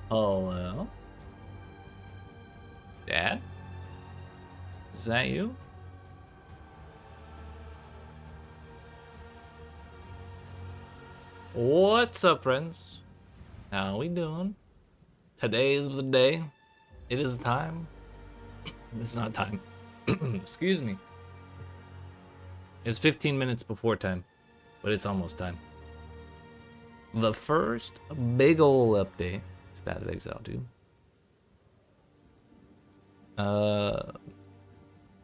Hello? Dad? Is that you? What's up, friends? How we doing? Today is the day. It is time. It's not time. Excuse me. It's 15 minutes before time, but it's almost time. The first big ol' update to Path of Exile 2.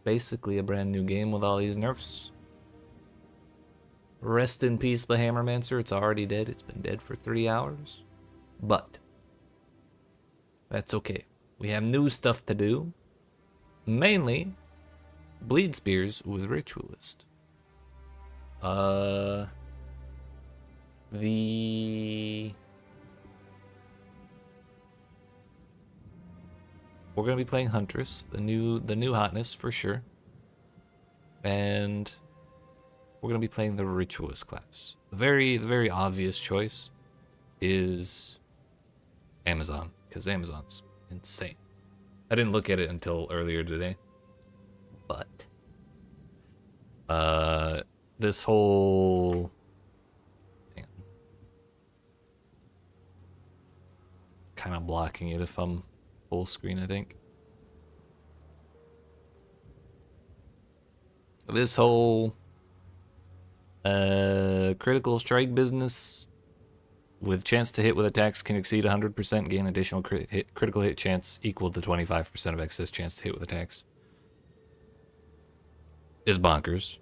Basically a brand new game with all these nerfs. Rest in peace, the Hammermancer. It's already dead. It's been dead for 3 hours. But that's okay. We have new stuff to do. Mainly, bleed spears with Ritualist. We're gonna be playing Huntress, the new hotness for sure. And we're gonna be playing the Ritualist class. The very obvious choice is Amazon, because Amazon's insane. I didn't look at it until earlier today, but this whole kind of blocking it if I'm full screen, I think. This whole critical strike business with chance to hit with attacks can exceed 100%, gain additional critical hit chance equal to 25% of excess chance to hit with attacks is bonkers.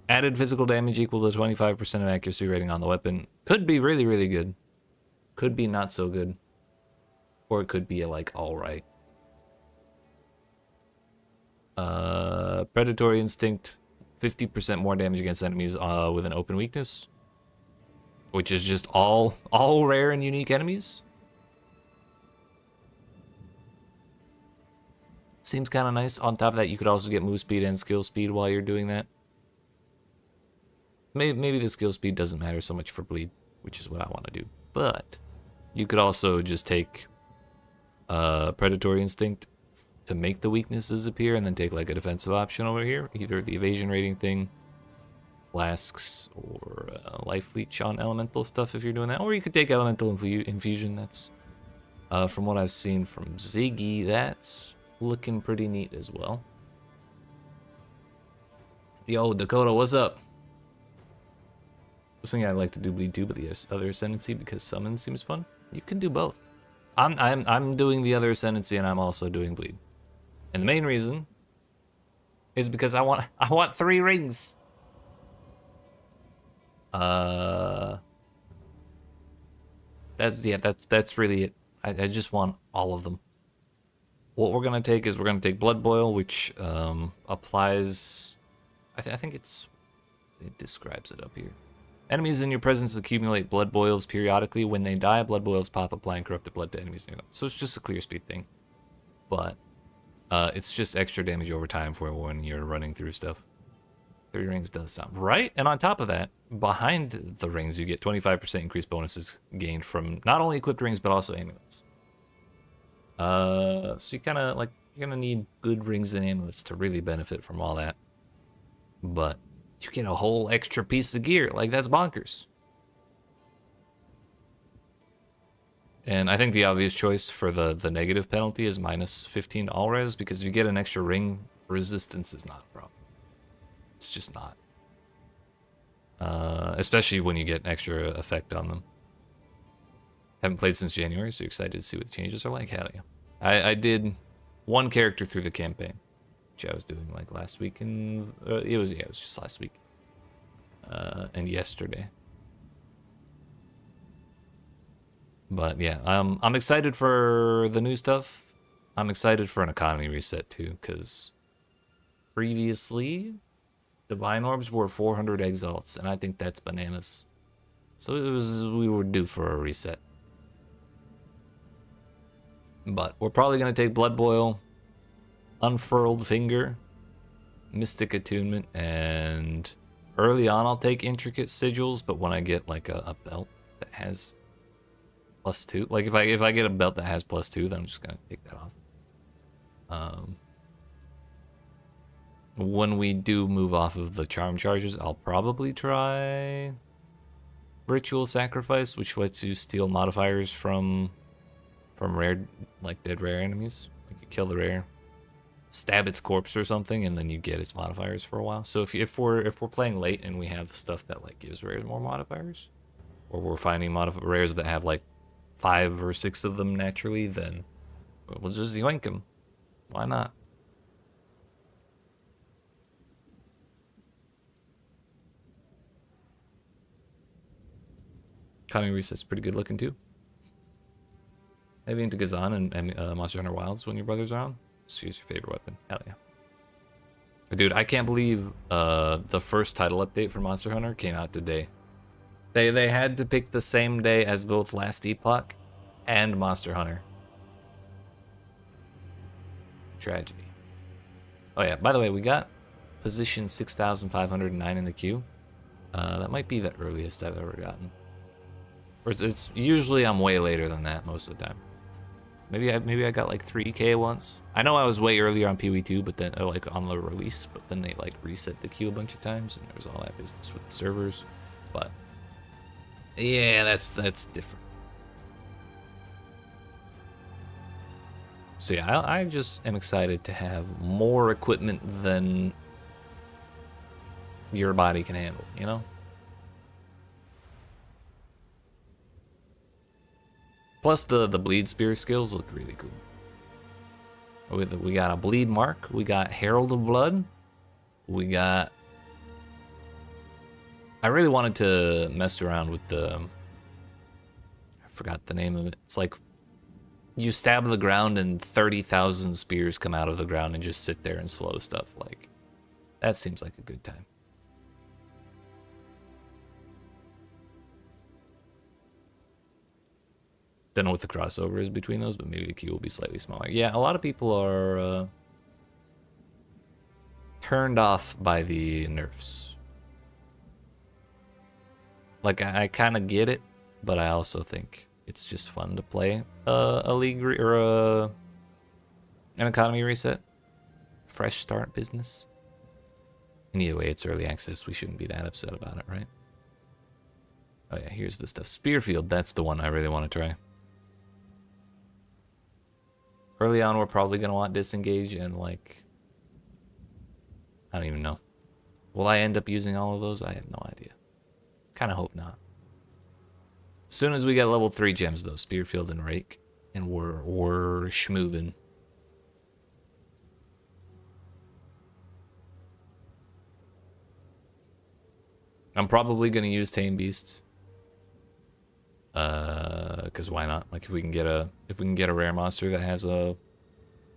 Added physical damage equal to 25% of accuracy rating on the weapon could be really good. Could be not so good. Or it could be like alright. Predatory instinct, 50% more damage against enemies with an open weakness, which is just all rare and unique enemies. Seems kind of nice. On top of that, you could also get move speed and skill speed while you're doing that. Maybe the skill speed doesn't matter so much for bleed, which is what I want to do. But you could also just take predatory instinct to make the weaknesses appear, and then take like a defensive option over here, either the evasion rating thing, flasks, or life leech on elemental stuff if you're doing that, or you could take elemental infusion. That's from what I've seen from Ziggy, that's looking pretty neat as well. Yo, Dakota, what's up? I was thinking I'd like to do bleed too, but the other Ascendancy because summon seems fun. You can do both. I'm doing the other Ascendancy and I'm also doing bleed. And the main reason is because I want 3 rings. That's really it. I just want all of them. What we're gonna take is we're gonna take Blood Boil, which applies. I think it describes it up here. Enemies in your presence accumulate blood boils periodically. When they die, blood boils pop, applying corrupted blood to enemies near them. So it's just a clear speed thing. But it's just extra damage over time for when you're running through stuff. 3 rings does sound right. And on top of that, behind the rings, you get 25% increased bonuses gained from not only equipped rings, but also amulets. So you kind of like, you're going to need good rings and amulets to really benefit from all that. But you get a whole extra piece of gear. Like, that's bonkers. And I think the obvious choice for the negative penalty is minus 15 all res, because if you get an extra ring, resistance is not a problem. It's just not. Especially when you get an extra effect on them. Haven't played since January, so you're excited to see what the changes are like? Hell yeah. I did 1 character through the campaign, which I was doing like last week, and it was just last week. And yesterday. But yeah, I'm excited for the new stuff. I'm excited for an economy reset too, because previously Divine Orbs were 400 exalts, and I think that's bananas. So we were due for a reset. But we're probably gonna take Blood Boil, Unfurled Finger, Mystic Attunement, and early on I'll take Intricate Sigils, but when I get like a belt that has +2. Like if I get a belt that has +2, then I'm just gonna take that off. When we do move off of the charm charges, I'll probably try Ritual Sacrifice, which lets you steal modifiers from rare, like dead rare enemies. Like you kill the rare, stab its corpse or something, and then you get its modifiers for a while. So if we're playing late and we have stuff that like gives rares more modifiers, or we're finding rares that have like 5 or 6 of them naturally, then we'll just yoink them. Why not? Economy reset's pretty good looking too. Heavy into Gazan and Monster Hunter Wilds when your brother's around. Sphere's your favorite weapon. Hell yeah. Dude, I can't believe the first title update for Monster Hunter came out today. They had to pick the same day as both Last Epoch and Monster Hunter. Tragedy. Oh yeah, by the way, we got position 6,509 in the queue. That might be the earliest I've ever gotten. Or it's usually I'm way later than that most of the time. Maybe I got like 3K once. I know I was way earlier on PW2, but then like on the release, but then they like reset the queue a bunch of times, and there was all that business with the servers. But yeah, that's different. So yeah, I just am excited to have more equipment than your body can handle, you know? Plus the bleed spear skills look really cool. We got a bleed mark, we got Herald of Blood, we got... I really wanted to mess around with the... I forgot the name of it. It's like you stab the ground and 30,000 spears come out of the ground and just sit there and slow stuff. Like, that seems like a good time. Don't know what the crossover is between those, but maybe the queue will be slightly smaller. Yeah, a lot of people are turned off by the nerfs. Like, I kind of get it, but I also think it's just fun to play a league or an economy reset. Fresh start business. And either way, it's early access. We shouldn't be that upset about it, right? Oh yeah, here's the stuff. Spearfield, that's the one I really want to try. Early on, we're probably going to want disengage and, like... I don't even know. Will I end up using all of those? I have no idea. Kind of hope not. As soon as we get level 3 gems, though, Spearfield and Rake, and we're schmoovin'. I'm probably going to use Tame Beast. Because why not? Like if we can get a rare monster that has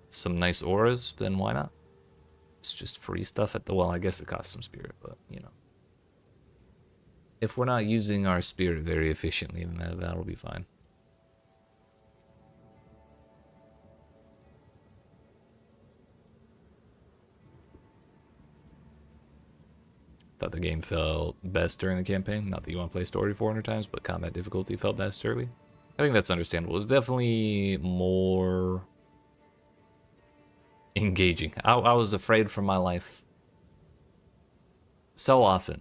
some nice auras, then why not? It's just free stuff at the well. I guess it costs some spirit, but you know, if we're not using our spirit very efficiently, then that'll be fine. Thought the game felt best during the campaign. Not that you want to play story 400 times, but combat difficulty felt best early. I think that's understandable. It's definitely more engaging. I was afraid for my life so often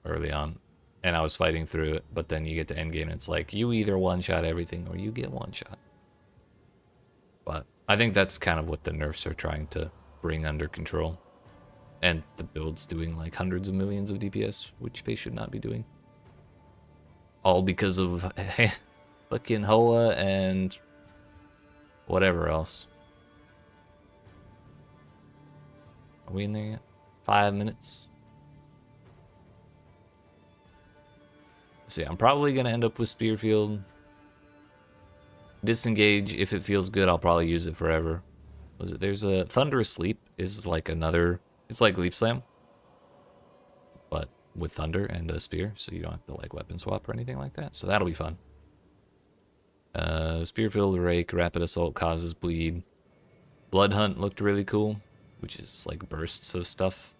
early on, and I was fighting through it, but then you get to endgame and it's like, you either one-shot everything or you get one-shot. But I think that's kind of what the nerfs are trying to bring under control. And the build's doing like hundreds of millions of DPS, which they should not be doing. All because of fucking Hoa and whatever else. Are we in there yet? 5 minutes. So yeah, I'm probably going to end up with Spearfield. Disengage, if it feels good, I'll probably use it forever. Was it? There's a Thunderous Leap is like another... It's like Leap Slam, but with thunder and a spear, so you don't have to like weapon swap or anything like that. So that'll be fun. Spearfield, Rake, Rapid Assault causes bleed. Blood Hunt looked really cool, which is like bursts of stuff.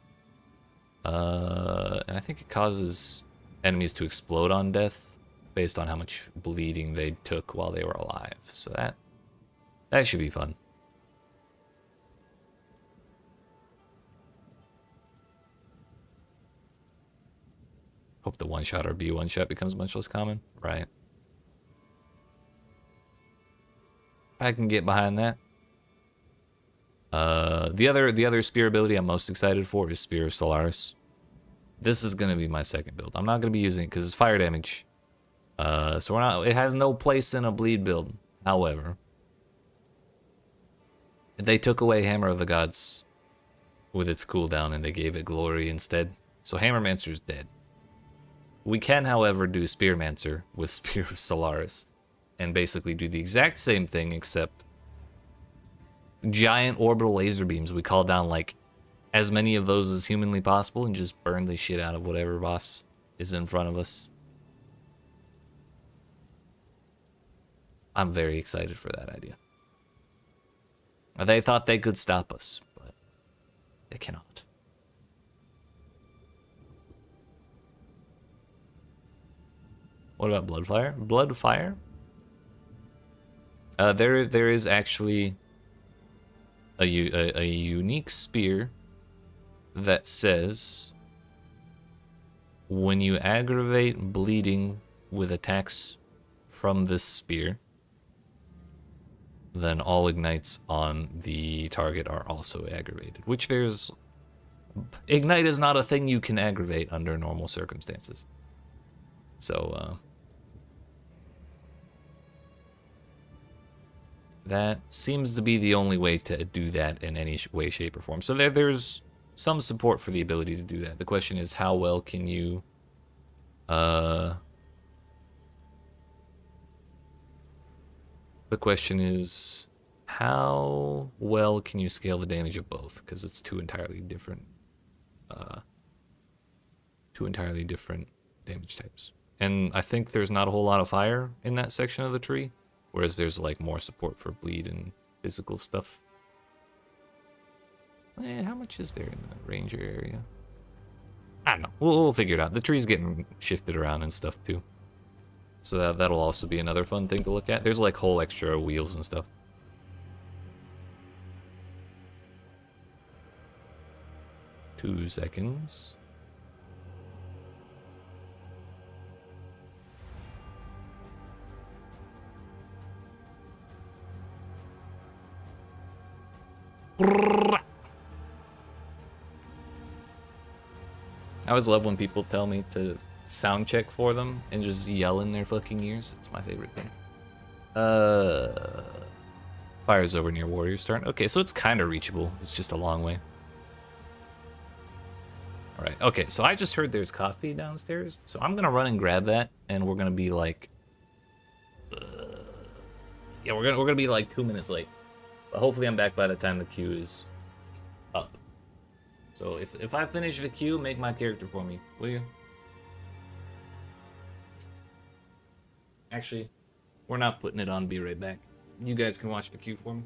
And I think it causes enemies to explode on death. based on how much bleeding they took while they were alive. So that should be fun. Hope the one-shot or B1-shot becomes much less common. Right. I can get behind that. The other spear ability I'm most excited for is Spear of Solaris. This is gonna be my second build. I'm not gonna be using it because it's fire damage. So we're not. It has no place in a bleed build. However, they took away Hammer of the Gods with its cooldown and they gave it glory instead. So Hammermancer's dead. We can, however, do Spearmancer with Spear of Solaris and basically do the exact same thing except giant orbital laser beams. We call down like as many of those as humanly possible and just burn the shit out of whatever boss is in front of us. I'm very excited for that idea. They thought they could stop us, but they cannot. What about Bloodfire? Bloodfire? There is actually a unique spear that says when you aggravate bleeding with attacks from this spear, then all ignites on the target are also aggravated. Which ignite is not a thing you can aggravate under normal circumstances. So that seems to be the only way to do that in any way, shape, or form. So there's some support for the ability to do that. The question is, how well can you the question is, how well can you scale the damage of both? Because it's two entirely different damage types. And I think there's not a whole lot of fire in that section of the tree, whereas there's like more support for bleed and physical stuff. How much is there in the ranger area? I don't know. We'll figure it out. The tree's getting shifted around and stuff too. So that'll also be another fun thing to look at. There's like whole extra wheels and stuff. Two seconds. I always love when people tell me to sound check for them and just yell in their fucking ears. It's my favorite thing. Fire's over near Warrior's turn. Okay, so it's kind of reachable. It's just a long way. All right. Okay, so I just heard there's coffee downstairs, so I'm gonna run and grab that, and we're gonna be like, yeah, we're gonna be like 2 minutes late. But hopefully I'm back by the time the queue is up. So if I finish the queue, make my character for me, will you? Actually, we're not putting it on. Be right back. You guys can watch the queue for me.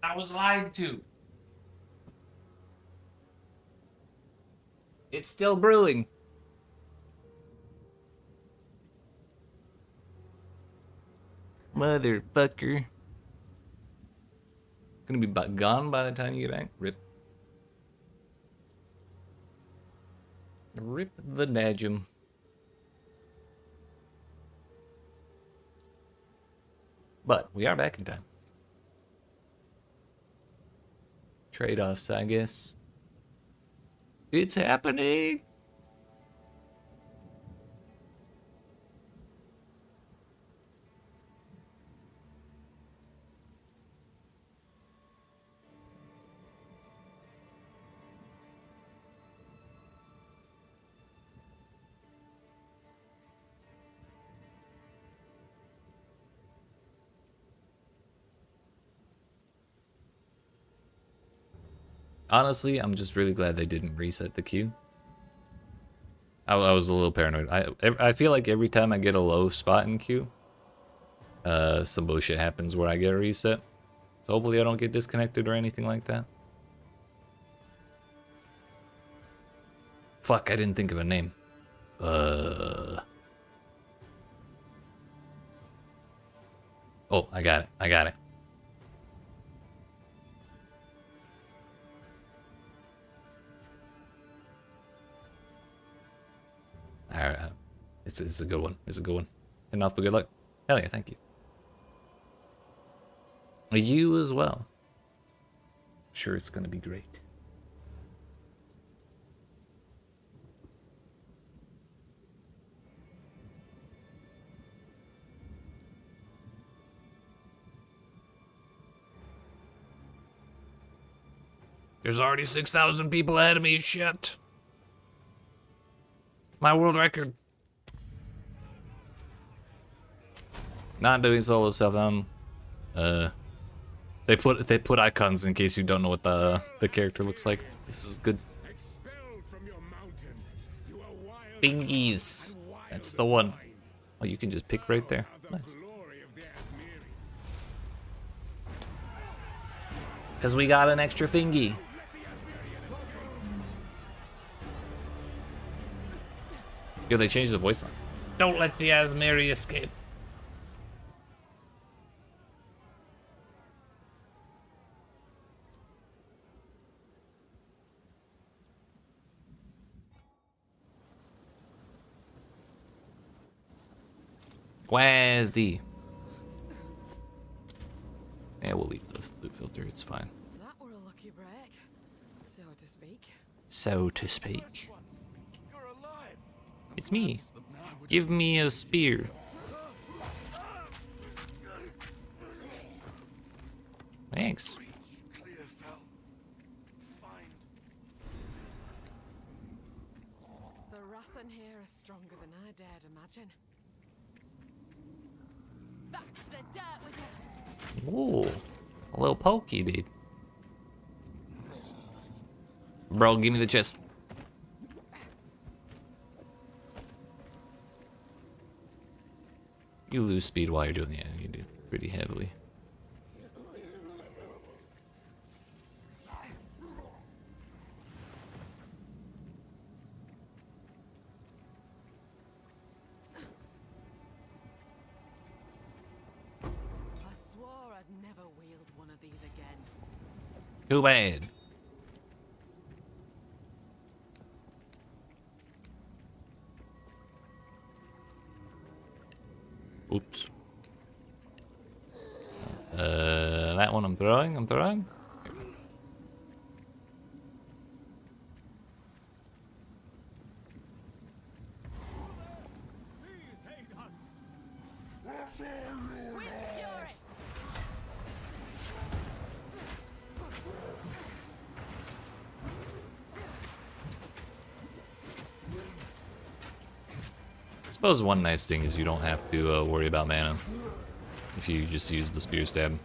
I was lied to. It's still brewing. Motherfucker. Gonna be gone by the time you get back. Rip. Rip the Najum. But we are back in time. Trade-offs, I guess. It's happening! Honestly, I'm just really glad they didn't reset the queue. I was a little paranoid. I feel like every time I get a low spot in queue, some bullshit happens where I get a reset. So hopefully I don't get disconnected or anything like that. Fuck, I didn't think of a name. Oh, I got it. I got it. Alright. It's a good one. It's a good one. Enough, but good luck. Hell yeah, thank you. You as well. I'm sure it's gonna be great. There's already 6,000 people ahead of me, shit. My world record. Not doing solo stuff, they put icons in case you don't know what the character looks like. This is good. Bingies. That's the one. Oh, you can just pick right there. Nice. Because we got an extra fingy. Yo, they changed the voice line. Don't let the Asmeri escape. Where's the? Yeah, we'll leave the loot filter. It's fine. That were a lucky break, so to speak. So to speak. It's me. Give me a spear. Thanks. The wrath in here is stronger than I dared imagine. Back to the dirt with you. Ooh, a little pokey, dude. Bro, give me the chest. You lose speed while you're doing the you do pretty heavily. I swore I'd never wield one of these again. Too bad. Oops. That one I'm throwing. I suppose one nice thing is you don't have to worry about mana if you just use the spear stab.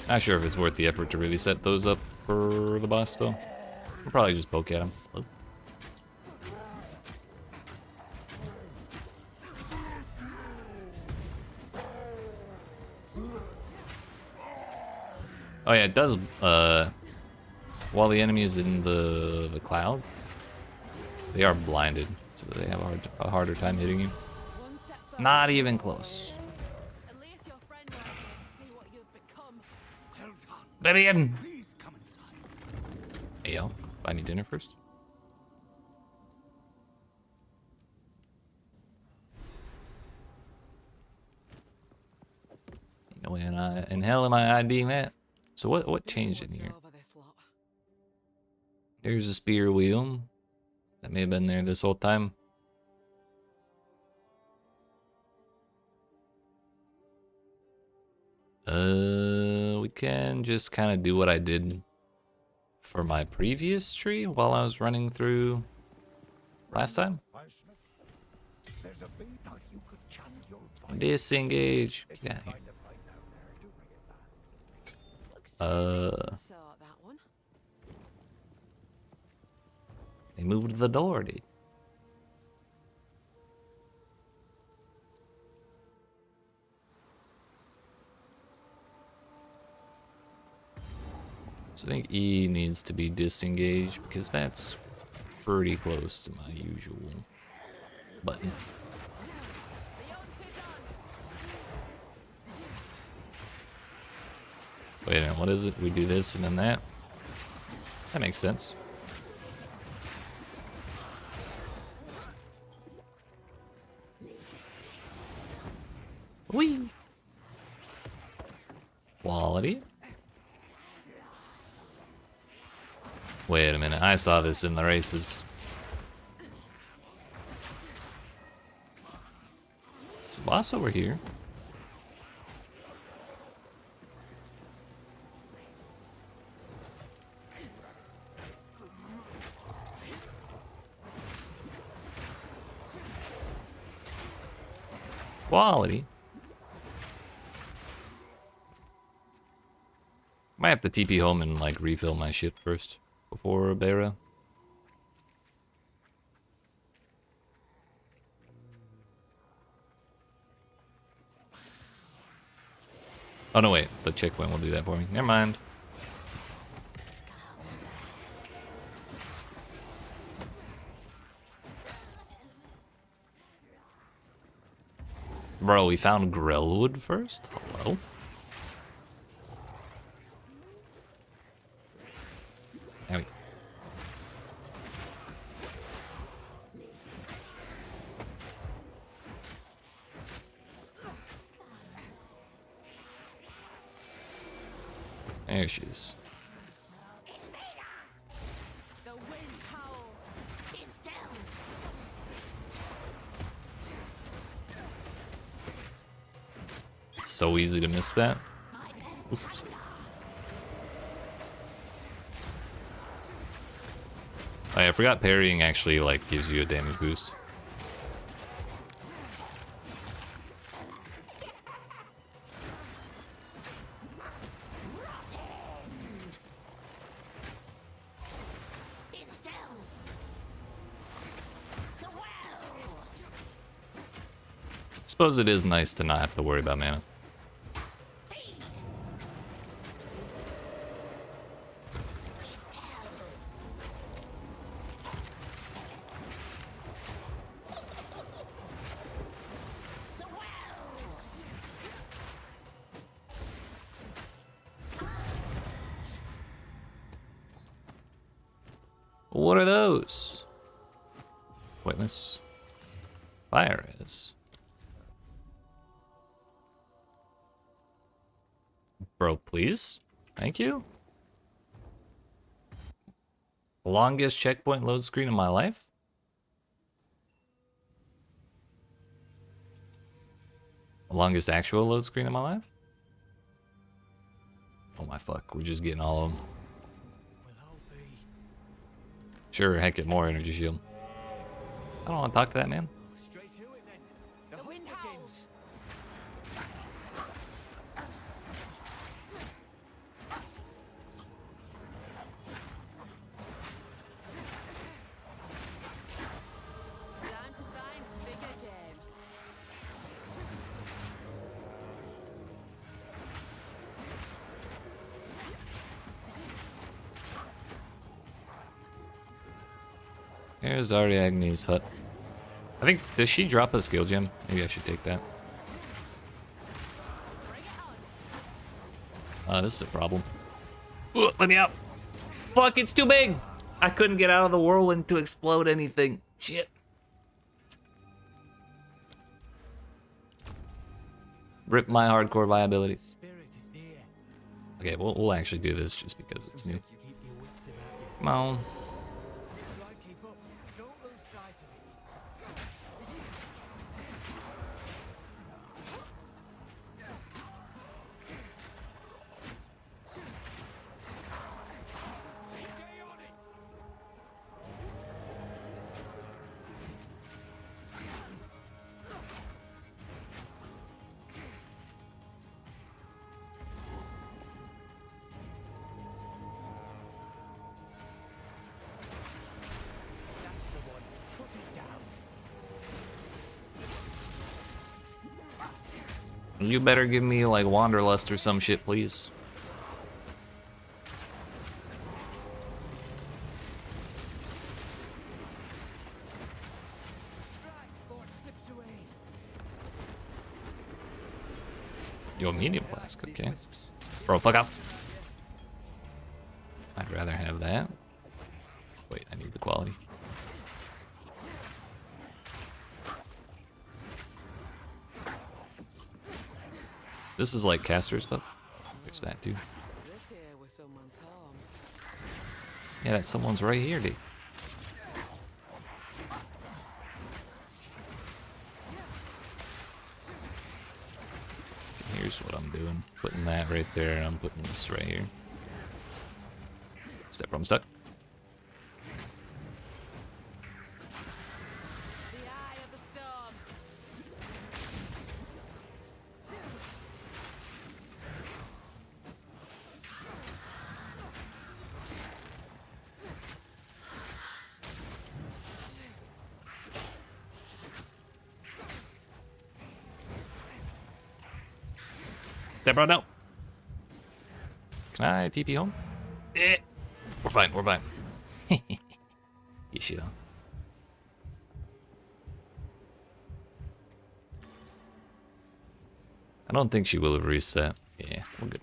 Not sure if it's worth the effort to really set those up for the boss though. We'll probably just poke at him. Oh yeah, it does, while the enemy is in the cloud, they are blinded, so they have a harder time hitting you. Not even close. At least your friend knows to see what you've become. Well done. Let me in! Please come inside. Hey yo, buy me dinner first? When in hell am I IDing that? So what changed in here? Over this lot. There's a spear wheel. That may have been there this whole time. We can just kind of do what I did for my previous tree while I was running through last time. Disengage. Get out of here. Looks to be a decent sort, that one. They moved the door, dude. So I think E needs to be disengaged because that's pretty close to my usual button. Wait a minute, what is it? We do this and then that? That makes sense. Whee! Quality. Wait a minute, I saw this in the races. Is the boss over here? Quality. Might have to TP home and like refill my shit first before Bera. Oh no, wait, the checkpoint will do that for me. Never mind. Bro, we found Grellwood first? Hello? There we go. There she is. The wind howls. Be still. It's so easy to miss that. Oops. Oh, yeah, I forgot parrying actually like gives you a damage boost. Suppose it is nice to not have to worry about mana. What are those? Witness. Fire is. Bro, please. Thank you. Longest checkpoint load screen in my life? The longest actual load screen in my life? Oh my fuck, we're just getting all of them. Sure, heck, get more energy shield. I don't want to talk to that man. Straight to it then. The wind howls. Time to find bigger game. Here's Ariadne's hut. I think, does she drop a skill gem? Maybe I should take that. This is a problem. Ooh, let me out. Fuck, it's too big. I couldn't get out of the whirlwind to explode anything. Shit. Rip my hardcore viability. Spirit is near. Okay, we'll actually do this just because it's new. Come on. Right, keep up. Don't lose sight of it. Stay on it. That's the one. Put it down. You better give me like Wanderlust or some shit, please. Strike before it slips away. Yo, medium flask, These okay. wisps. Bro, fuck off. I'd rather have that. Wait, I need the quality. This is like caster stuff. There's that too. This here was someone's home. Yeah, that someone's right here, dude. Here's what I'm doing. Putting that right there, and I'm putting this right here. Step from stuck. The eye of the storm. Step right out. Can I TP home? Eh. We're fine, we're fine. Get shit on. I don't think she will have reset. Yeah, we're good.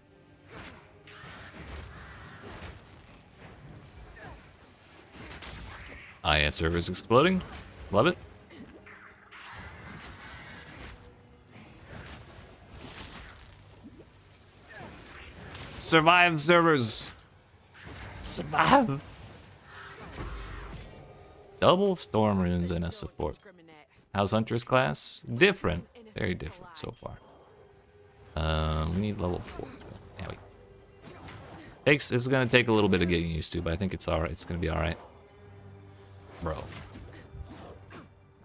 IS servers exploding. Love it. Survive, servers. Survive. Double storm runes and a support. Discriminate. How's Hunter's class? Different. Very different so far. We need level 4. Yeah, it's gonna take a little bit of getting used to, but I think it's alright. It's gonna be alright. Bro.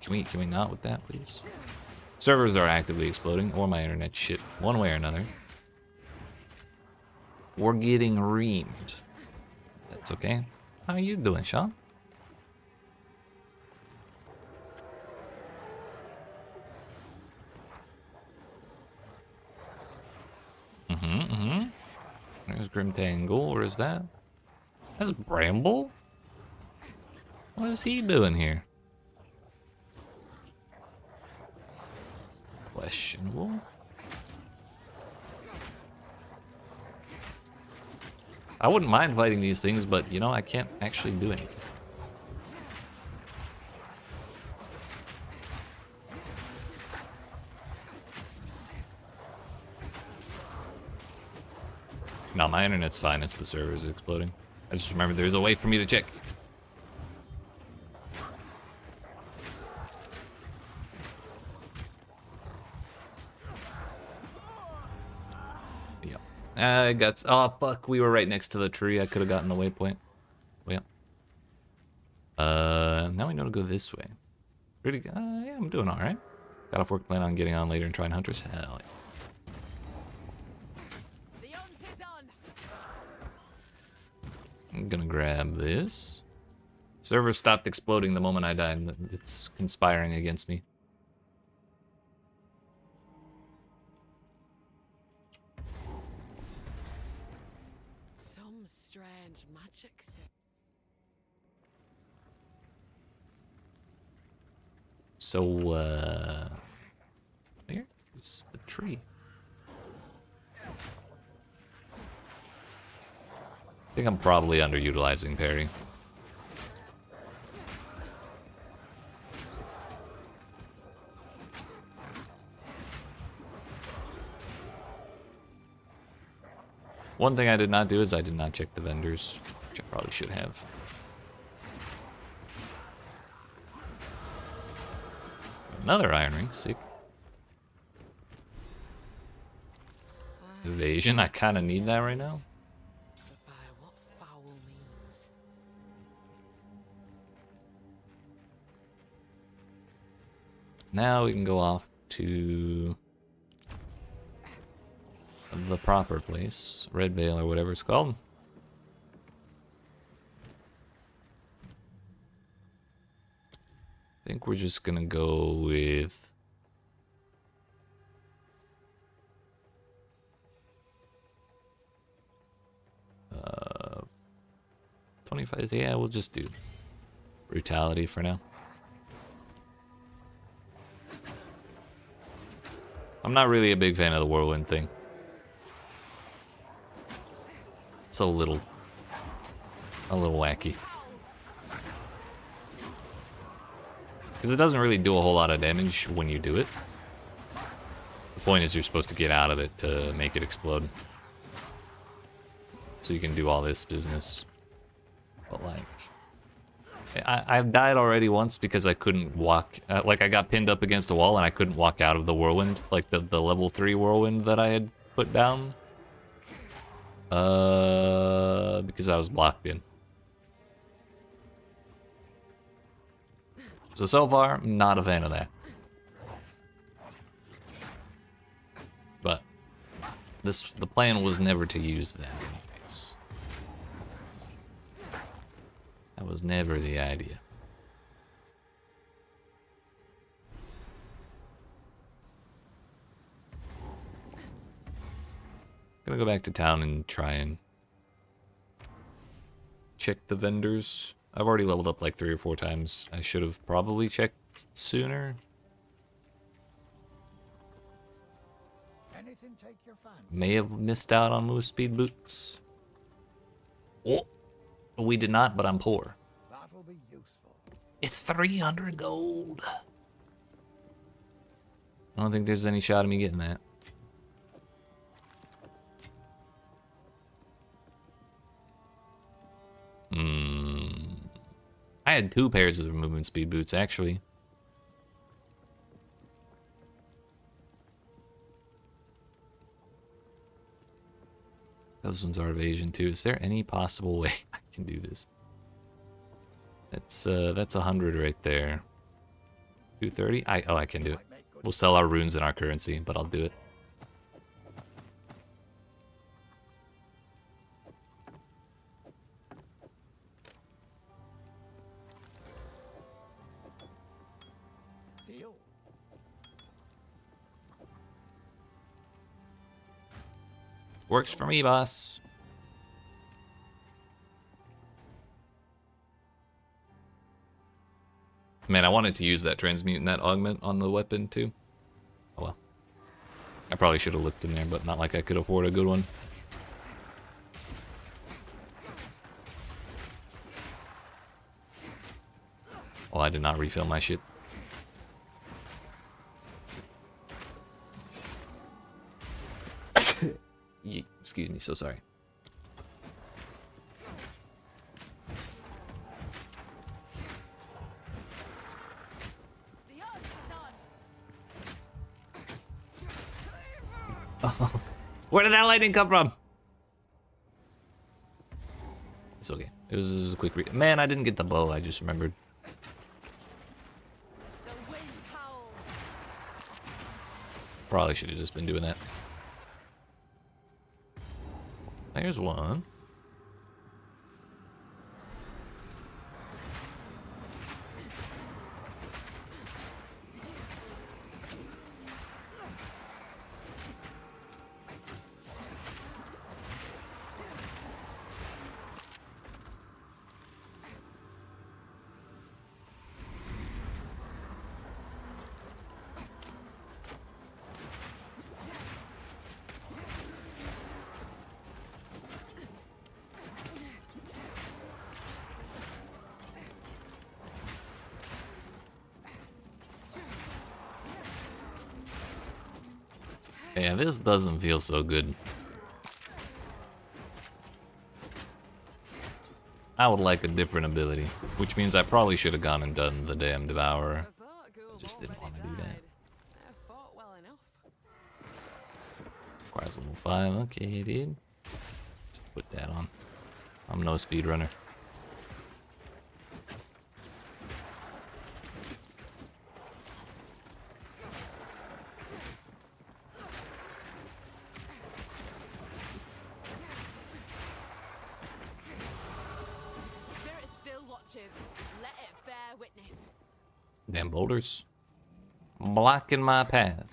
Can we not with that, please? Servers are actively exploding, or my internet shit, one way or another. We're getting reamed. That's okay. How are you doing, Sean? There's Grimtangle. Where is that? That's Bramble? What is he doing here? Questionable. I wouldn't mind fighting these things, but you know, I can't actually do anything. No, my internet's fine. It's the servers exploding. I just remembered there's a way for me to check. Yep. I got. Oh fuck! We were right next to the tree. I could have gotten the waypoint. Well. Now we know to go this way. Pretty good. Yeah, I'm doing all right. Got off work, plan on getting on later and trying hunters. Hell yeah. The hunt is on. I'm gonna grab this. Server stopped exploding the moment I died. It's conspiring against me. Some strange magic stick. So, where's the tree? I think I'm probably underutilizing parry. One thing I did not do is I did not check the vendors, which I probably should have. Another iron ring, sick. Evasion, I kind of need that right now. But by what foul means? Now we can go off to the proper place, Red Veil or whatever it's called. I think we're just gonna go with 25. Yeah, we'll just do brutality for now. I'm not really a big fan of the whirlwind thing. It's a little wacky. Because it doesn't really do a whole lot of damage when you do it. The point is you're supposed to get out of it to make it explode. So you can do all this business. But like, I've died already once because I couldn't walk. Like I got pinned up against a wall and I couldn't walk out of the whirlwind. Like the level 3 whirlwind that I had put down. Because I was blocked in. So far, I'm not a fan of that. But the plan was never to use that anyways. That was never the idea. Gonna go back to town and try and check the vendors. I've already leveled up like 3 or 4 times. I should have probably checked sooner. Anything take your fancy? May have missed out on move speed boots. Oh, we did not, but I'm poor. That'll be useful. It's 300 gold. I don't think there's any shot of me getting that. I had 2 pairs of movement speed boots, actually. Those ones are evasion too. Is there any possible way I can do this? That's 100 right there. 230? I can do it. We'll sell our runes and our currency, but I'll do it. Deal. Works for me, boss. Man, I wanted to use that transmute and that augment on the weapon too. Oh well. I probably should have looked in there, but not like I could afford a good one. Oh, I did not refill my shit. Excuse me, so sorry. The earth is on. Where did that lightning come from? It's okay. It was a quick man, I didn't get the bow, I just remembered. The wind howls. Probably should have just been doing that. There's one. Yeah, this doesn't feel so good. I would like a different ability, which means I probably should have gone and done the damn Devourer. I just didn't wanna do that. They're fought well enough. Requires level 5. Okay, dude. Just put that on. I'm no speedrunner. Spirit still watches. Let it bear witness. Damn boulders. Blocking my path.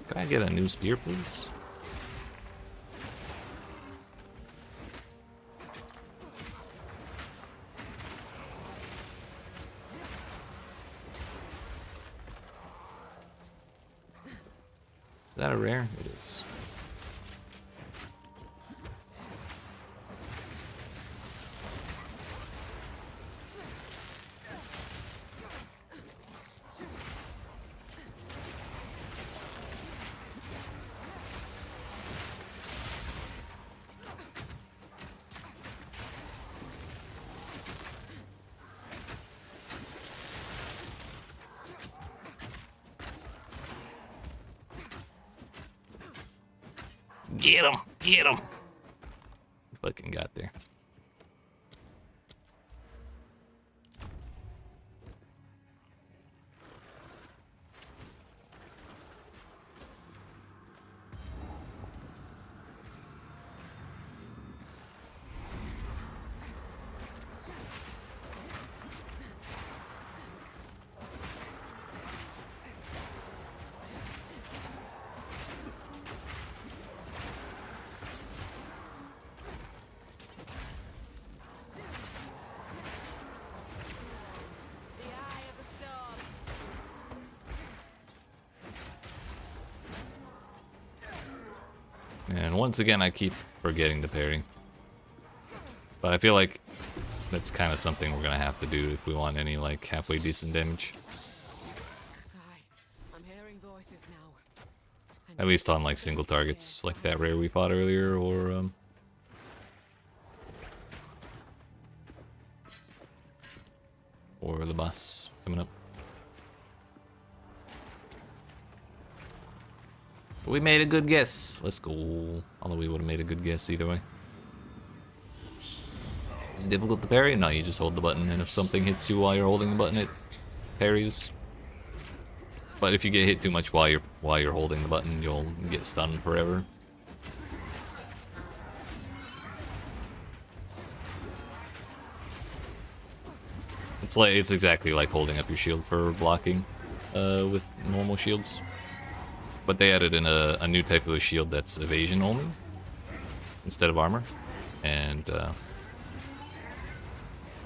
Can I get a new spear, please? Is that a rare? It is. Get him! Get him! Fucking got there. The eye of the storm. And once again, I keep forgetting to parry. But I feel like that's kind of something we're gonna have to do if we want any, like, halfway decent damage. Aye, I'm hearing voices now. And At least on, like, single targets, like that rare we fought earlier, or the boss coming up. We made a good guess. Let's go. Although we would have made a good guess either way. Is it difficult to parry? No, you just hold the button, and if something hits you while you're holding the button, it parries. But if you get hit too much while you're holding the button, you'll get stunned forever. It's exactly like holding up your shield for blocking with normal shields. But they added in a new type of a shield that's evasion only instead of armor. And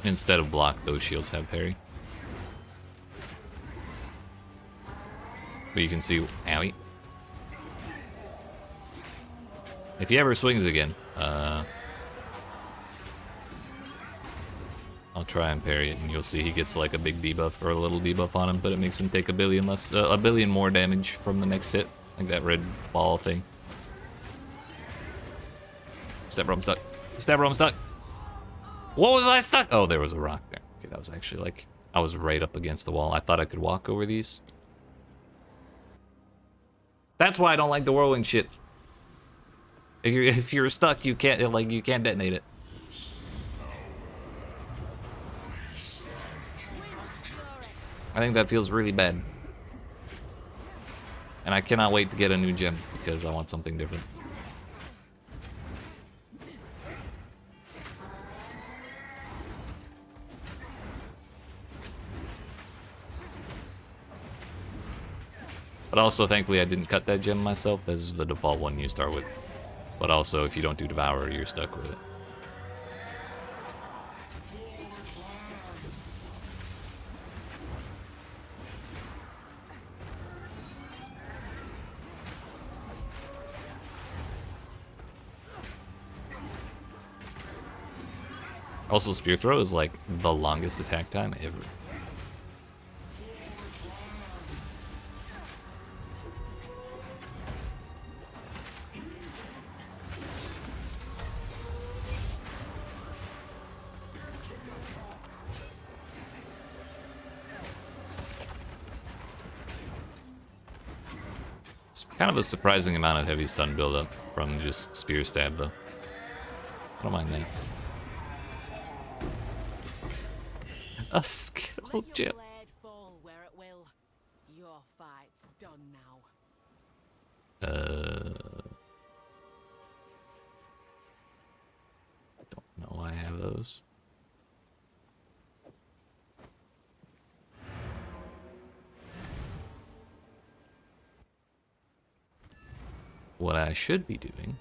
instead of block, those shields have parry. But you can see, owie. If he ever swings again, I'll try and parry it, and you'll see he gets like a big debuff or a little debuff on him, but it makes him take a billion more damage from the next hit, like that red ball thing. Step bro, I'm stuck. Step bro, I'm stuck. What was I stuck? Oh, there was a rock there. Okay, that was actually like I was right up against the wall. I thought I could walk over these. That's why I don't like the whirlwind shit. If you're stuck, you can't detonate it. I think that feels really bad. And I cannot wait to get a new gem because I want something different. But also, thankfully, I didn't cut that gem myself, as the default one you start with. But also, if you don't do Devourer, you're stuck with it. Also, spear throw is like the longest attack time ever. It's kind of a surprising amount of heavy stun buildup from just spear stab though. I don't mind that. A skill Let your gem. blade fall where it will. Your fight's done now. Don't know I have those. What I should be doing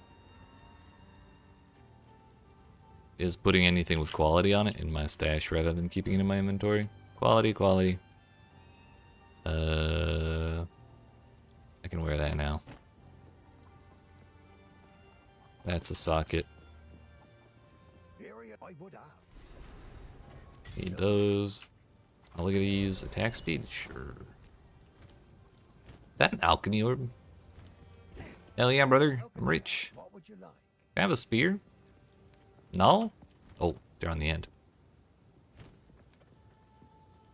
is putting anything with quality on it in my stash rather than keeping it in my inventory. Quality, quality. I can wear that now. That's a socket. Need those. Oh, look at these. Attack speed? Sure. Is that an alchemy orb? Hell yeah, brother. I'm rich. What would you like? Can I have a spear? No? Oh, they're on the end.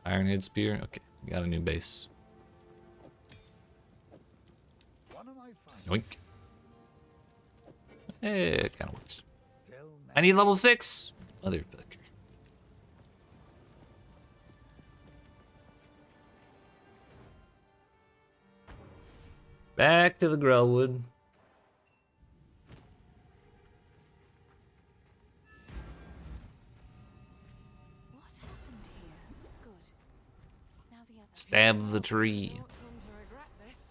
Ironhead spear. Okay, we got a new base. One of my finest. Yoink. Eh, it kind of works. Till I need level 6! Motherfucker. Back to the Grellwood. What happened here? Good. Now the other. Stab the tree. Don't come to regret this.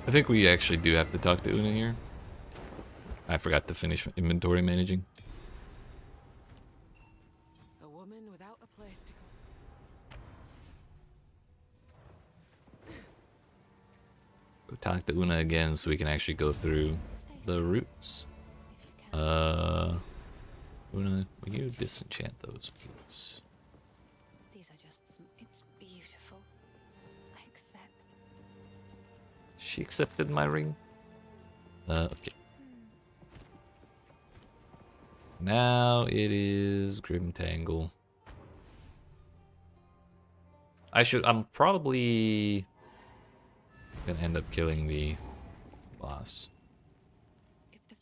I think we actually do have to talk to Una here. I forgot to finish inventory managing. A woman without a place to go. Go talk to Una again so we can actually go through the routes. If you can. Una, will you disenchant those, please? These are just. It's beautiful. I accept. She accepted my ring. Okay. Now it is Grim Tangle. I'm probably gonna end up killing the boss. If the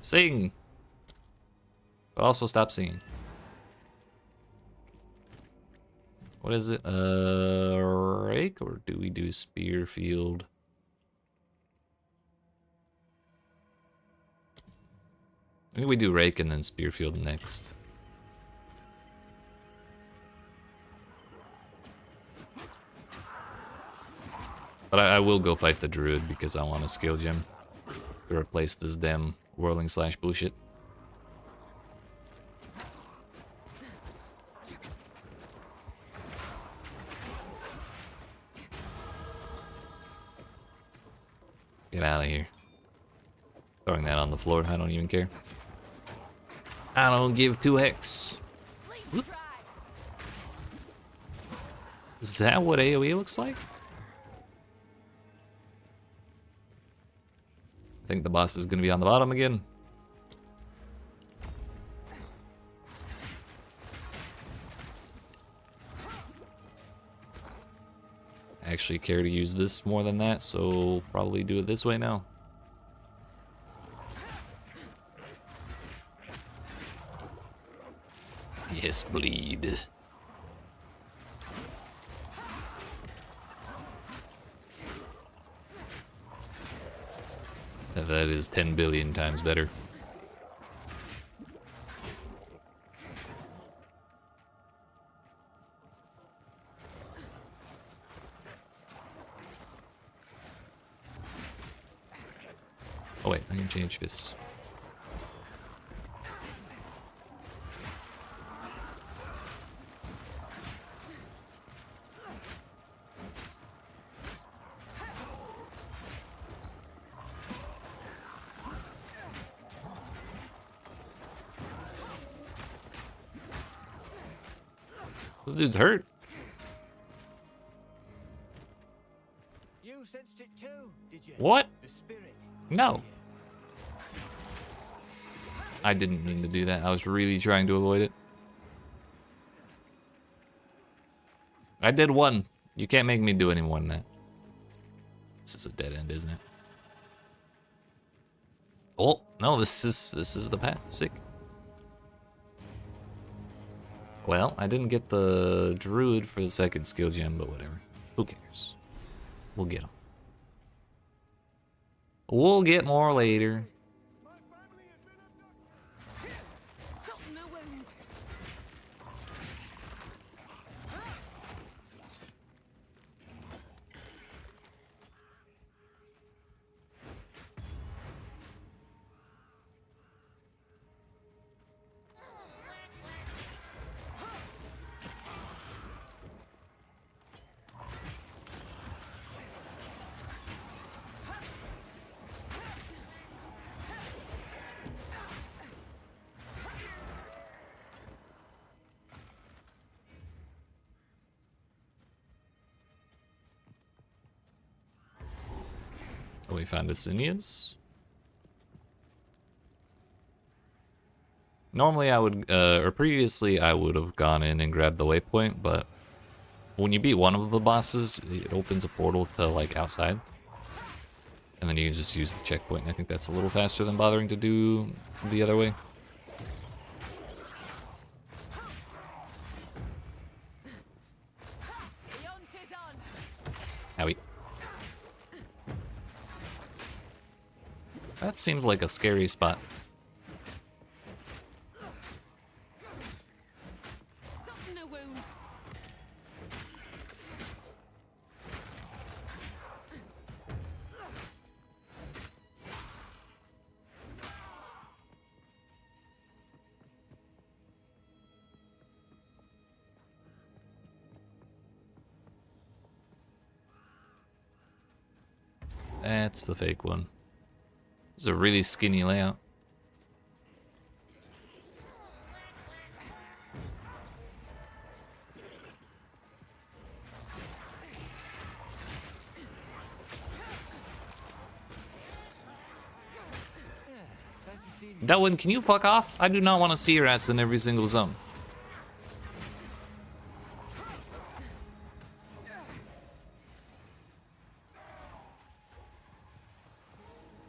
Sing! But also stop singing. What is it? Rake, or do we do Spear Field? I think we do Rake and then Spearfield next. But I will go fight the Druid because I want a skill gem to replace this damn whirling slash bullshit. Get out of here. Throwing that on the floor, I don't even care. I don't give two hecks. please try. Is that what AoE looks like? I think the boss is gonna be on the bottom again. I actually care to use this more than that, so probably do it this way now. Yes, bleed. That is 10 billion times better. Oh wait, I can change this. This dude's hurt. You sensed it too, did you? What? The spirit. No. I didn't mean to do that. I was really trying to avoid it. I did one. You can't make me do any more than that. This is a dead end, isn't it? Oh, no, this is the path. Sick. Well, I didn't get the druid for the second skill gem, but whatever. Who cares? We'll get them. We'll get more later. Soften the wound. Oh, we found Ascendancy. Normally I would, or previously I would have gone in and grabbed the waypoint, but when you beat one of the bosses, it opens a portal to, like, outside. And then you can just use the checkpoint. I think that's a little faster than bothering to do the other way. The hunt is on. Owie. That seems like a scary spot. Soften the wound. That's the fake one. This is a really skinny layout. Fancy seeing you. Delwyn, can you fuck off? I do not want to see your ass in every single zone.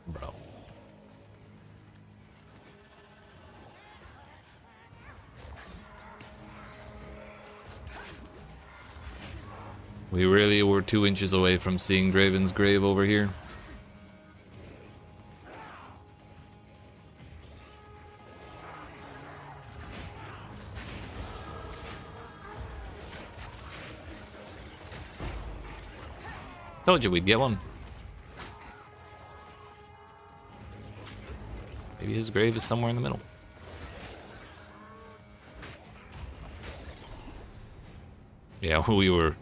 Bro. We really were 2 inches away from seeing Draven's grave over here. Told you we'd get one. Maybe his grave is somewhere in the middle. Yeah, we were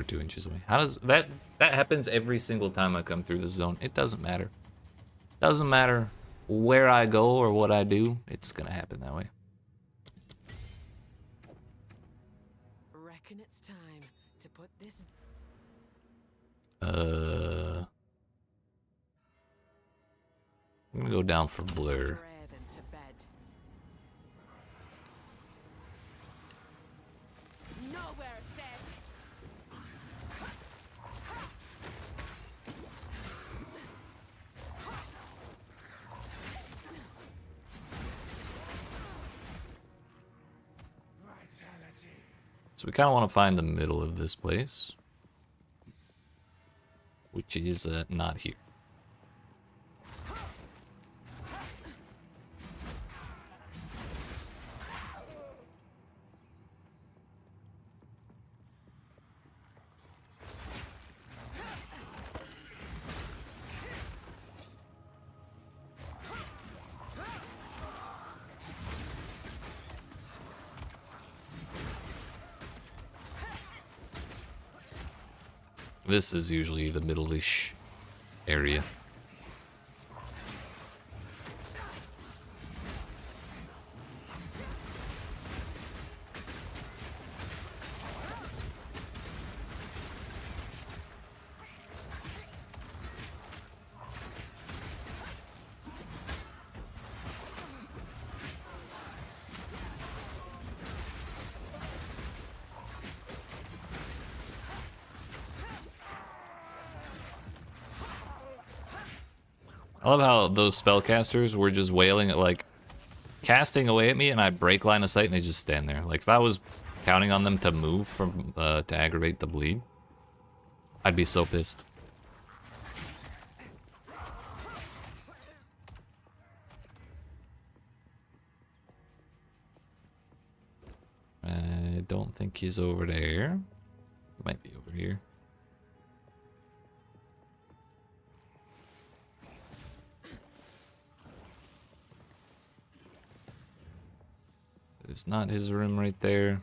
2 inches away. How does that happens every single time I come through this zone? It doesn't matter. Doesn't matter where I go or what I do. It's gonna happen that way. Reckon it's time to put this I'm gonna go down for blur. Draven to bed. Nowhere safe. Vitality. So we kind of want to find the middle of this place, which is not here. This is usually the middle-ish area. I love how those spellcasters were just wailing at, like, casting away at me, and I break line of sight, and they just stand there. Like, if I was counting on them to move from to aggravate the bleed, I'd be so pissed. I don't think he's over there. He might be over here. It's not his room right there.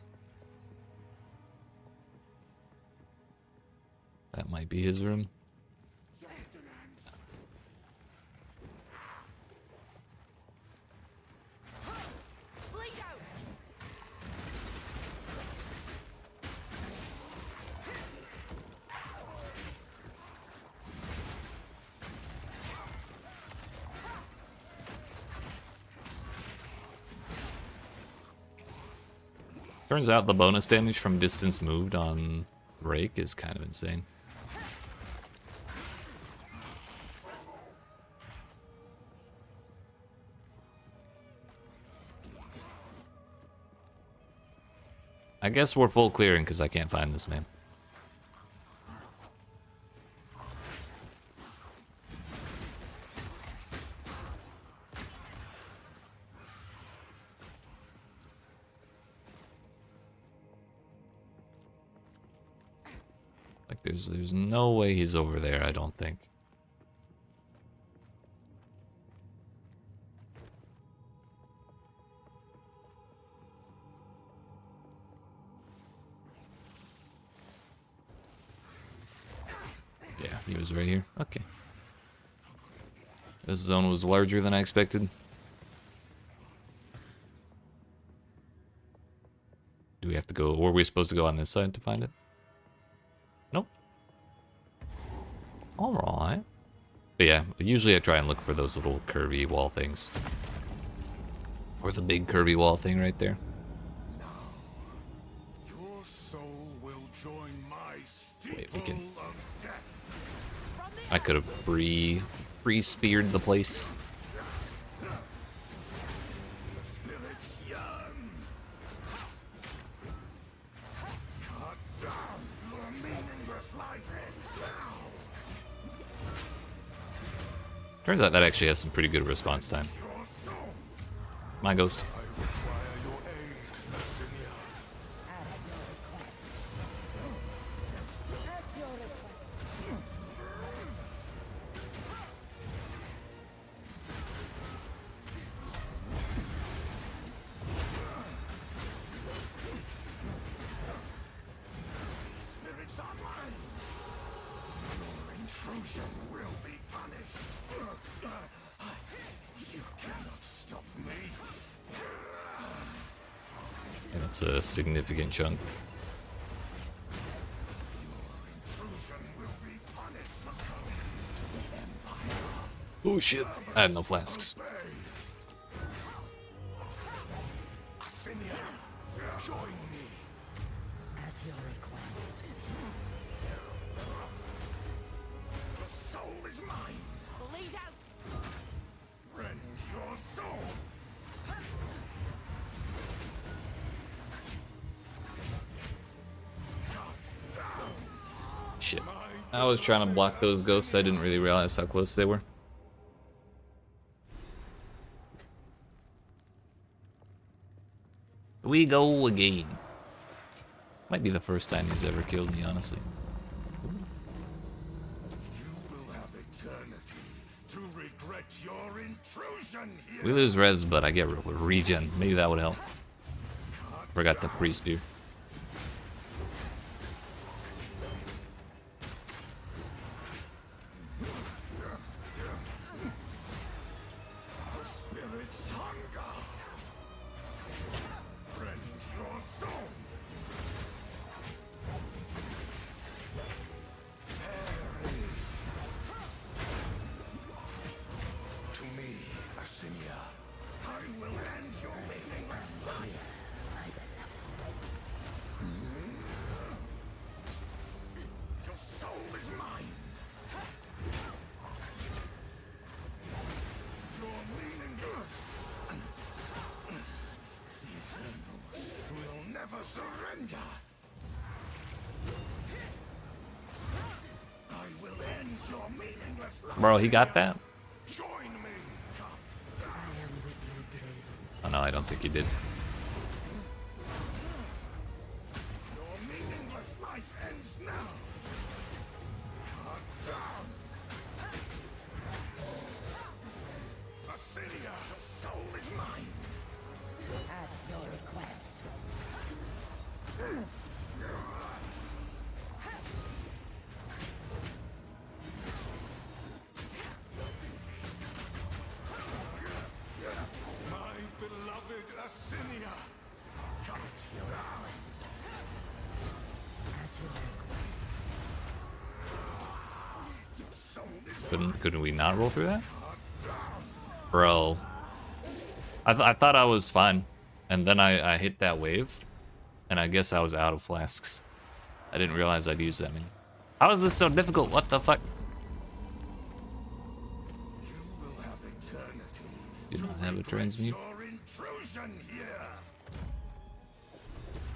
That might be his room. Turns out the bonus damage from distance moved on Rake is kind of insane. I guess we're full clearing because I can't find this man. Like there's no way he's over there, I don't think. Yeah, he was right here. Okay. This zone was larger than I expected. Do we have to go, or were we supposed to go on this side to find it? Nope. Alright. But yeah, usually I try and look for those little curvy wall things. Or the big curvy wall thing right there. Your soul will join my Wait, we can... steeple of death. I could have free-speared the place. The spirits yearn. Cut down. Your meaningless life ends now. Turns out that actually has some pretty good response time. Your soul. My ghost. I require your aid, Messinia. Spirits online. Your intrusion will be punished. You cannot stop me. Yeah, that's a significant chunk. Intrusion will be punished. Oh shit. I had no flasks. Obey. Ascendancy, join me. At your request. The soul is mine. Bleed out. Rend your soul. Cut down. Shit. I was trying to block those ghosts. I didn't really realize how close they were. We go again. Might be the first time he's ever killed me, honestly. You will have eternity to regret your intrusion here. We lose res, but I get regen. Maybe that would help. Forgot the pre-spear. The spirit's hunger. Rend your soul. Perish. To me, Ascendancy, I will end your meaningless life. surrender. I will end your meaningless life. Bro, he got that? Join me. I am with you, Draven. Oh no, I don't think he did. Your meaningless life ends now. Cut down. Assyria, the soul is mine. At your request. My beloved Assyria. Cut down. At your request. Your soul is Couldn't we not roll through that? Bro. I thought I was fine. And then I hit that wave. And I guess I was out of flasks. I didn't realize I'd use that many. How is this so difficult? What the fuck? You will have eternity. You to don't have a regret transmute? Your intrusion here.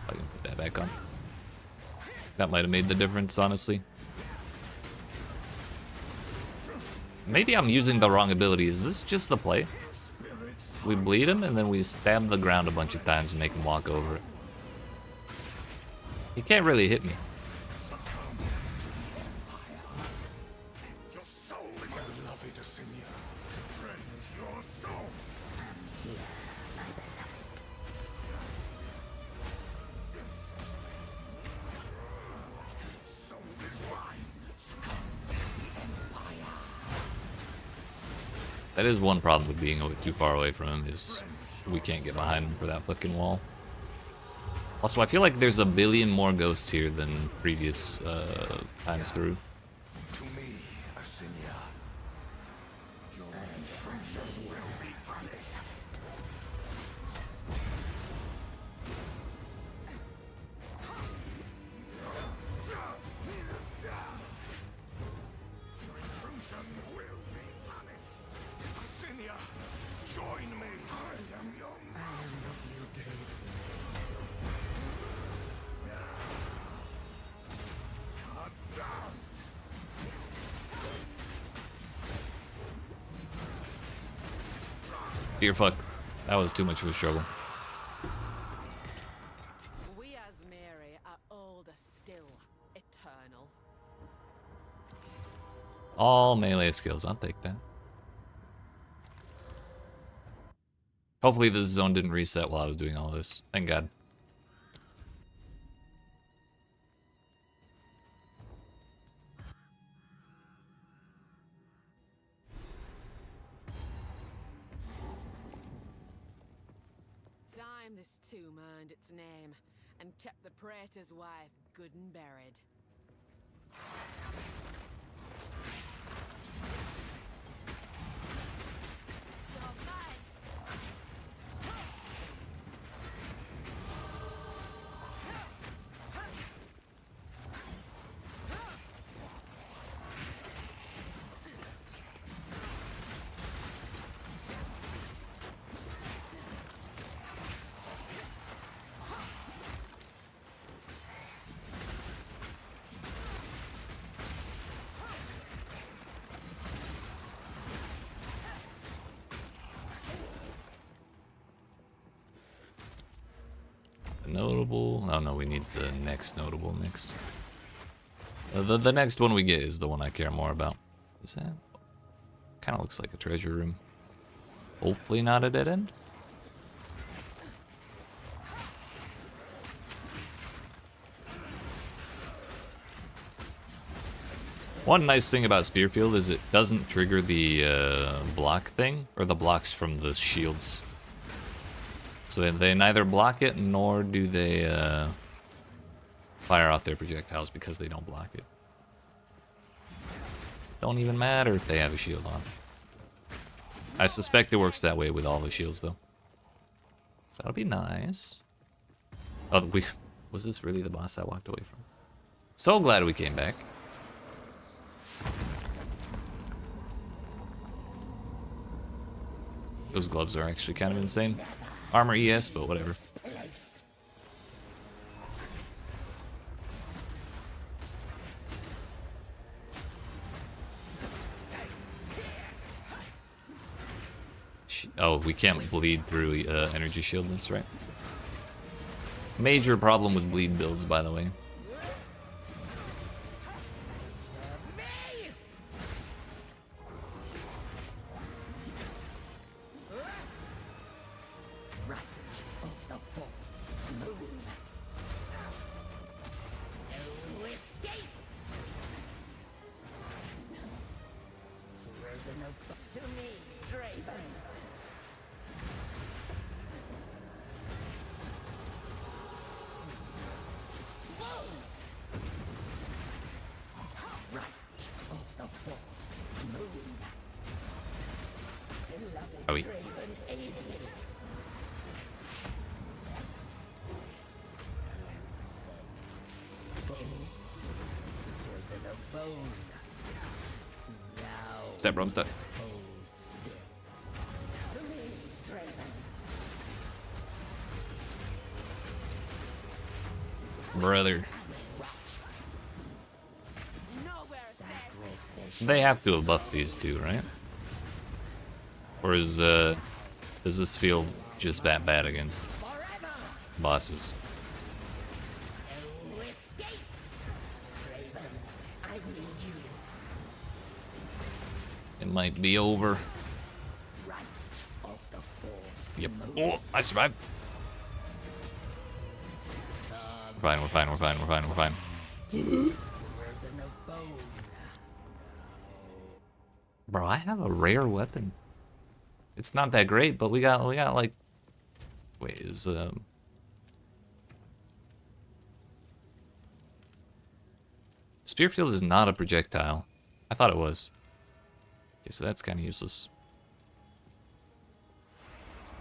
I can put that back on. That might have made the difference, honestly. Maybe I'm using the wrong ability. Is this just the play? We bleed him and then we stab the ground a bunch of times and make him walk over it. He can't really hit me. Your soul, my beloved Assyria. Rend your soul. Soul is mine. Succumb to the Empire. That is one problem with being too far away from him, is we can't get behind him for that fucking wall. Also, I feel like there's a billion more ghosts here than previous times through. To me, Assyria, your intrusion will be punished. Your intrusion will be punished. Assyria, join me. I am your I am with you, Draven. cut down. Dear fuck. That was too much of a struggle. We as Mary are older still, eternal. All melee skills, I'll take that. Hopefully this zone didn't reset while I was doing all this. Thank God. Time this tomb earned its name, and kept the praetor's wife good and buried. Notable. Oh no, we need the next notable next. The next one we get is the one I care more about. Is that? Kind of looks like a treasure room. Hopefully not a dead end. One nice thing about Spearfield is it doesn't trigger the block thing, or the blocks from the shields. So they neither block it, nor do they fire off their projectiles because they don't block it. Don't even matter if they have a shield on. I suspect it works that way with all the shields, though. So that'll be nice. Oh, was this really the boss I walked away from? So glad we came back. Those gloves are actually kind of insane. Armor ES, but whatever. Oh, we can't bleed through energy shield, that's right. Major problem with bleed builds, by the way. Right of the full moon. No escape. Prisoner to me, Draven. Right of the full moon. Beloved Oh, wait. Draven, aid me. Prisoner bone. Now Step roam stuck. hold still. To me, Draven. Brother. Nowhere safe. They have to have buffed these two, right? Or is does this feel just that bad against Forever. bosses? No escape. Draven, I need you. It might be over. Right of the fourth. Yep. Oh, I survived. We're fine, we're fine, we're fine, we're fine, we're fine. Prisoner bone. Bro, I have a rare weapon. It's not that great, but we got like, wait, is Spear Field is not a projectile. I thought it was. Okay, so that's kind of useless.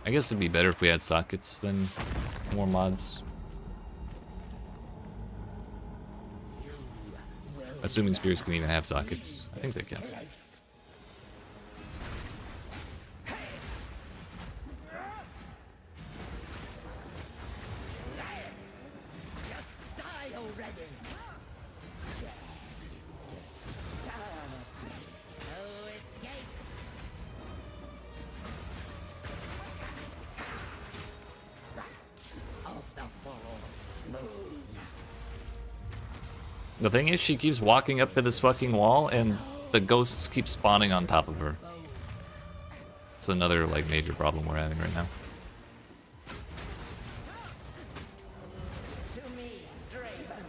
I guess it'd be better if we had sockets than more mods. Assuming spears can even have sockets. I think they can. Place. Just die already. Disturb me. No escape. Right of the full moon. The thing is, she keeps walking up to this fucking wall, and the ghosts keep spawning on top of her. It's another, like, major problem we're having right now. To me, Draven.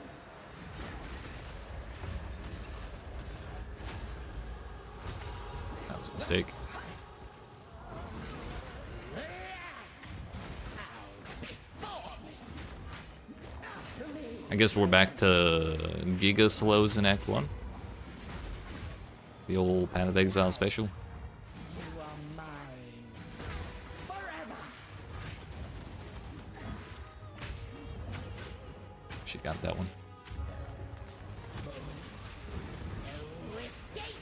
That was a mistake. I guess we're back to Giga Slows in Act 1. The old Path of Exile special. You are mine. Forever. She got that one. No escape.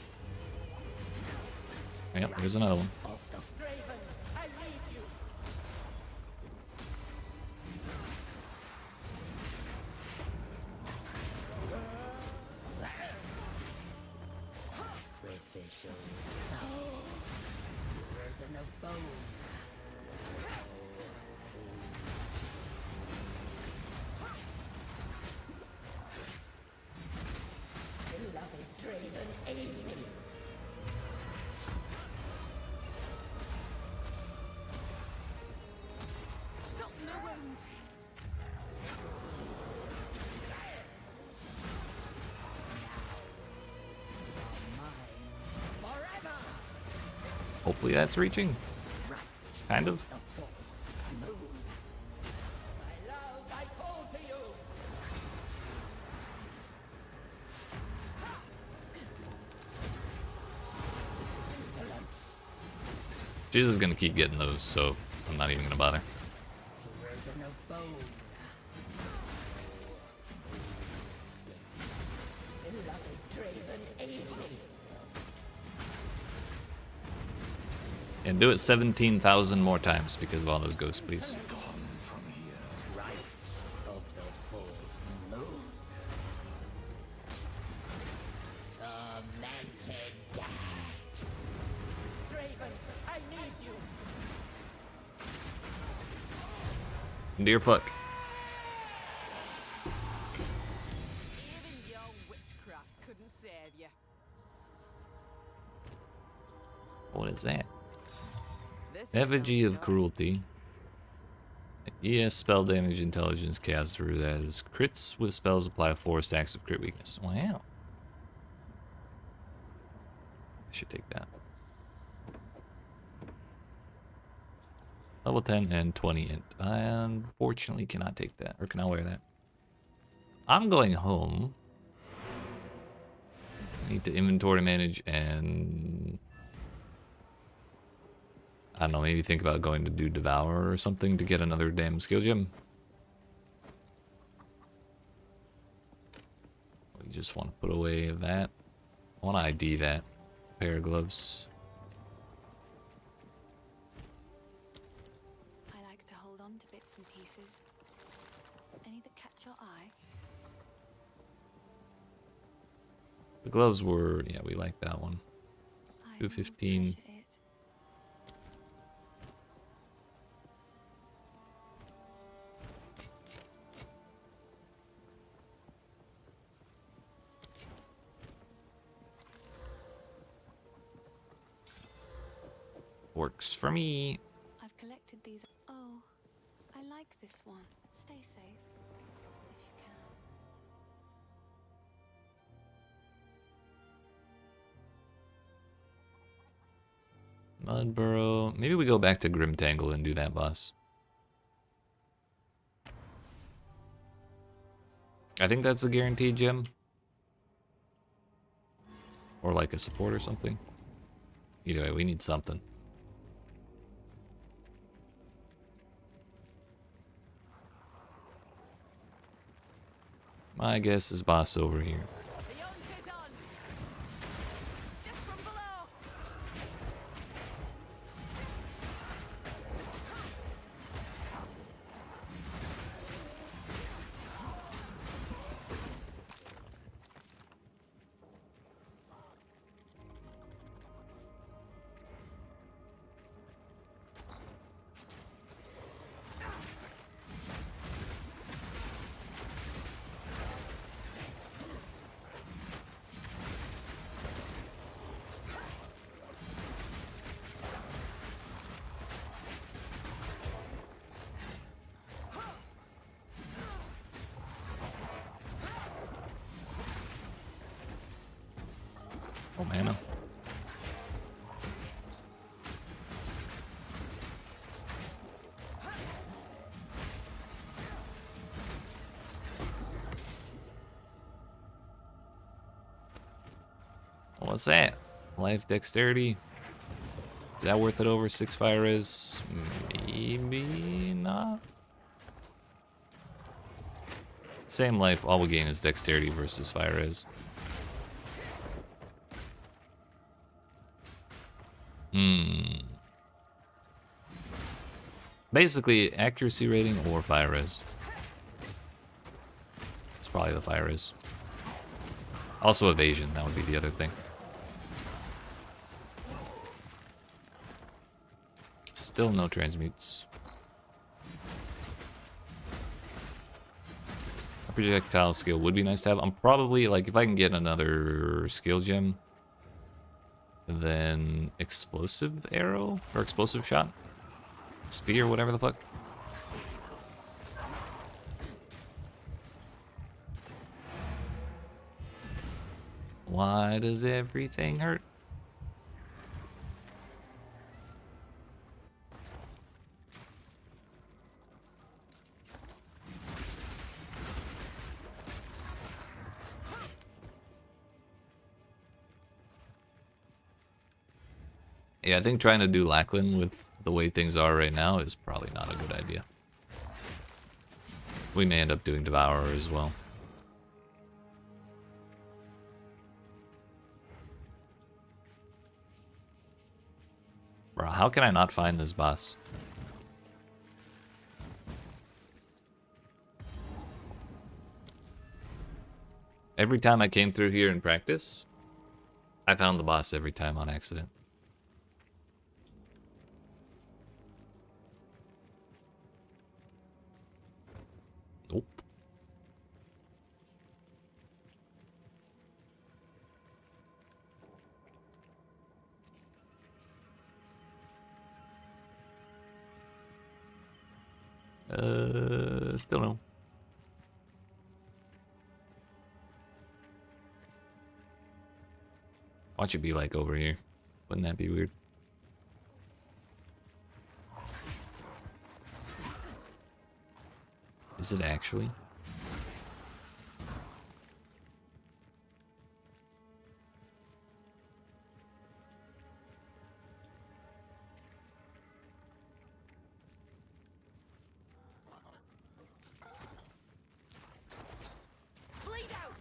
Yep, here's another one. Of the Draven, I need you. artificial souls. Prison of bone. Beloved Draven, aid me. Soften the wound. Mine forever. Hopefully that's reaching. Right. Kind of. The full moon. My love, I call to you. Insolence. She's just gonna keep getting those, so I'm not even gonna bother. Prison of bone. Beloved Draven, aid me. And do it 17,000 more times because of all those ghosts, please. Right of the full moon. Tormented dead. Draven, I need you. Dear fuck. Even your witchcraft couldn't save you. What is that? This ain't no Effigy of stone. Cruelty. ES spell damage intelligence cast through that is crits with spells apply 4 stacks of crit weakness. Wow. I should take that. Level 10 and 20 int. I unfortunately cannot take that, or cannot wear that. I'm going home. I need to inventory manage and... I don't know, maybe think about going to do Devour or something to get another damn skill gem. We just want to put away that. I want to ID that. Pair of gloves. I like to hold on to bits and pieces. Any that catch your eye? The gloves were, yeah, we like that one. I 215. will treasure it. Works for me. I've collected these. Oh, I like this one. Stay safe, if you can. Mudburrow. Maybe we go back to Grimtangle and do that boss. I think that's a guaranteed gem. Or like a support or something. Either way, we need something. My guess is boss over here. Beyond is on. Just from below. Oh, mana. What's that? Life dexterity. Is that worth it over 6 fire is? Maybe not. Same life, all we gain is dexterity versus fire is. Basically, accuracy rating or fire res. It's probably the fire res. Also evasion, that would be the other thing. Still no transmutes. A projectile skill would be nice to have. I'm probably, like, if I can get another skill gem, then explosive arrow or explosive shot, spear, whatever the fuck. Why does everything hurt? Yeah, I think trying to do Lachlan with the way things are right now is probably not a good idea. We may end up doing Devourer as well. Bro, how can I not find this boss? Every time I came through here in practice, I found the boss every time on accident. Still no. Watch it be like over here. Wouldn't that be weird? Is it actually? Bleed out.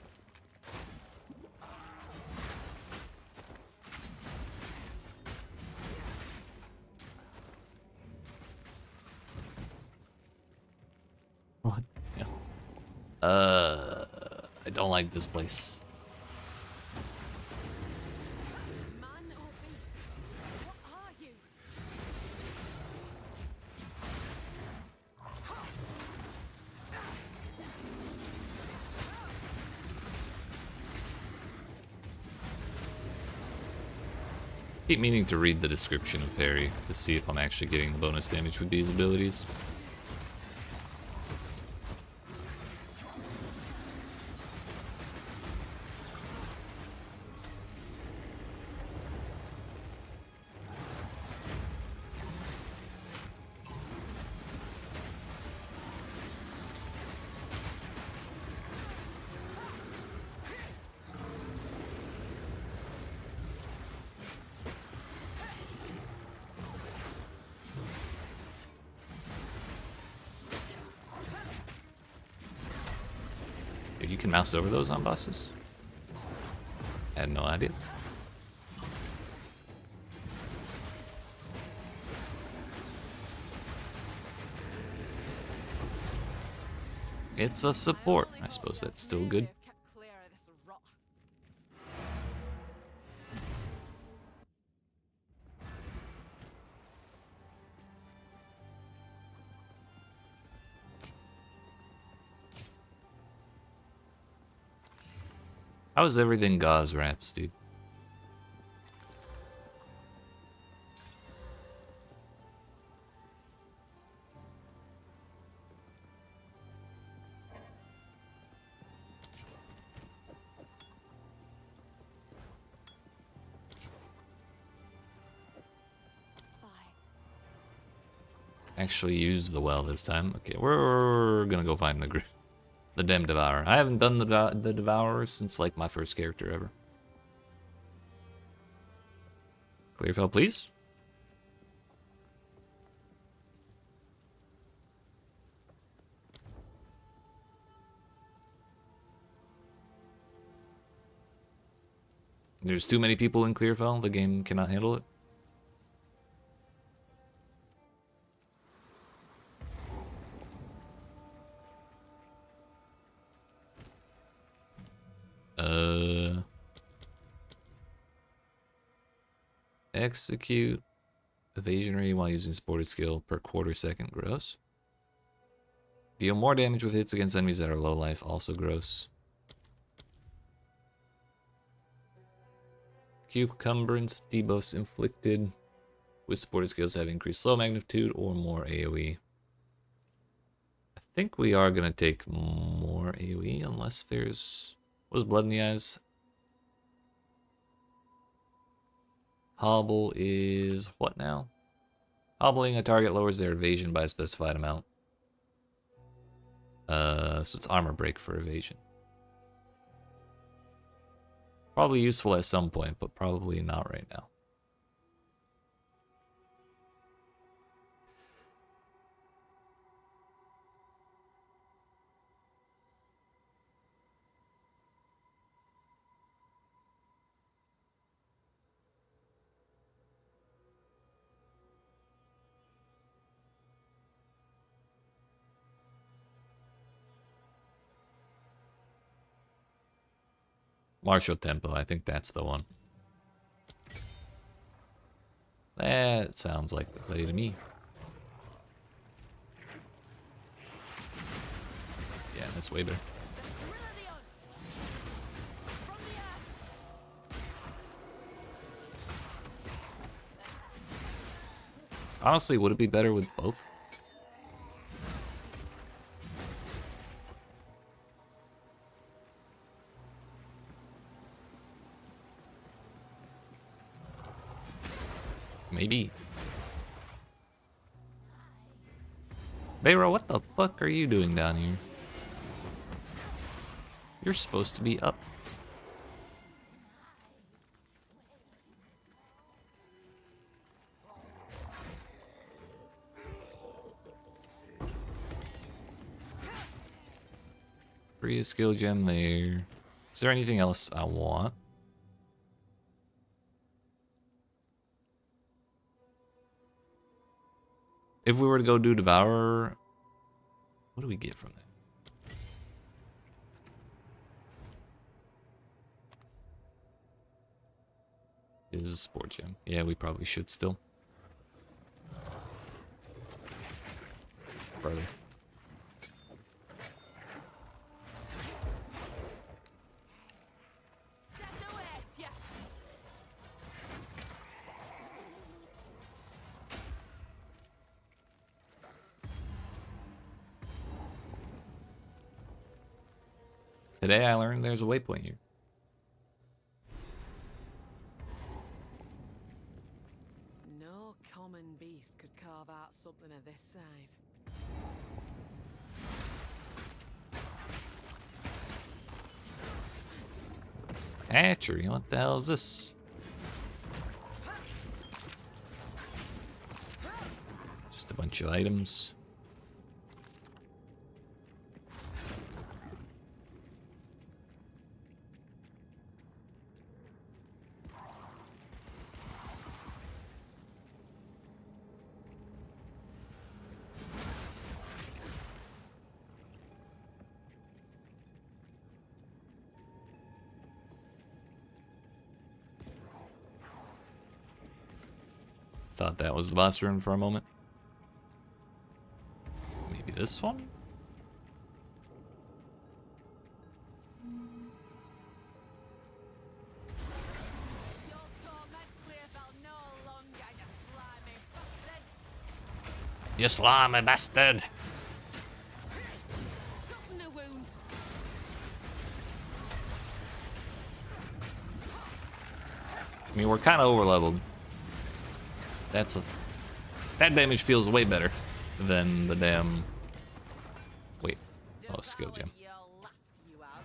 What? Yeah. I don't like this place. Man or beast? What are you? Keep meaning to read the description of parry to see if I'm actually getting the bonus damage with these abilities. Dude, you can mouse over those on bosses? I had no idea. It's a support. I suppose that's still good. Kept clear of this rot. How is everything gauze wraps, dude? Bye. Actually use the well this time. Okay, we're gonna go find the Dem Devourer. I haven't done the Devourer since like my first character ever. Clearfell, please. There's too many people in Clearfell. The game cannot handle it. Execute evasion rate while using supported skill per quarter second. Gross. Deal more damage with hits against enemies that are low life. Also gross. Cucumbrance debuffs inflicted with supported skills have increased slow magnitude or more AoE. I think we are going to take more AoE unless there's... What is Blood in the Eyes? Hobble is what now? Hobbling a target lowers their evasion by a specified amount. So it's armor break for evasion. Probably useful at some point, but probably not right now. Martial Tempo, I think that's the one. That sounds like the play to me. Yeah, that's way better. The thrill of the hunt. From the earth. Honestly, would it be better with both? Maybe. Bayro, what the fuck are you doing down here? You're supposed to be up. Free a skill gem there. Is there anything else I want? If we were to go do Devourer, what do we get from that? It is a sport gem. Yeah, we probably should still. Brother. Today I learned there's a waypoint here. No common beast could carve out something of this size. Hatchery, what the hell is this? Just a bunch of items. Thought that was the boss room for a moment. Maybe this one? Your torment Clearfell no longer, you slimy bastard. You slimy bastard! Soften the wound. I mean, we're kind of over leveled. That damage feels way better than the damn. Wait, oh, skill gem. Your last you have.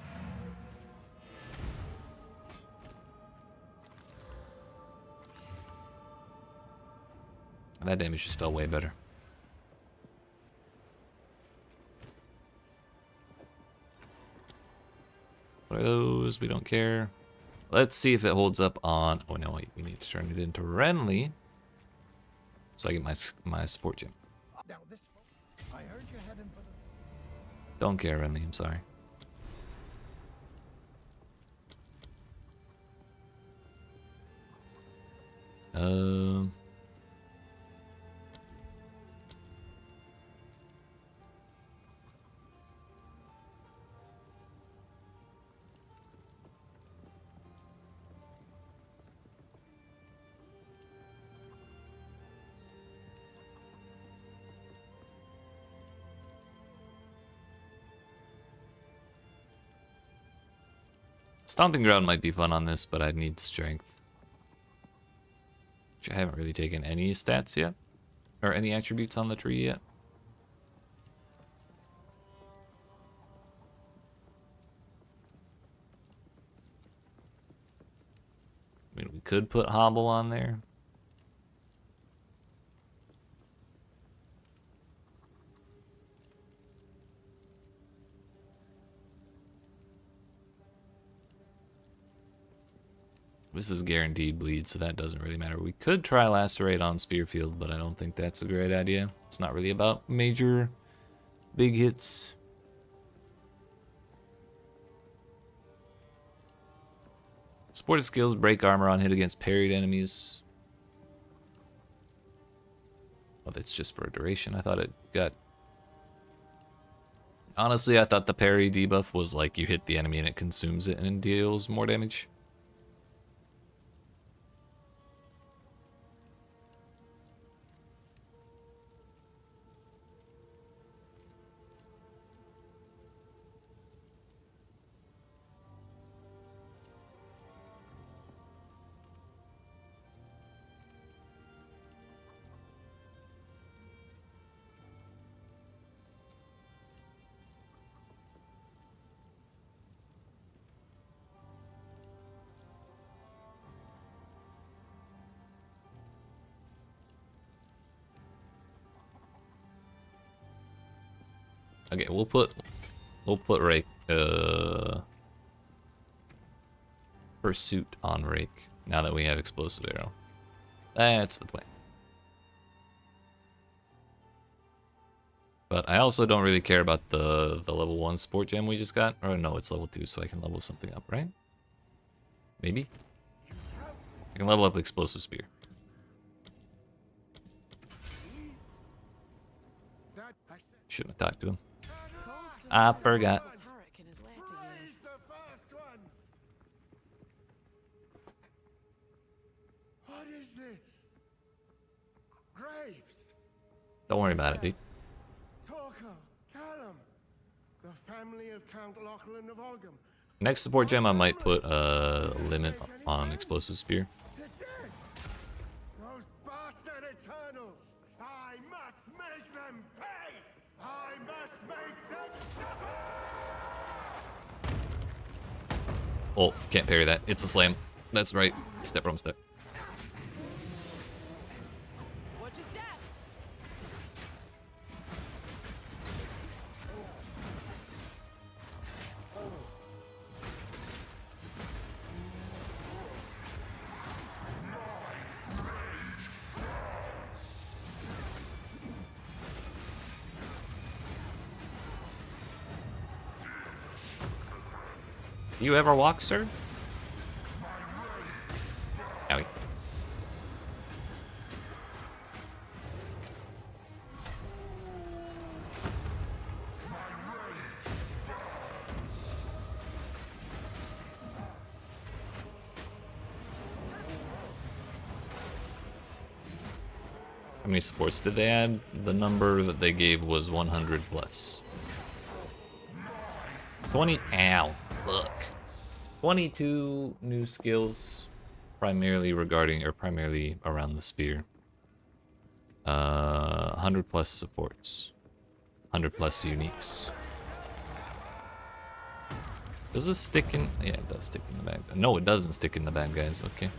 That damage just felt way better. What are those? We don't care. Let's see if it holds up on. Oh no, wait, we need to turn it into Renly. So I get my sport gem. Now this. I heard you're heading for the. Don't care, Renly, I'm sorry. Stomping Ground might be fun on this, but I'd need strength. Which I haven't really taken any stats yet. Or any attributes on the tree yet. I mean, we could put Hobble on there. This is guaranteed bleed, so that doesn't really matter. We could try Lacerate on Spearfield, but I don't think that's a great idea. It's not really about major big hits. Supported skills, break armor on hit against parried enemies. Oh, that's just for a duration. I thought it got... Honestly, I thought the parry debuff was like you hit the enemy and it consumes it and it deals more damage. Okay, we'll put Rake Pursuit on Rake now that we have Explosive Arrow. That's the plan. But I also don't really care about the level 1 Sport Gem we just got. Or no, it's level 2, so I can level something up, right? Maybe? I can level up Explosive Spear. Shouldn't have talked to him. I forgot. Tarek in his later years. The first ones. What is this? Graves. Don't worry about it, dude. Torko. Callum. The family of Count Lachlan of Olgam. Next support gem, I might put a limit on Explosive Spear. They're dead. Those bastard Eternals. I must make them pay. I must make them suffer. Oh, can't parry that. It's a slam. That's right. Step from step. Watch your step. You ever walk, sir? Owie. How many supports did they add? The number that they gave was 100 plus. 20. Ow. Look. 22 new skills, primarily around the spear. 100 plus supports. 100 plus uniques. Does this stick in? Yeah, it does stick in the bag. No, it doesn't stick in the bag, guys. Okay.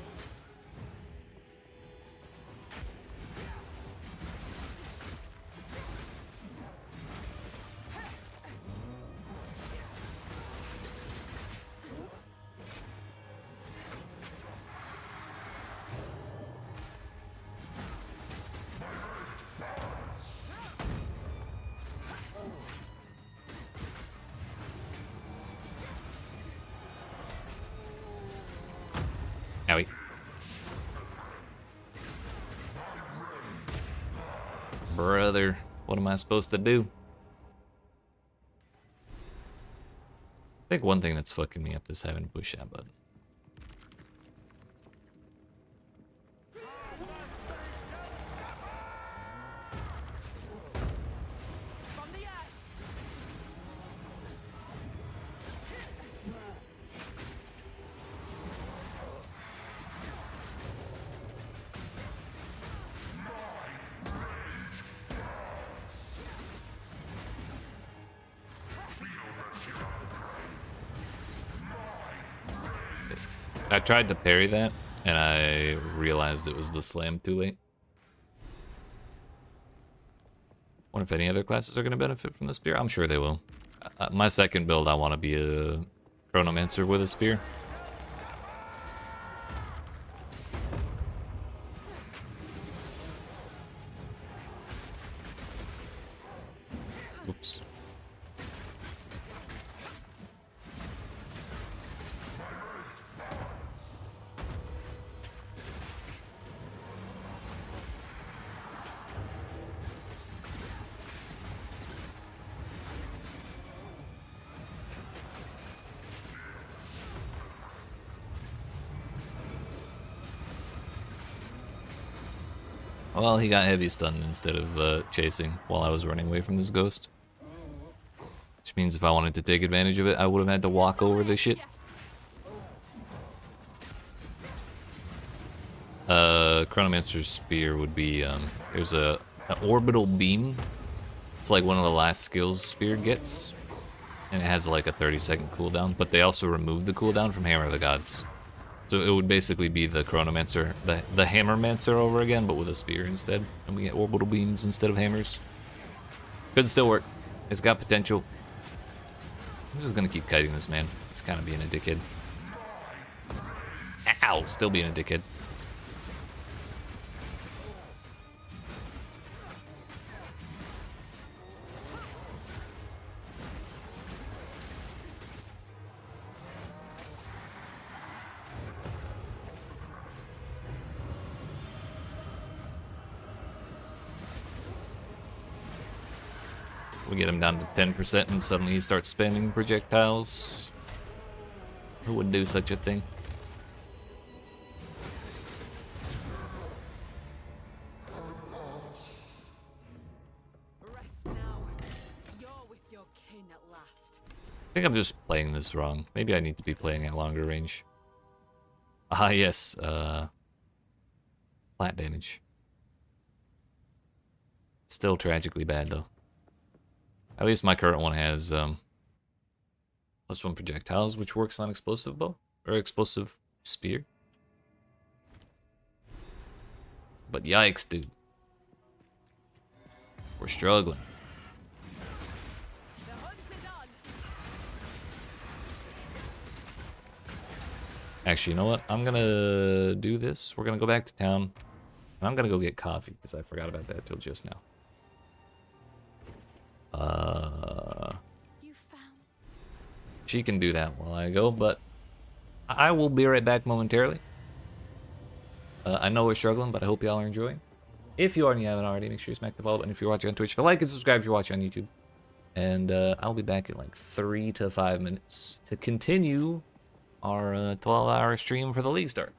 Owie. Brother, what am I supposed to do? I think one thing that's fucking me up is having to push that button. From the earth. I tried to parry that, and I realized it was the slam too late. Wonder if any other classes are going to benefit from the spear. I'm sure they will. My second build, I want to be a Chronomancer with a spear. Oops. Well, he got heavy stunned instead of chasing while I was running away from this ghost. Which means if I wanted to take advantage of it, I would have had to walk over this shit. Chronomancer's spear would be, there's an orbital beam. It's like one of the last skills spear gets. And it has like a 30-second cooldown, but they also removed the cooldown from Hammer of the Gods. So it would basically be the Chronomancer, the Hammermancer over again, but with a spear instead. And we get orbital beams instead of hammers. Could still work. It's got potential. I'm just gonna keep kiting this man. He's kind of being a dickhead. Ow! Still being a dickhead. We get him down to 10% and suddenly he starts spamming projectiles. Who would do such a thing? Rest now. You're with your kin at last. I think I'm just playing this wrong. Maybe I need to be playing at longer range. Ah, yes. Flat damage. Still tragically bad, though. At least my current one has +1 projectiles, which works on explosive bow or explosive spear. But yikes, dude. We're struggling. The hunt is on. Actually, you know what? I'm gonna do this. We're gonna go back to town. And I'm gonna go get coffee, because I forgot about that till just now. You found. She can do that while I go, but I will be right back momentarily. I know we're struggling, but I hope y'all are enjoying. If you are and you haven't already, make sure you smack the follow button if you're watching on Twitch. If you like and subscribe if you're watching on YouTube. And I'll be back in like 3 to 5 minutes to continue our 12-hour stream for the league start.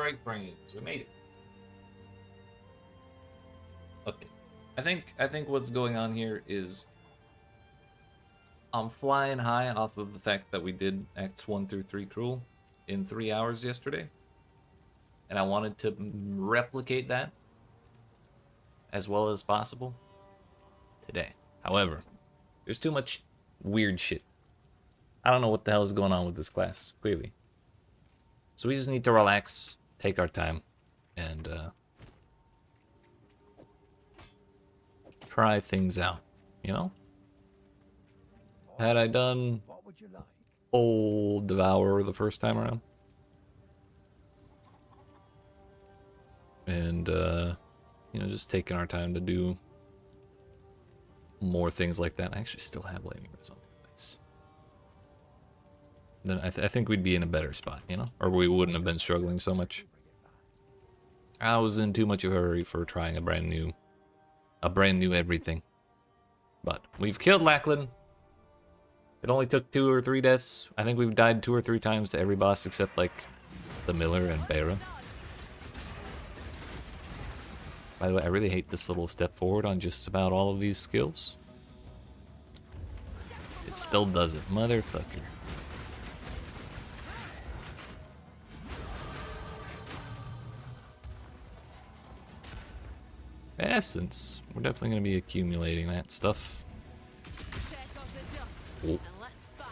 Breakbrains. We made it. Okay. I think what's going on here is I'm flying high off of the fact that we did Acts 1 through 3 Cruel in 3 hours yesterday. And I wanted to replicate that as well as possible today. However, there's too much weird shit. I don't know what the hell is going on with this class, clearly. So we just need to relax, take our time, and try things out, you know? Had I done What would you like? Old Devourer the first time around, and you know, just taking our time to do more things like that. I actually still have Lightning Res on the place. Then I think we'd be in a better spot, you know, or we wouldn't have been struggling so much. I was in too much of a hurry for trying a brand new everything. But we've killed Lachlan. It only took 2 or 3 deaths. I think we've died 2 or 3 times to every boss except like the Miller and Bera. By the way, I really hate this little step forward on just about all of these skills. It still does it, motherfucker. Essence. We're definitely going to be accumulating that stuff. Shake off the dust Oh. and let's fight.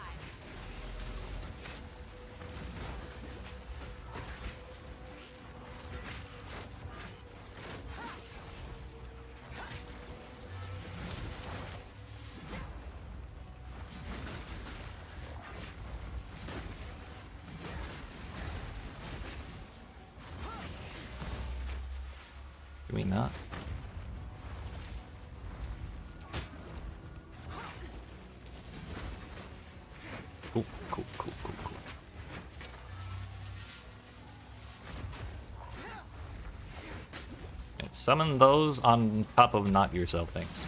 Can we not? Cool, cool, cool, cool, cool. Okay, summon those on top of not yourself things.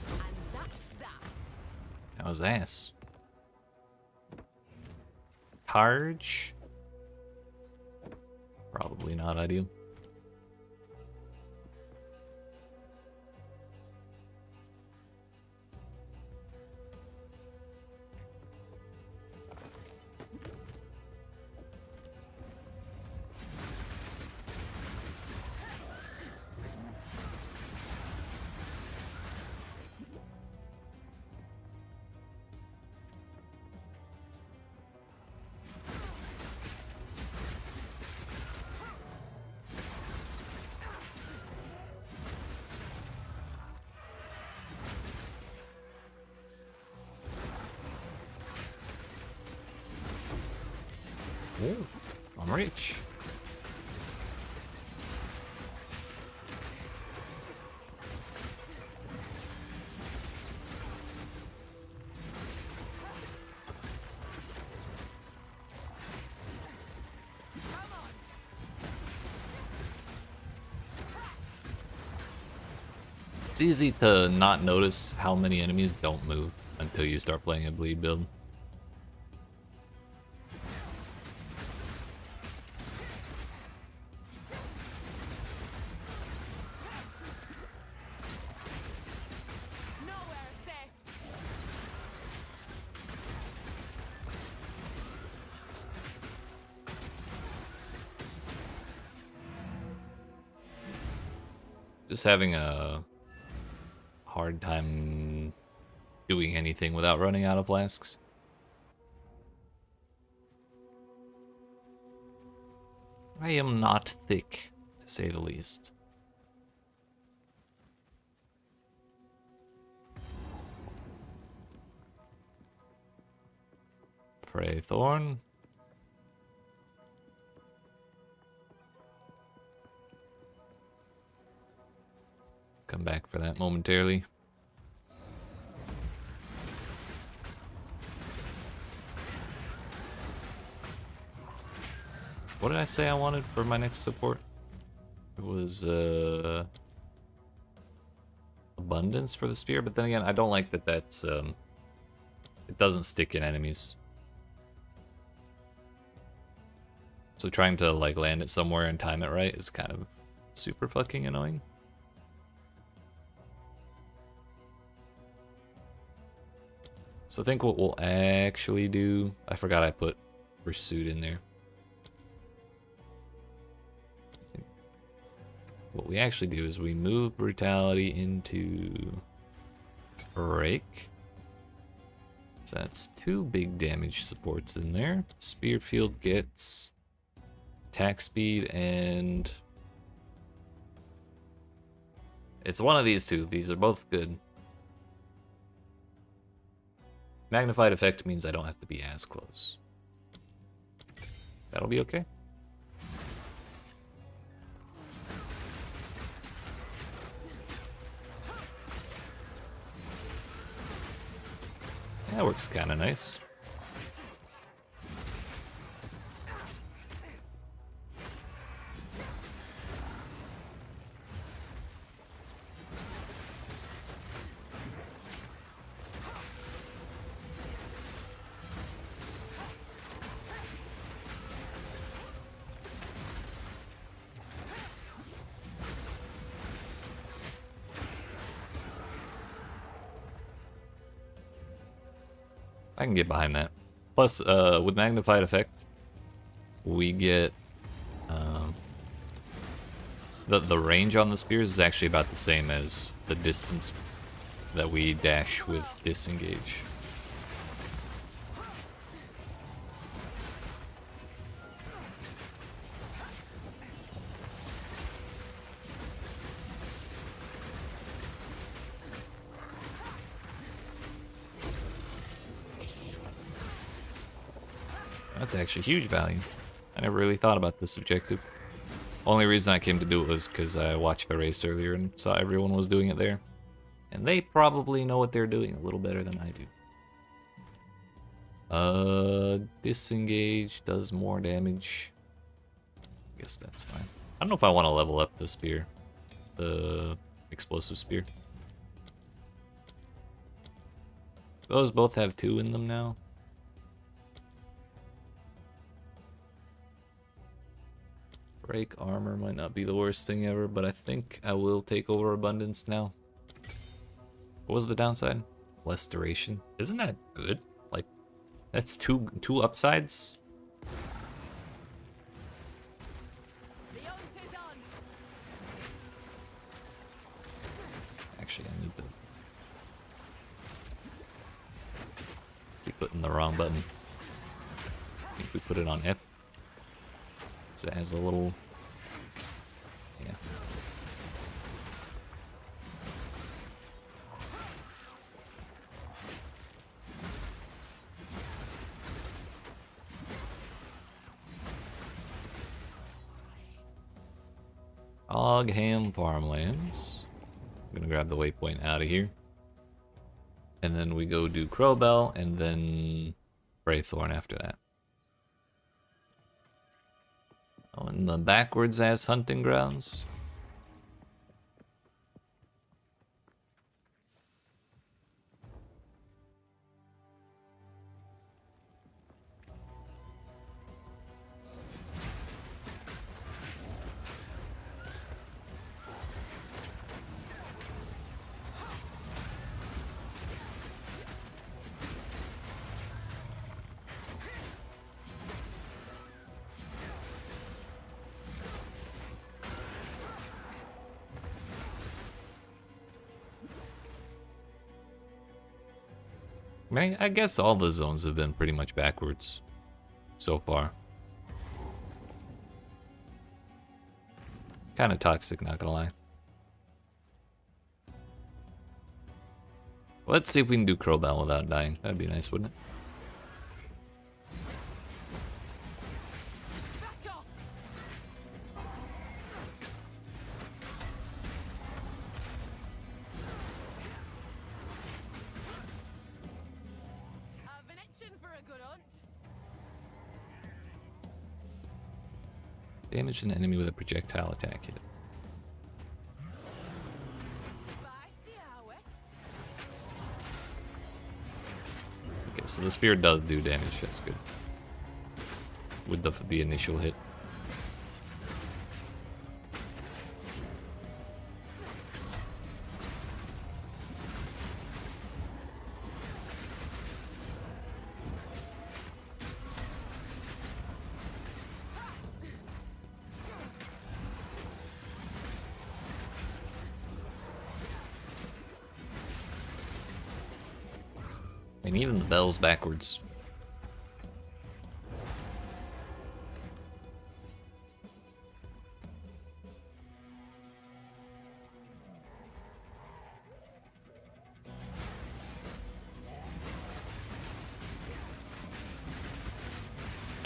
And that's that. That was ass. Targe? Probably not ideal. Ooh, I'm rich. It's easy to not notice how many enemies don't move until you start playing a bleed build. Nowhere safe. Just having a hard time doing anything without running out of flasks. I am not thick, to say the least. Frey Thorn. Come back for that momentarily. What did I say I wanted for my next support? was abundance for the spear, but then again, I don't like that that's it doesn't stick in enemies. So trying to like land it somewhere and time it right is kind of super fucking annoying. So I think what we'll actually do, I forgot I put pursuit in there. What we actually do is we move brutality into break. So that's 2 big damage supports in there. Spear field gets attack speed, and it's one of these 2. These are both good. Magnified effect means I don't have to be as close. That'll be okay. That works kind of nice. I can get behind that. Plus, with magnified effect, we get the range on the spears is actually about the same as the distance that we dash with disengage. That's actually huge value. I never really thought about this objective. Only reason I came to do it was because I watched the race earlier and saw everyone was doing it there. And they probably know what they're doing a little better than I do. Disengage does more damage. I guess that's fine. I don't know if I want to level up the spear. The explosive spear. Those both have 2 in them now. Break armor might not be the worst thing ever, but I think I will take over abundance now. What was the downside? Less duration. Isn't that good? Like, that's two upsides? The hunt is on. Actually, I need to keep putting the wrong button. I think we put it on F. It has a little, yeah. Ogham Farmlands. I'm gonna grab the waypoint out of here. And then we go do Crowbell and then Braythorn after that. Oh, and the backwards ass hunting grounds. I guess all the zones have been pretty much backwards so far. Kind of toxic, not gonna lie. Let's see if we can do Crowbell without dying. That'd be nice, wouldn't it? Back off. I've been itching for a good hunt. Damage an enemy with a projectile attack hit. Okay, so the spear does do damage. That's good. With the initial hit. And even the bell's backwards.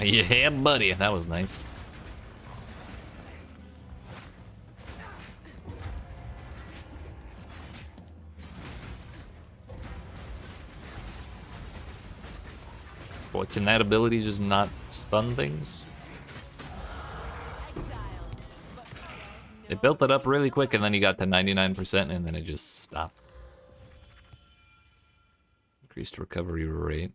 Yeah, buddy, that was nice. Boy, can that ability just not stun things? Exile. But there's It no built it up place really to quick and then hide. you got to 99% and then it just stopped. Increased recovery rate.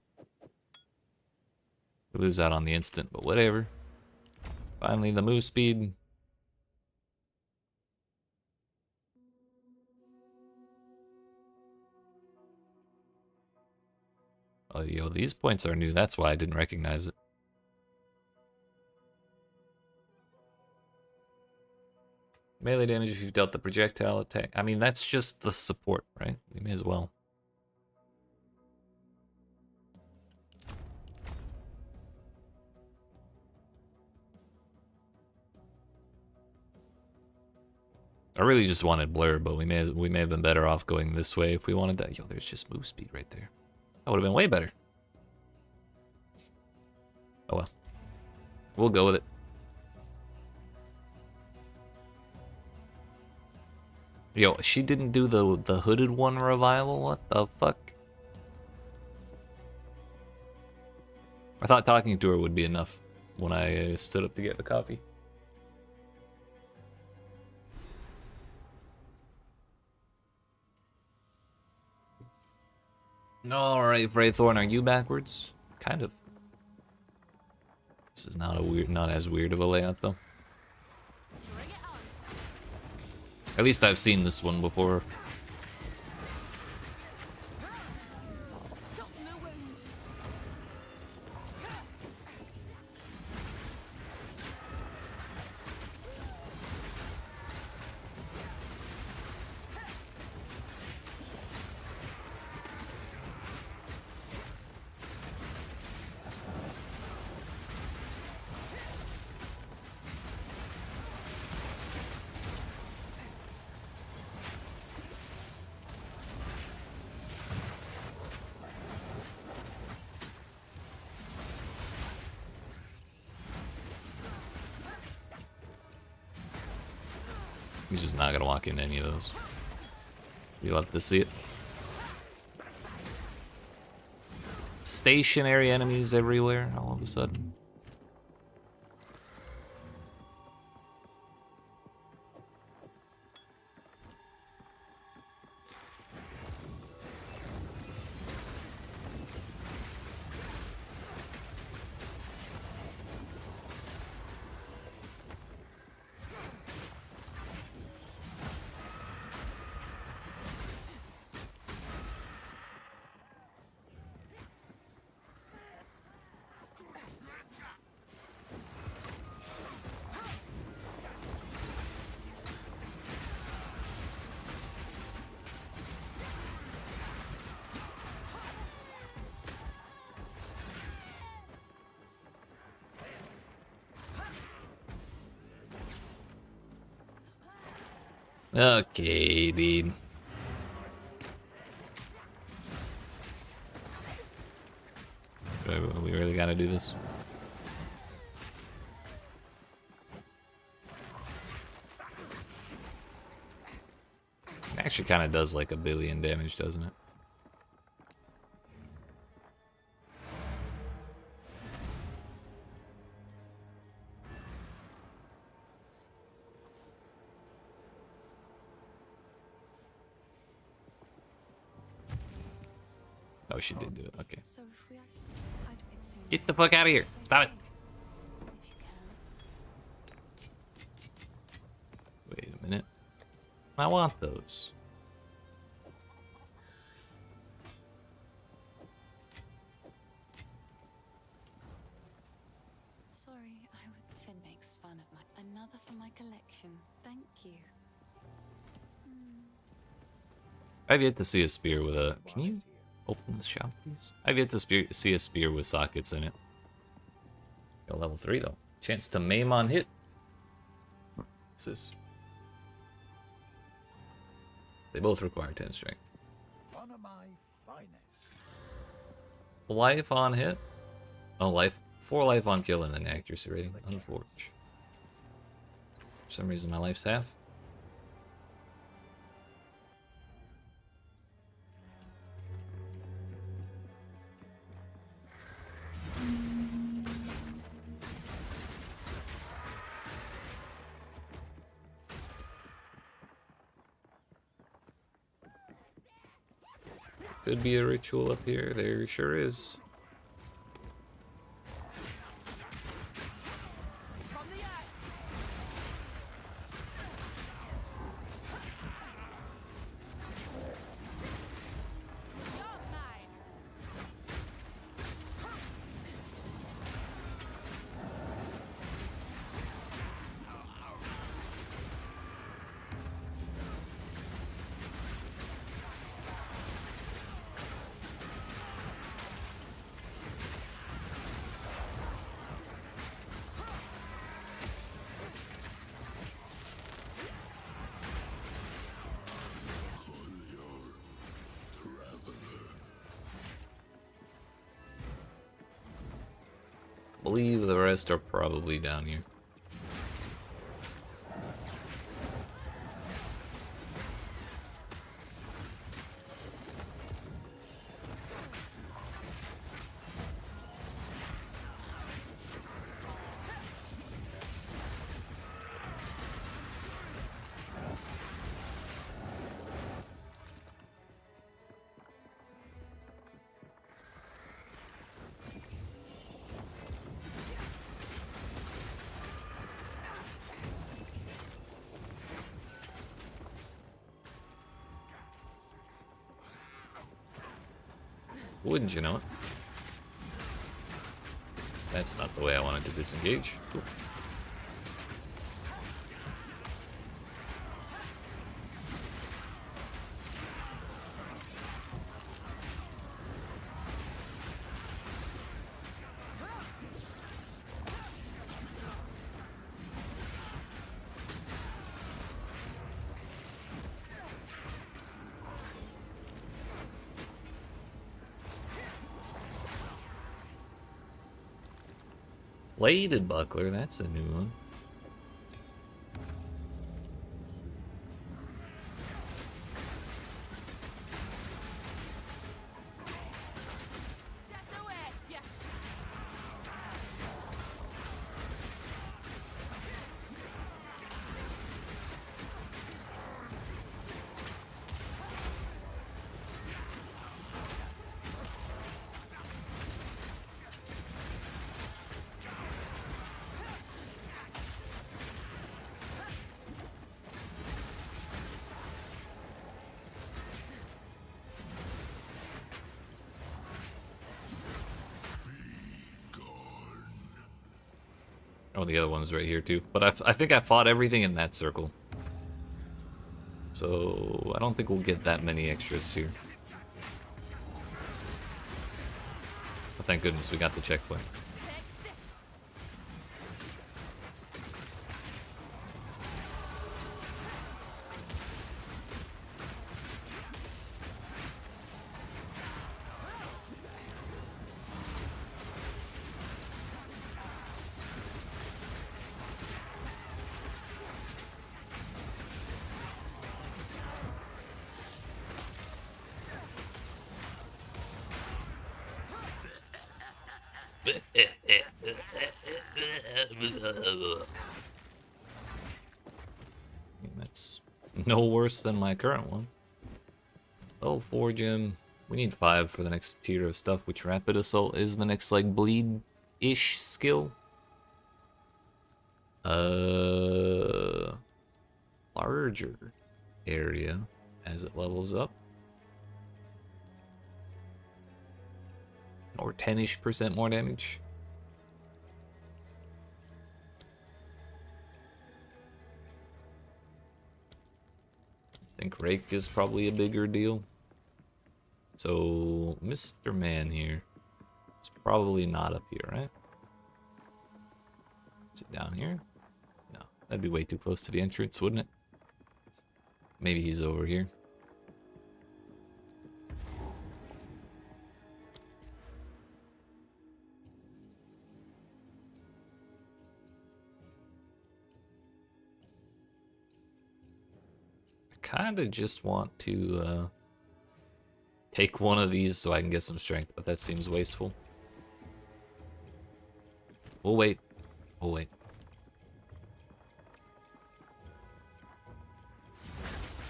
We lose out on the instant, but whatever. Finally, the move speed. Oh, yo, these points are new. That's why I didn't recognize it. Melee damage if you've dealt the projectile attack. I mean, that's just the support, right? We may as well. I really just wanted blur, but we may have been better off going this way if we wanted that. Yo, there's just move speed right there. That would have been way better. Oh well. We'll go with it. Yo, she didn't do the hooded one revival? What the fuck? I thought talking to her would be enough when I stood up to get the coffee. Alright, Freythorn, are you backwards? Kind of. This is not as weird of a layout though. Bring it on. At least I've seen this one before. Soften the wound. He's just not gonna walk into any of those. You love to see it. Stationary enemies everywhere all of a sudden. Okay, dude. We really gotta do this. It actually kind of does like 1 billion damage, doesn't it? Oh, she did do it. Okay. So if we it seems Get the fuck out of here. stay Stop it. safe, if you can. Wait a minute. I want those. Sorry, Finn makes fun of another for my collection. Thank you. I've yet to see a spear with a... Can you open the shop, please? I've yet to see a spear with sockets in it. Yo, level 3, though. Chance to maim on hit. What's this? They both require 10 strength. One of my finest. Life on hit? Oh, life. 4 life on kill and an accuracy rating. Unfortunate. For some reason, my life's half. Could be a ritual up here. There sure is. From the earth. You're mine. Believe the rest are probably down here. Wouldn't you know it? That's not the way I wanted to disengage. Cool. Bladed buckler, that's a new one. Death awaits ya. Oh, the other one's right here too. But I think I fought everything in that circle. So I don't think we'll get that many extras here. But thank goodness we got the checkpoint. Take this. That's no worse than my current one. Level 4 gem. We need 5 for the next tier of stuff, which Rapid Assault is the next, like, bleed-ish skill. Larger area as it levels up. Or 10-ish% more damage. I think Rake is probably a bigger deal. So, Mr. Man here is probably not up here, right? Is it down here? No, that'd be way too close to the entrance, wouldn't it? Maybe he's over here. I kind of just want to take one of these so I can get some strength, but that seems wasteful. We'll wait. We'll wait.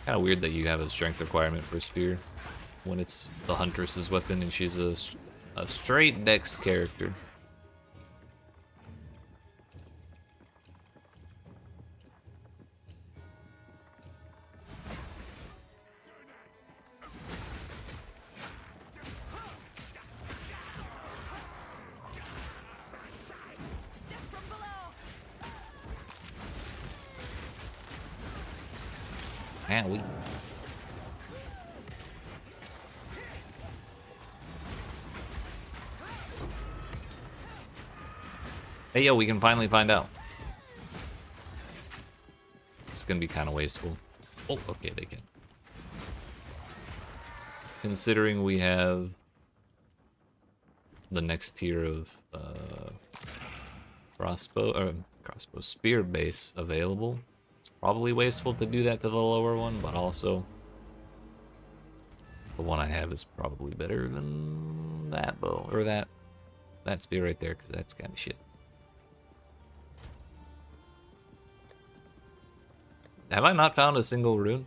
Kind of weird that you have a strength requirement for a spear when it's the Huntress's weapon and she's a straight dex character. Man, we... Hey, yo, we can finally find out. It's gonna be kind of wasteful. Oh, okay, they can. Considering we have the next tier of crossbow spear base available, it's probably wasteful to do that to the lower one, but also the one I have is probably better than that bow, or that spear right there, because that's kind of shit. Have I not found a single rune?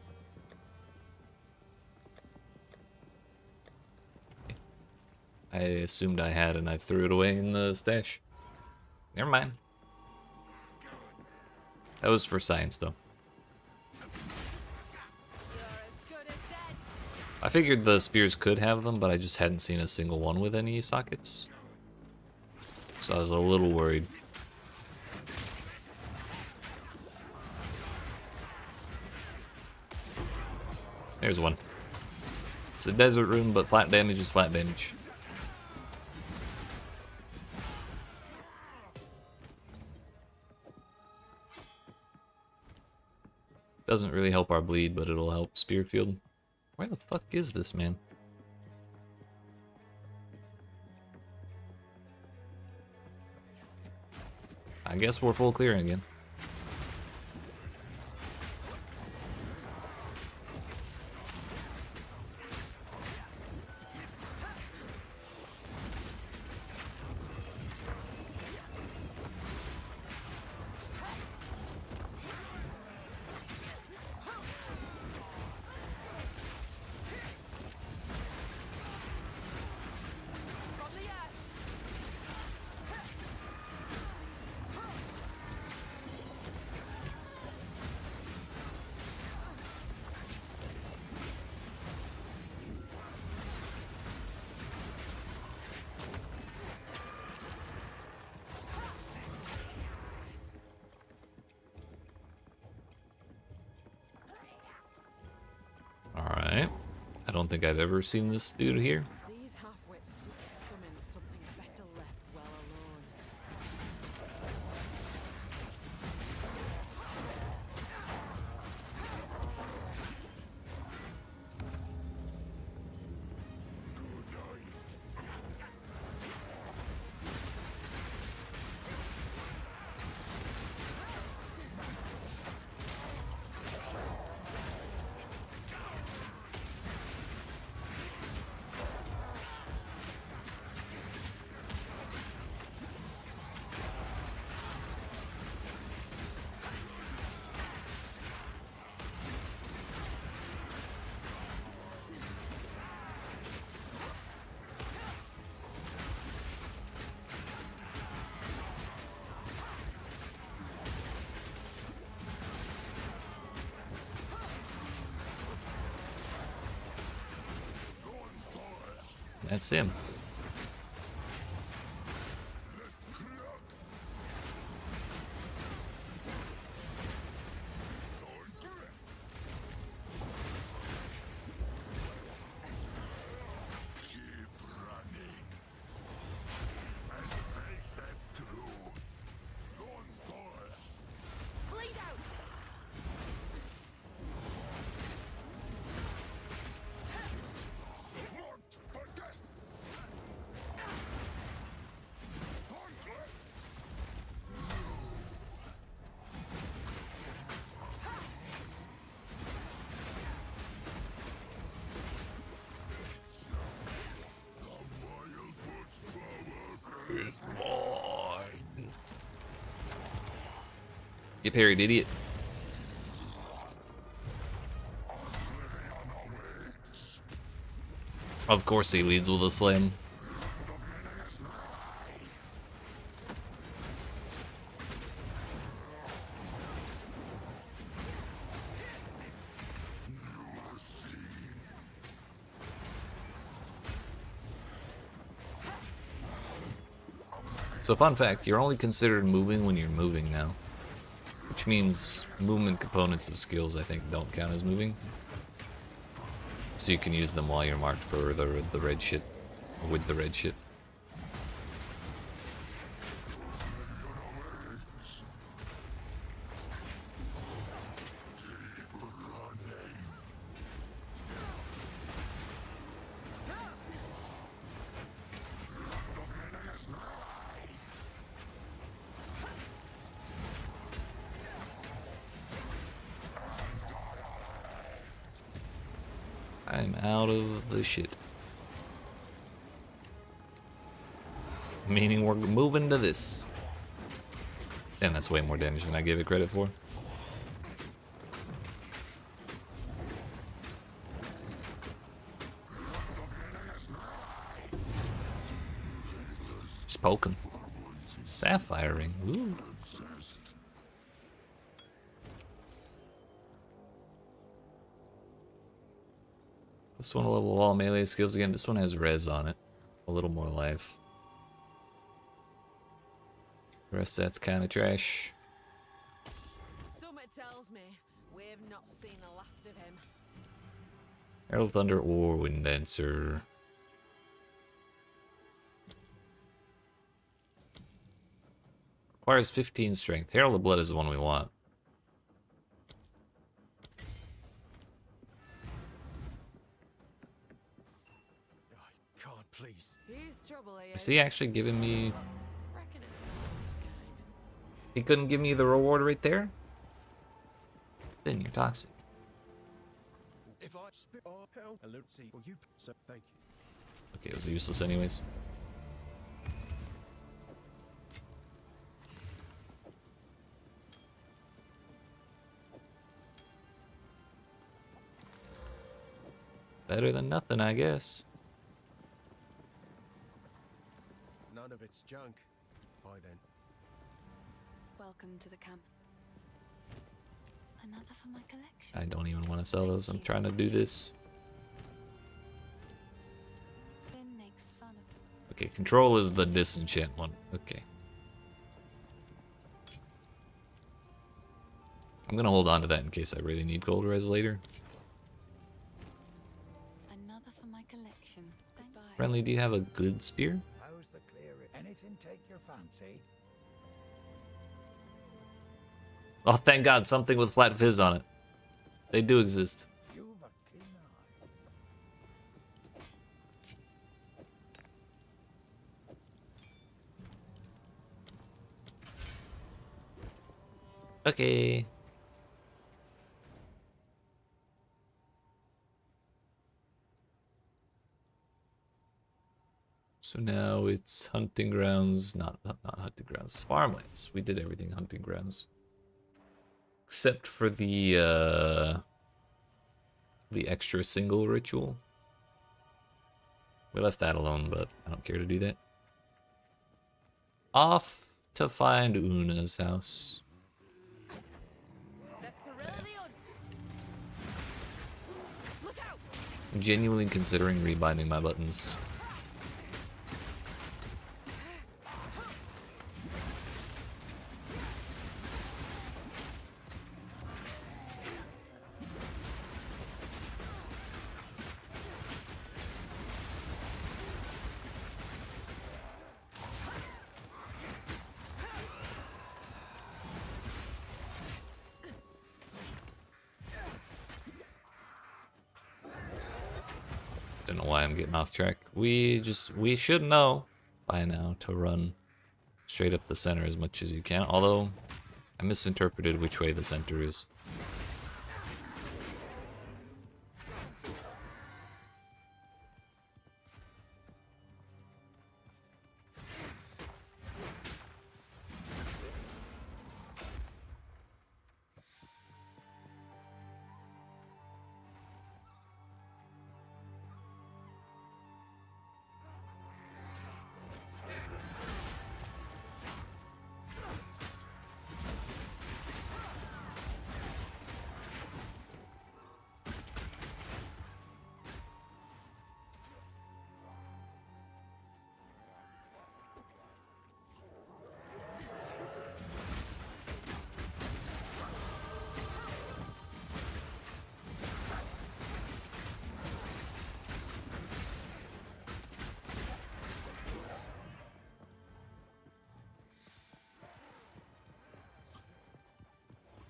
I assumed I had and I threw it away in the stash. Never mind. That was for science though. I figured the spears could have them, but I just hadn't seen a single one with any sockets. So I was a little worried. There's one. It's a desert rune, but flat damage is flat damage. Doesn't really help our bleed, but it'll help Spearfield. Where the fuck is this man? I guess we're full clearing again. Alright. I don't think I've ever seen this dude here. These half-wits seek to summon something better left well alone. That's him. Bleed out. Get parried, idiot. Of course he leads with a slam. So fun fact, you're only considered moving when you're moving now. Which means movement components of skills, I think, don't count as moving. So you can use them while you're marked for the red shit. Or with the red shit. I'm out of the shit. Meaning we're moving to this. And that's way more damage than I gave it credit for. Just poke him. Sapphire ring. Ooh. This one will level all melee skills again. This one has res on it. A little more life. The rest of that's kind of trash. Something tells me we've not seen the last of him. Herald of Thunder or Wind Dancer. Requires 15 strength. Herald of Blood is the one we want. I can't, please. He's trouble, he Is he actually giving me... Reckon it's the his kind. He couldn't give me the reward right there? Then you're toxic. If I spit or hell, a little see, well, you. So, thank you. Okay, it was useless anyways. Better than nothing, I guess. None of it's junk. Bye then. Welcome to the camp. Another for my collection. I don't even want to sell those. I'm trying to do this. Finn makes fun of Okay, control is the disenchant one. Okay. I'm gonna hold on to that in case I really need gold res later. another for my collection. Goodbye. Friendly, do you have a good spear? How's the clearing? Anything take your fancy? Oh, thank God, something with flat fizz on it. They do exist. You've a keen eye. Okay. So now it's hunting grounds, not hunting grounds, farmlands. We did everything hunting grounds. Except for the extra single ritual. We left that alone, but I don't care to do that. Off to find Una's house. The thrill of the hunt. Look out! Genuinely considering rebinding my buttons. Don't know why I'm getting off track. We should know by now to run straight up the center as much as you can. Although I misinterpreted which way the center is.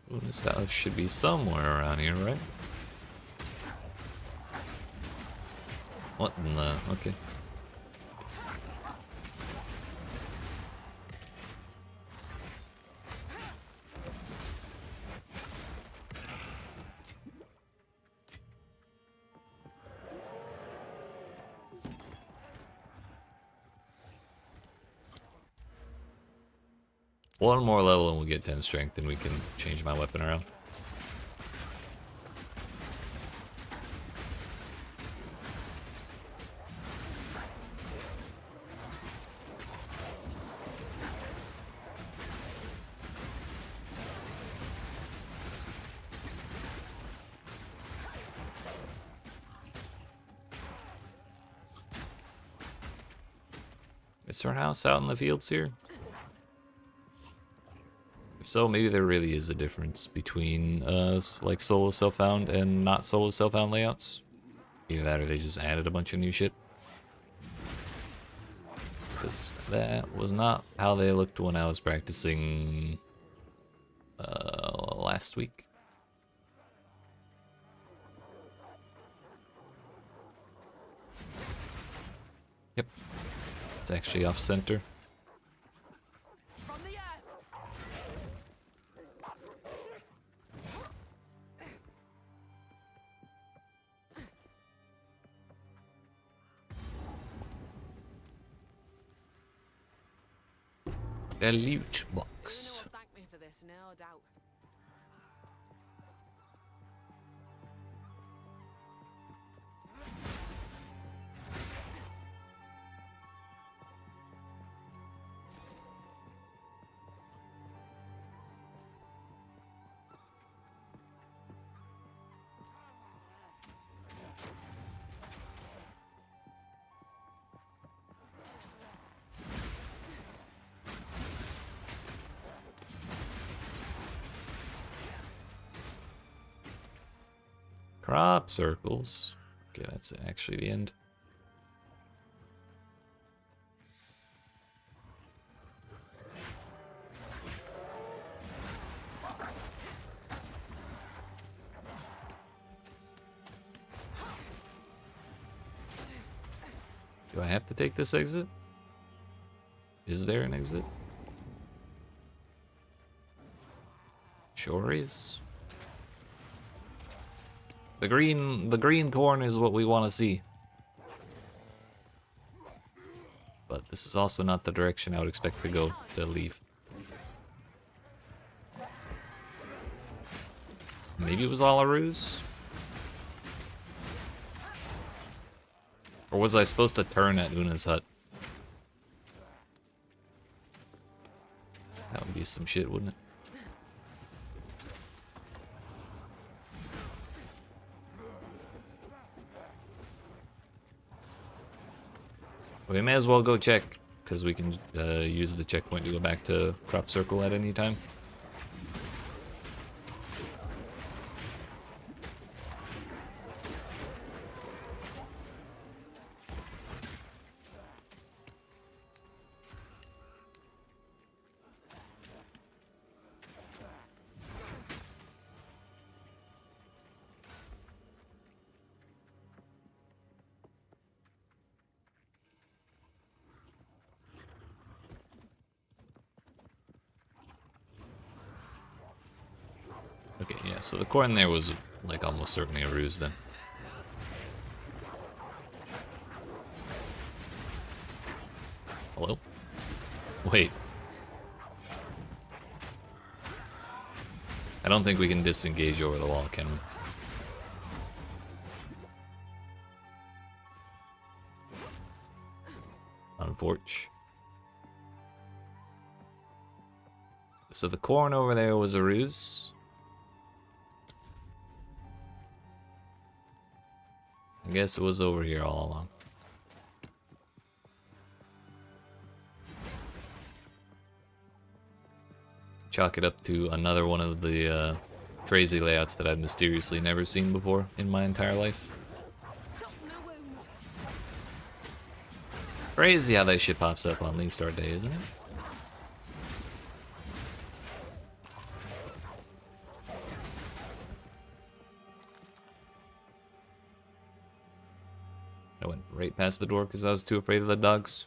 Ooh, this house should be somewhere around here, right? What in the... okay. One more level and we'll get 10 strength and we can change my weapon around. Is there a house out in the fields here? If so, maybe there really is a difference between like solo self-found and not solo self-found layouts. Either that or they just added a bunch of new shit. Because that was not how they looked when I was practicing last week. Yep. It's actually off center. From the earth. The loot Una box. will thank me for this, no doubt. Crop circles. Okay, that's actually the end. Do I have to take this exit? Is there an exit? Sure is. The green corn is what we want to see. But this is also not the direction I would expect to go to leave. Maybe it was all a ruse? Or was I supposed to turn at Una's hut? That would be some shit, wouldn't it? We may as well go check, because we can use the checkpoint to go back to crop circle at any time. Yeah, so the core in there was like almost certainly a ruse then. Hello? Wait. I don't think we can disengage over the wall, can we? Unfortunate. So the corn over there was a ruse. I guess it was over here all along. Chalk it up to another one of the crazy layouts that I've mysteriously never seen before in my entire life. Stop my wound. Crazy how that shit pops up on League Start Day, isn't it? I went right past the door because I was too afraid of the dogs.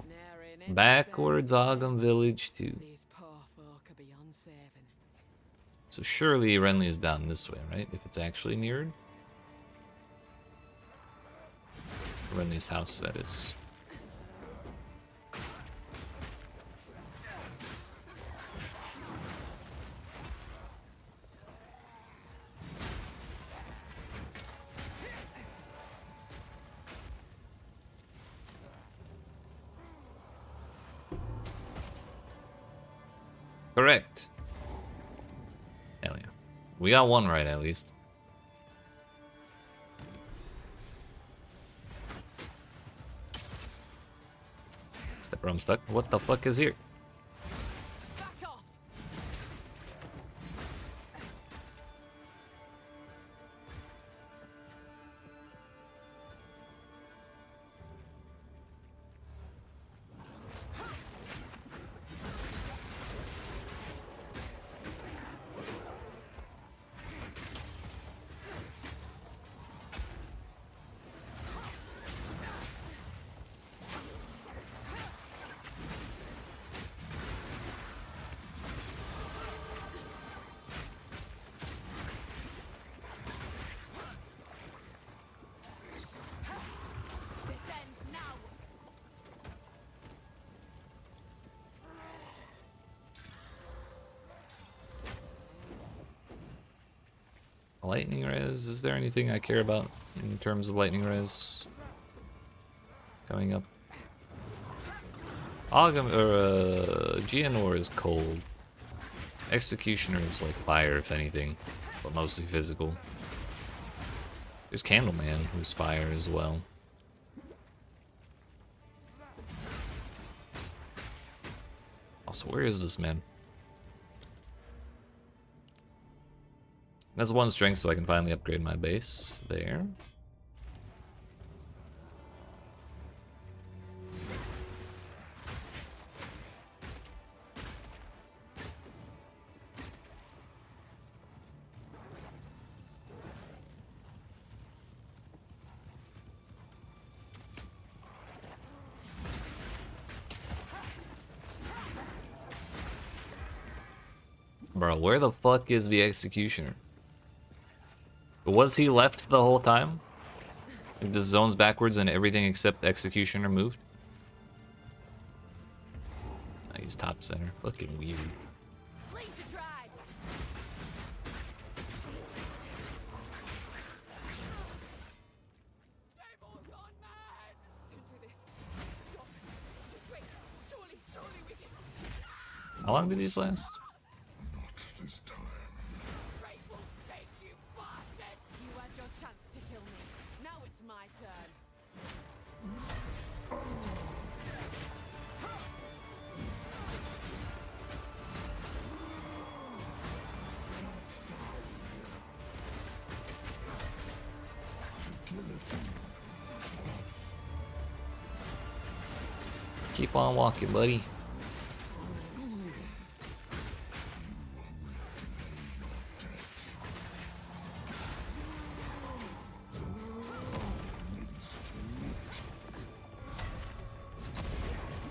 Nary an inch Backwards spare. Ogum Village 2. These poor folk are beyond saving. So surely Renly is down this way, right? If it's actually mirrored. Renly's house, that is. Correct. Hell yeah. We got one right at least. Step where I'm stuck. What the fuck is here? Back off. This ends now. Lightning res. Is there anything I care about in terms of lightning res? Coming up. Ogum or Geonor is cold. Executioner is like fire, if anything, but mostly physical. There's Candleman, who's fire as well. Also, where is this man? That's one strength, so I can finally upgrade my base. There. Bro, where the fuck is the Executioner? Was he left the whole time? Like the zone's backwards and everything except Executioner moved? Nah, he's top center. Fucking weird. Lead to drive. They've all gone mad. Don't do this. Stop. Just wait. Surely we can. How long do these last? This time. Great will take you, bastard. You had your chance to kill me. Now it's my turn. Keep on walking, buddy.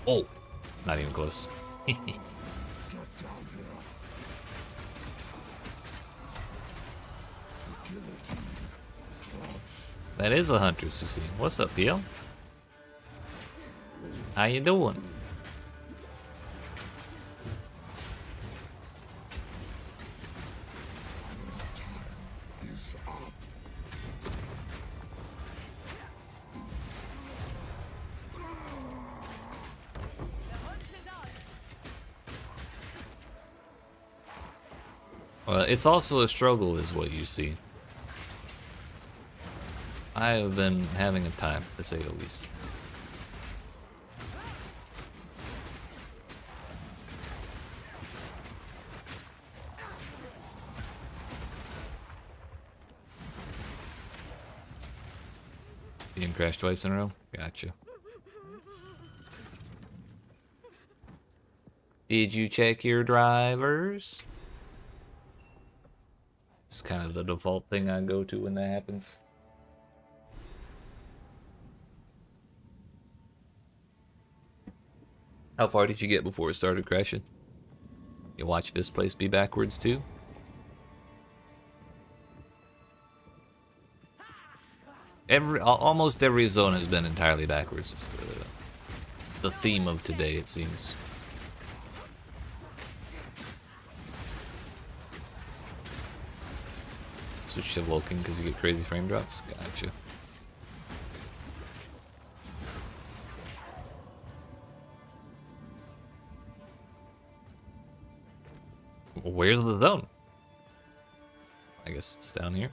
Oh, not even close. That is a hunter, Susie. What's up, Pio? How you doing? Well, it's also a struggle, is what you see. I have been having a time, to say the least. Being crashed twice in a row? Gotcha. Did you check your drivers? It's kind of the default thing I go to when that happens. How far did you get before it started crashing? You watch this place be backwards too? Almost every zone has been entirely backwards. It's the theme of today, it seems. Switch to Vulcan because you get crazy frame drops. Gotcha. Where's the zone? I guess it's down here.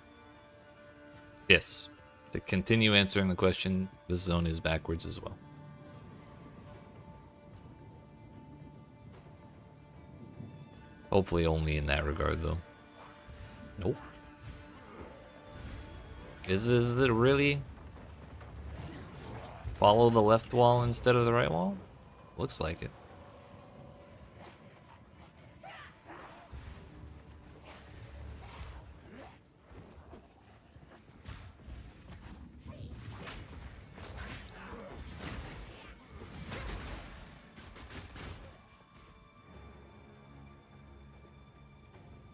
Yes. To continue answering the question, the zone is backwards as well. Hopefully only in that regard, though. Nope. Is it really? Follow the left wall instead of the right wall? Looks like it.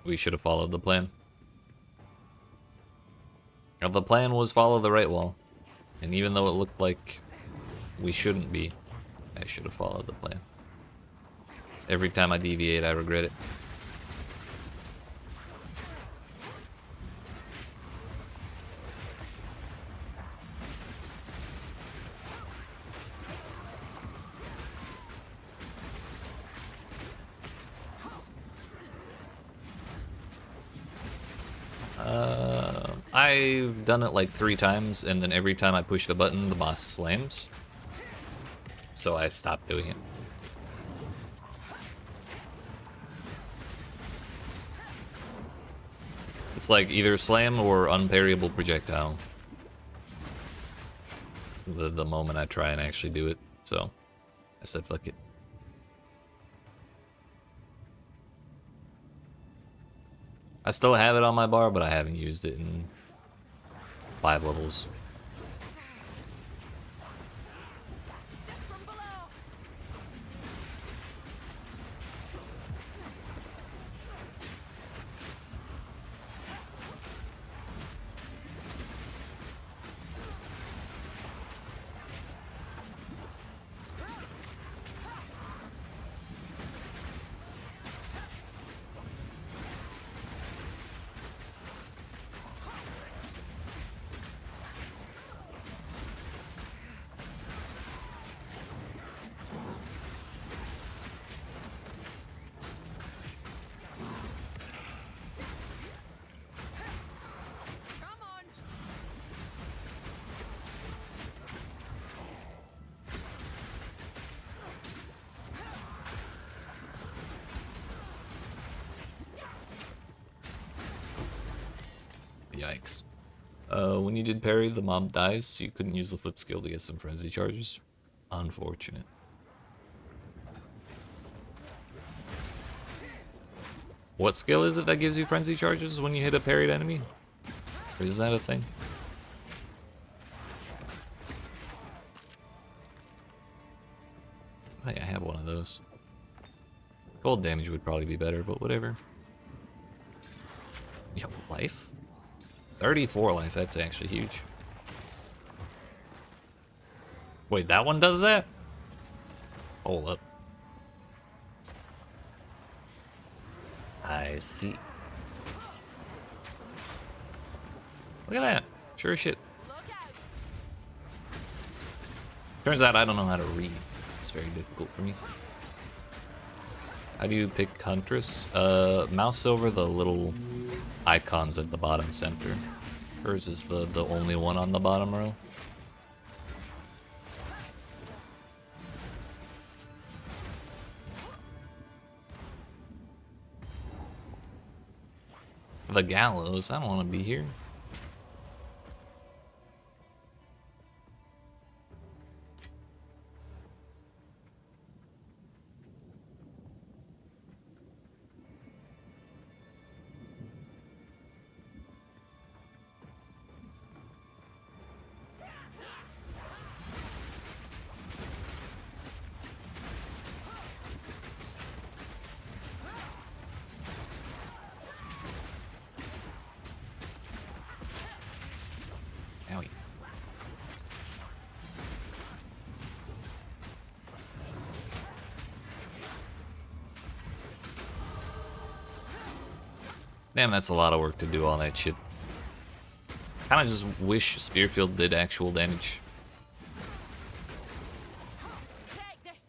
We should have followed the plan. Now, the plan was follow the right wall. And even though it looked like we shouldn't be, I should have followed the plan. Every time I deviate, I regret it. I've done it like 3 times, and then every time I push the button, the boss slams. So I stopped doing it. It's like either slam or unparryable projectile. The moment I try and actually do it. So I said fuck it. I still have it on my bar, but I haven't used it in 5 levels. Yikes. When you did parry, the mob dies, so you couldn't use the flip skill to get some frenzy charges. Unfortunate. What skill is it that gives you frenzy charges when you hit a parried enemy? Or is that a thing? Oh yeah, I have one of those. Cold damage would probably be better, but whatever. Yo, life? 34 life, that's actually huge. Wait, that one does that? Hold up. I see. Look at that. Sure as shit. Turns out I don't know how to read. It's very difficult for me. How do you pick Huntress? Mouse over the little icons at the bottom center. Hers is the only one on the bottom row. The gallows? I don't want to be here. Owie. Damn, that's a lot of work to do all that shit. Kinda just wish Spearfield did actual damage. Take this.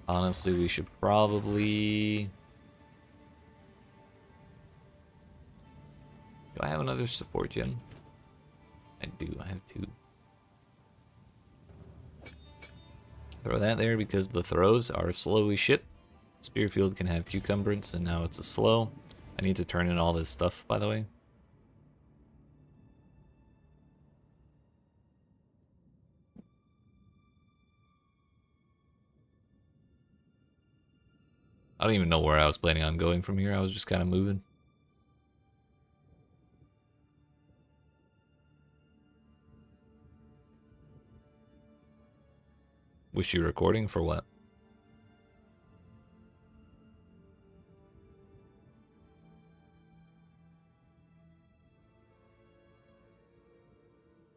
Honestly, we should probably... Do I have another support gen? I do, I have two. Throw that there because the throws are slow as shit. Spearfield can have cucumbrance and now it's a slow. I need to turn in all this stuff, by the way. I don't even know where I was planning on going from here. I was just kind of moving. Was she recording for what?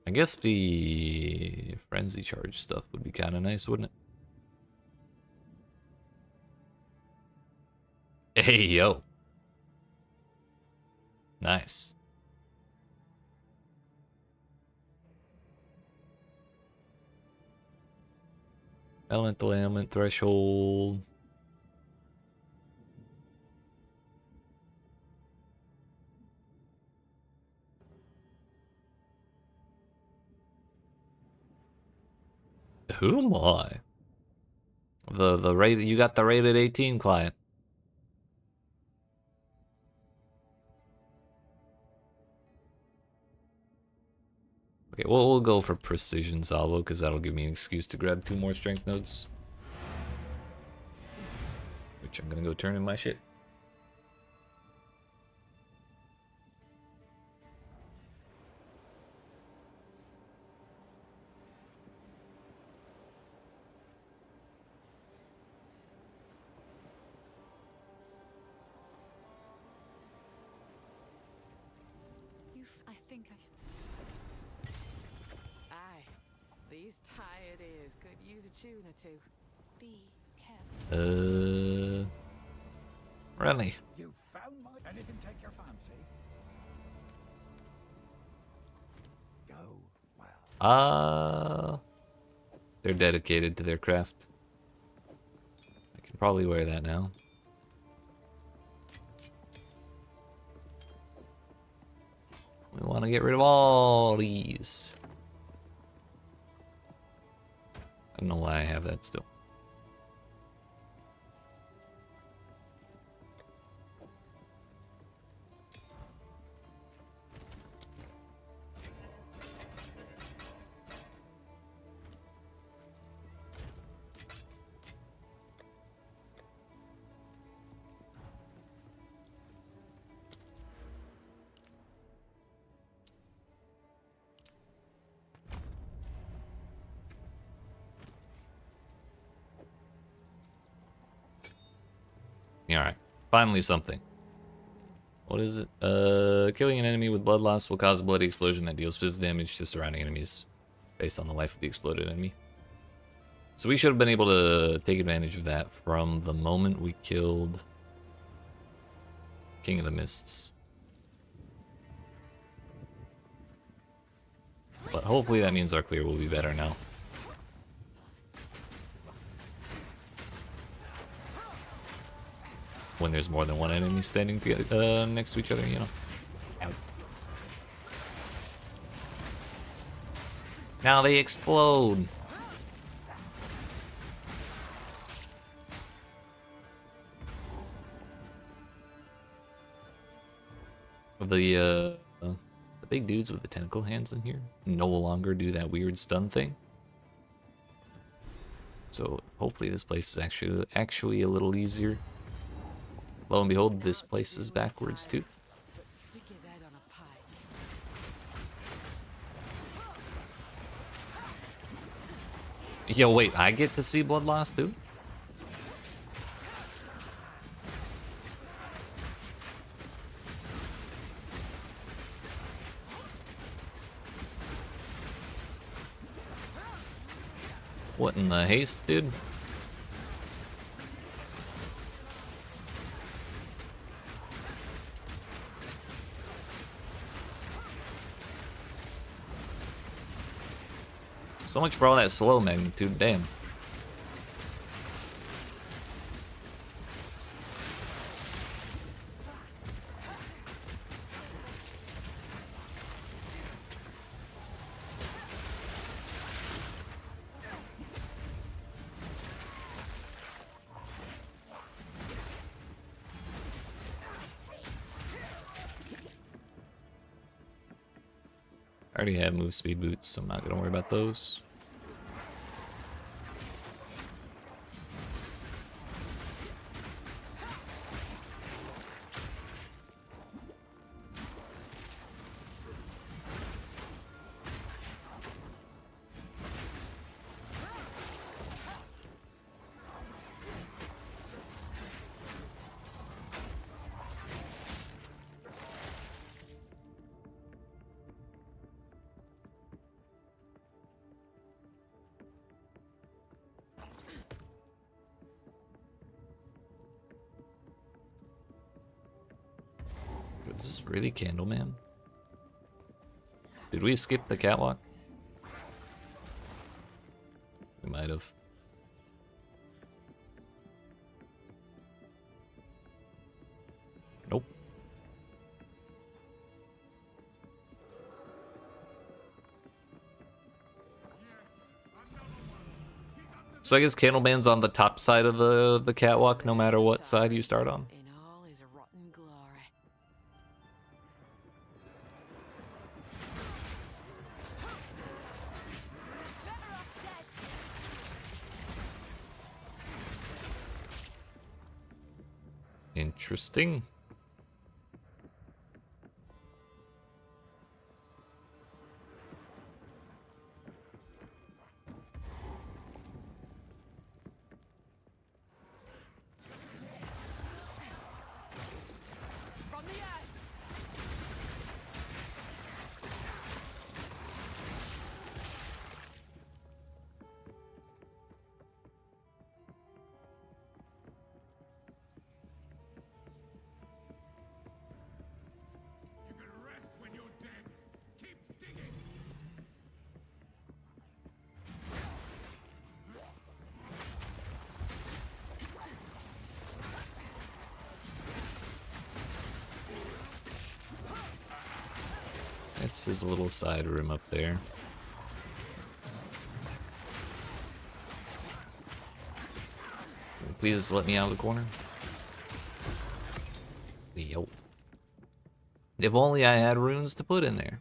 I guess the frenzy charge stuff would be kind of nice, wouldn't it? Hey, yo. Nice. Elemental ailment threshold. Who am I? The rate you got the rated 18 client. Okay, well we'll go for precision salvo because that'll give me an excuse to grab 2 more strength nodes. Which I'm gonna go turn in my shit. I think I should. Aye. These tired ears could use a tune or two. Be careful. Really? You found my... Anything take your fancy? Go well. They're dedicated to their craft. I can probably wear that now. We want to get rid of all these. I don't know why I have that still. Alright. Finally something. What is it? Killing an enemy with blood loss will cause a bloody explosion that deals physical damage to surrounding enemies based on the life of the exploded enemy. So we should have been able to take advantage of that from the moment we killed King of the Mists. But hopefully that means our clear will be better now. When there's more than one enemy standing together, next to each other, you know. Out. Now they explode. The big dudes with the tentacle hands in here no longer do that weird stun thing. So hopefully this place is actually a little easier. Lo and behold, this place is backwards too. But stick his head on a pike. Yo, wait, I get to see blood loss too? What in the haste, dude? So much for all that slow magnitude, damn. I already have move speed boots, so I'm not gonna worry about those. Is this really Candleman? Did we skip the catwalk? We might have. Nope. So I guess Candleman's on the top side of the catwalk, no matter what side you start on. In all his rotten glory. Interesting. From the earth. You can rest when you're dead. Keep digging. It's his little side room up there. Please let me out of the corner. Yo. If only I had runes to put in there.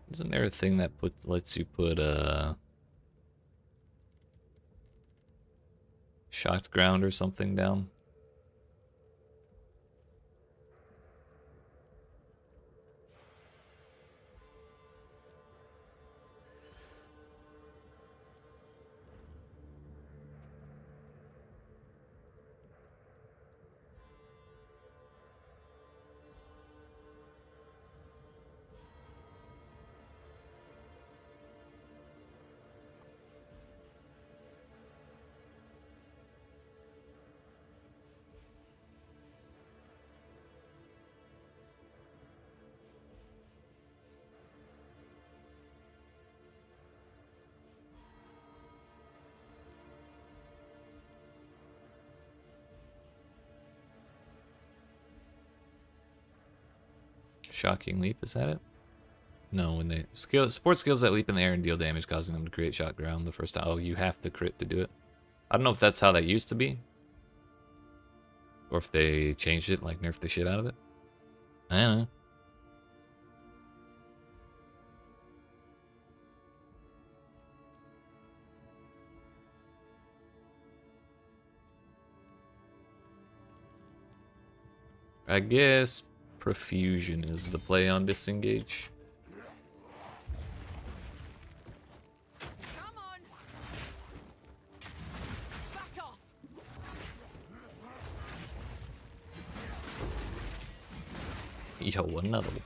Isn't there a thing that lets you put shocked ground or something down? Shocking leap, is that it? No, when they support skills that leap in the air and deal damage, causing them to create shock ground the first time. Oh, you have to crit to do it. I don't know if that's how that used to be, or if they changed it, like nerfed the shit out of it. I don't know. I guess profusion is the play on disengage. Come on. Back off. Yo, another one.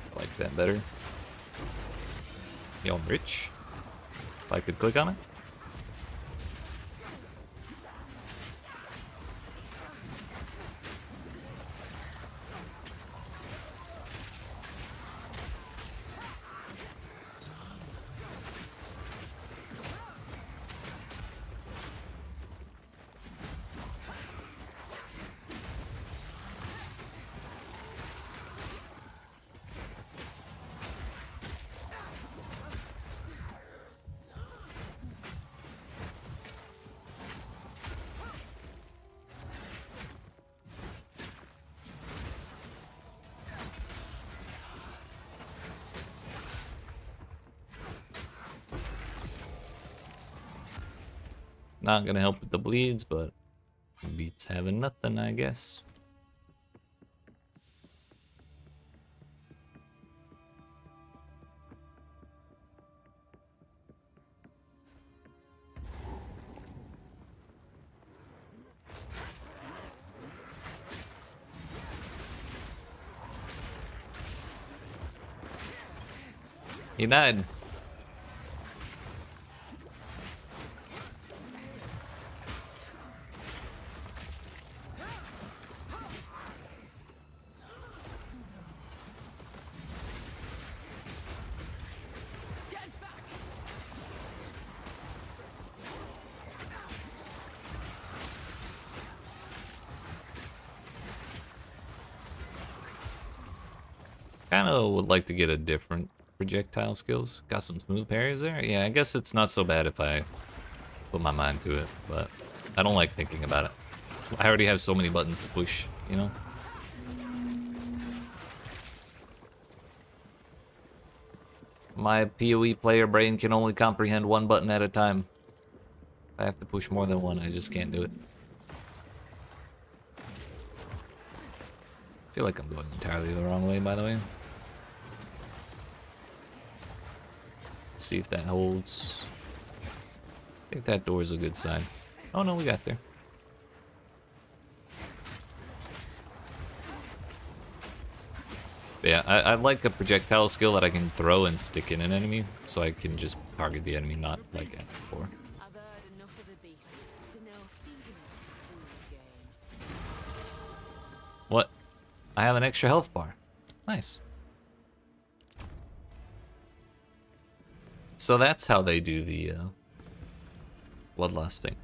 I like that better. Yo, I'm rich. If I could click on it. Not gonna help with the bleeds, but beats having nothing, I guess. He died. Get back. Kind of would like to get a different projectile skills. Got some smooth parries there. Yeah, I guess it's not so bad if I put my mind to it, but I don't like thinking about it. I already have so many buttons to push, you know? My PoE player brain can only comprehend one button at a time. If I have to push more than one, I just can't do it. I feel like I'm going entirely the wrong way, by the way. See if that holds. I think that door is a good sign. Oh no, we got there. But yeah, I like a projectile skill that I can throw and stick in an enemy, so I can just target the enemy, not like that before. I've heard enough of the beast to know feeding it's a fool's game. What? I have an extra health bar. Nice. So that's how they do the bloodlust thing.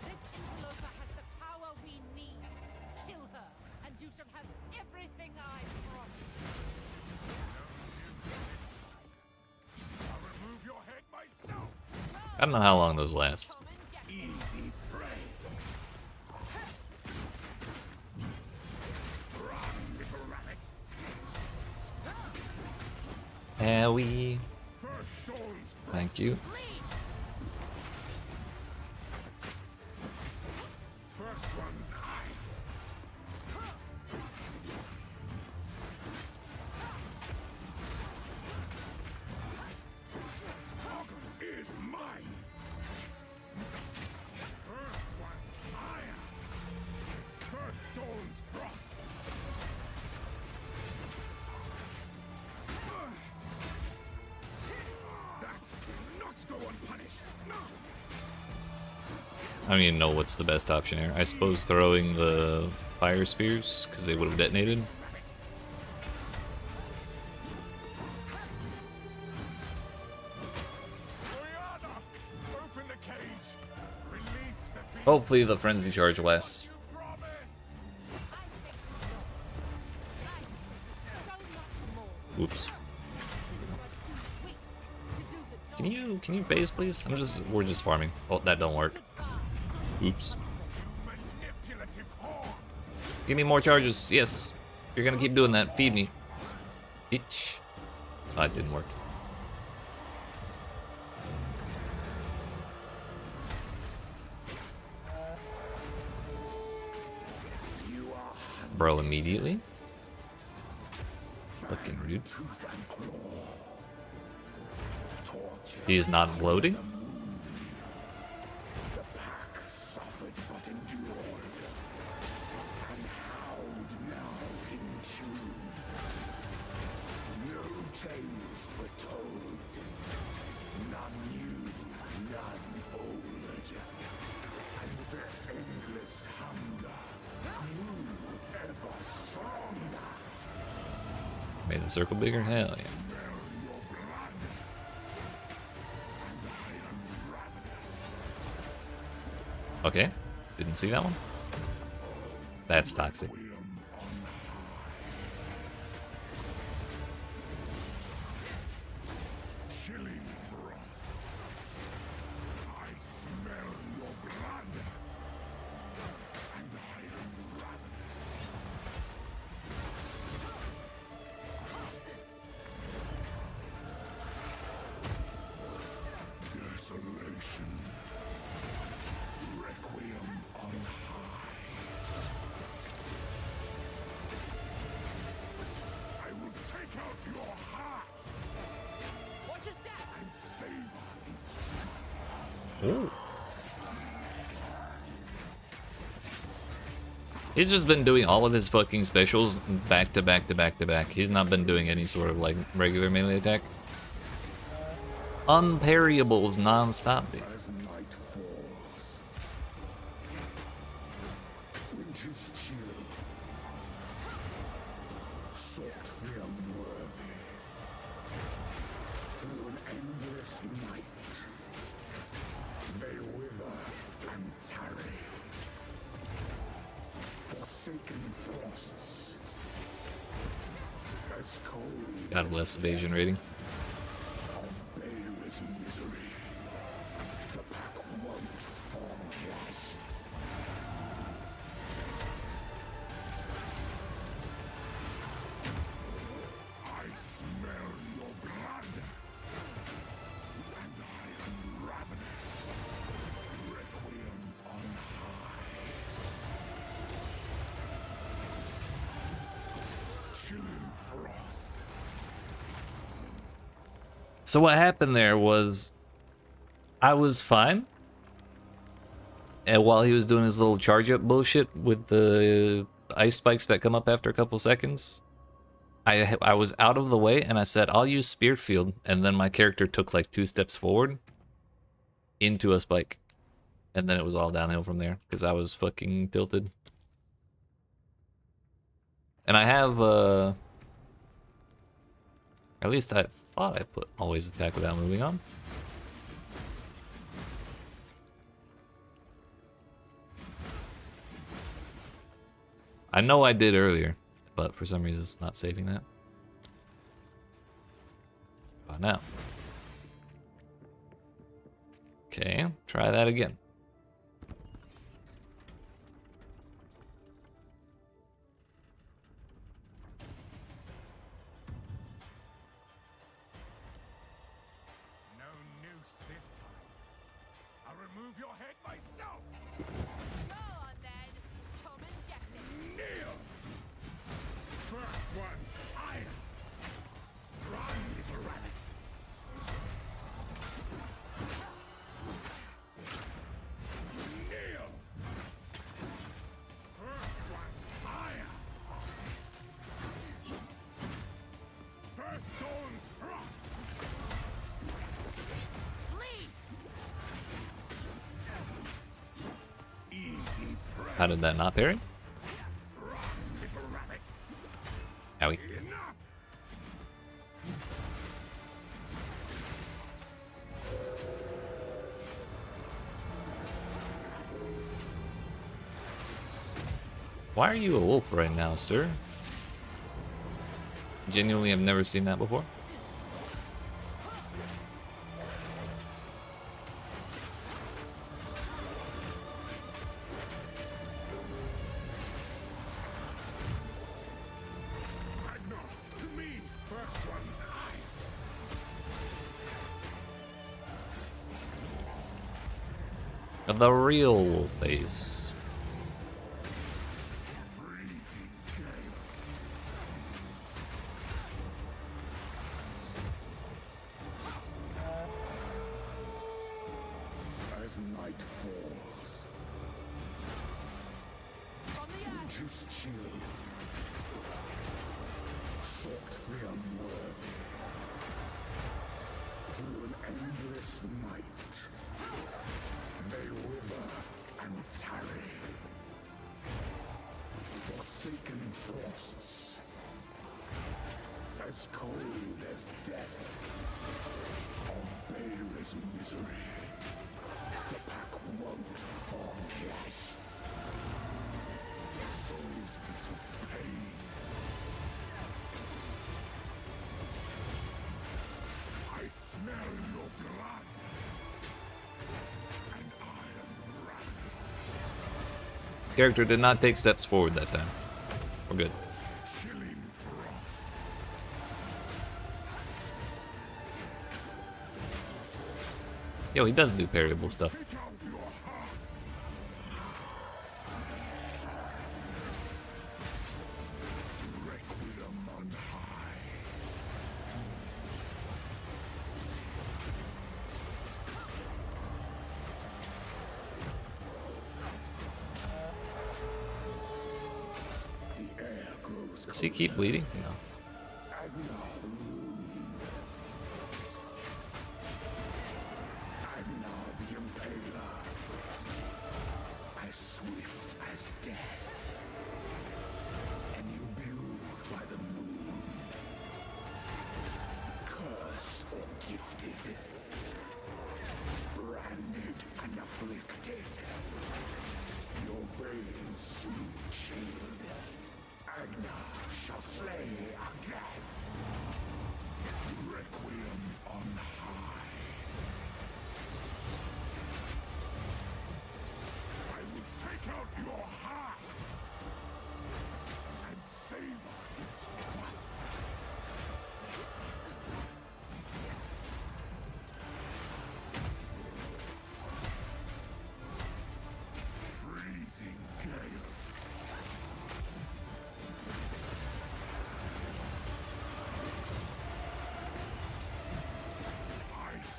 This interloper has the power we need. Kill her, and you shall have everything I promised. I'll remove your head myself. I don't know how long those last. Come and get Easy prey. Run, little rabbit. Owie. First dawn's Thank you. first one's eye. Ogre is mine. First one's fire. First dawn's frost. That will not go unpunished. No. I don't even know what's the best option here. I suppose throwing the fire spears, because they would have detonated. Oriana, open the cage. Release the beast Hopefully the frenzy charge lasts. you promised. so much more. Oops. You are too weak to do the job. Can you base, please? We're just farming. Oh, that don't work. Oops. Manipulative whore. Give me more charges. Yes. You're gonna keep doing that. Feed me. Bitch. Oh, it didn't work. Bro, immediately? Fucking rude. He is not loading? Suffered but endured. And howled now in tune. No tales were told. None new, none old. And their endless hunger grew ever stronger. Made the circle bigger? Hell yeah. Smell your blood. And I am ravenous. Okay. Didn't see that one. That's toxic. Chilling frost. I smell your blood. And I am ravenous. Desolation. Requiem on high. I will take out your heart Watch your step. and savor Ooh. He's just been doing all of his fucking specials back to back to back to back. He's not been doing any sort of like regular melee attack. Unparryables non-stop, dude. as night falls. Winter's chill. Sought the unworthy. Through an endless night. They wither and tarry. Forsaken frosts. As cold God bless evasion rating. of baleless misery. The pack won't forecast. I smell your blood. And I am ravenous. Requiem on high. Chilling frost. So what happened there was I was fine. And while he was doing his little charge up bullshit with the ice spikes that come up after a couple seconds. I was out of the way and I said I'll use Spirit Field, and then my character took like 2 steps forward into a spike, and then it was all downhill from there because I was fucking tilted. And I have at least I thought I put always attack without moving on. I know I did earlier, but for some reason it's not saving that. Oh, now. Okay, try that again. No noose this time. I'll remove your head myself. Go on then. Come and get it. Kneel. First one's iron. Run, little rabbit. Kneel. First one's iron. First dawn's frost. Please. Easy prey. How did that not parry? Run, little rabbit. Owie. Enough. Why are you a wolf right now, sir? Genuinely, I've never seen that before. Agnar, to me. First one's iron. The real face. Freezing gale. As night falls, From the earth. winter's chill, sought the unworthy, through an endless night, they wither and tarry, forsaken frosts, as cold as death, of Bael's misery. The pack won't forget. Solstice of pain. I smell your blood. And I am ravenous. Character did not take steps forward that time. We're good. Killing frost. Yo, he does do parryable stuff. Take out your heart. Requiem on high. The air grows Does he keep bleeding? No. Agnar the Rune. Agnar the Impaler. As swift as death. And imbued by the moon. Cursed or gifted. Branded and afflicted. Your veins soon chilled. Agnar shall slay again. Requiem on high. I will take out your heart and savor its blood. Freezing gale.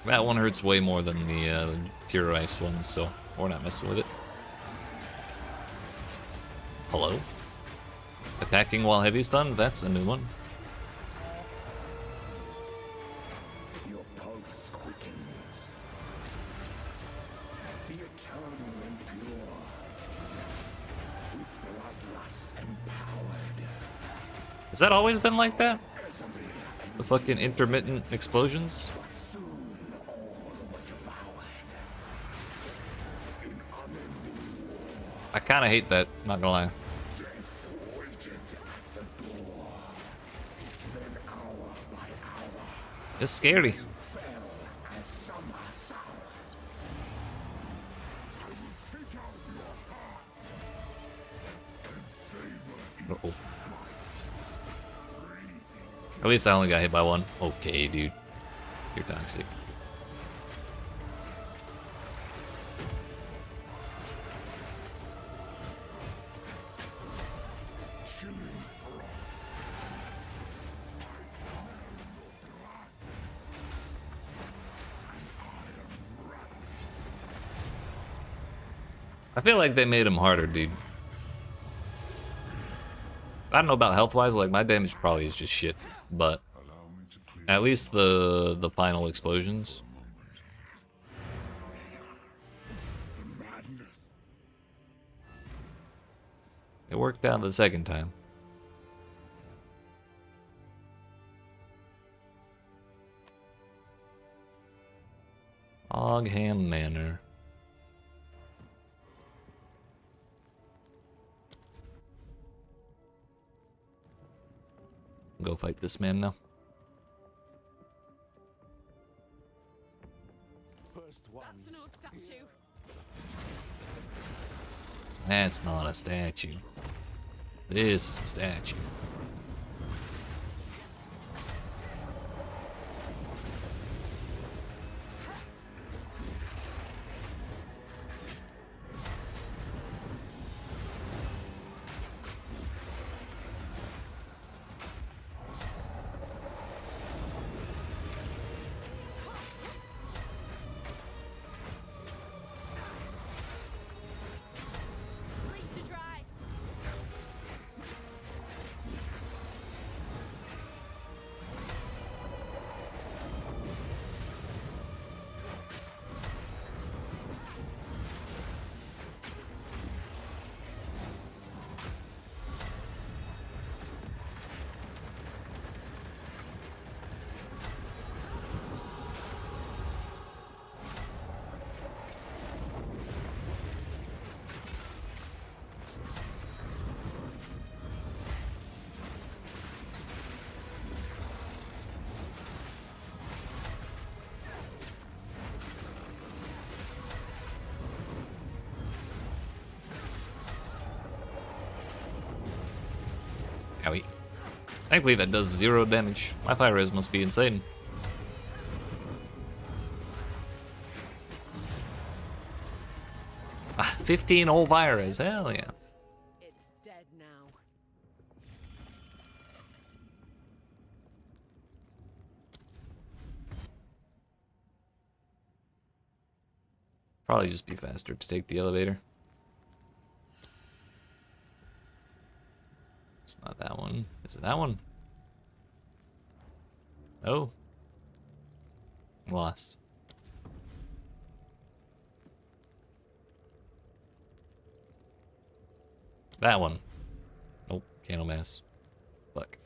That one hurts way more than the pure ice one, so we're not messing with it. Hello? Attacking while heavy stun? That's a new one. Has that always been like that? The fucking intermittent explosions? I kinda hate that, not gonna lie. It's scary. Uh-oh. At least I only got hit by one. Okay, dude. You're toxic. I feel like they made him harder, dude. I don't know about health-wise, like my damage probably is just shit, but at least the final explosions. It worked out the second time. Ogham Manor. Go fight this man now. That's no statue. That's not a statue. This is a statue. Bleed to dry. Owie. Thankfully that does 0 damage. My fire res must be insane. Ah, 15 old fire res, hell yeah. It's dead now. Probably just be faster to take the elevator. It's not that one. Is it that one? Oh. Lost. That one. Nope, candle mass. Fuck.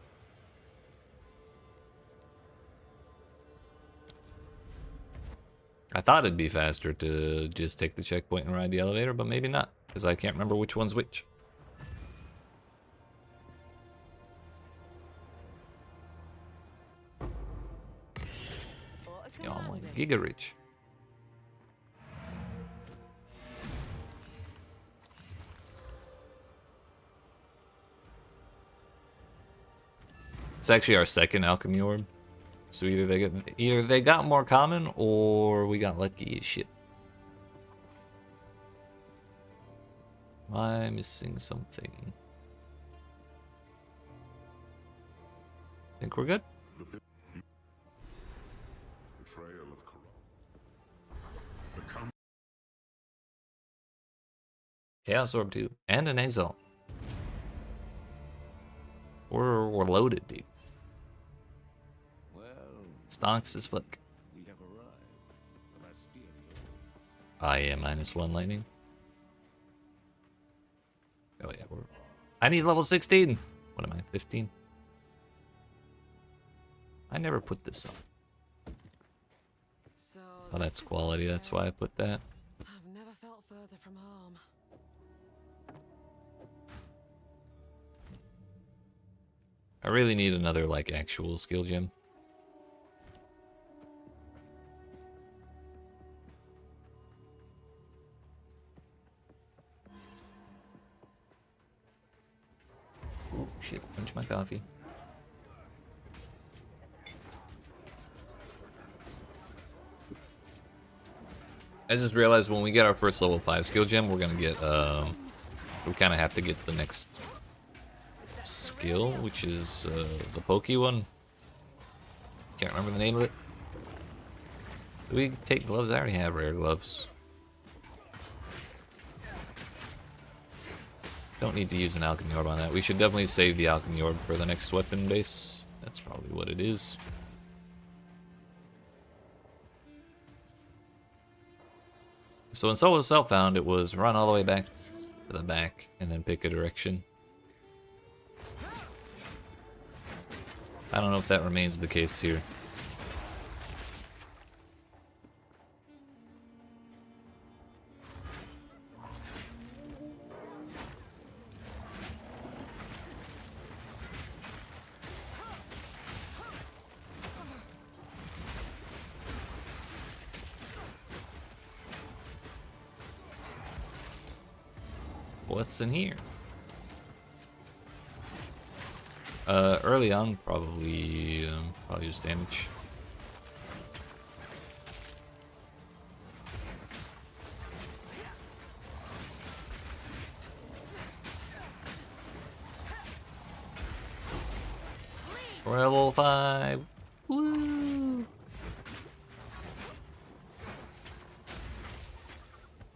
I thought it'd be faster to just take the checkpoint and ride the elevator, but maybe not, because I can't remember which one's which. Yo, I'm like giga rich. It's actually our second alchemy orb. So either they got more common or we got lucky as shit. Am I missing something? Think we're good? Chaos Orb 2 and an Exile. We're loaded, dude. Stonks is flick. I am -1 lightning. Oh yeah, I need level 16. What am I, 15? I never put this on. So Oh, that's this is quality. the That's scale. why I put that. I've never felt further from home. I really need another, like, actual skill gem. Oh, shit. Punch my coffee. I just realized when we get our first level 5 skill gem, we're gonna get, we kind of have to get the next skill, which is the pokey one. Can't remember the name of it. Do we take gloves? I already have rare gloves. Don't need to use an alchemy orb on that. We should definitely save the alchemy orb for the next weapon base. That's probably what it is. So in Solo Self-Found, it was run all the way back to the back and then pick a direction. I don't know if that remains the case here. What's in here? Early on, probably just damage. Level 5. Woo!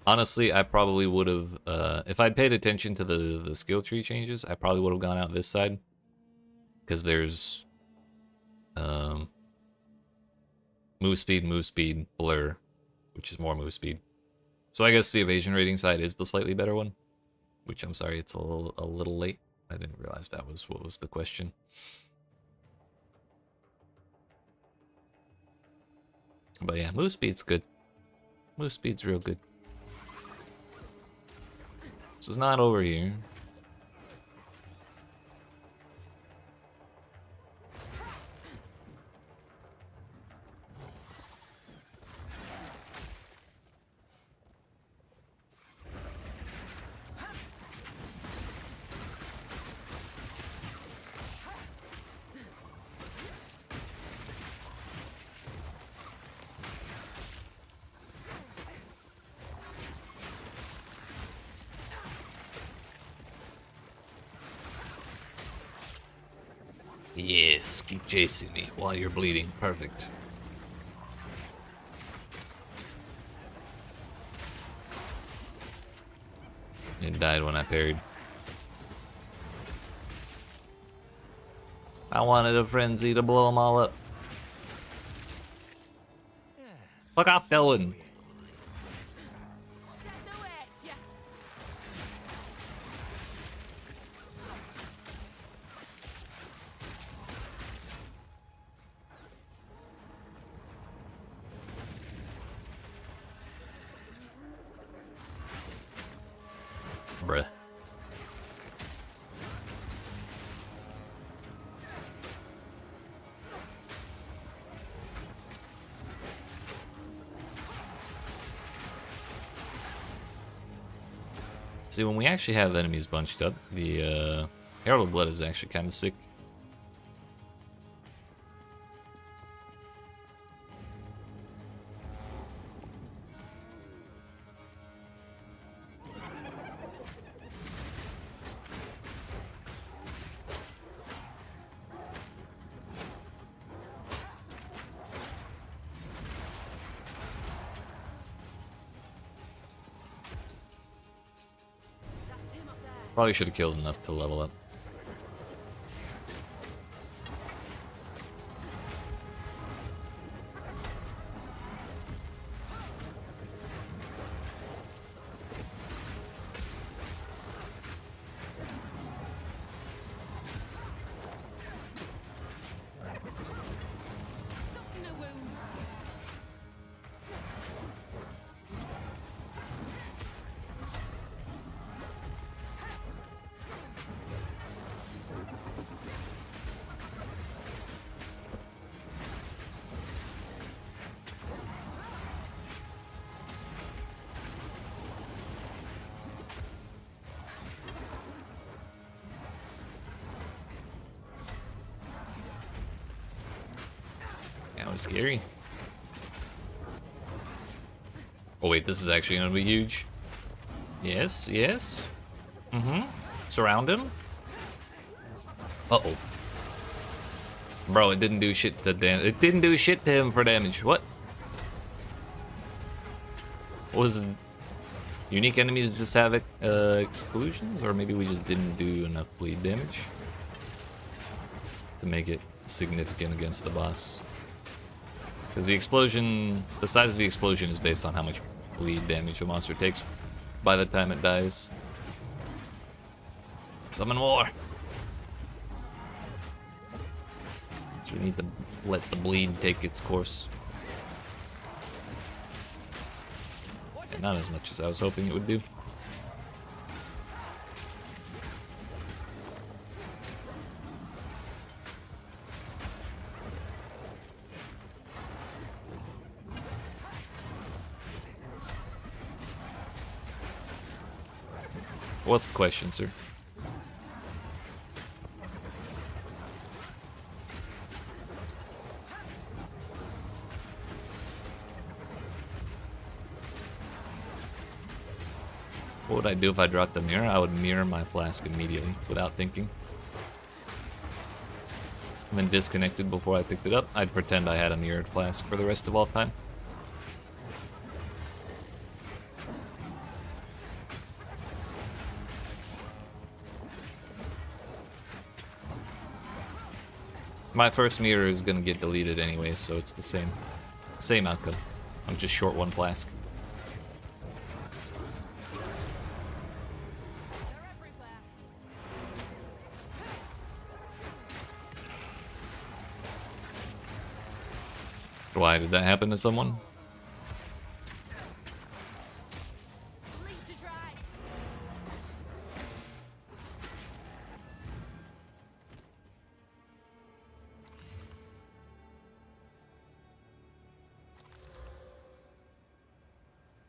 Honestly, I probably would have, if I'd paid attention to the skill tree changes, I probably would have gone out this side. Because there's, move speed, blur, which is more move speed. So I guess the evasion rating side is the slightly better one. Which, I'm sorry, it's a little late. I didn't realize that was what was the question. But yeah, move speed's good. Move speed's real good. So it's not over here. Yes, keep chasing me while you're bleeding. Perfect. It died when I parried. I wanted a frenzy to blow them all up. Fuck off, Dylan. Bruh. See, when we actually have enemies bunched up, the Herald of Blood is actually kind of sick. Probably should have killed enough to level up. That was scary. Oh wait, this is actually gonna be huge. Yes, yes. Mm-hmm. Surround him. Uh-oh. Bro, it didn't do shit to it didn't do shit to him for damage. What? What was it? Unique enemies just have exclusions? Or maybe we just didn't do enough bleed damage to make it significant against the boss. Because the explosion, the size of the explosion is based on how much bleed damage a monster takes by the time it dies. Summon more! So we need to let the bleed take its course. And not as much as I was hoping it would do. What's the question, sir? What would I do if I dropped the mirror? I would mirror my flask immediately, without thinking. And then disconnected before I picked it up, I'd pretend I had a mirrored flask for the rest of all time. My first mirror is gonna get deleted anyway, so it's the same outcome. I'm just short one flask. They're everywhere. Why did that happen to someone? Bleed to dry.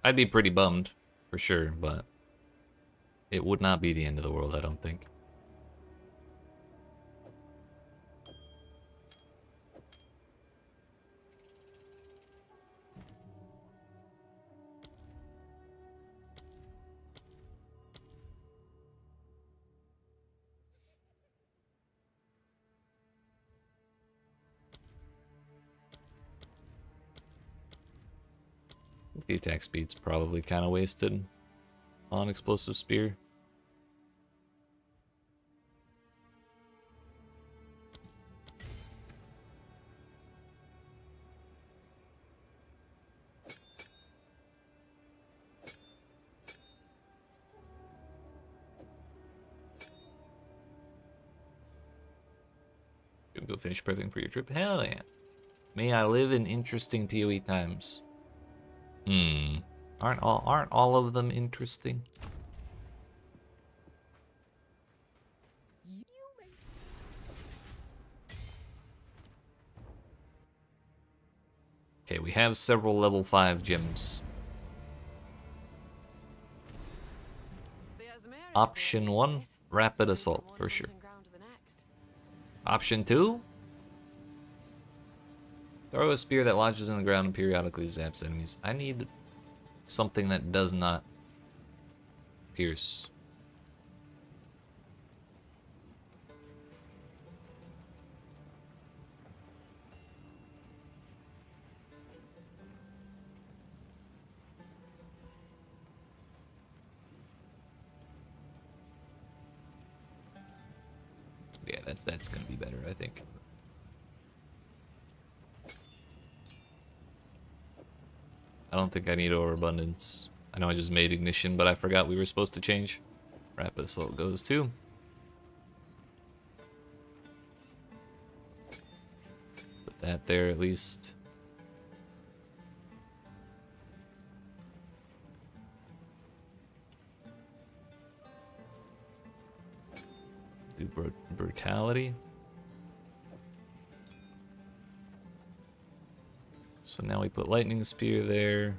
I'd be pretty bummed, for sure, but it would not be the end of the world, I don't think. The attack speed's probably kind of wasted on Explosive Spear. Gonna go finish prepping for your trip? Hell yeah. May I live in interesting PoE times. Aren't all of them interesting? Okay, we have several level 5 gems. There's Mary Option these 1, days. Rapid Moving Assault, from for one sure. hunting ground to the next. Option 2, throw a spear that lodges in the ground and periodically zaps enemies. I need something that does not pierce. Yeah, that's gonna be better, I think. I don't think I need overabundance. I know I just made ignition, but I forgot we were supposed to change. Rapid Assault goes too. Put that there at least. Do brutality. So now we put Lightning Spear there.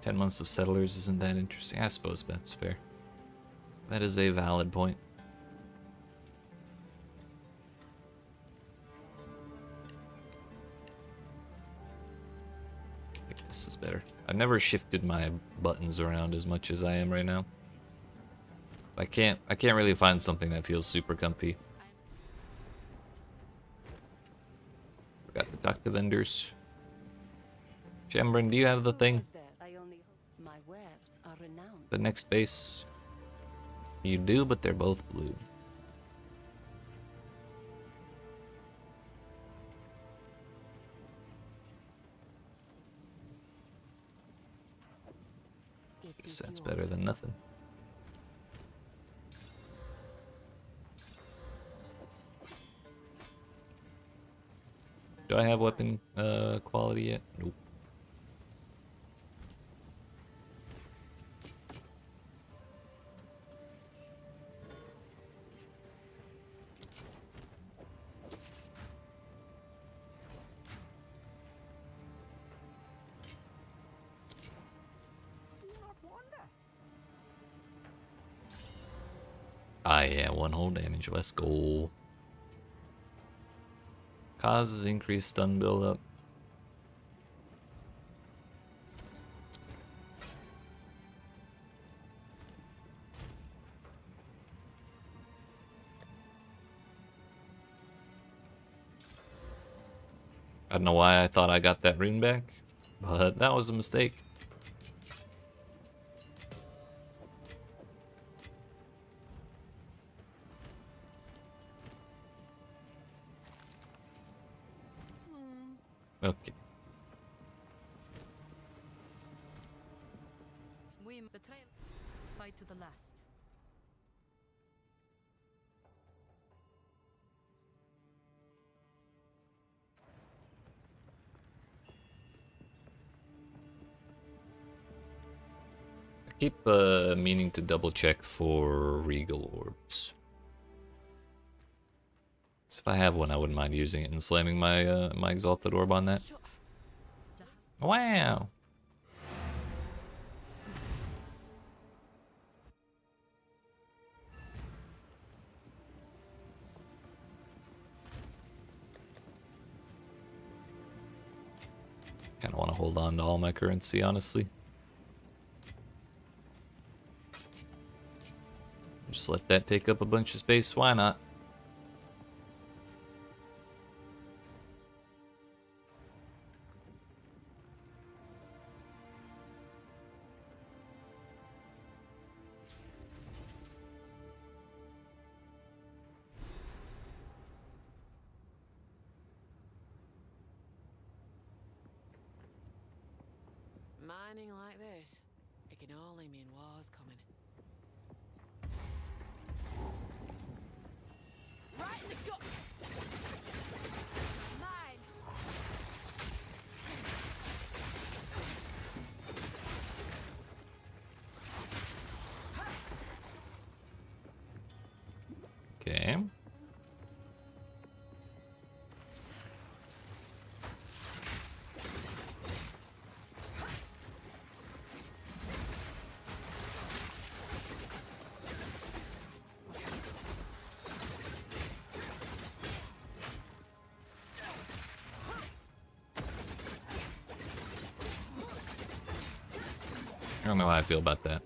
10 months of settlers isn't that interesting. I suppose that's fair. That is a valid point. I think this is better. I've never shifted my buttons around as much as I am right now. I can't really find something that feels super comfy. Forgot to talk to vendors. Chambrin, do you have the thing? My wares are renowned. The next base? You do, but they're both blue. Guess that's better than nothing. Do I have weapon quality yet? Nope. Ah, yeah, 1 whole damage. Let's go. Causes increased stun buildup. I don't know why I thought I got that rune back, but that was a mistake. Okay. We the trail fight to the last. I keep meaning to double check for regal orbs. So if I have one, I wouldn't mind using it and slamming my my exalted orb on that. Wow. Kind of want to hold on to all my currency, honestly. Just let that take up a bunch of space. Why not? Mining like this, it can only mean war's coming. Right in the gut! Mine! Okay. I don't know how I feel about that.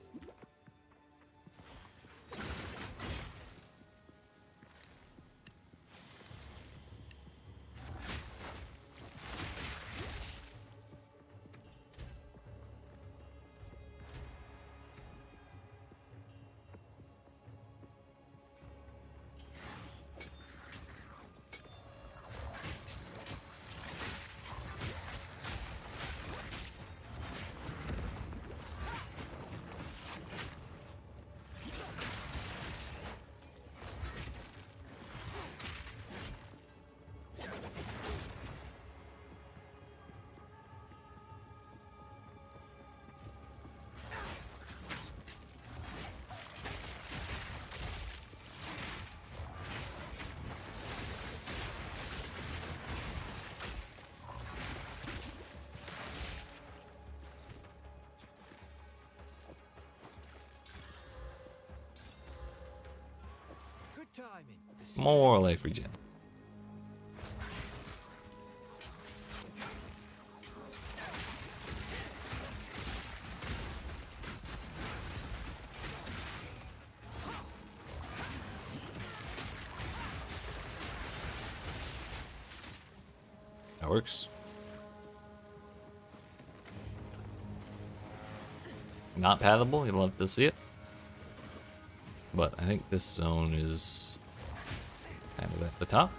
timing. More life regen. That works. Not pathable, you'd love to see it. But I think this zone is kind of at the top.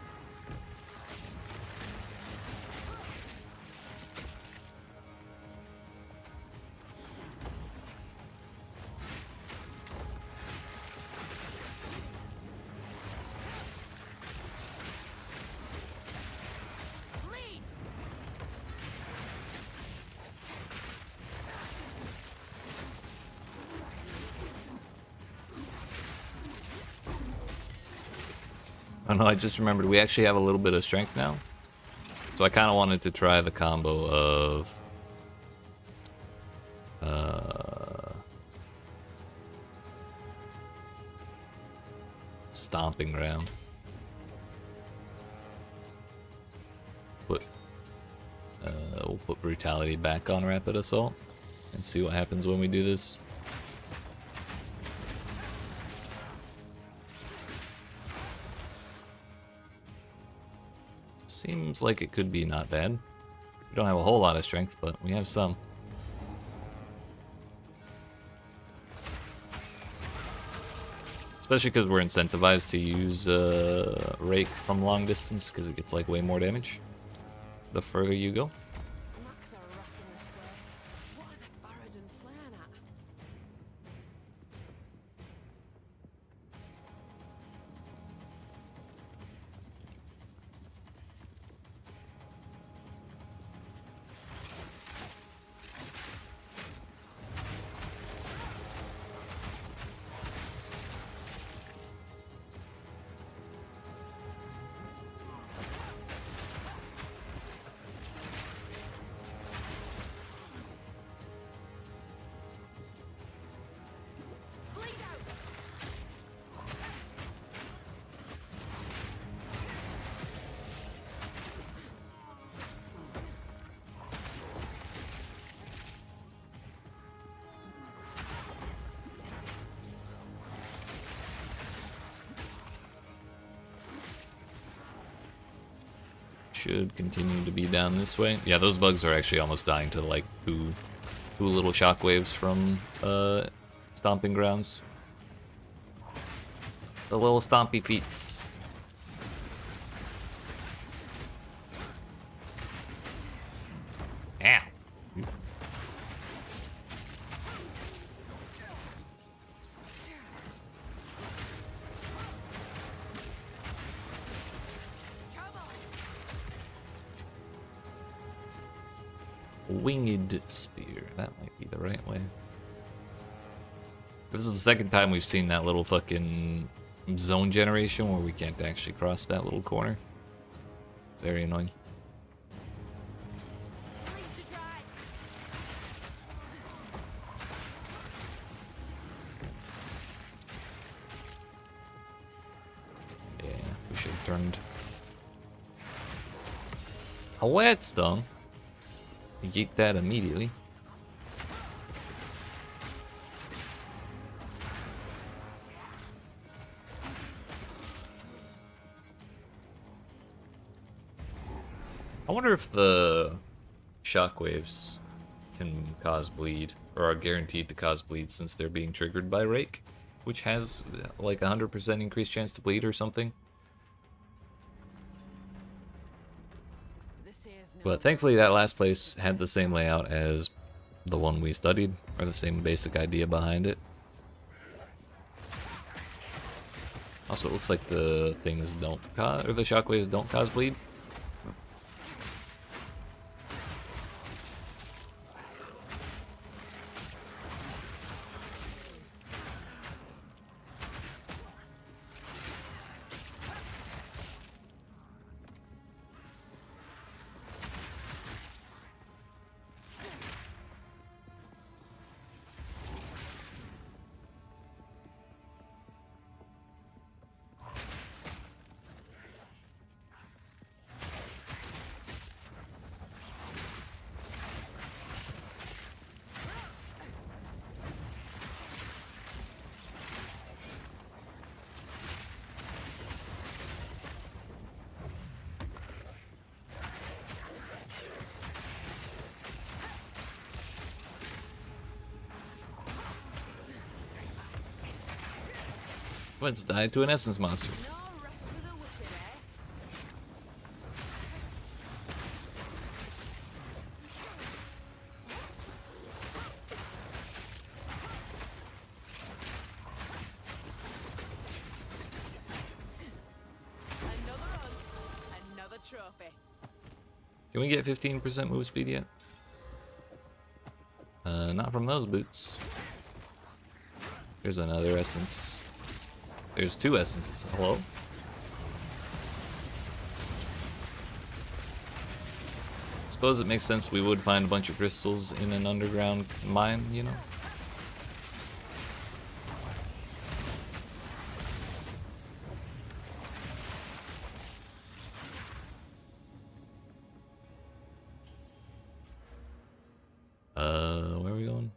Bleed! Oh no, I just remembered we actually have a little bit of strength now. So I kind of wanted to try the combo of stomping ground. We'll put brutality back on rapid assault and see what happens when we do this. Seems like it could be not bad. We don't have a whole lot of strength, but we have some. Especially because we're incentivized to use Rake from long distance because it gets like way more damage the further you go. Max are rough in this place. What are the Faradin playing at? Bleed out! Should continue to be down this way. Yeah, those bugs are actually almost dying to like two little shockwaves from stomping grounds. The little stompy feets. Ow. Winged spear. That might be the right way. This is the second time we've seen that little fucking zone generation where we can't actually cross that little corner. Very annoying. Bleed to dry! Yeah, we should have turned. A whetstone. Yeet that immediately. I wonder if the shockwaves can cause bleed, or are guaranteed to cause bleed since they're being triggered by Rake, which has like 100% increased chance to bleed or something. This is no But thankfully that last place had the same layout as the one we studied, or the same basic idea behind it. Also, it looks like the things don't cause, or the shockwaves don't cause bleed. Let's die to an essence monster. No rest for the wicked, eh? Another hunt, another trophy. Can we get 15% move speed yet? Not from those boots. Here's another essence. There's 2 essences. Hello? Suppose it makes sense we would find a bunch of crystals in an underground mine, you know? Where are we going?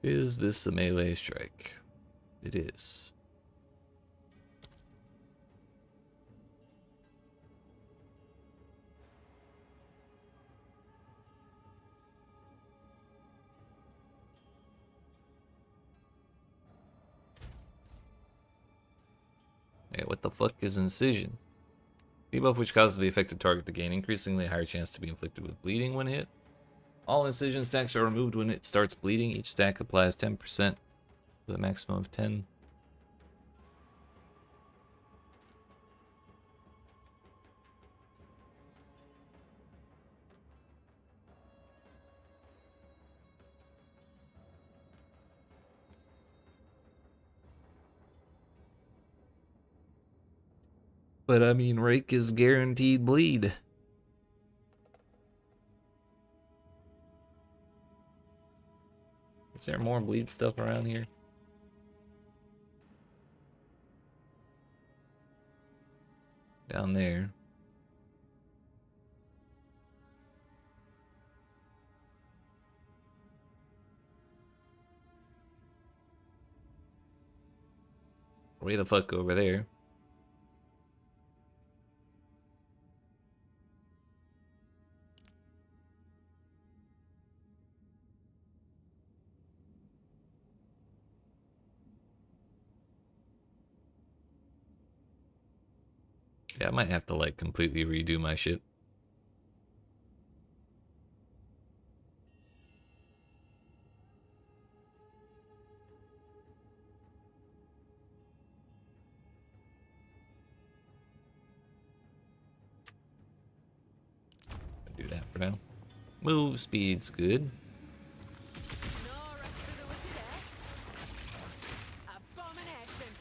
Is this a melee strike? It is. Hey, what the fuck is incision? Debuff which causes the affected target to gain increasingly higher chance to be inflicted with bleeding when hit. All incision stacks are removed when it starts bleeding. Each stack applies 10% with a maximum of 10. But I mean, Rake is guaranteed bleed. Is there more bleed stuff around here? Down there. Way the fuck over there. Yeah, I might have to like completely redo my shit. Do that for now. Move speed's good. No rest for the wicked, eh? Abomination.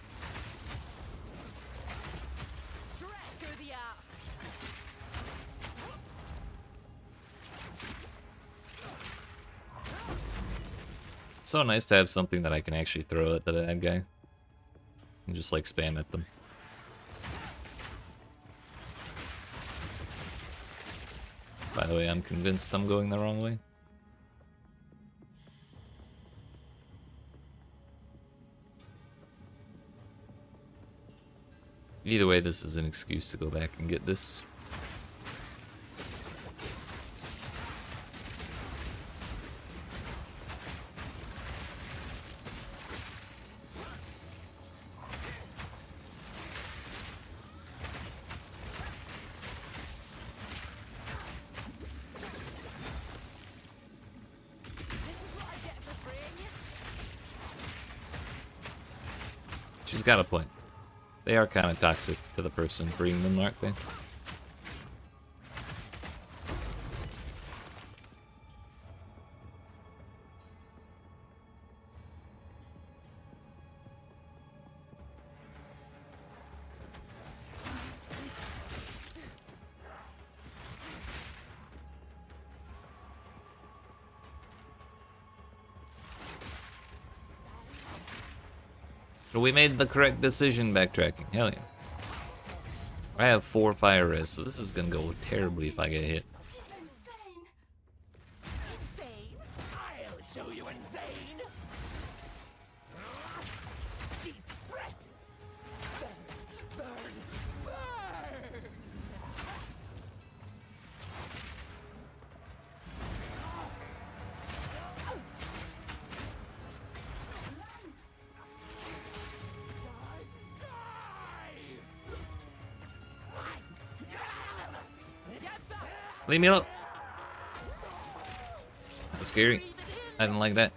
Straight through the arc. It's so nice to have something that I can actually throw at the bad guy. And just like spam at them. By the way, I'm convinced I'm going the wrong way. Either way, this is an excuse to go back and get this. She's got a point. They are kind of toxic to the person bringing them, aren't they? So we made the correct decision backtracking. Hell yeah. I have 4 fire res, so this is gonna go terribly if I get hit. Insane? I'll show you insane! Deep breath! Burn, burn, burn! Leave me alone. That was scary. I didn't like that.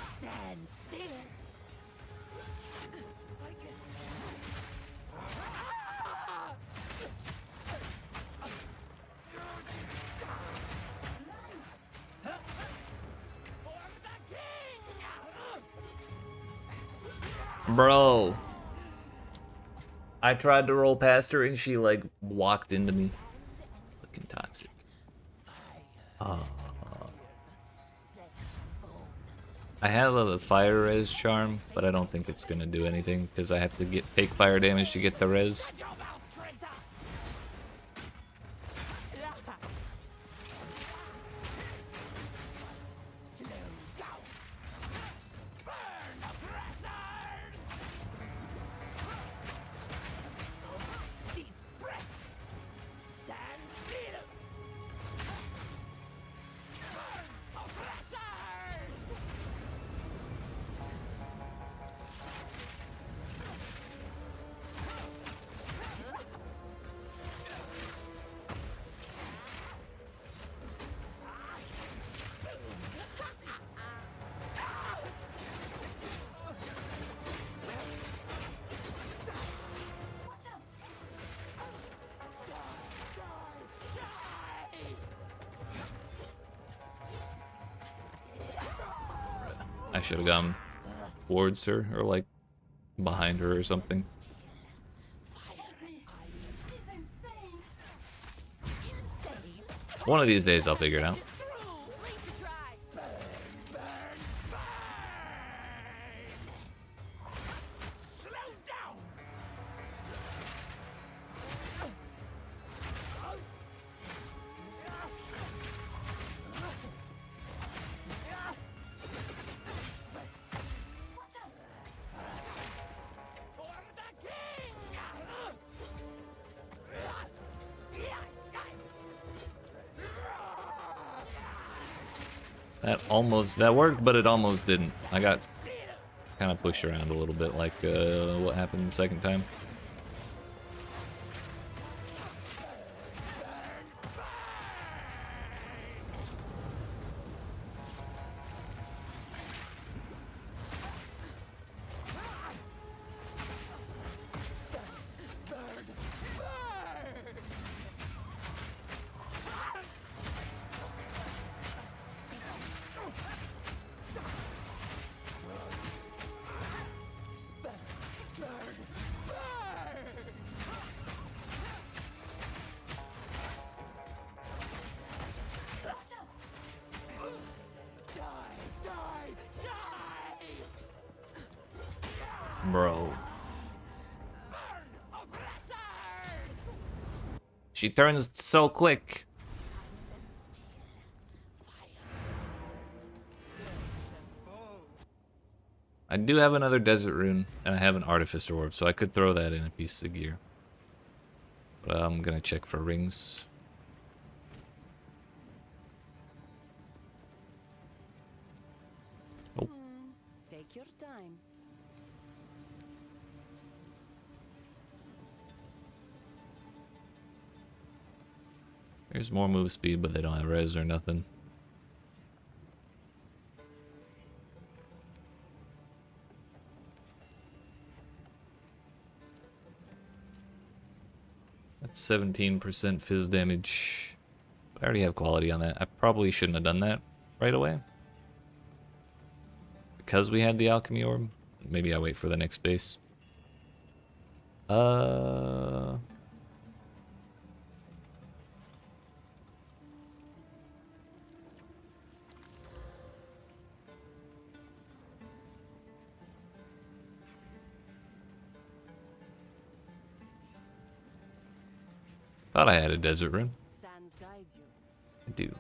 Stand still. Bro. I tried to roll past her and she like walked into me. Looking toxic. I have a fire res charm, but I don't think it's gonna do anything because I have to take fire damage to get the res. I should have gone towards her or like behind her or something. One of these days I'll figure it out. That worked, but it almost didn't. I got kind of pushed around a little bit, like what happened the second time. Bro. She turns so quick. I do have another desert rune, and I have an artificer orb, so I could throw that in a piece of gear. But I'm gonna check for rings. Oh. Take your time. There's more move speed, but they don't have res or nothing. That's 17% fizz damage. I already have quality on that. I probably shouldn't have done that right away. Because we had the alchemy orb. Maybe I wait for the next base. Thought I had a desert rune. Sands guide you. I do.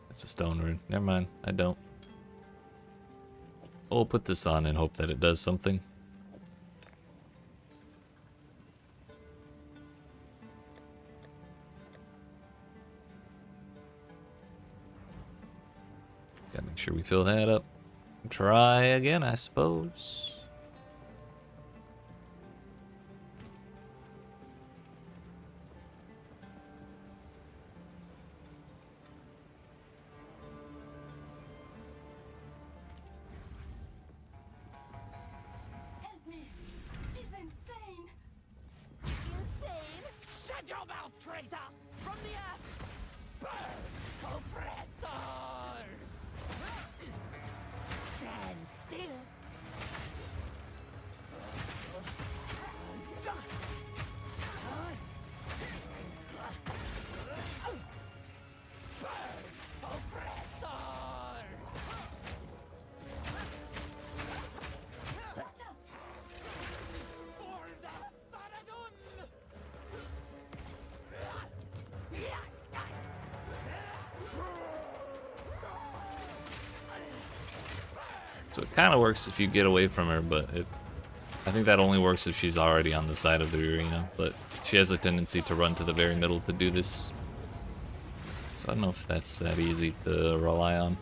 That's a stone rune. Never mind. I don't. We'll put this on and hope that it does something. Gotta make sure we fill that up. Try again, I suppose. Help me! She's insane! Insane? Shut your mouth, traitor! From the earth! Burn, oppressors! Stand still! Burn, oppressors! For the Faradun! So it kind of works if you get away from her, but I think that only works if she's already on the side of the arena. But she has a tendency to run to the very middle to do this. So I don't know if that's that easy to rely on.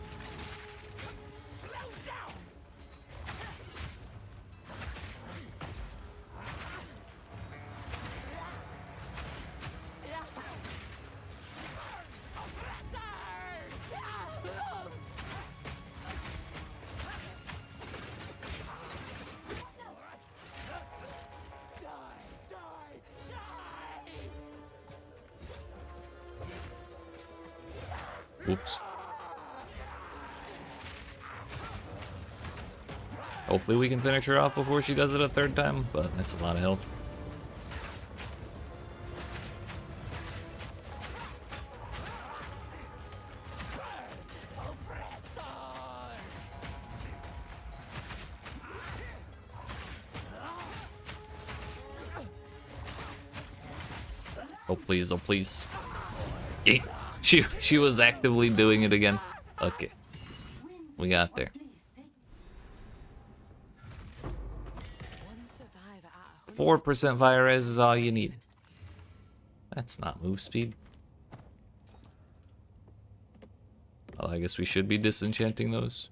Oops. Hopefully we can finish her off before she does it a third time, but that's a lot of health. Oh please, oh please. Yeet. She was actively doing it again. Okay. We got there. 4% fire res is all you need. That's not move speed. Well, I guess we should be disenchanting those.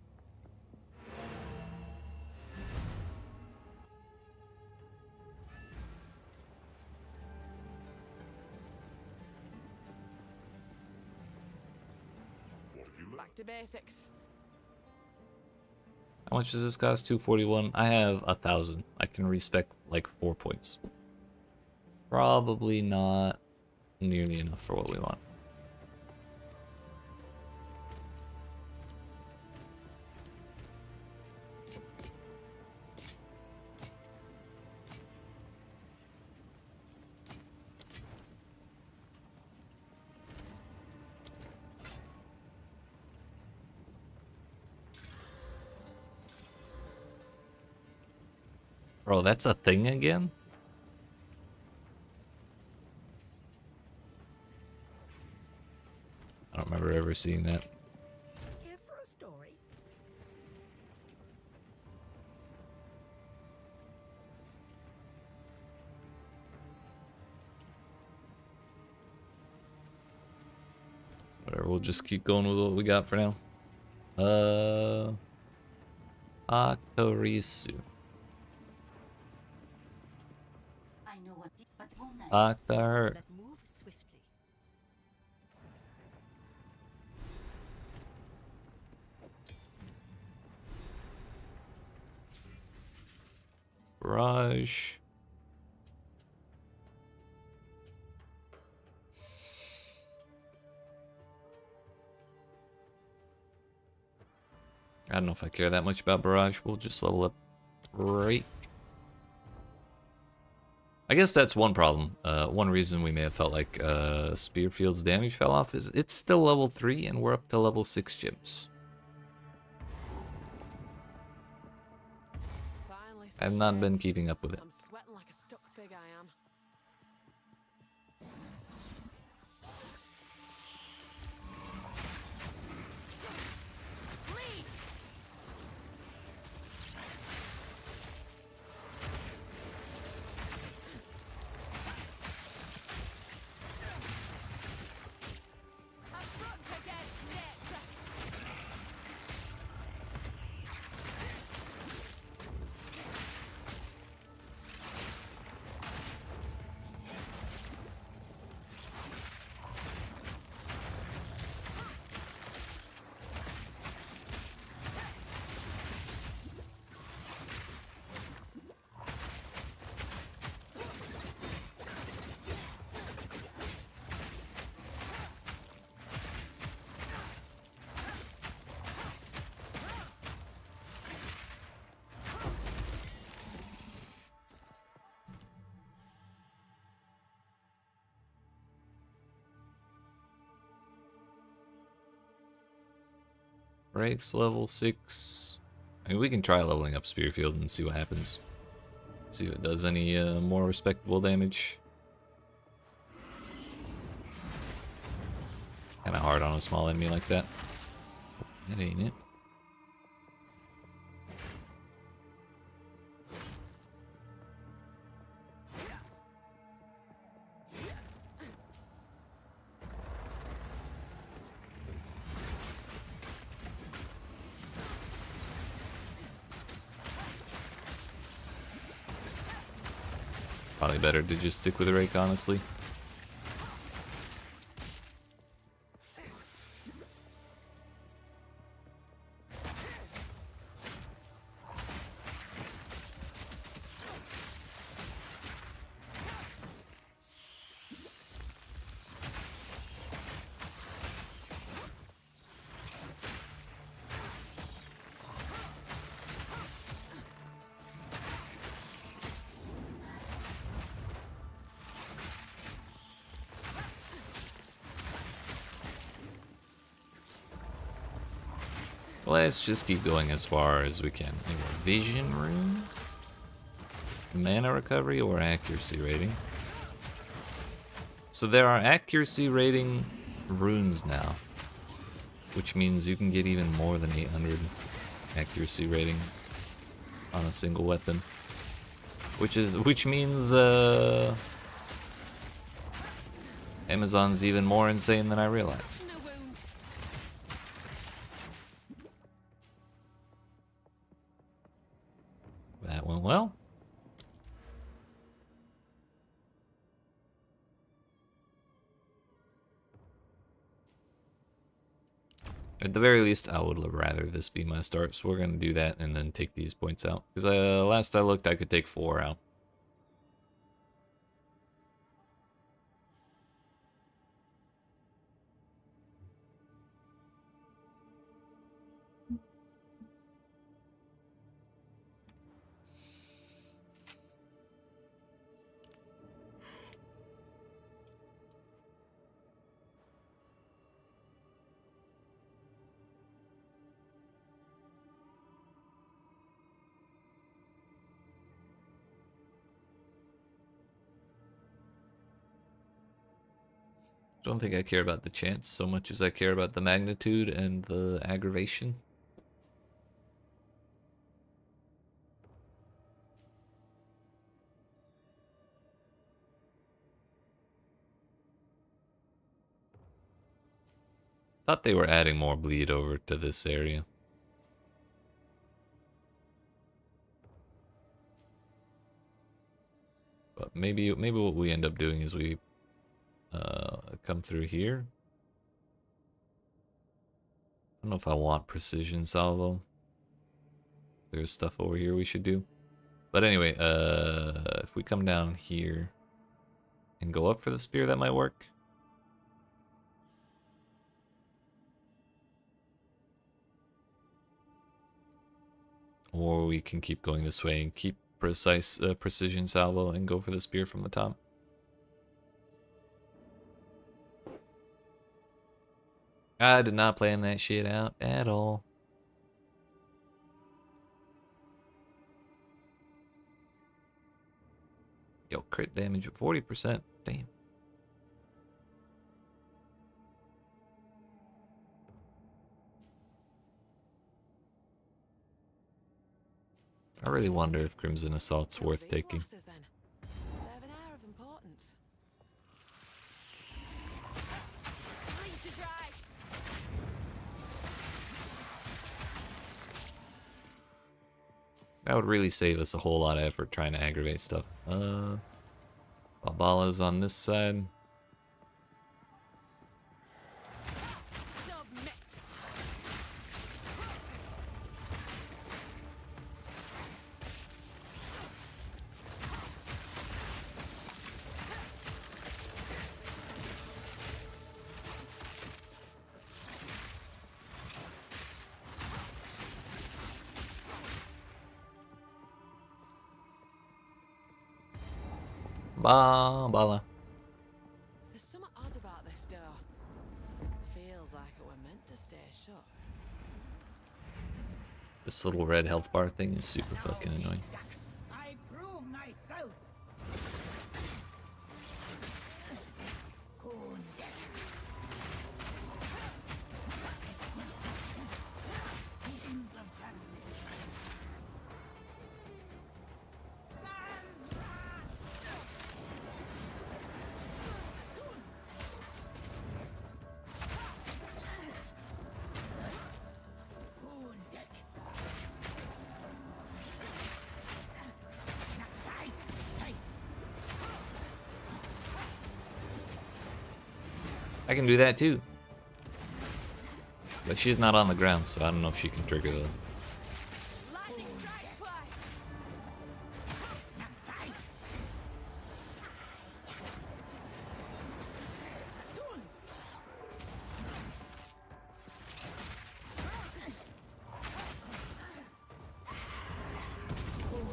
Back to basics. How much does this cost? 241. I have 1,000. I can respec like 4 points. Probably not nearly enough for what we want. Bro, that's a thing again? I don't remember ever seeing that. Here for a story. Whatever, we'll just keep going with what we got for now. Akarisu. I know what, but won't I? Akar. Let move swiftly. Barrage. I don't know if I care that much about Barrage. We'll just level up Break. I guess that's one problem. One reason we may have felt like Spearfield's damage fell off is it's still level 3 and we're up to level 6 gyms. Finally, I have not been keeping up with it. I'm sweating like a stuck pig, I am. Bleed! Breaks level 6. I mean, we can try leveling up Spearfield and see what happens. See if it does any more respectable damage. Kinda hard on a small enemy like that. That ain't it. Probably better to just stick with the rake, honestly. Let's just keep going as far as we can. Maybe a vision rune? Mana recovery or accuracy rating? So there are accuracy rating runes now, which means you can get even more than 800 accuracy rating on a single weapon. Which means Amazon's even more insane than I realized. No wound. That went well. At the very least, I would rather this be my start, so we're going to do that and then take these points out. Because last I looked, I could take 4 out. Don't think I care about the chance so much as I care about the magnitude and the aggravation. Thought they were adding more bleed over to this area. But maybe what we end up doing is we come through here. I don't know if I want precision salvo. There's stuff over here we should do. But anyway, if we come down here and go up for the spear, that might work. Or we can keep going this way and keep precision salvo and go for the spear from the top. I did not plan that shit out at all. Yo, crit damage of 40%. Damn. I really wonder if Crimson Assault's worth These taking. lasses, then. They have an air of importance. Bleed to dry. That would really save us a whole lot of effort trying to aggravate stuff. Balbala's on this side. Submit. Bala. There's something odd about this door. Feels like it were meant to stay shut. This little red health bar thing is super fucking annoying. I prove myself. Kundek. Visions of challenge. Sans Kundek. I can do that too. But she's not on the ground, so I don't know if she can trigger the... Lightning strike twice.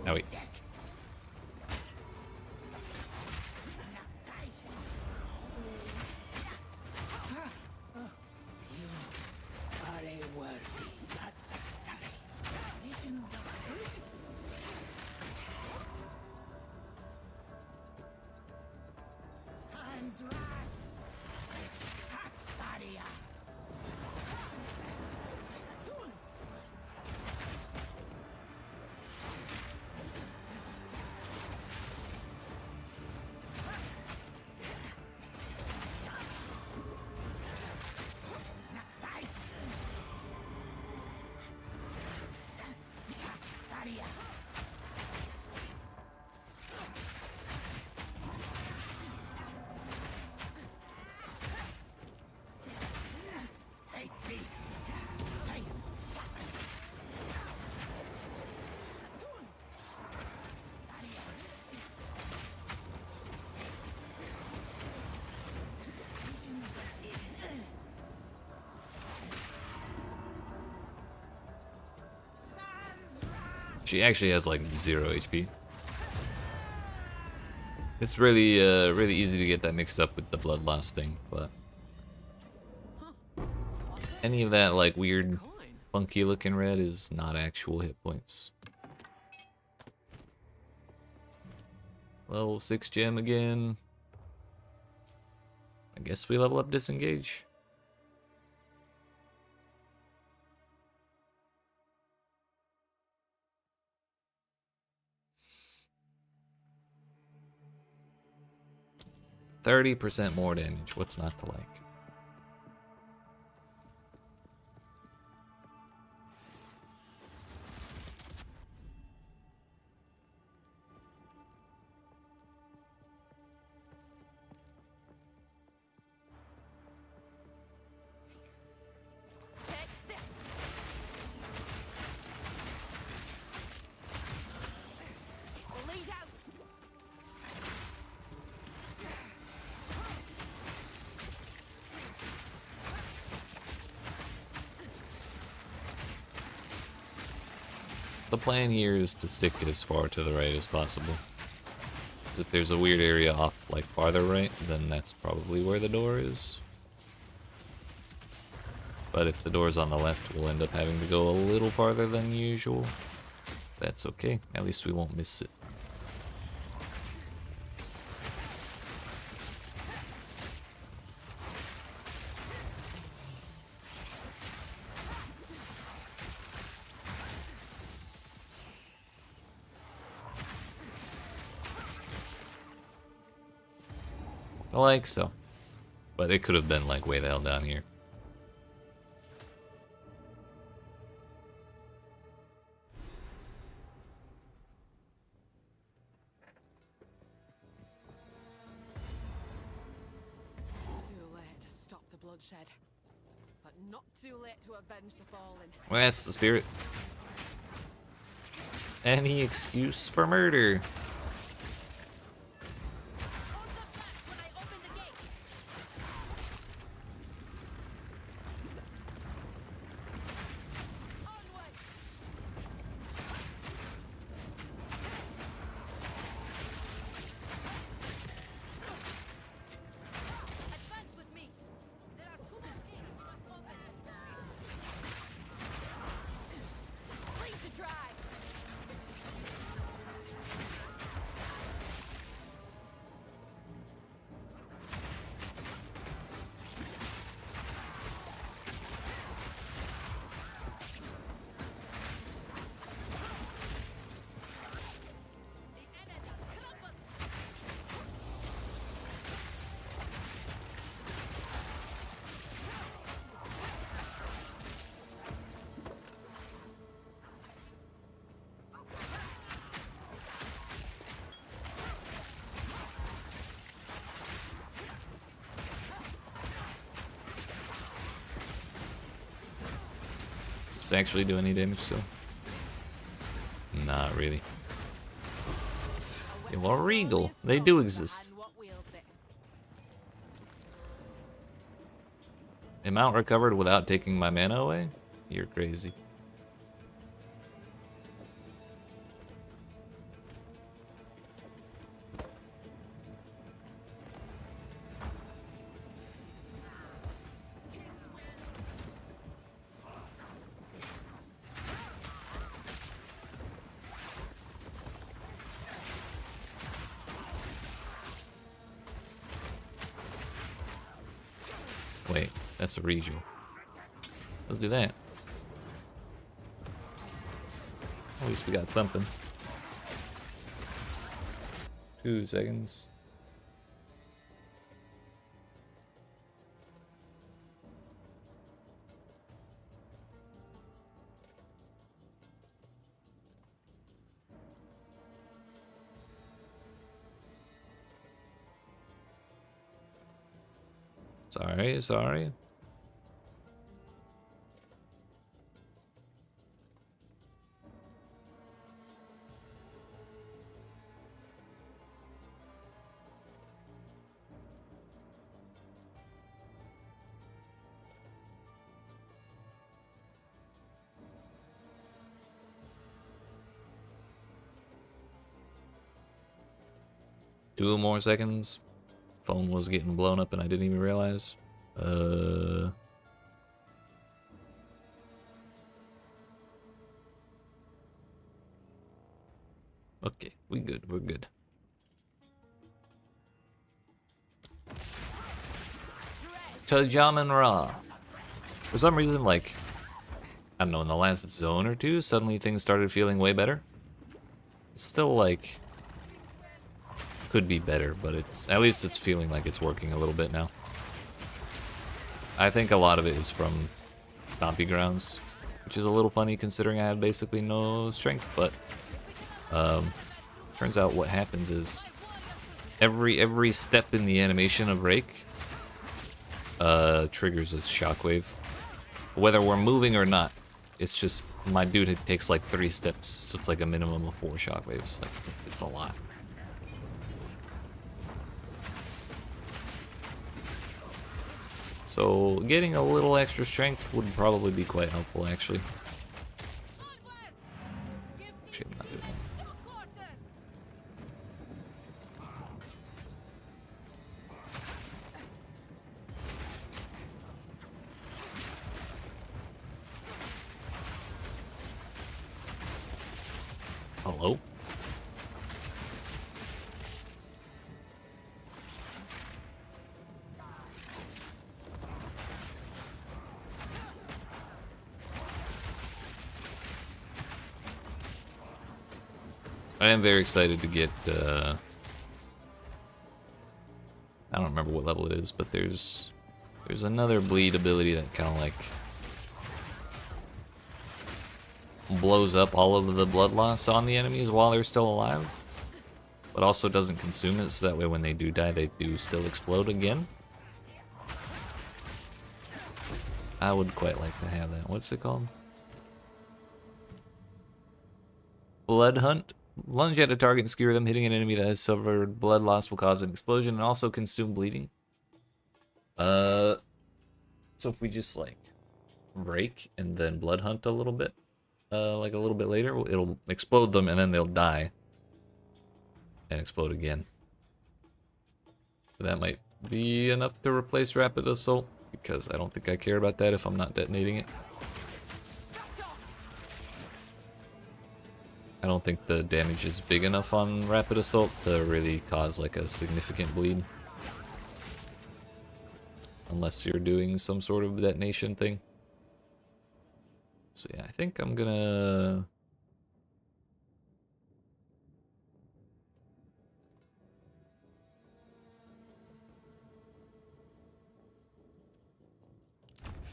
Oh wait. Are a worthy adversary. Visions of Sans wrath. Hakbaria. She actually has like 0 HP. It's really, really easy to get that mixed up with the blood loss thing, but any of that like weird, funky looking red is not actual hit points. Level 6 gem again. I guess we level up disengage. %30 more damage. What's not to like? Take this. Lead out. The plan here is to stick as far to the right as possible. 'Cause if there's a weird area off, like farther right, then that's probably where the door is. But if the door's on the left, we'll end up having to go a little farther than usual. That's okay, at least we won't miss it. Like so. But it could have been like way the hell down here. Too late to stop the bloodshed, but not too late to avenge the fallen. Well, that's the spirit. Any excuse for murder. Hold them back when I open the gate. Onward. Advance with me. There are 2 more gates we must open. Lead this actually do any damage still? Not really. Yeah, well, Regal, they do exist. Amount recovered without taking my mana away? You're crazy. Wait, that's a reju. Let's do that. At least we got something. 2 seconds. Sorry. 2 more seconds. Phone was getting blown up and I didn't even realize. Okay, we're good. Tajaman Ra. For some reason, like, I don't know, in the last zone or two, suddenly things started feeling way better. Still, like, could be better, but at least it's feeling like it's working a little bit now. I think a lot of it is from Stompy Grounds, which is a little funny considering I have basically no strength, but turns out what happens is every step in the animation of Rake triggers this shockwave. Whether we're moving or not, it's just my dude takes like 3 steps, so it's like a minimum of 4 shockwaves. Like it's a lot. So getting a little extra strength would probably be quite helpful, actually. Actually, I'm not doing that. Hello? I am very excited to get, I don't remember what level it is, but there's another bleed ability that kind of like blows up all of the blood loss on the enemies while they're still alive, but also doesn't consume it, so that way when they do die, they do still explode again. I would quite like to have that. What's it called? Blood Hunt. Lunge at a target and skewer them. Hitting an enemy that has suffered blood loss will cause an explosion and also consume bleeding. So if we just like break and then blood hunt a little bit, like a little bit later, it'll explode them and then they'll die and explode again. That might be enough to replace rapid assault, because I don't think I care about that if I'm not detonating it. I don't think the damage is big enough on rapid assault to really cause like a significant bleed. Unless you're doing some sort of detonation thing. So yeah, I think I'm gonna...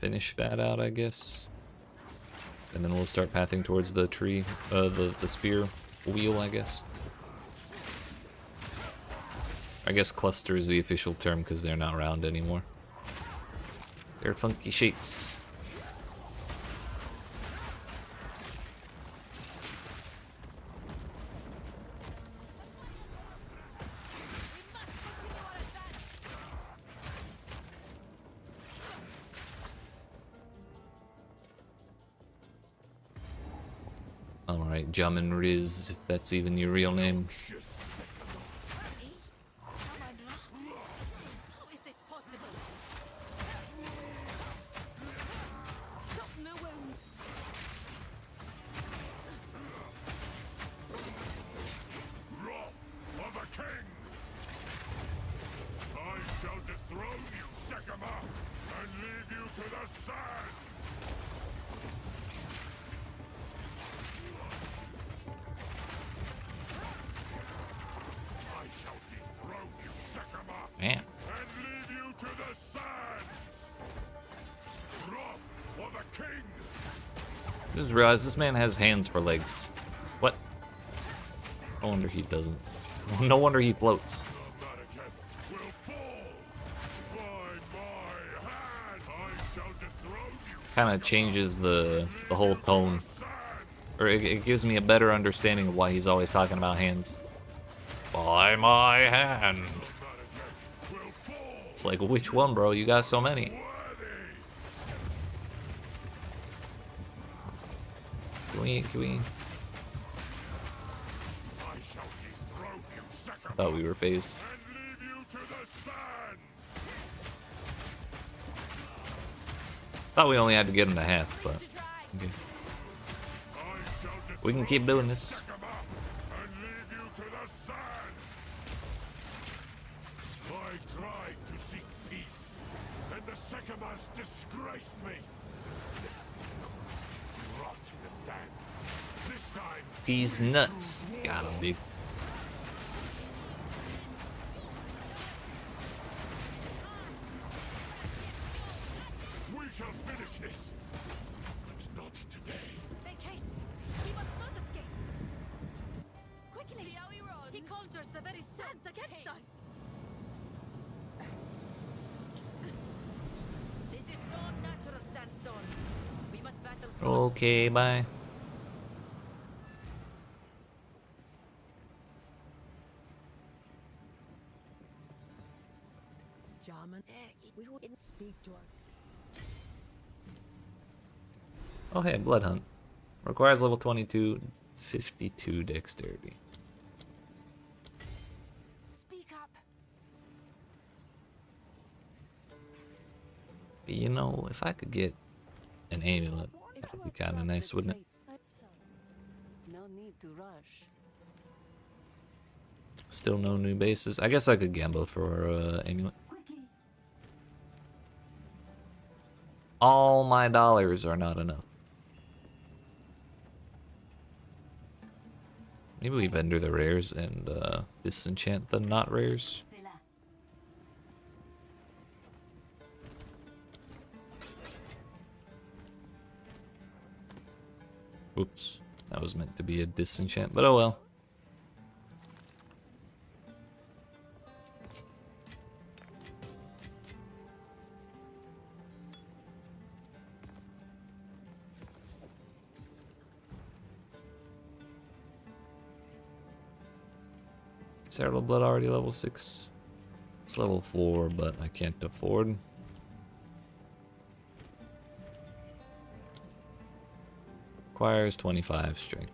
finish that out, I guess. And then we'll start pathing towards the tree, the spear wheel, I guess. I guess cluster is the official term because they're not round anymore. They're funky shapes. Alright, Jamin Riz, if that's even your real name. How is this possible? Soften the wound. Wrath of a king! I shall dethrone you, Sekama, and leave you to the sand! I shall dethrone you, Sekama, Man. and leave you to the sands! Wrath of a king! Just realized this man has hands for legs. What? No wonder he doesn't. No wonder he floats. The Malekith will fall! By my hand! I shall dethrone you, Kind of changes the whole tone. Or it gives me a better understanding of why he's always talking about hands. By my hand. will fall! It's like, which one, bro? You got so many. Worthy! Can we? I shall dethrone you, Sekama, I thought we were phased. and leave you to the sands! Thought we only had to get him to half, but To try. okay. I shall We can keep doing this. Sekama, and leave you to the sands! I tried to seek peace, and the Sekamas disgraced me. Rot in the sand. This time, He's nuts. Got him, dude. we shall finish this. But not today. Make haste. He must not escape. Quickly. See how he runs. He conjures the very sands against us. This is no natural sandstorm. We must battle through. Okay, bye. Jamin, we wouldn't speak to us. Oh, hey, Blood Hunt. Requires level 22, 52 dexterity. Speak up. But you know, if I could get an amulet, that'd be kind of nice, wouldn't it? No need to rush. Still no new bases. I guess I could gamble for amulet. All my dollars are not enough. Maybe we vendor the rares and disenchant the not rares. Oops, that was meant to be a disenchant, but oh well. Is Herald of Blood already level 6? It's level 4, but I can't afford. Requires 25 strength.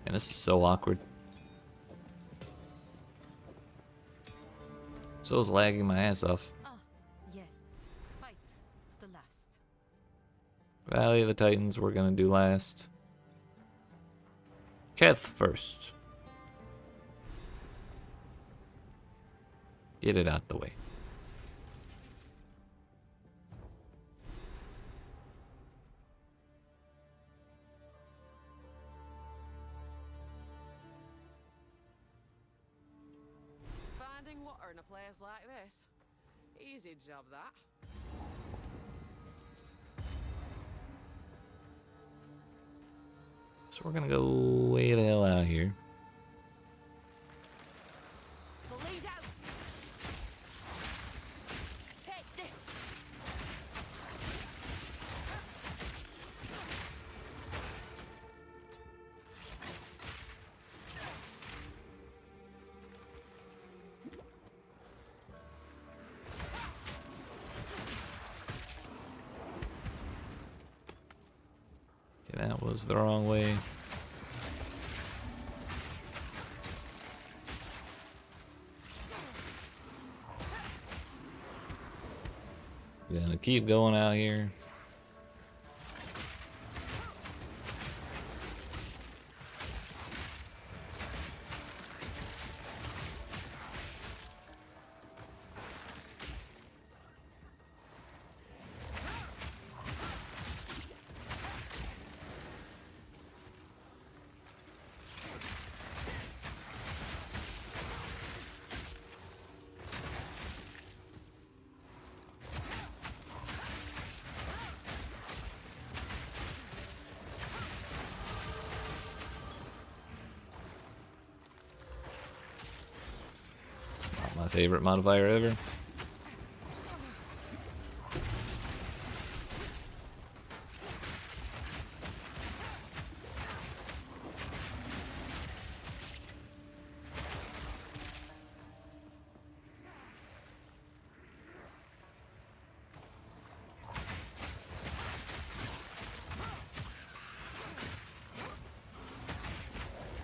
And this is so awkward. So is lagging my ass off. Ah, yes. Fight to the last. Valley of the Titans we're gonna do last. Keth first. Get it out the way. Finding water in a place like this. Easy job, that. So we're gonna go way the hell out here. Bleed out. Take this. Okay, that was the wrong way. Gonna keep going out here. It's not my favorite modifier ever.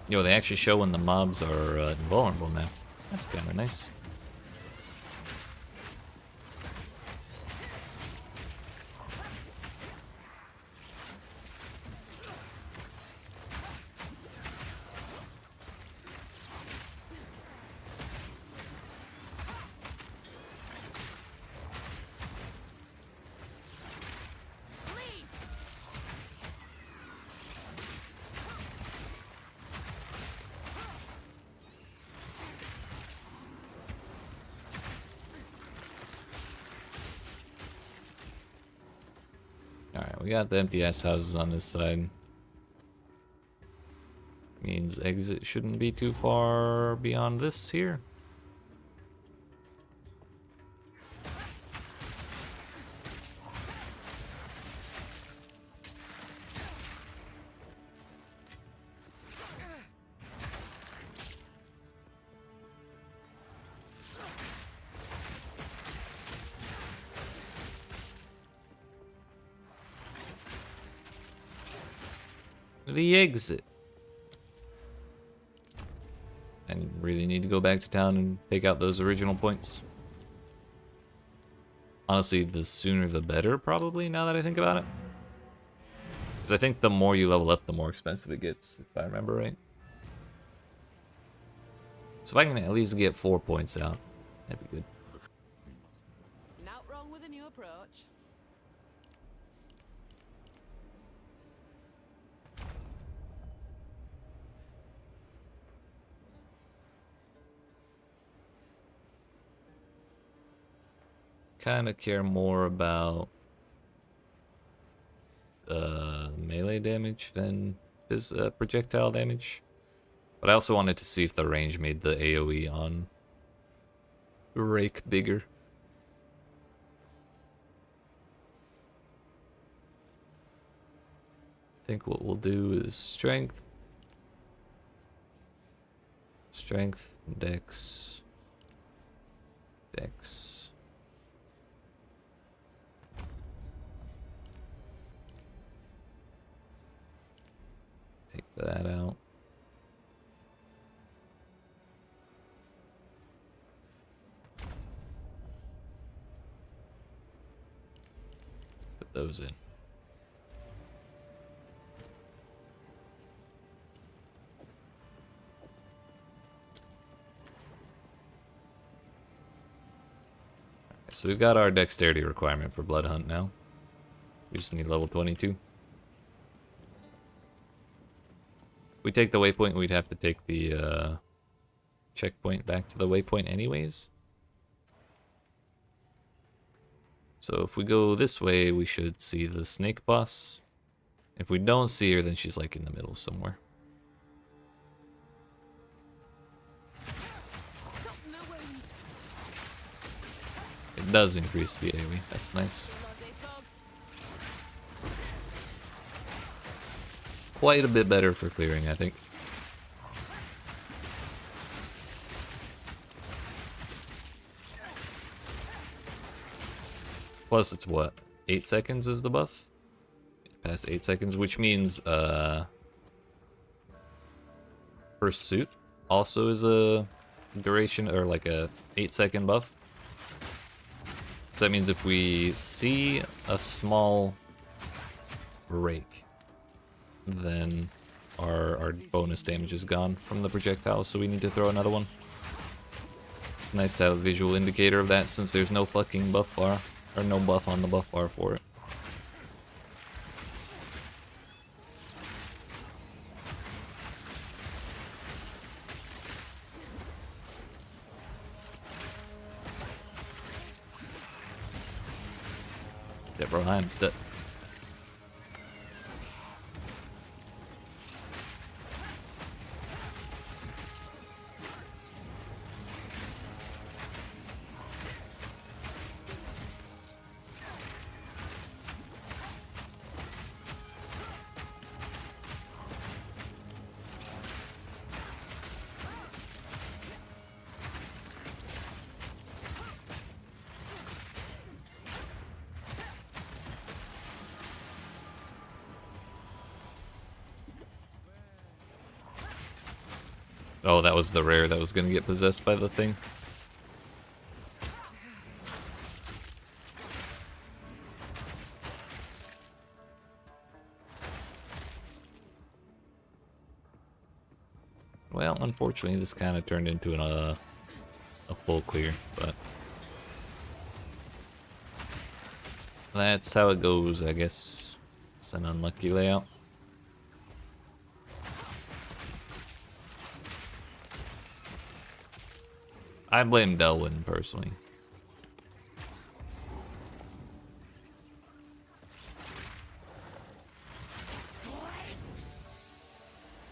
Yo, they actually show when the mobs are invulnerable now. That's kind of nice. Alright, we got the empty ass houses on this side. Means exit shouldn't be too far beyond this here. The exit. I really need to go back to town and take out those original points. Honestly, the sooner the better, probably, now that I think about it. Because I think the more you level up, the more expensive it gets, if I remember right. So if I can at least get 4 points out, that'd be good. Not wrong with a new approach. Kind of care more about melee damage than his projectile damage. But I also wanted to see if the range made the AoE on Rake bigger. I think what we'll do is strength, dex, dex. Take that out. Put those in. So we've got our dexterity requirement for Blood Hunt now. We just need level 22. If we take the waypoint, we'd have to take the checkpoint back to the waypoint anyways. So if we go this way, we should see the snake boss. If we don't see her, then she's like in the middle somewhere. It does increase the AoE, that's nice. Quite a bit better for clearing, I think. Plus it's what? 8 seconds is the buff? past 8 seconds, which means Pursuit also is a duration or like a 8-second buff. So that means if we see a small break, then our bonus damage is gone from the projectile, so we need to throw another one. It's nice to have a visual indicator of that since there's no fucking buff bar, or no buff on the buff bar for it. Yeah, bro, I'm stuck. Oh, that was the rare that was gonna get possessed by the thing. Well, unfortunately, this kind of turned into a full clear, but that's how it goes, I guess. It's an unlucky layout. I blame Delwyn personally.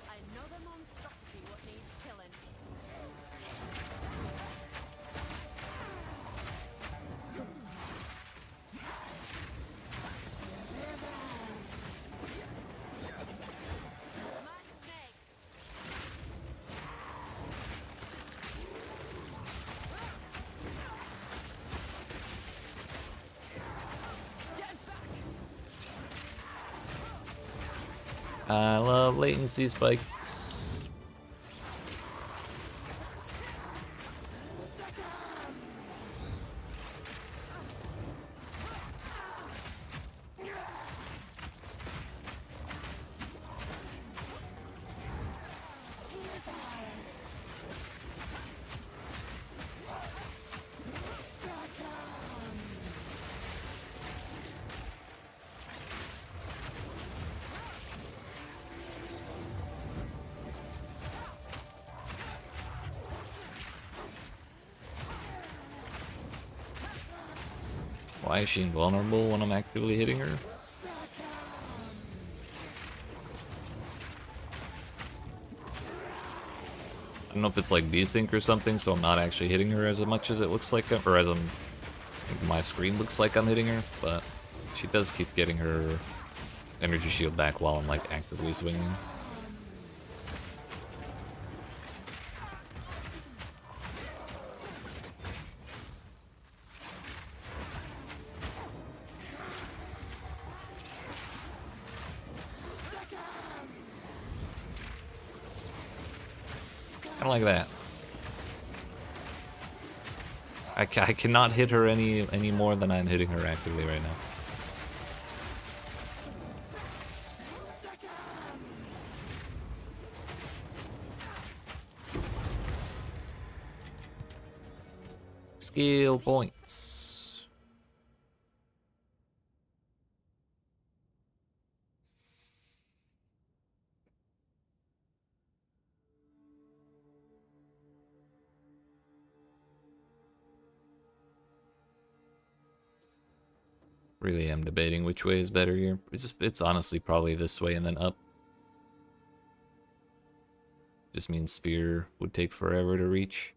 Another monstrosity what needs killing. Mind the snakes. Get back. I love latency spikes. Why is she invulnerable when I'm actively hitting her? I don't know if it's like desync or something, so I'm not actually hitting her as much as it looks like, or as my screen looks like I'm hitting her, but she does keep getting her energy shield back while I'm like actively swinging. Kind of like that. I cannot hit her any more than I'm hitting her actively right now. Skill points. Really am debating which way is better here. It's honestly probably this way and then up. Just means spear would take forever to reach.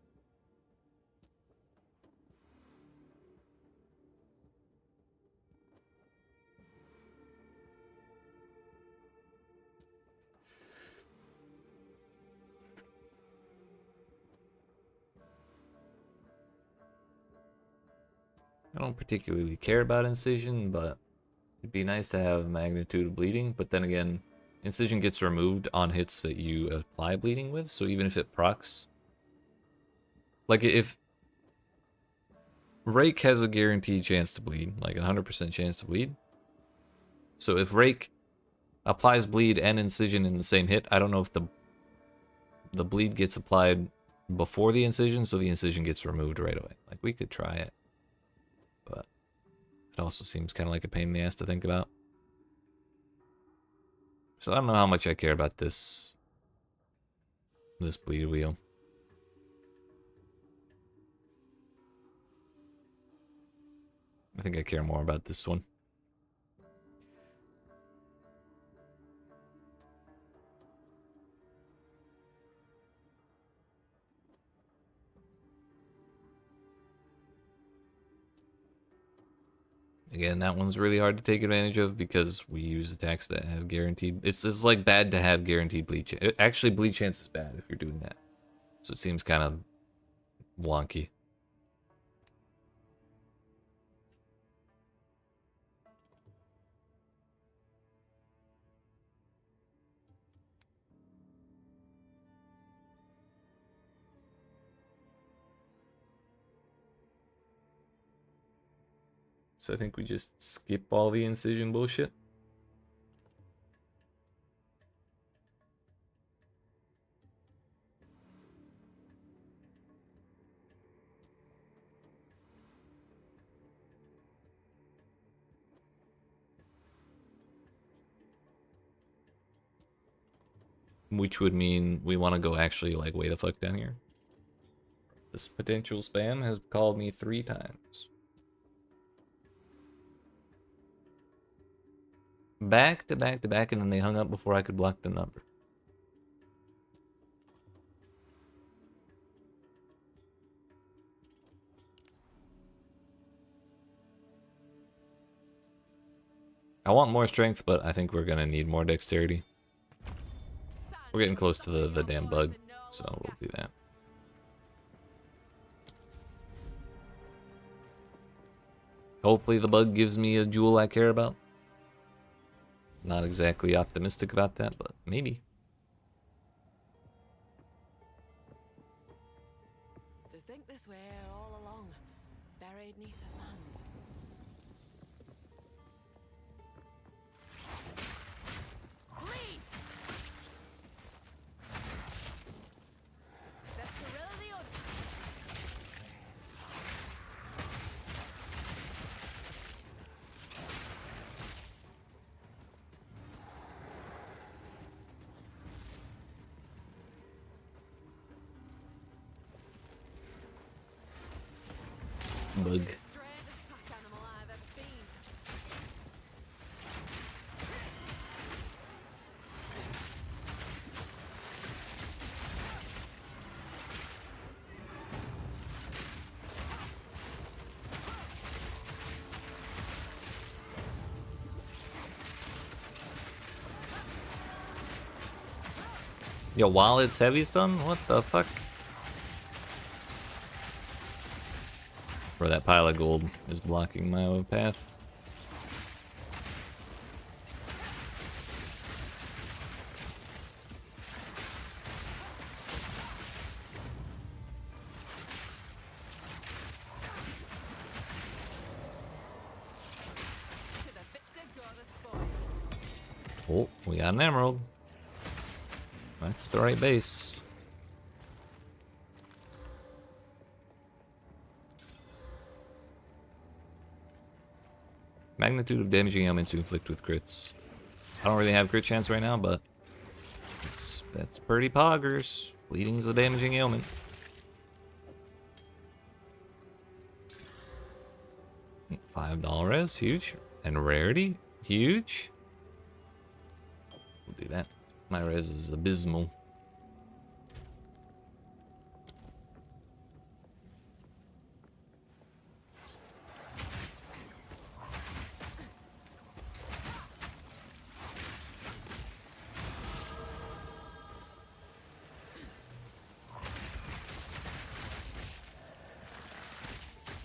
I don't particularly care about incision, but It'd be nice to have magnitude of bleeding, but then again, incision gets removed on hits that you apply bleeding with, so even if it procs... Like, if Rake has a guaranteed chance to bleed, like 100% chance to bleed. So if Rake applies bleed and incision in the same hit, I don't know if the bleed gets applied before the incision, so the incision gets removed right away. Like, we could try it, but it also seems kind of like a pain in the ass to think about. So I don't know how much I care about this bleed wheel. I think I care more about this one. Again, that one's really hard to take advantage of because we use attacks that have guaranteed... It's like bad to have guaranteed bleed chance. Actually, bleed chance is bad if you're doing that. So it seems kind of wonky. So I think we just skip all the incision bullshit. Which would mean we want to go actually like way the fuck down here. This potential spam has called me 3 times. Back to back to back, and then they hung up before I could block the number. I want more strength, but I think we're gonna need more dexterity. We're getting close to the damn bug, so we'll do that. Hopefully the bug gives me a jewel I care about. Not exactly optimistic about that, but maybe. To think this way all along, buried neath the sand. Bleed! Desperilla the un- Bug. Strangest pack animal I've ever seen. Yo, while it's heavy stun? What the fuck? Bro, that pile of gold is blocking my path. To the victor go the spoils. Oh, we got an emerald. That's the right base. Magnitude of damaging ailments to inflict with crits. I don't really have crit chance right now, but that's pretty poggers. Bleeding's a damaging ailment. $5 res, huge. And rarity, huge. We'll do that. My res is abysmal.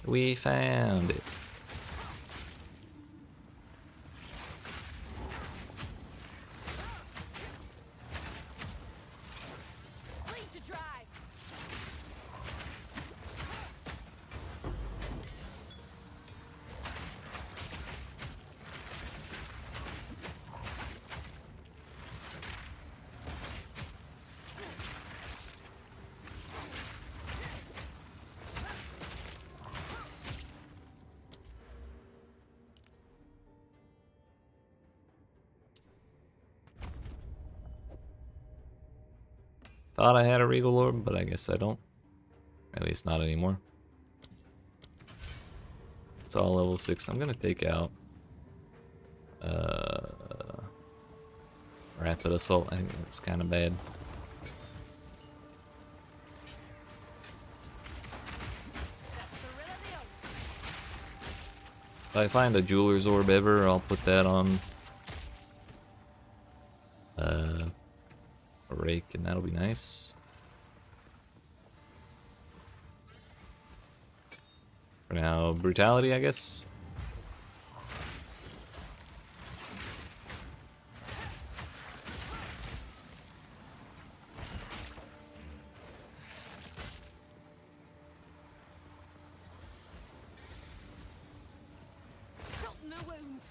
We found it. Thought I had a Regal Orb, but I guess I don't. At least not anymore. It's all level 6. I'm gonna take out Rapid Assault. I think that's kind of bad. If I find a Jeweler's Orb ever, I'll put that on a Rake, and that'll be nice. For now, Brutality, I guess. Soften the wound.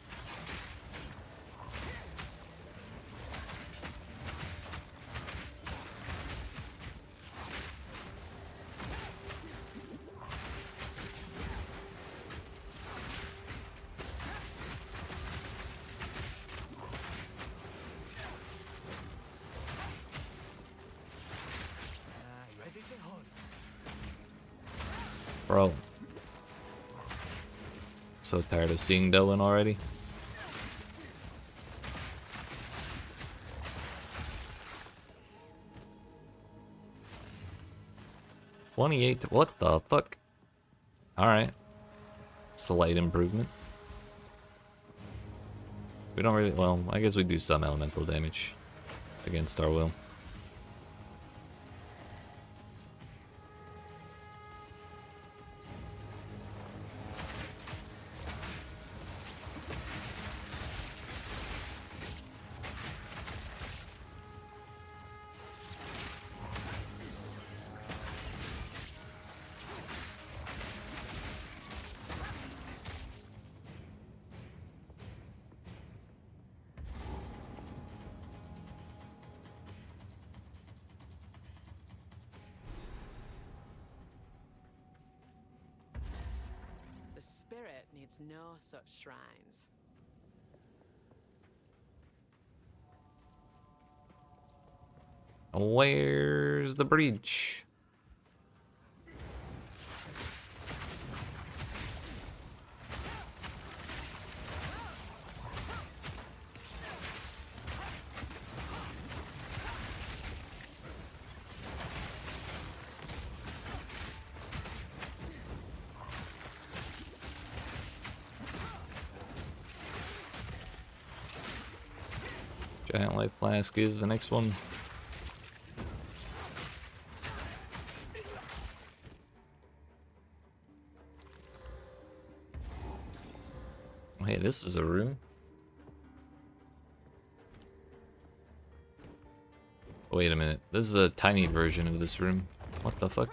Ready to hunt. Bro. So tired of seeing Dylan already. $28. What the fuck? Alright. Slight improvement. We don't really. Well, I guess we do some elemental damage against our will. The spirit needs no such shrines. Where's the breach? Giant Life Flask is the next one. Oh, hey, this is a room. Wait a minute. This is a tiny version of this room. What the fuck?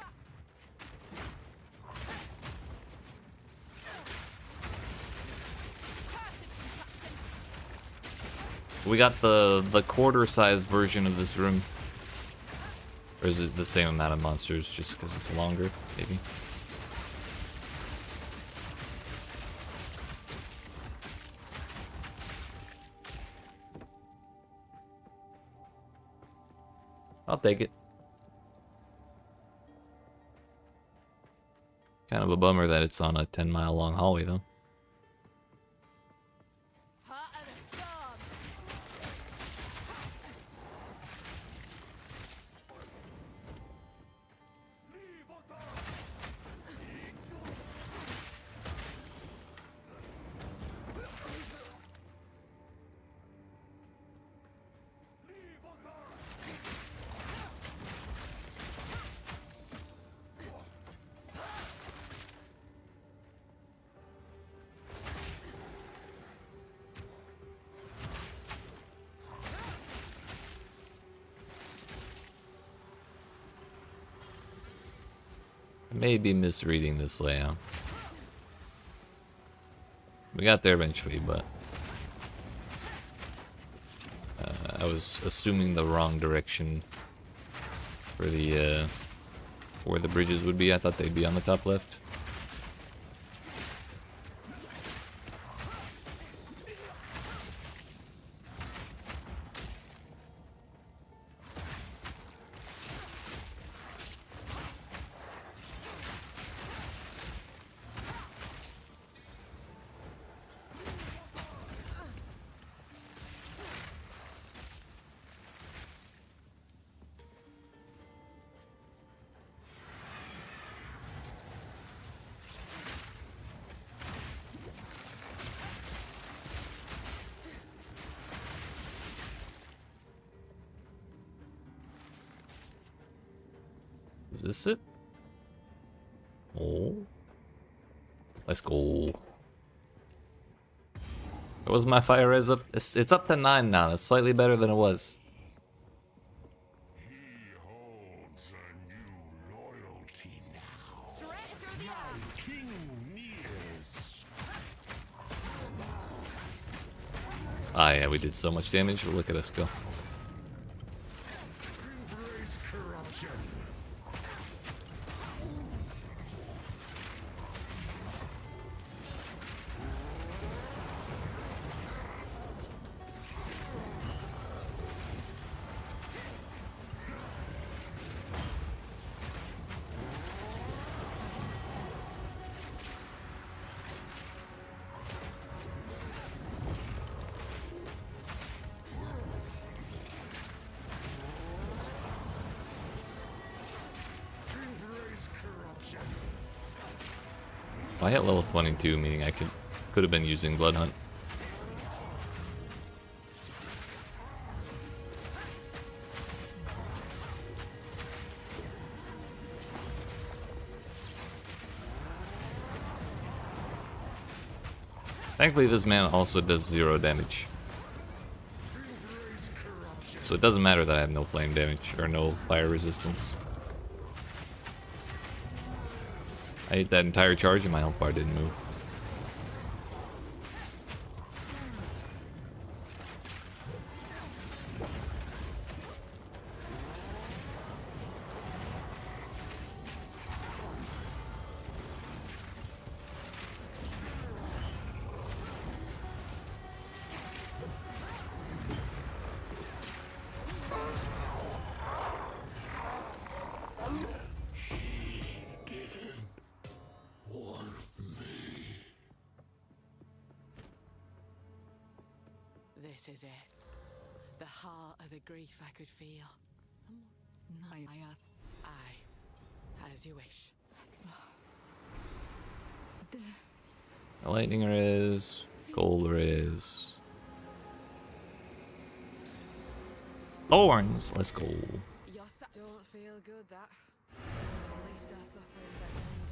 We got the quarter-sized version of this room. Or is it the same amount of monsters just because it's longer, maybe? I'll take it. Kind of a bummer that it's on a 10-mile long hallway, though. Heart of the storm. I may be misreading this layout. We got there eventually, but I was assuming the wrong direction for the where the bridges would be. I thought they'd be on the top left. Is this it? Oh. Let's go. What was my fire res up? It's up to 9 now. That's slightly better than it was. He holds a new loyalty now. Straight through the arm. King nears. Ah, yeah, we did so much damage, but look at us go. Embrace corruption. Embrace corruption. I hit level 22, meaning I could have been using Blood Hunt. Thankfully, this man also does 0 damage. Embrace corruption. So it doesn't matter that I have no flame damage or no fire resistance. I ate that entire charge and my health bar didn't move. This is it. The heart of the grief I could feel. Aye, as you wish. The lightning is, gold is. Thorns, let's go. Don't feel good, that. At least our suffering's at an end.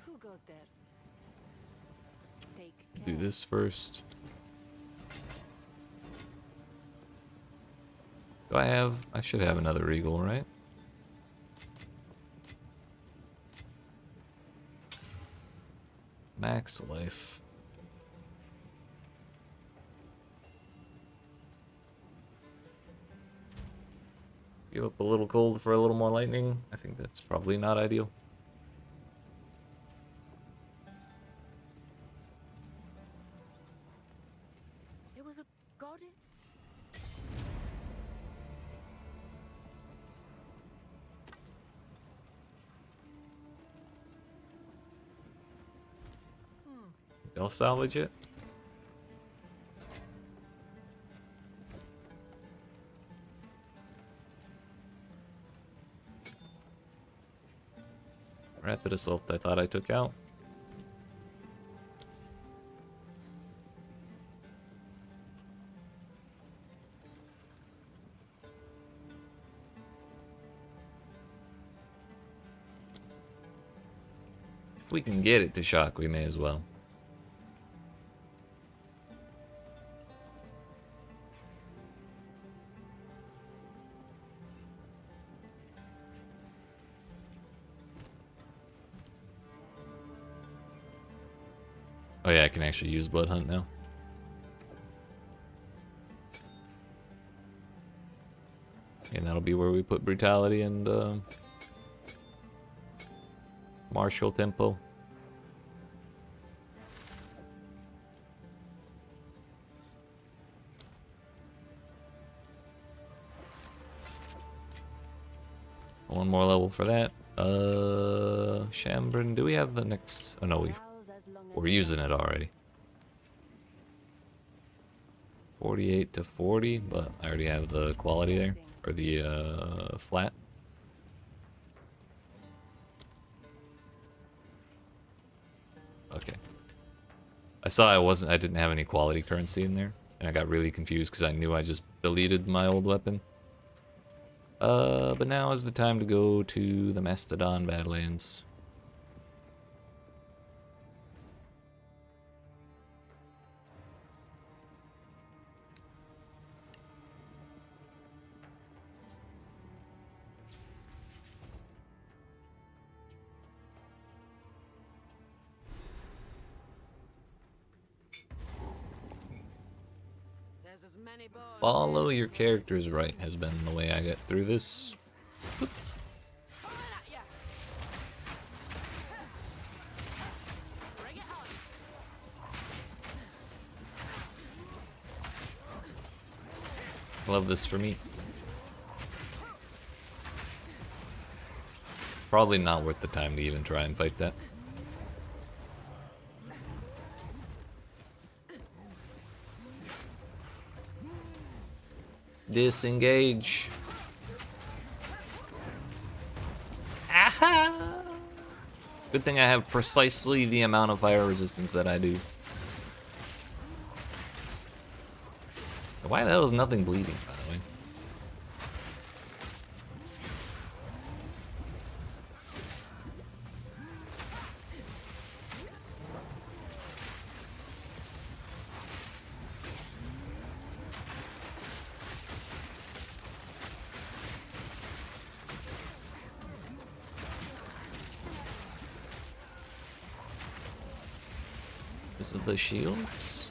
Who goes there? Take Do care. this first. Do I have? I should have another regal, right? Max life. Give up a little cold for a little more lightning. I think that's probably not ideal. There was a goddess. I'll salvage it. Rapid assault I thought I took out. If we can get it to shock, we may as well. Oh yeah, I can actually use Blood Hunt now. And that'll be where we put Brutality and Martial Tempo. One more level for that. Shambrin, do we have the next? Oh no, we're using it already. 48 to 40, but I already have the quality there, or the flat. Okay. I saw I didn't have any quality currency in there, and I got really confused because I knew I just deleted my old weapon. But now is the time to go to the Mastodon Badlands. There's as many bones Follow here. your character's right has been the way I get through this. Coming at ya. Bring it on. Love this for me. Probably not worth the time to even try and fight that. Disengage. Aha! Good thing I have precisely the amount of fire resistance that I do. Why the hell is nothing bleeding, by the way? Is it the shields?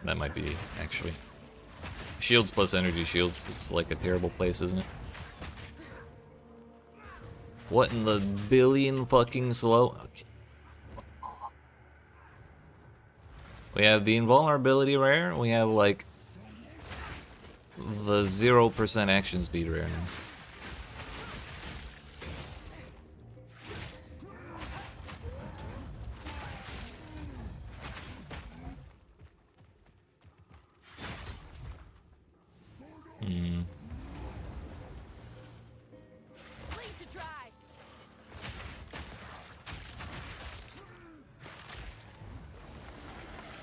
That might be, actually. Shields plus energy shields. This is like a terrible place, isn't it? What in the billion fucking slow? Okay. We have the invulnerability rare. We have like the 0% action speed rare now. Leave to try.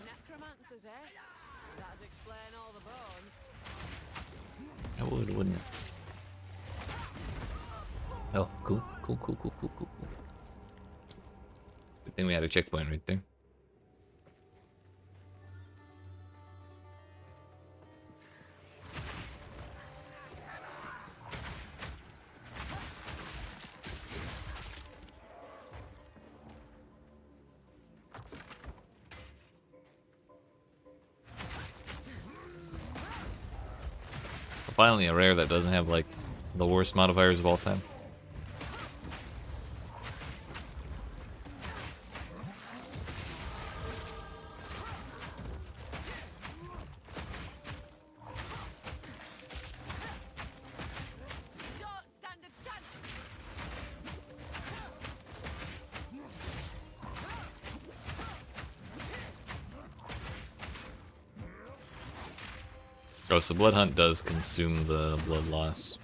Necromancers, eh? That'd explain all the bones. It would, wouldn't it? Oh, cool. Good thing we had a checkpoint right there. Finally, a rare that doesn't have like the worst modifiers of all time. Don't stand a chance. Oh, so Blood Hunt does consume the blood loss.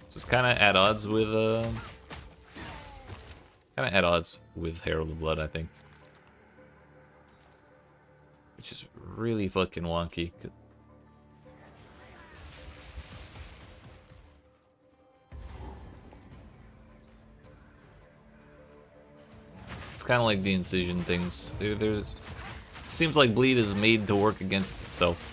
So it's kind of at odds with Herald of Blood, I think. Which is really fucking wonky. It's kind of like the incision things. There's seems like bleed is made to work against itself.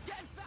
Get back.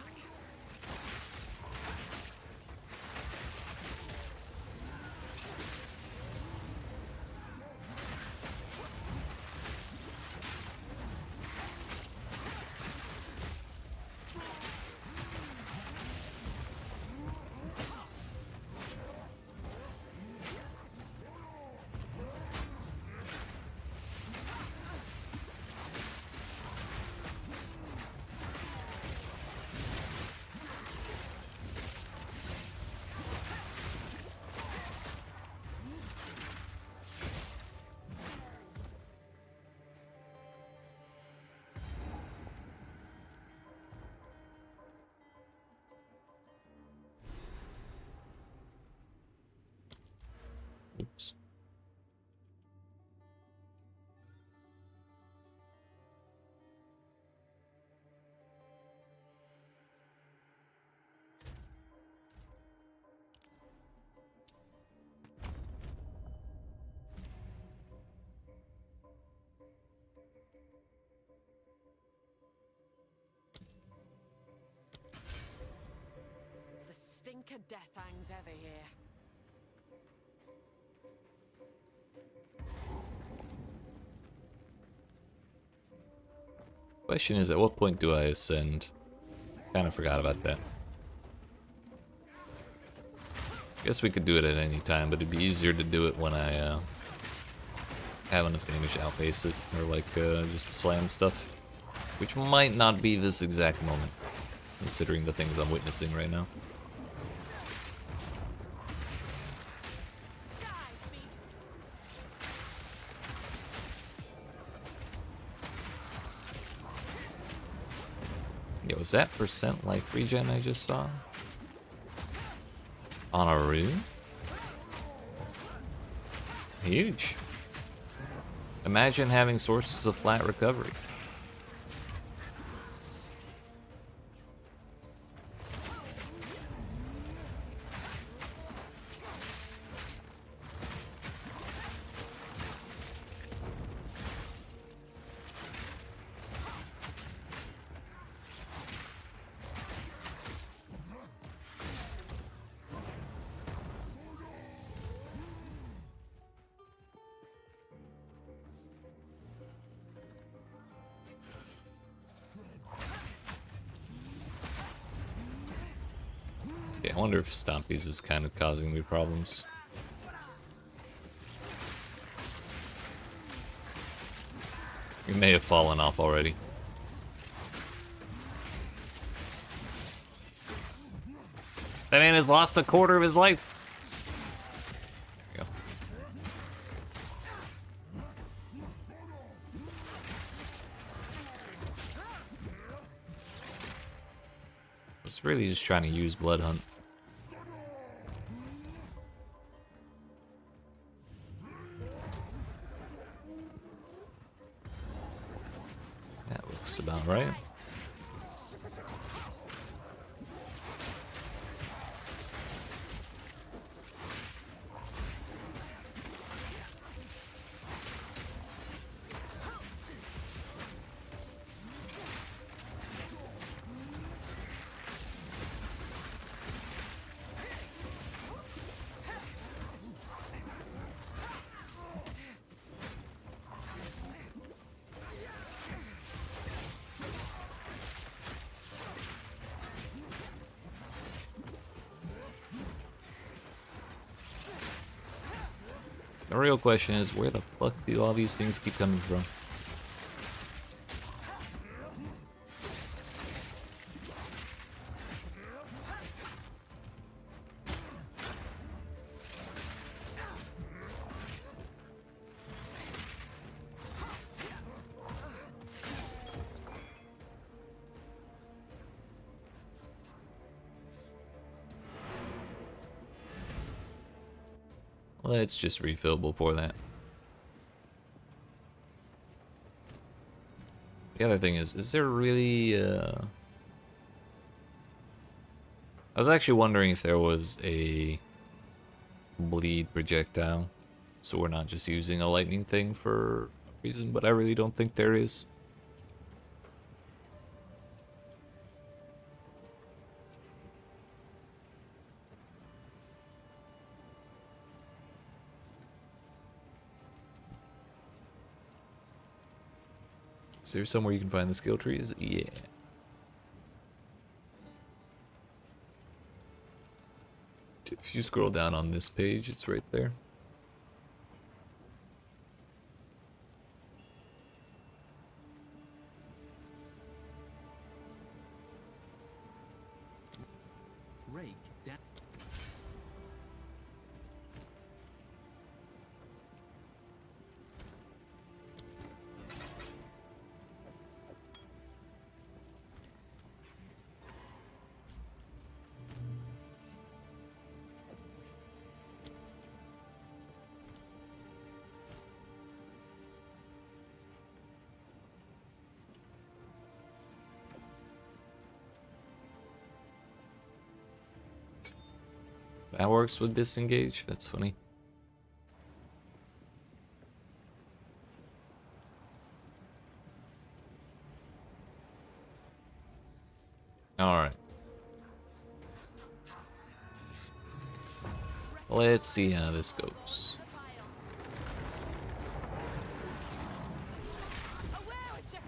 stink of death hangs heavy here. Question is, at what point do I ascend? Kind of forgot about that. Guess we could do it at any time, but it'd be easier to do it when I have enough damage to outpace it, or like just slam stuff. Which might not be this exact moment, considering the things I'm witnessing right now. Die, beast! Yeah, was that percent life regen I just saw? On a rune? Huge. Imagine having sources of flat recovery. Yeah, I wonder if Stompies is kind of causing me problems. We may have fallen off already. That man has lost a quarter of his life. There we go. I was really just trying to use Blood Hunt. That looks about right. The real question is, where the fuck do all these things keep coming from? Let's just refill before that. The other thing is there really, I was actually wondering if there was a bleed projectile, so we're not just using a lightning thing for a reason, but I really don't think there is. Is there somewhere you can find the skill trees? Yeah. If you scroll down on this page, it's right there. Rake down. That works with disengage? That's funny. Alright. Let's see how this goes. Aware with you.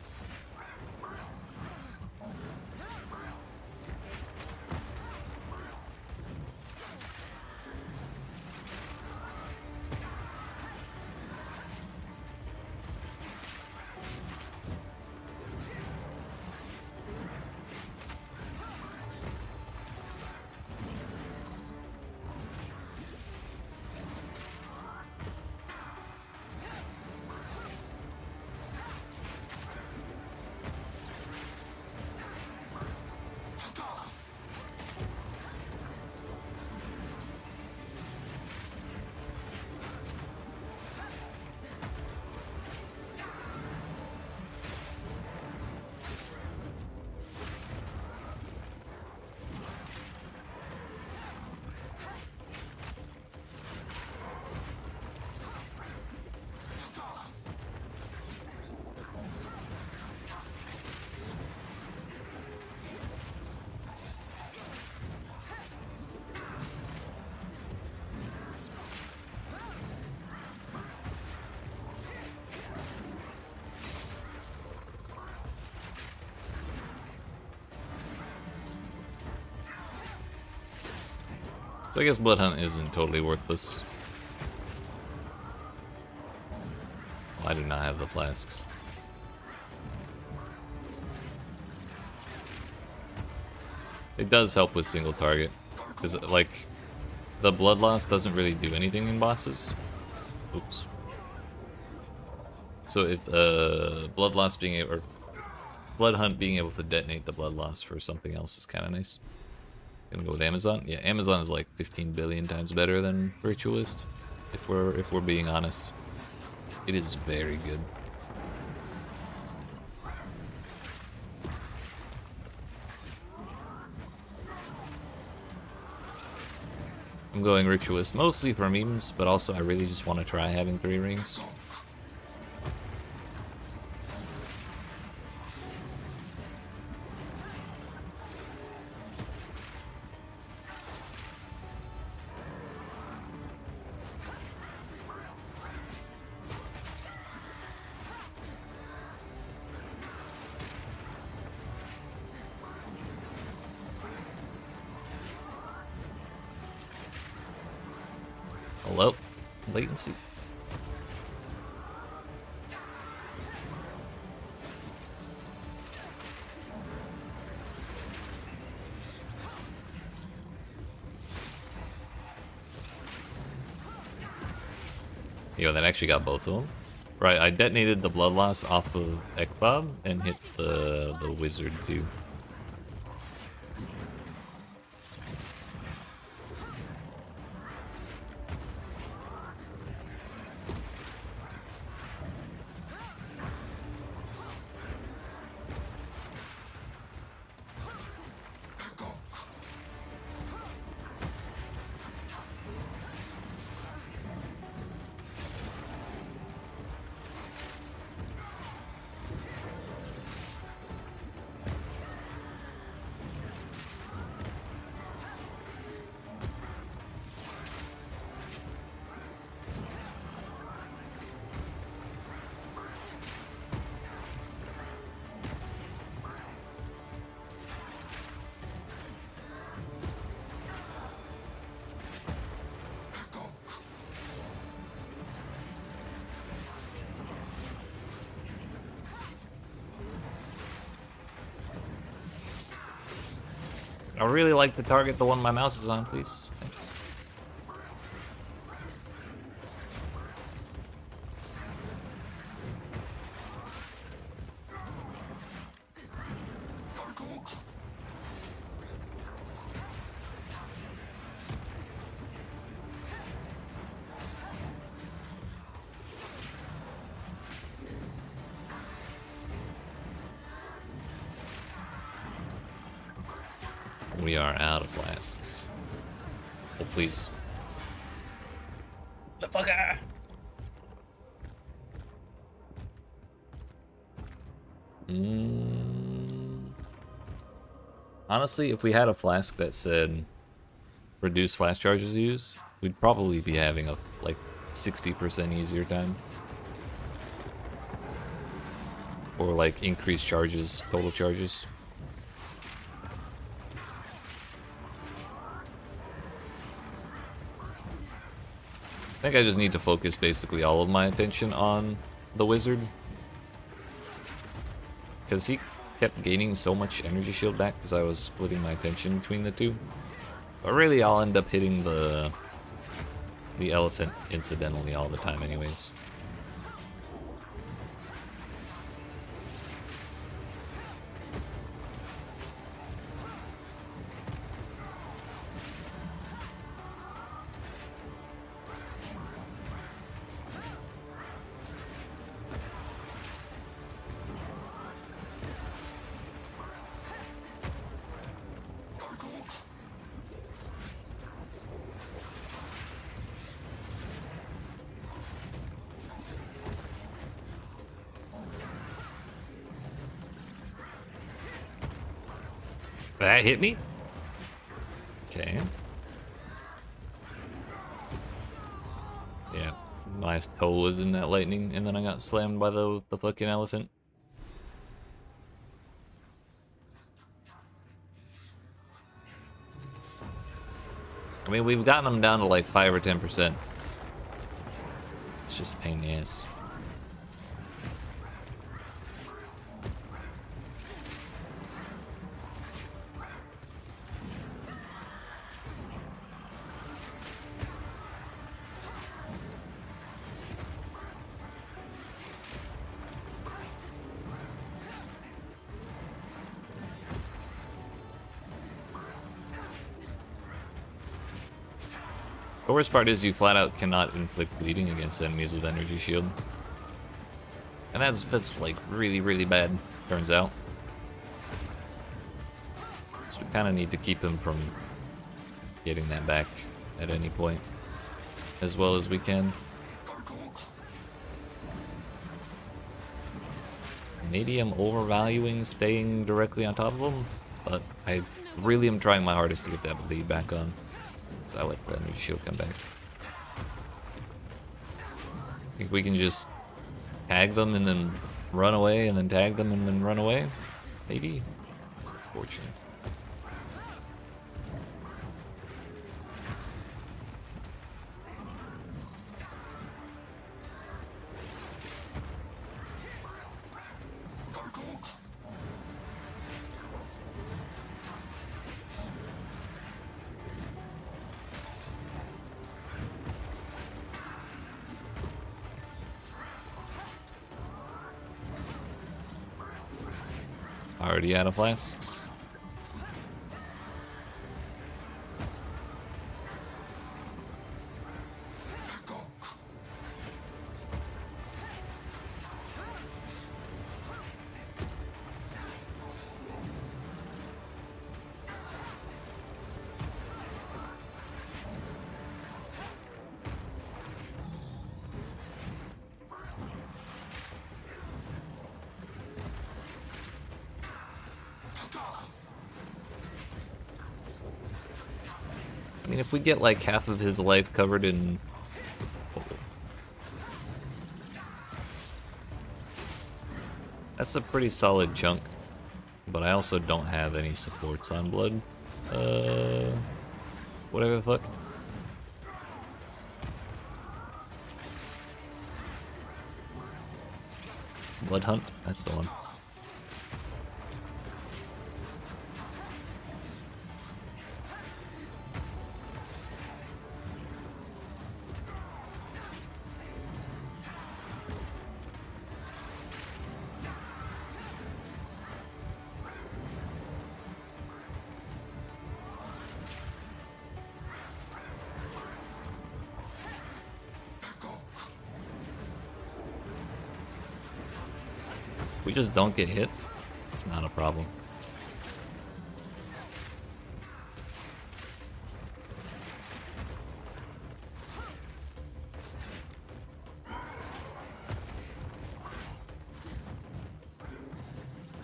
So I guess Blood Hunt isn't totally worthless. Well, I do not have the flasks. It does help with single target. Because, like, the blood loss doesn't really do anything in bosses. Oops. So it, blood loss being able, or Blood Hunt being able to detonate the blood loss for something else is kind of nice. Gonna go with Amazon. Yeah, Amazon is like 15 billion times better than Ritualist. If we're being honest, it is very good. I'm going Ritualist mostly for memes, but also I really just want to try having 3 rings. Hello? Latency. Yo, that actually got both of them. Right, I detonated the blood loss off of Ekbob and hit the wizard too. I really like to target the one my mouse is on, please. Thanks. We are out of flasks. Oh, please. The fucker! Honestly, if we had a flask that said reduce flash charges used, we'd probably be having a like 60% easier time. Or like increased charges, total charges. I think I just need to focus basically all of my attention on the wizard. Because he kept gaining so much energy shield back because I was splitting my attention between the two. But really I'll end up hitting the elephant incidentally all the time anyways. That hit me? Okay. Yeah, my toe was in that lightning, and then I got slammed by the fucking elephant. I mean, we've gotten them down to like 5 or 10%. It's just a pain in the ass. The worst part is you flat out cannot inflict bleeding against enemies with energy shield. And that's like really bad, turns out. So we kinda need to keep him from getting that back at any point as well as we can. Maybe I'm overvaluing staying directly on top of him, but I really am trying my hardest to get that bleed back on. So I let the energy shield come back. I think we can just tag them and then run away, and then tag them and then run away. Maybe. It's unfortunate. Already out of flasks. I mean, if we get like half of his life covered in... That's a pretty solid chunk, but I also don't have any supports on blood. Whatever the fuck. Blood Hunt, that's the one. If we just don't get hit, it's not a problem.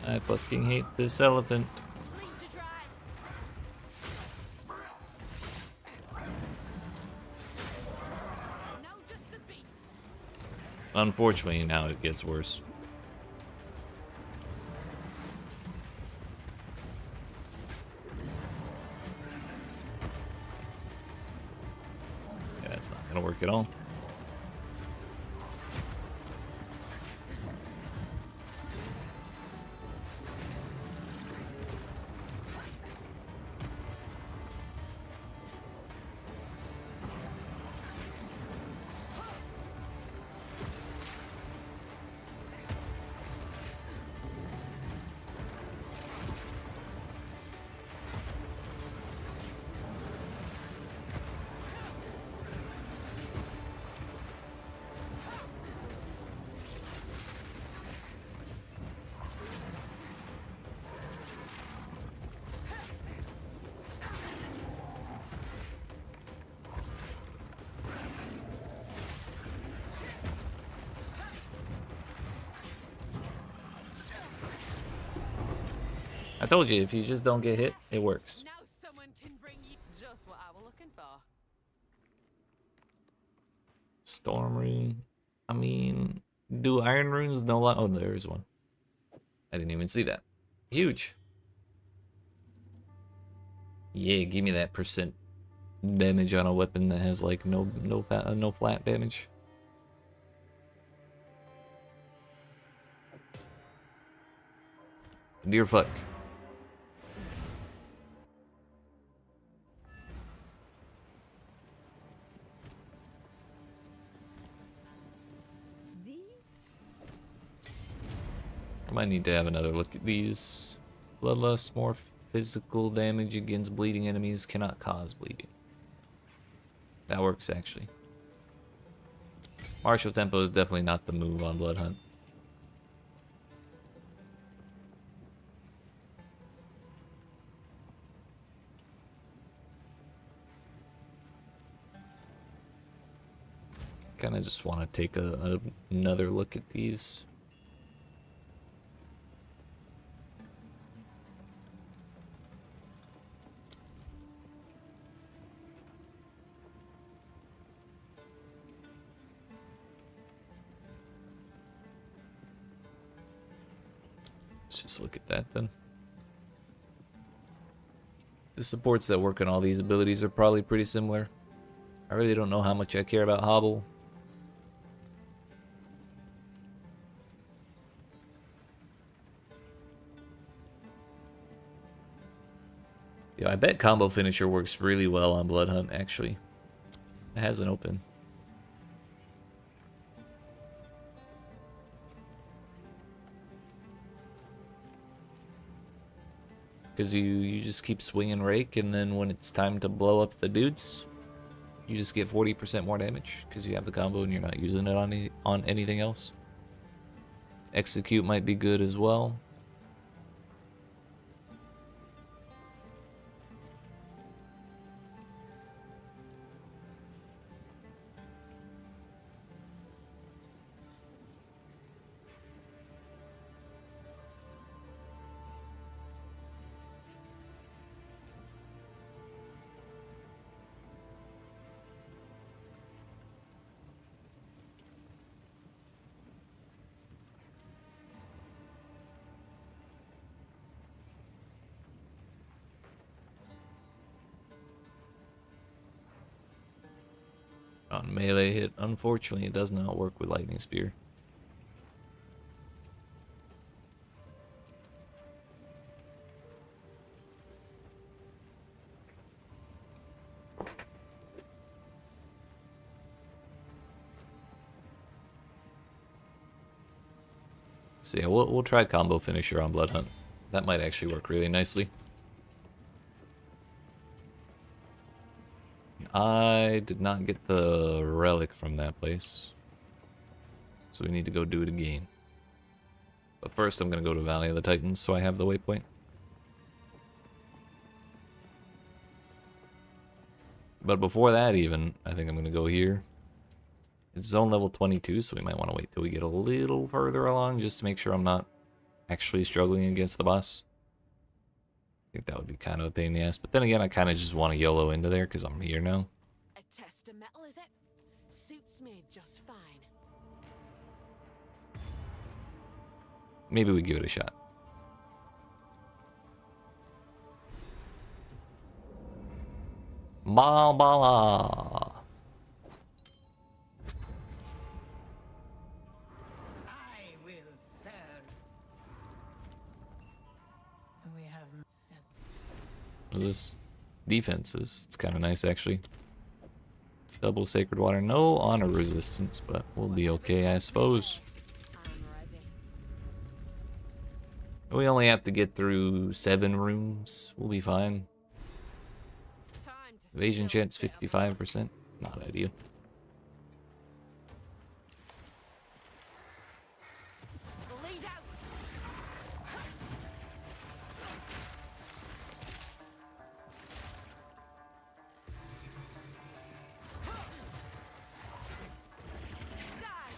I fucking hate this elephant. Unfortunately, now it gets worse. Yeah, that's not gonna work at all. I told you, if you just don't get hit, it works. Now someone can bring you just what I was looking for. Storm rune. I mean, do iron runes no lot? Oh, there's one. I didn't even see that. Huge. Yeah, give me that percent damage on a weapon that has like no flat damage. Dear fuck. I might need to have another look at these. Bloodlust, more physical damage against bleeding enemies, cannot cause bleeding. That works actually. Martial tempo is definitely not the move on Blood Hunt. Kind of just want to take another look at these. Let's just look at that then. The supports that work on all these abilities are probably pretty similar. I really don't know how much I care about Hobble. Yeah, I bet Combo Finisher works really well on Blood Hunt, actually. It hasn't opened. Because you just keep swinging Rake, and then when it's time to blow up the dudes, you just get 40% more damage because you have the combo and you're not using it on anything else. Execute might be good as well. On melee hit, unfortunately, it does not work with Lightning Spear. So yeah, we'll try Combo Finisher on Blood Hunt. That might actually work really nicely. I did not get the relic from that place, so we need to go do it again. But first I'm going to go to Valley of the Titans so I have the waypoint. But before that even, I think I'm going to go here. It's zone level 22, so we might want to wait till we get a little further along just to make sure I'm not actually struggling against the boss. I think that would be kind of a pain in the ass. But then again, I kind of just want to YOLO into there because I'm here now. A test of metal, is it? Suits me just fine. maybe we give it a shot. Malbala. I will serve. We have. What is this? Defenses. It's kind of nice, actually. Double Sacred Water. No honor resistance, but we'll be okay, I suppose. I'm ready. We only have to get through 7 rooms. We'll be fine. Time to Evasion spill a chance bit of 55%. Not ideal. bleed out. Die.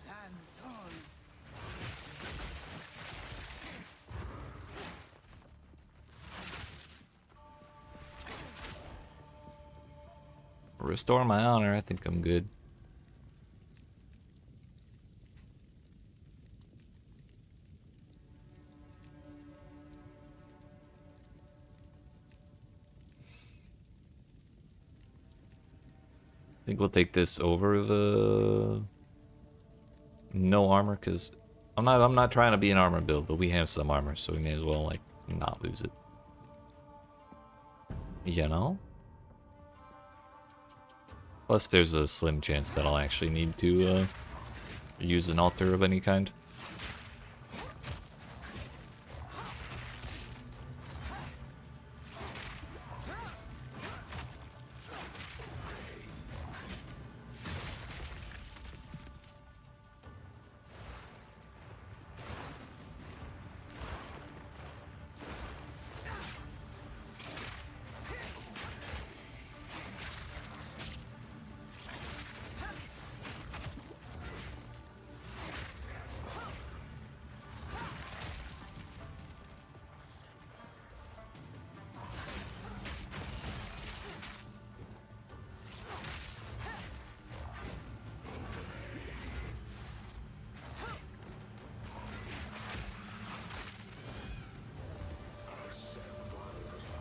Stand tall. Restore my honor. I think I'm good. I think we'll take this over the no armor, because I'm not trying to be an armor build, but we have some armor, so we may as well like not lose it. You know? Plus there's a slim chance that I'll actually need to use an altar of any kind.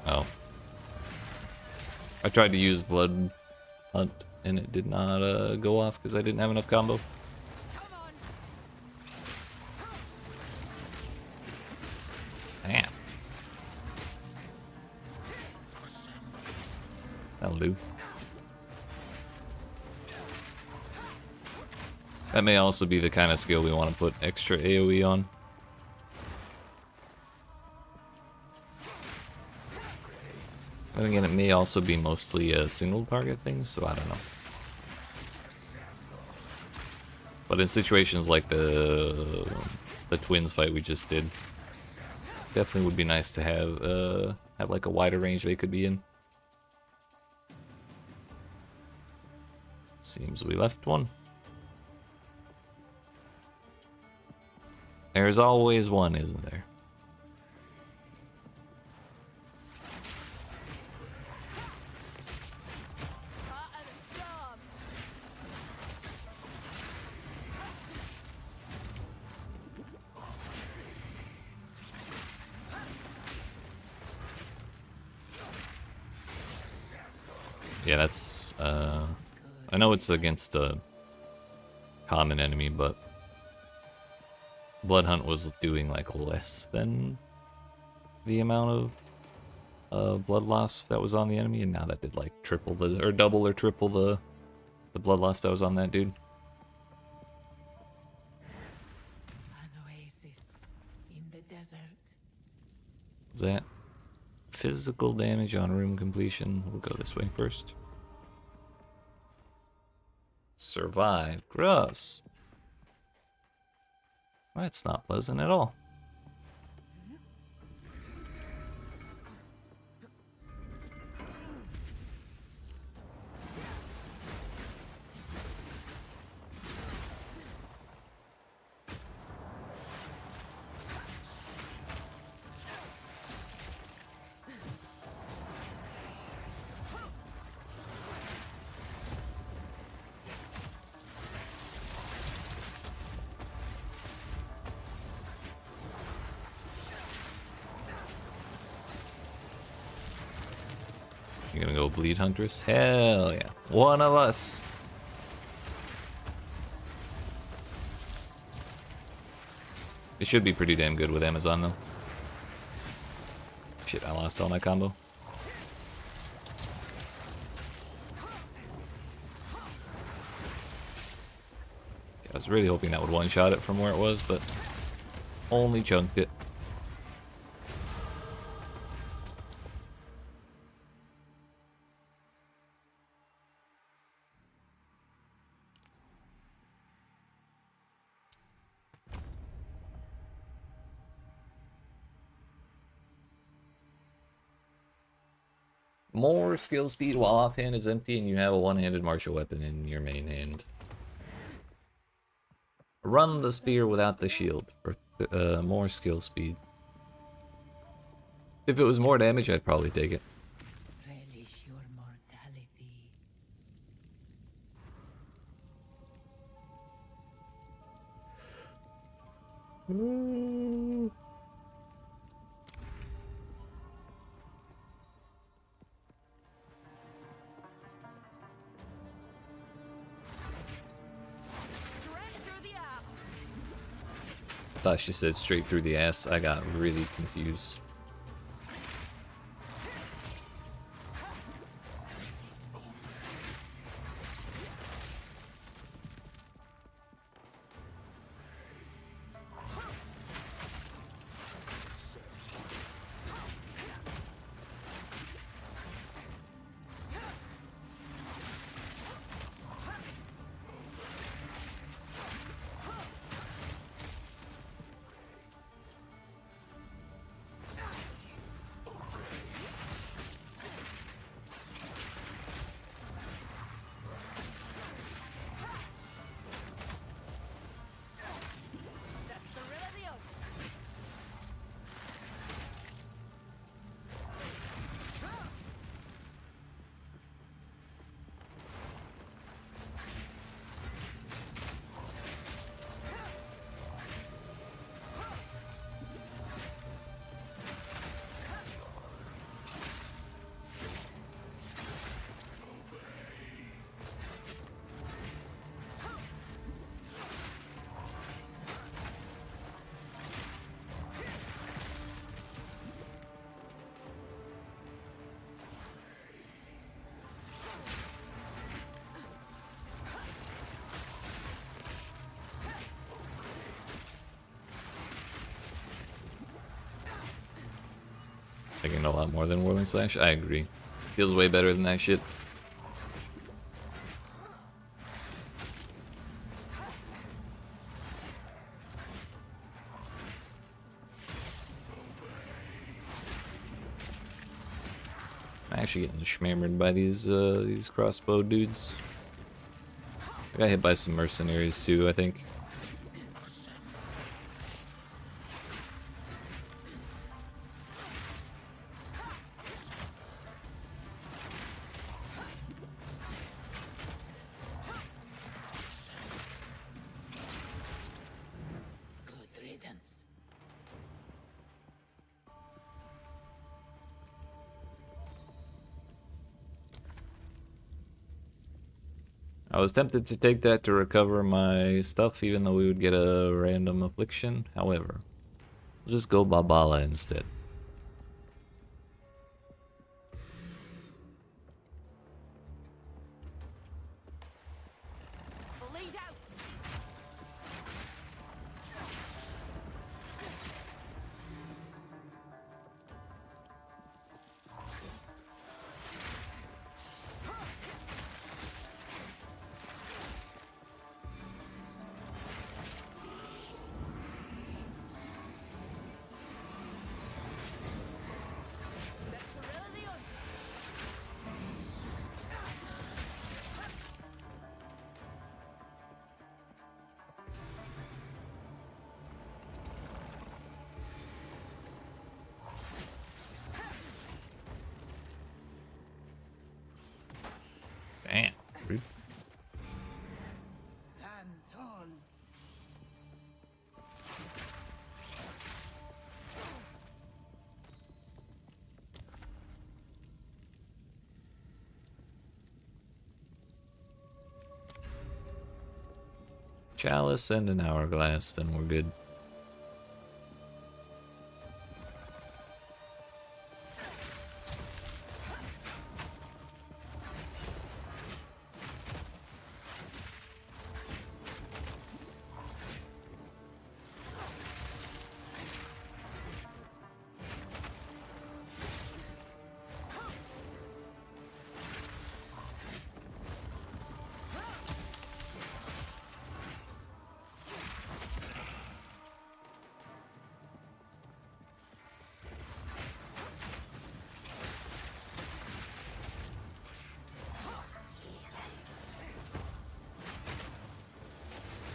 Oh. I tried to use Blood Hunt and it did not go off because I didn't have enough combo. Come on. Damn. That'll do. That may also be the kind of skill we want to put extra AoE on. Then again, it may also be mostly a single target thing, so I don't know. But in situations like the twins fight we just did, definitely would be nice to have like a wider range they could be in. Seems we left one. There's always one, isn't there? Part of the storm. Yeah, that's I know it's against a common enemy, but Blood Hunt was doing like less than the amount of blood loss that was on the enemy, and now that did like triple the, or double or triple the blood loss that was on that dude. An oasis in the desert. Is that physical damage on room completion? We'll go this way first. Survive. Gross. That's not pleasant at all. You're gonna go bleed Huntress? Hell yeah. One of us. It should be pretty damn good with Amazon though. Shit, I lost all my combo. I was really hoping that would one-shot it from where it was, but only chunked it. More skill speed while offhand is empty and you have a one-handed martial weapon in your main hand. Run the spear without the shield for more skill speed. If it was more damage, I'd probably take it. Relish your mortality. Straight through the ass. Thought she said straight through the ass. I got really confused. That's the real of the oats. Taking a lot more than Whirling Slash. I agree. Feels way better than that shit. I'm actually getting shmammered by these crossbow dudes. I got hit by some mercenaries too, I think. Good riddance. I was tempted to take that to recover my stuff, even though we would get a random affliction. However, we'll just go Babala instead. Bleed out. Chalice and an hourglass, then we're good.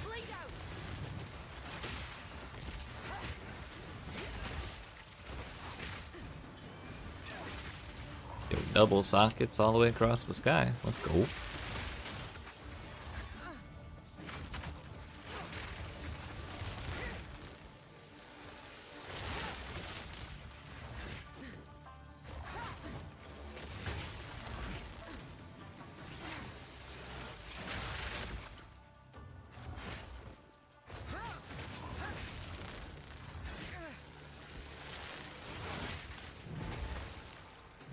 Bleed out! Yo, double sockets all the way across the sky. Let's go.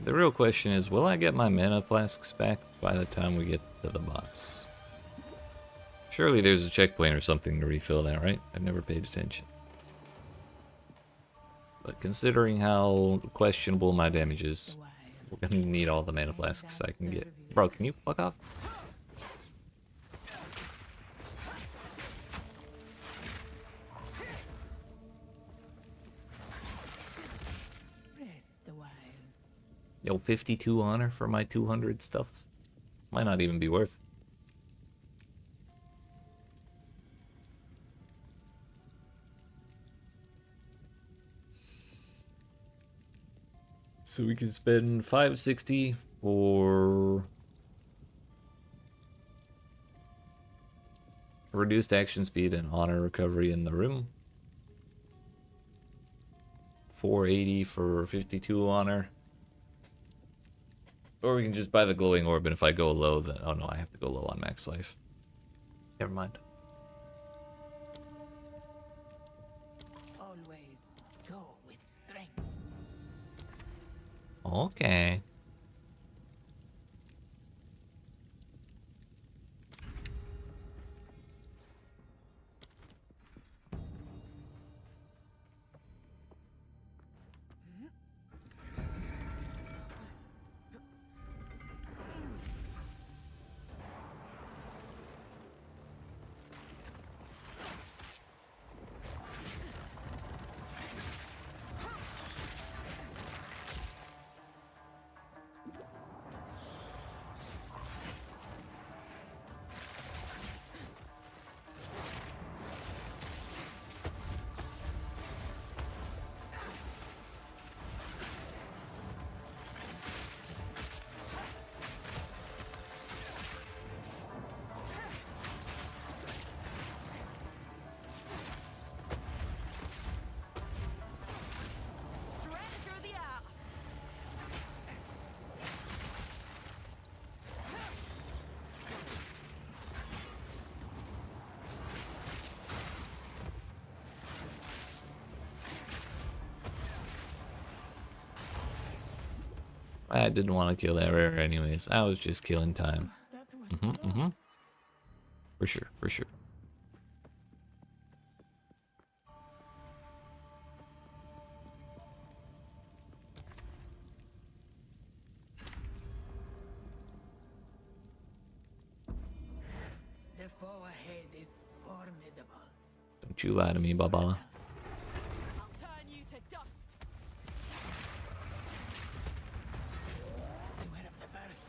The real question is, will I get my mana flasks back by the time we get to the boss? Surely there's a checkpoint or something to refill that, right? I've never paid attention. But considering how questionable my damage is, we're gonna need all the mana flasks I can get. Bro, can you fuck off? Rest a while. Yo, 52 honor for my 200 stuff. Might not even be worth. So we can spend 560 for reduced action speed and honor recovery in the room. 480 for 52 honor. Or we can just buy the glowing orb, and if I go low, then... Oh no, I have to go low on max life. Never mind. Always go with strength. Okay. Straight through the art! I didn't want to kill that rare anyways. I was just killing time. That was Mm-hmm. For sure, for sure. The foe ahead is formidable. Don't you lie to me, Baba. I'll turn you to dust! Beware of the birth.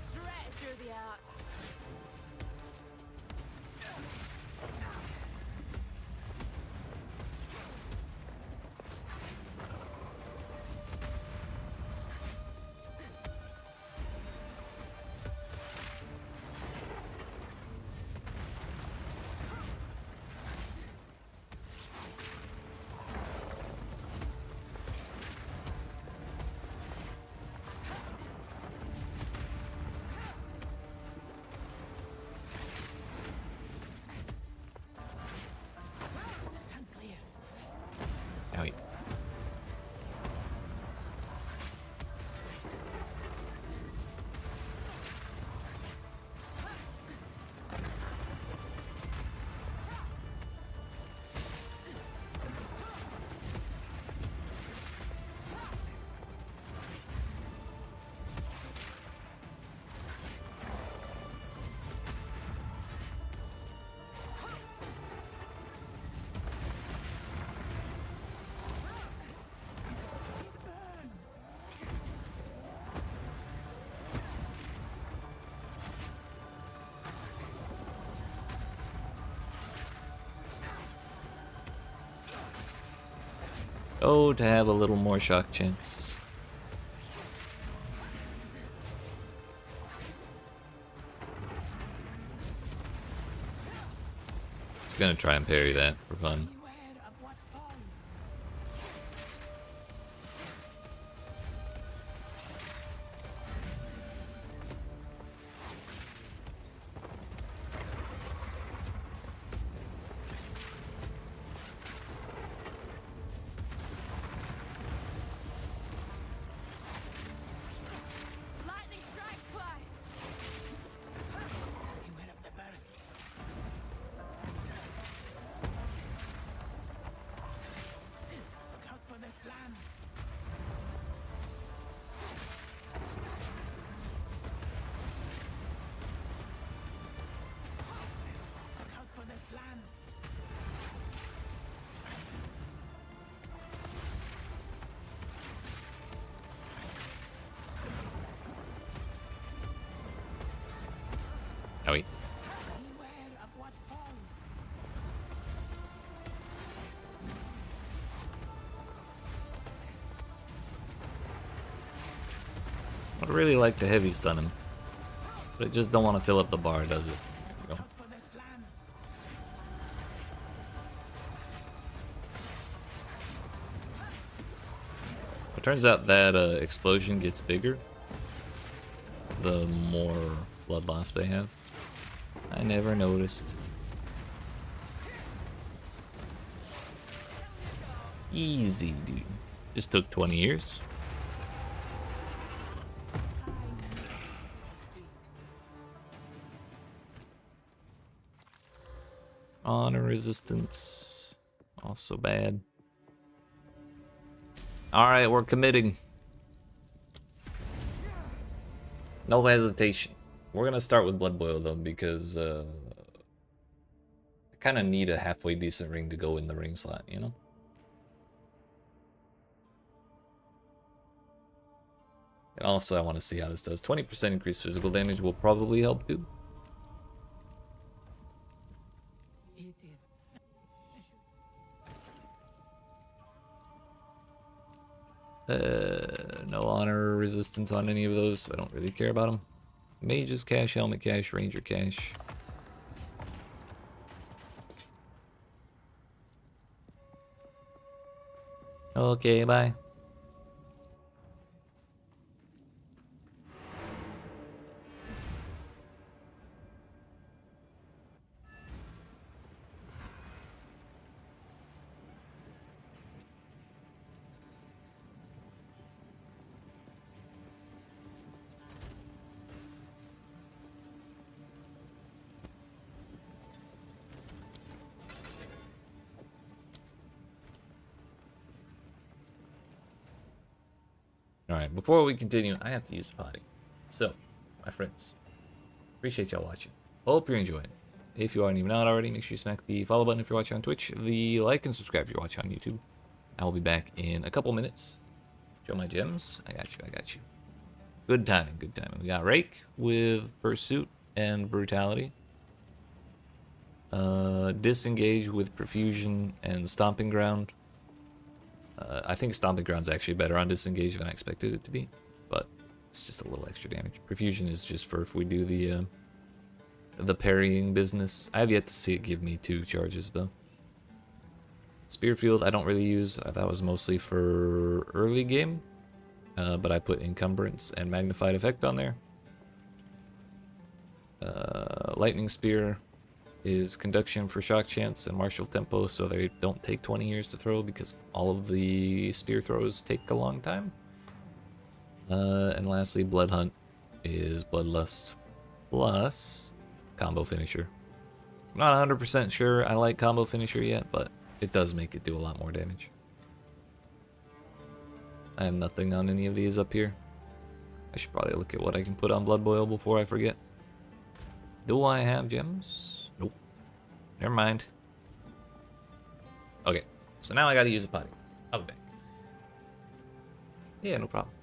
Straight through the art! Oh, to have a little more shock chance. Just gonna try and parry that for fun. Beware of what falls. Lightning strikes twice. Beware of the burst. Look out for the slam. Look out for the slam. Oh wait. Beware of what falls. I'd really like to heavy stun him, but I just don't want to fill up the bar, does it? There we go. Out for the slam. It turns out that explosion gets bigger the more blood loss they have. I never noticed. Easy, dude. Just took 20 years. Honor resistance. Also bad. Alright, we're committing. No hesitation. We're gonna start with Blood Boil though, because I kinda need a halfway decent ring to go in the ring slot, you know? And also I want to see how this does. 20% increased physical damage will probably help too. It is. No honor or resistance on any of those, so I don't really care about them. Mages cash, helmet cash, ranger cash. Okay, bye. Alright, before we continue, I have to use the potty. So, my friends, appreciate y'all watching. Hope you're enjoying it. If you aren't even out already, make sure you smack the follow button if you're watching on Twitch, the like and subscribe if you're watching on YouTube. I will be back in a couple minutes. Show my gems. I got you, I got you. Good timing, good timing. We got Rake with Pursuit and Brutality. Disengage with Profusion and Stomping Ground. I think Stomping Ground's actually better on Disengage than I expected it to be, but it's just a little extra damage. Profusion is just for if we do the parrying business. I have yet to see it give me 2 charges though. Spear Field I don't really use. That was mostly for early game, but I put Encumbrance and Magnified Effect on there. Lightning Spear is Conduction for shock chance and martial tempo, so they don't take 20 years to throw because all of the spear throws take a long time. And lastly, Blood Hunt is Bloodlust plus combo finisher. I'm not 100% sure I like combo finisher yet, but it does make it do a lot more damage. I have nothing on any of these up here. I should probably look at what I can put on Blood Boil before I forget. Do I have gems? Nope. Never mind. Okay, so now I gotta use a potty. I'll be back. Yeah, no problem.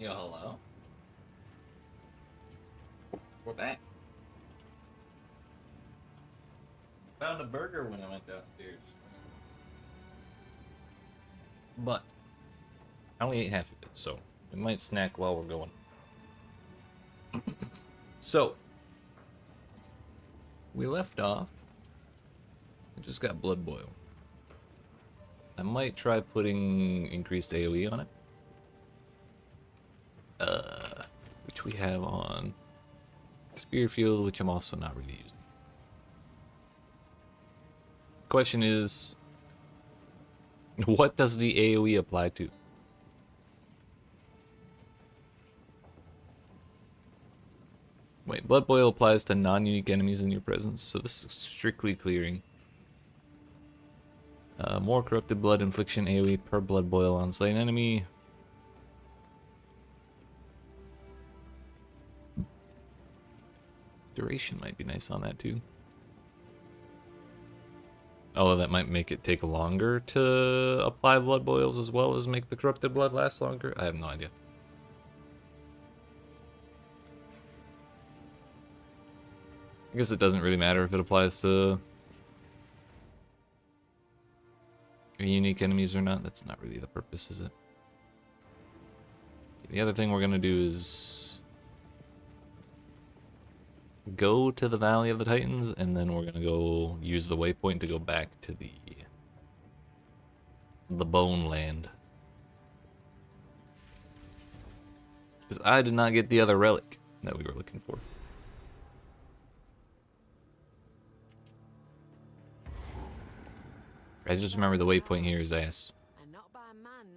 Yo, hello. We're back. Found a burger when I went downstairs. But I only ate half of it, so we might snack while we're going. So we left off. I just got blood boil. I might try putting increased AoE on it. Which we have on Spear Field, which I'm also not really using. Question is, what does the AoE apply to? Wait, Blood Boil applies to non-unique enemies in your presence, so this is strictly clearing. More corrupted blood infliction AoE per Blood Boil on slain enemy. Duration might be nice on that too. Although that might make it take longer to apply blood boils as well as make the corrupted blood last longer. I have no idea. I guess it doesn't really matter if it applies to unique enemies or not. That's not really the purpose, is it? The other thing we're going to do is go to the Valley of the Titans, and then we're going to go use the waypoint to go back to the Bone Land. Because I did not get the other relic that we were looking for. I just remember the waypoint here is ass. And not by man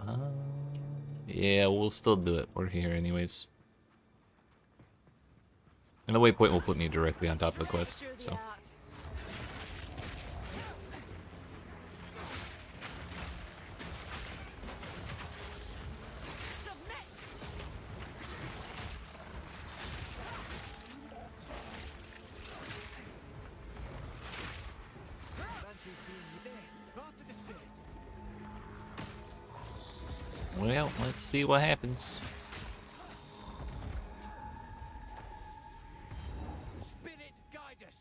neither. Yeah, we'll still do it. We're here anyways. And the waypoint will put me directly on top of the quest, so. Well, let's see what happens. Spirit, guide us.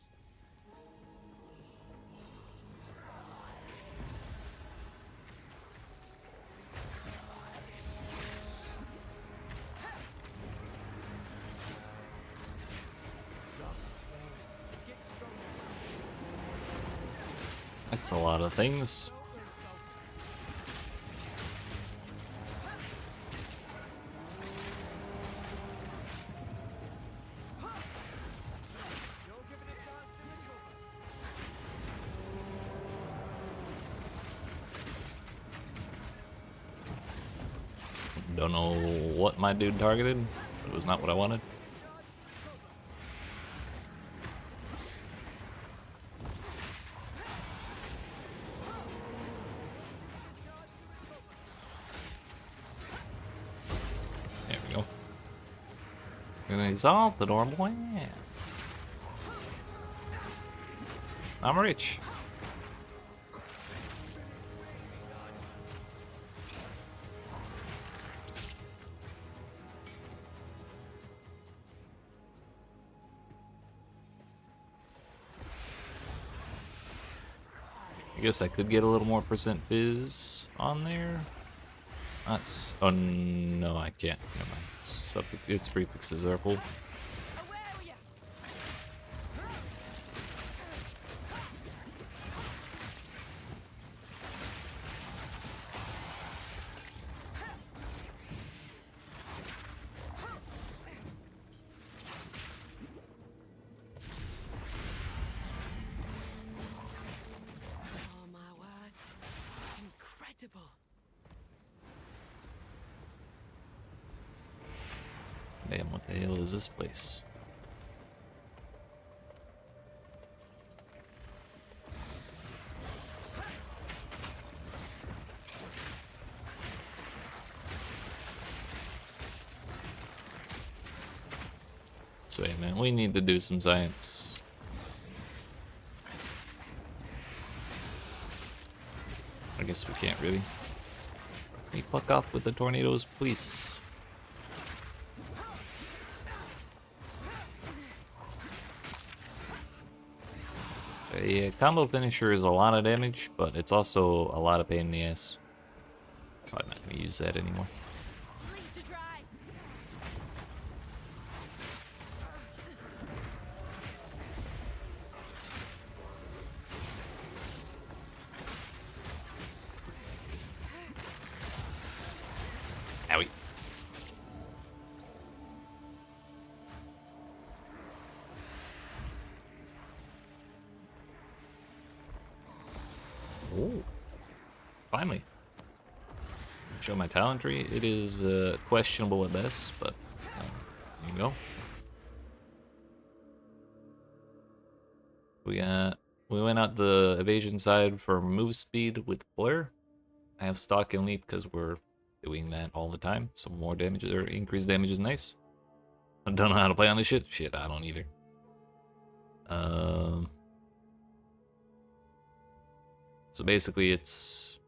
That's a lot of things. Don't know what my dude targeted. It was not what I wanted. There we go. Gonna exalt the door, boy. Yeah. I'm rich. I guess I could get a little more percent fizz on there. That's oh no, I can't. Never mind. Its prefixes are full. Oh my word. Incredible. Damn, what the hell is this place? So yeah, man, we need to do some science. I guess we can't really. Let me fuck off with the tornadoes, please. A combo finisher is a lot of damage, but it's also a lot of pain in the ass. Probably not gonna use that anymore. Bleed to dry. Owie. Oh, finally. Show my talent tree. It is questionable at best, but there you go. We went out the evasion side for move speed with Blur. I have stock and leap because we're doing that all the time. So more damage or increased damage is nice. I don't know how to play on this shit. Shit, I don't either. So basically it's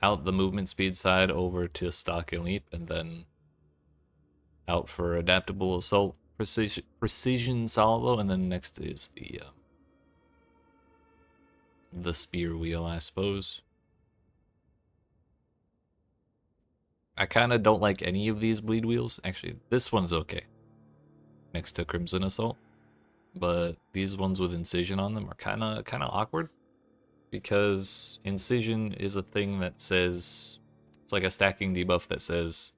out the movement speed side over to stock and leap, and then out for adaptable assault, precision salvo, and then next is the spear wheel, I suppose. I kind of don't like any of these bleed wheels. Actually, this one's okay next to Crimson Assault, but these ones with incision on them are kind of awkward, because incision is a thing that says, it's like a stacking debuff that says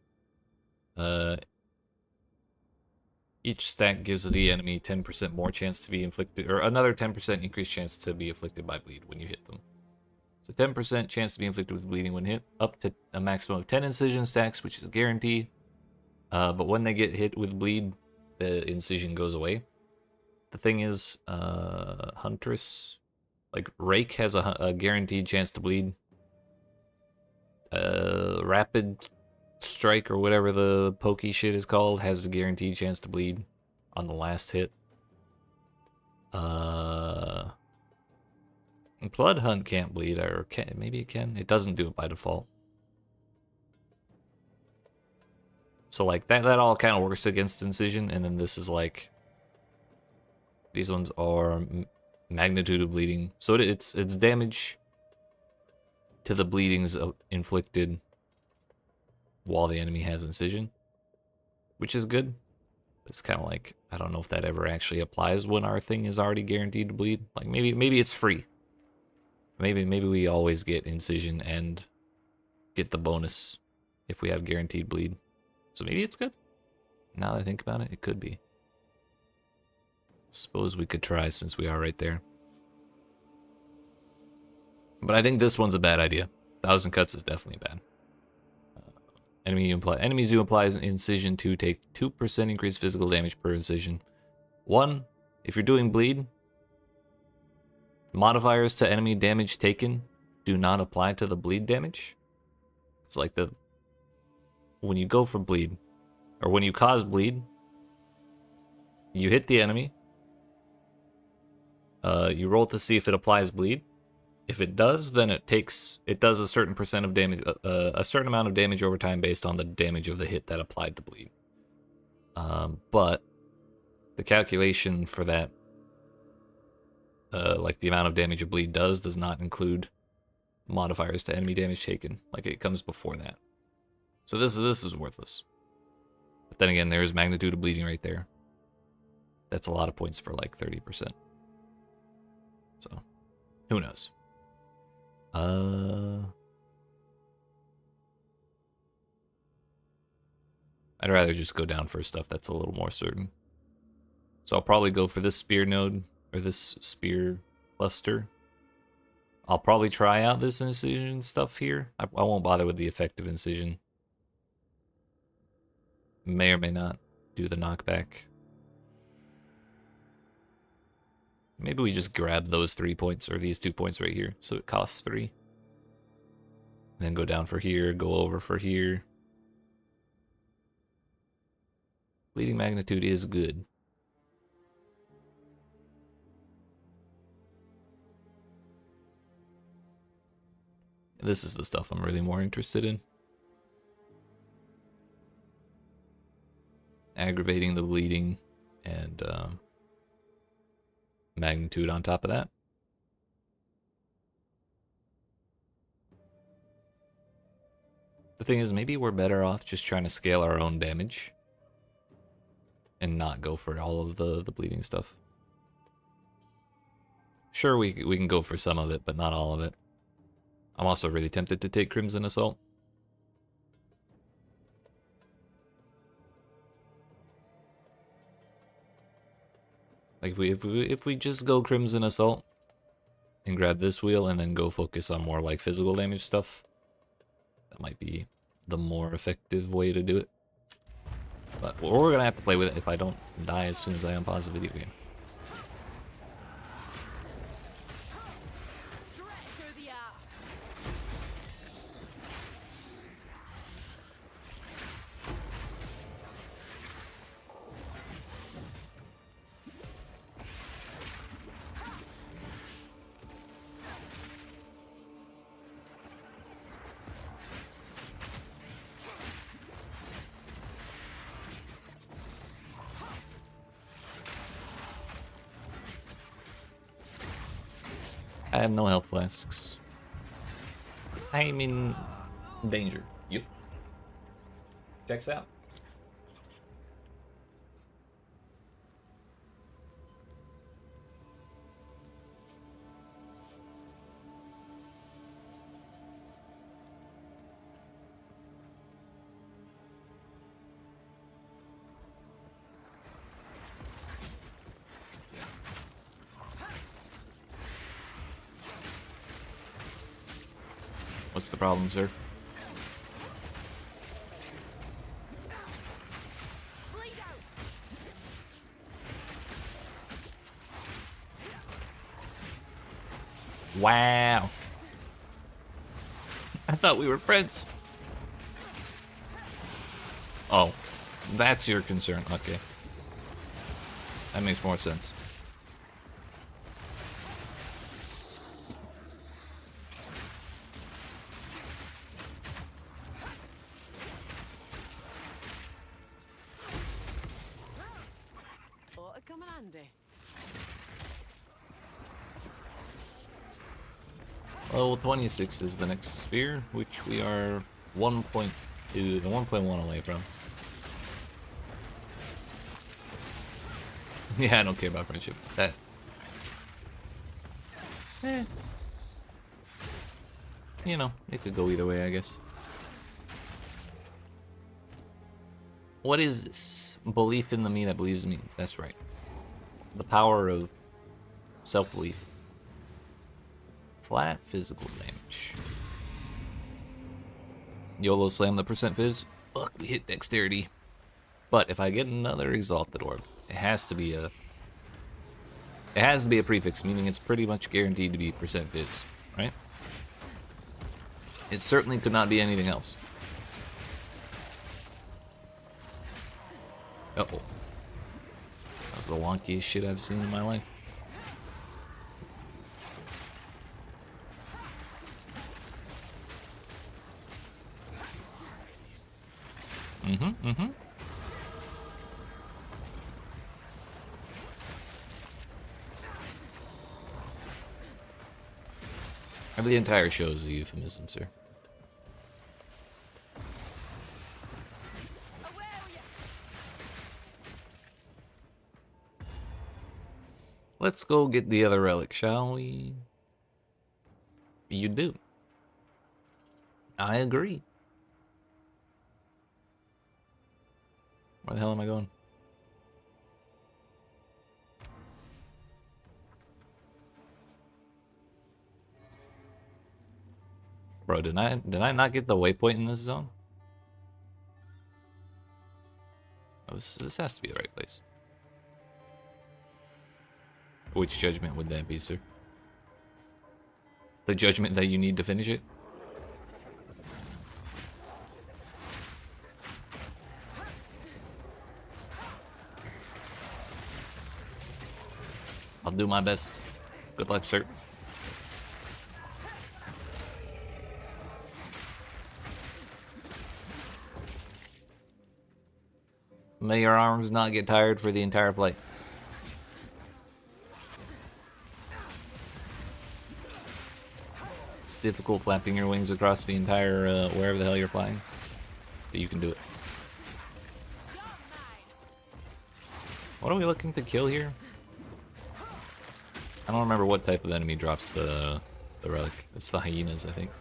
each stack gives the enemy 10% more chance to be inflicted, or another 10% increased chance to be afflicted by bleed when you hit them. So 10% chance to be inflicted with bleeding when hit, up to a maximum of 10 incision stacks, which is a guarantee. But when they get hit with bleed, the incision goes away. The thing is, Huntress, like Rake has a guaranteed chance to bleed. Rapid Strike or whatever the pokey shit is called has a guaranteed chance to bleed on the last hit. Blood Hunt can't bleed, or maybe it can. It doesn't do it by default. So like that all kind of works against incision, and then this is like, these ones are magnitude of bleeding. So it's damage to the bleedings inflicted while the enemy has incision, which is good. It's kind of like, I don't know if that ever actually applies when our thing is already guaranteed to bleed. Like maybe it's free. Maybe we always get incision and get the bonus if we have guaranteed bleed. So maybe it's good. Now that I think about it, it could be. Suppose we could try since we are right there. But I think this one's a bad idea. 1,000 cuts is definitely bad. Enemies who apply incision 2 take 2% increased physical damage per incision. 1, if you're doing bleed, modifiers to enemy damage taken do not apply to the bleed damage. It's like when you go for bleed, or when you cause bleed, you hit the enemy, you roll to see if it applies bleed. If it does, then it does a certain percent of damage, a certain amount of damage over time based on the damage of the hit that applied the bleed. But the calculation for that, like the amount of damage a bleed does not include modifiers to enemy damage taken. Like it comes before that. So this is worthless. But then again, there is magnitude of bleeding right there. That's a lot of points for like 30%. So who knows? I'd rather just go down for stuff that's a little more certain. So I'll probably go for this spear node, or this spear cluster. I'll probably try out this incision stuff here. I won't bother with the effective incision. May or may not do the knockback. Maybe we just grab those 3 points, or these 2 points right here, so it costs 3. And then go down for here, go over for here. Bleeding magnitude is good. This is the stuff I'm really more interested in. aggravating the bleeding, and magnitude on top of that. The thing is, maybe we're better off just trying to scale our own damage and not go for all of the bleeding stuff. Sure, we can go for some of it, but not all of it. I'm also really tempted to take Crimson Assault. Like if we just go Crimson Assault and grab this wheel and then go focus on more like physical damage stuff, that might be the more effective way to do it. But we're gonna have to play with it if I don't die as soon as I unpause the video game. Straight through the eye. I have no health flasks. I'm in danger. Yep. Checks out. What's the problem, sir? Bleed out. Wow. I thought we were friends. Oh, that's your concern. Okay. That makes more sense. Ought to come in handy. Well, 26 is the next sphere, which we are 1.2 and 1.1 away from. Yeah, I don't care about friendship. That. You know, it could go either way, I guess. What is this? Belief in the me that believes me. That's right. The power of self-belief. Flat physical damage. YOLO slam the percent fizz. Fuck, we hit dexterity. But if I get another exalted orb, it has to be a prefix, meaning it's pretty much guaranteed to be percent fizz, right? It certainly could not be anything else. Uh-oh. That's the wonkiest shit I've seen in my life. Mm-hmm. The entire show is a euphemism, sir. Away with you. Let's go get the other relic, shall we? You do. I agree. Where the hell am I going? Bro, did I not get the waypoint in this zone? Oh, this has to be the right place. Which judgment would that be, sir? The judgment that you need to finish it? I'll do my best. Good luck, sir. May your arms not get tired for the entire flight. It's difficult flapping your wings across the entire, wherever the hell you're flying. But you can do it. What are we looking to kill here? I don't remember what type of enemy drops the relic. It's the hyenas, I think.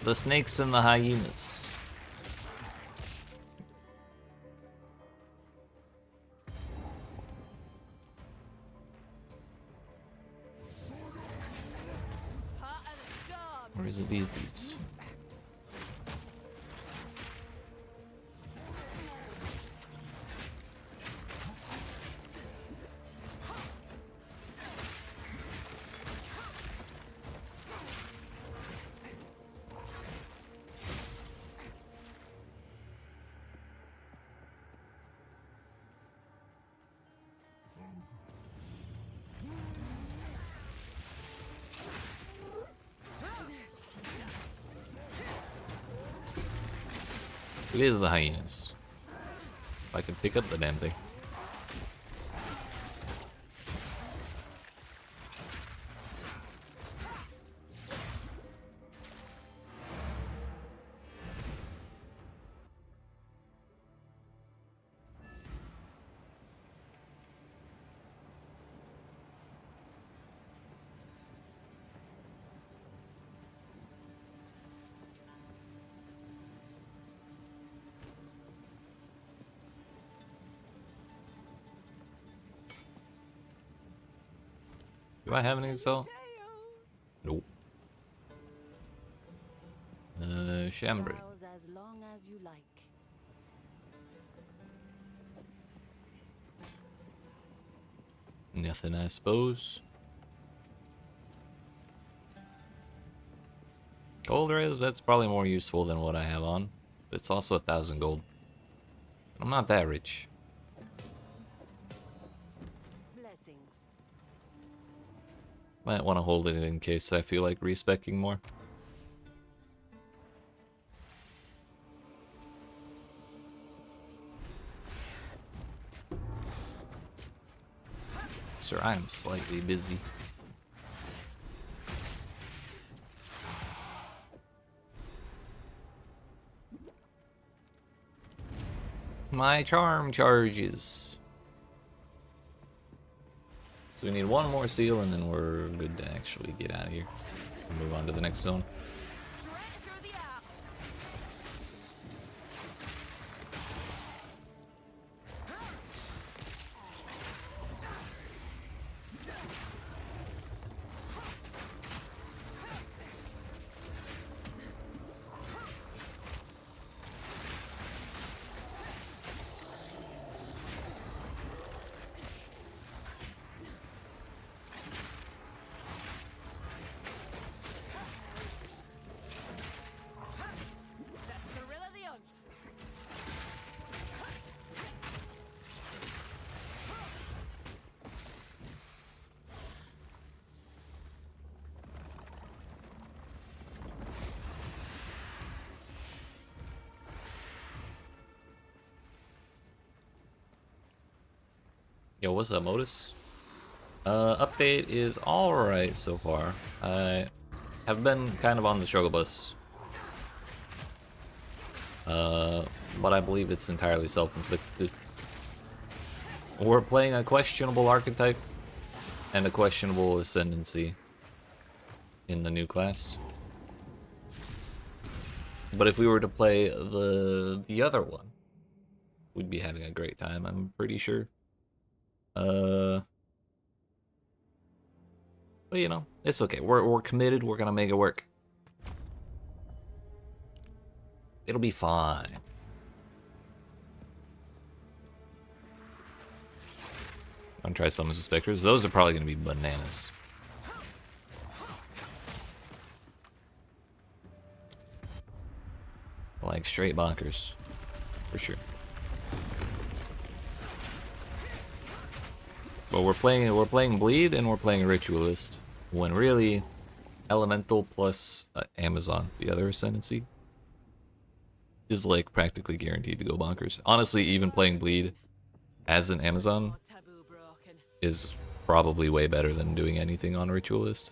The snakes and the hyenas. Or is it these dudes? It is the hyenas. If I can pick up the damn thing. Do I have an Exile? Nope. Chambray. Browse as long as you like. Nothing, I suppose. Gold res, that's probably more useful than what I have on. It's also 1,000 gold. I'm not that rich. Blessings. Might want to hold it in case I feel like respecking more. Sir, I am slightly busy. My charm charges. So we need one more seal and then we're good to actually get out of here and move on to the next zone. Yo, what's up, Modus? Update is alright so far. I have been kind of on the struggle bus. But I believe it's entirely self-inflicted. We're playing a questionable archetype and a questionable Ascendancy in the new class. But if we were to play the other one, we'd be having a great time, I'm pretty sure. But you know, it's okay. We're committed. We're gonna make it work. It'll be fine. I'm gonna try some of the specters. Those are probably gonna be bananas. Like straight bonkers, for sure. But we're playing Bleed and we're playing Ritualist, when really Elemental plus Amazon, the other Ascendancy, is like practically guaranteed to go bonkers. Honestly, even playing bleed as an Amazon Taboo broken. is probably way better than doing anything on Ritualist.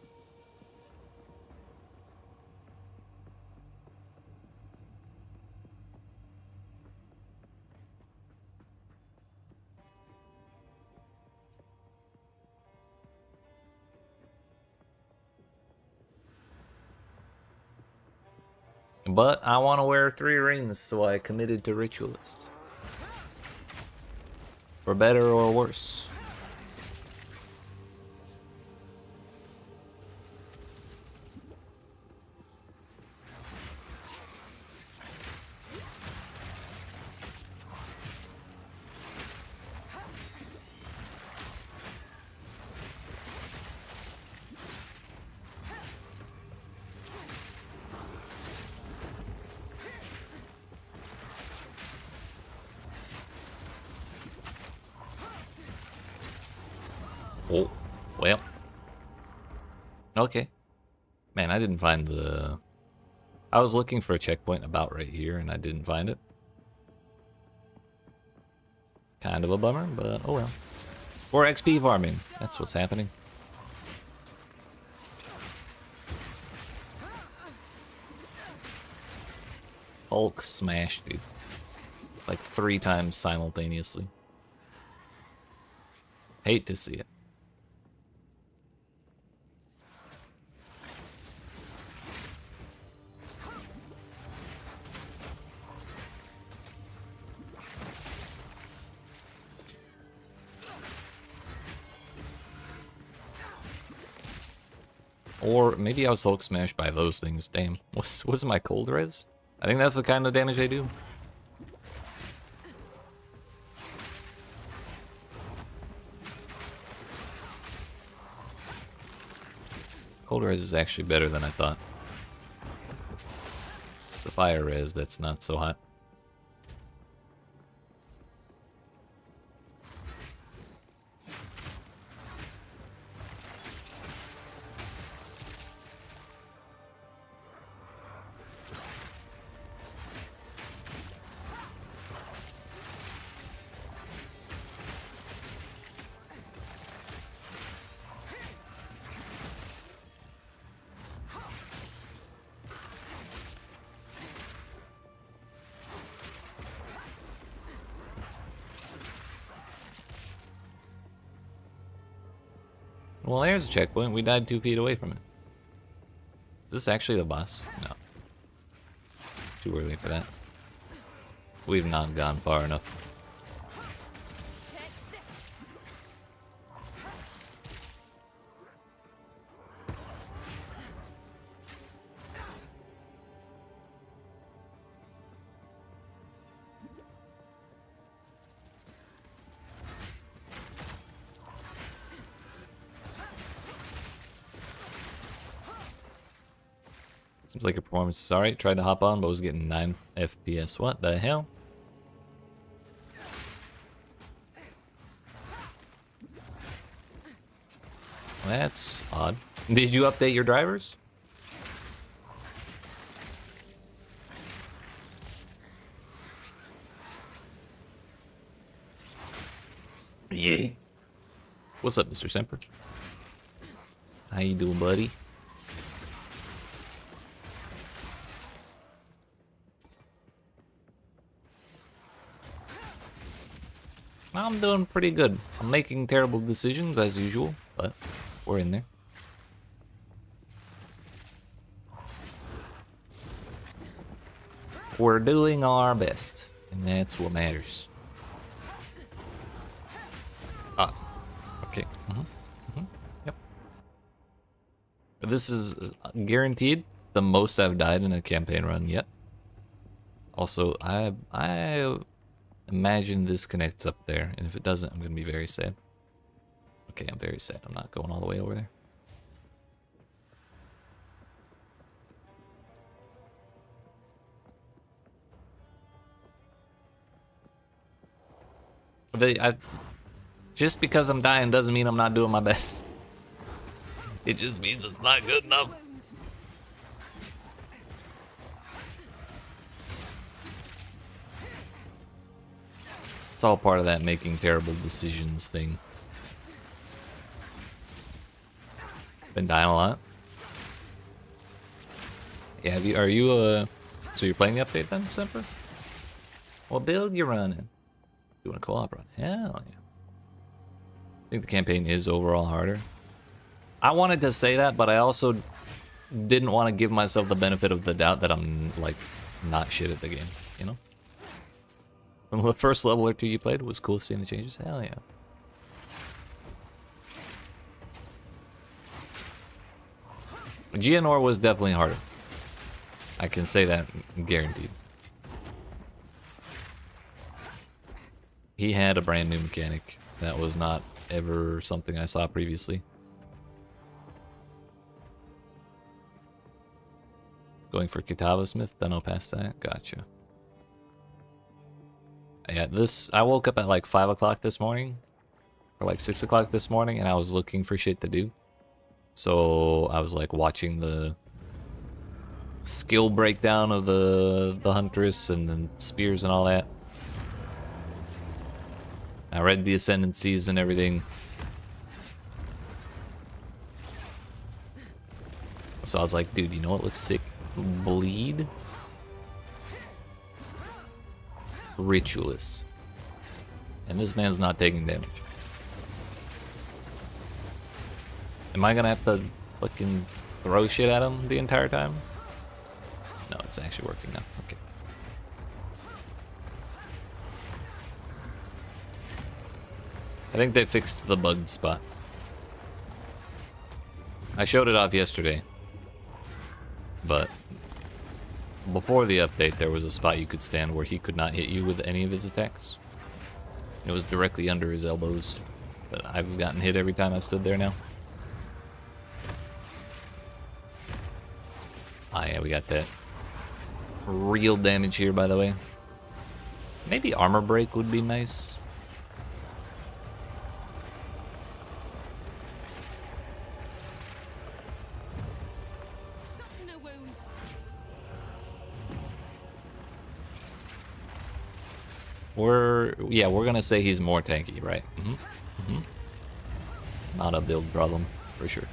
But I want to wear 3 rings, so I committed to Ritualist. For better or worse. Oh, well. Okay. Man, I didn't find the... I was looking for a checkpoint about right here, and I didn't find it. Kind of a bummer, but oh well. Or XP farming. That's what's happening. Hulk smash, dude. Like 3 times simultaneously. Hate to see it. Or maybe I was Hulk smashed by those things. Damn. What's my cold res? I think that's the kind of damage they do. Cold res is actually better than I thought. It's the fire res that's not so hot. Well, there's a checkpoint. We died 2 feet away from it. Is this actually the boss? No. Too early for that. We've not gone far enough. Seems like your performance is alright. Tried to hop on, but was getting 9 FPS. What the hell? That's odd. Did you update your drivers? Yeah. What's up, Mr. Semper? How you doing, buddy? I'm doing pretty good. I'm making terrible decisions as usual, but we're in there. We're doing our best, and that's what matters. Ah, okay. Yep. This is guaranteed the most I've died in a campaign run yet. Also, I imagine this connects up there, and if it doesn't, I'm gonna be very sad. Okay, I'm very sad. I'm not going all the way over there. Just because I'm dying doesn't mean I'm not doing my best. It just means it's not good enough. It's all part of that making terrible decisions thing. Been dying a lot. Yeah, are you so you're playing the update then, Semper? What build you running? You want a co-op run? Hell yeah. I think the campaign is overall harder. I wanted to say that, but I also didn't want to give myself the benefit of the doubt that I'm, like, not shit at the game, you know? From the first level or two you played, it was cool seeing the changes. Hell yeah. GNR was definitely harder. I can say that guaranteed. He had a brand new mechanic that was not ever something I saw previously. Going for Kitava Smith, then I'll pass that. Gotcha. Yeah, I woke up at like 5 o'clock this morning, or like 6 o'clock this morning, and I was looking for shit to do. So I was like watching the skill breakdown of the Huntress and then spears and all that. I read the Ascendancies and everything. So I was like, dude, you know what looks sick? Bleed? Ritualist. And this man's not taking damage. Am I gonna have to fucking throw shit at him the entire time? No, it's actually working now. Okay. I think they fixed the bugged spot. I showed it off yesterday. But before the update, there was a spot you could stand where he could not hit you with any of his attacks. It was directly under his elbows. But I've gotten hit every time I've stood there now. Ah, yeah, we got that real damage here, by the way. Maybe armor break would be nice. Soften a wound. We're gonna say he's more tanky, right? Not a build problem, for sure.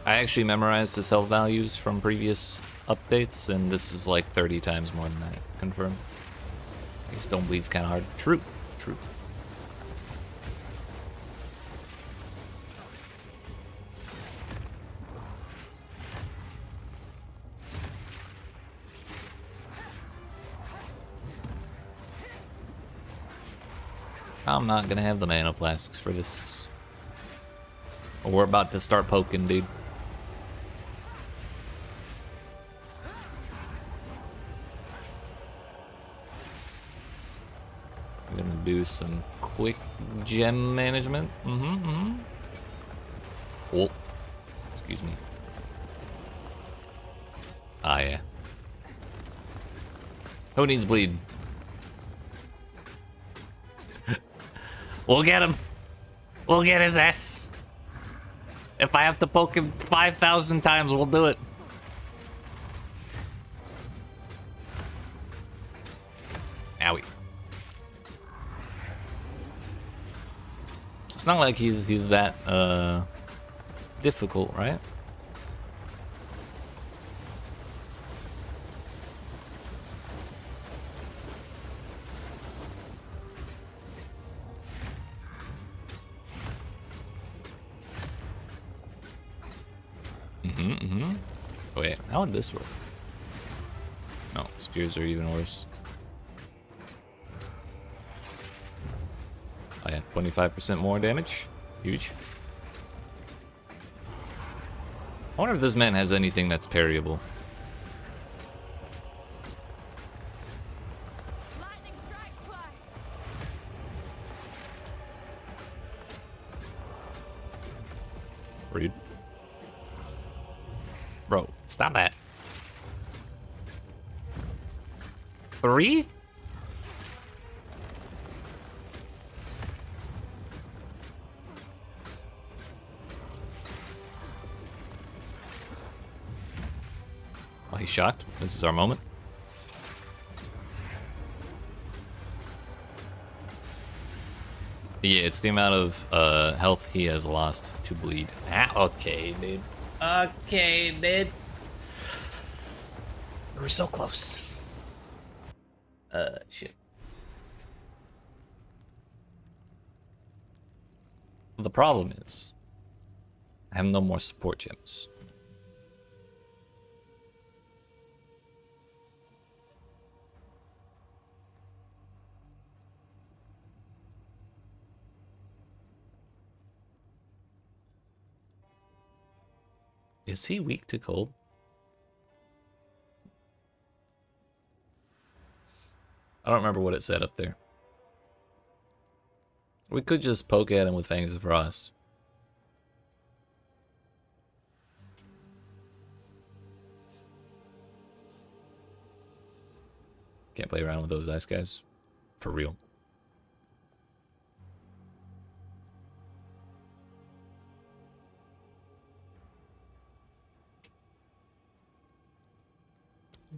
I actually memorized his health values from previous updates, and this is like 30 times more than that. Confirmed. I guess Don't Bleed's kind of hard. True. True. I'm not gonna have the mana flasks for this. We're about to start poking, dude. I'm gonna do some quick gem management. Oh, excuse me. Ah, yeah. Who needs bleed? We'll get him. We'll get his ass. If I have to poke him 5,000 times, we'll do it. Owie. It's not like he's that difficult, right? Wait, how would this work? No, spears are even worse. Oh yeah, 25% more damage. Huge. I wonder if this man has anything that's parryable. Lightning strikes twice. Rude. Bro, stop that. 3? shocked. This is our moment. Yeah, it's the amount of health he has lost to bleed. Ah, okay, dude. Okay, dude. We're so close. Shit. The problem is, I have no more support gems. Is he weak to cold? I don't remember what it said up there. We could just poke at him with Fangs of Frost. Can't play around with those ice guys. For real.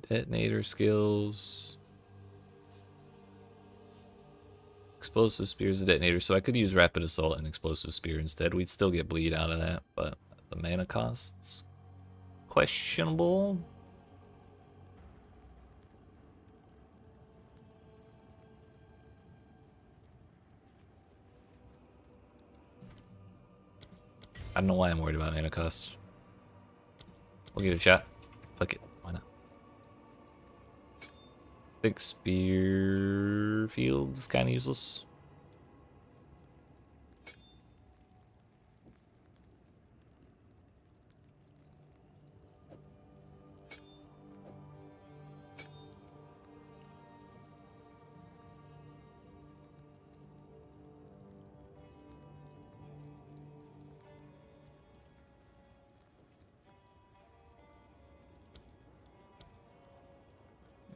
Detonator skills. Explosive spear is a detonator, so I could use rapid assault and explosive spear instead. We'd still get bleed out of that, but the mana costs questionable. I don't know why I'm worried about mana costs. We'll give it a shot. Fuck it. Why not? Big spear field is kind of useless.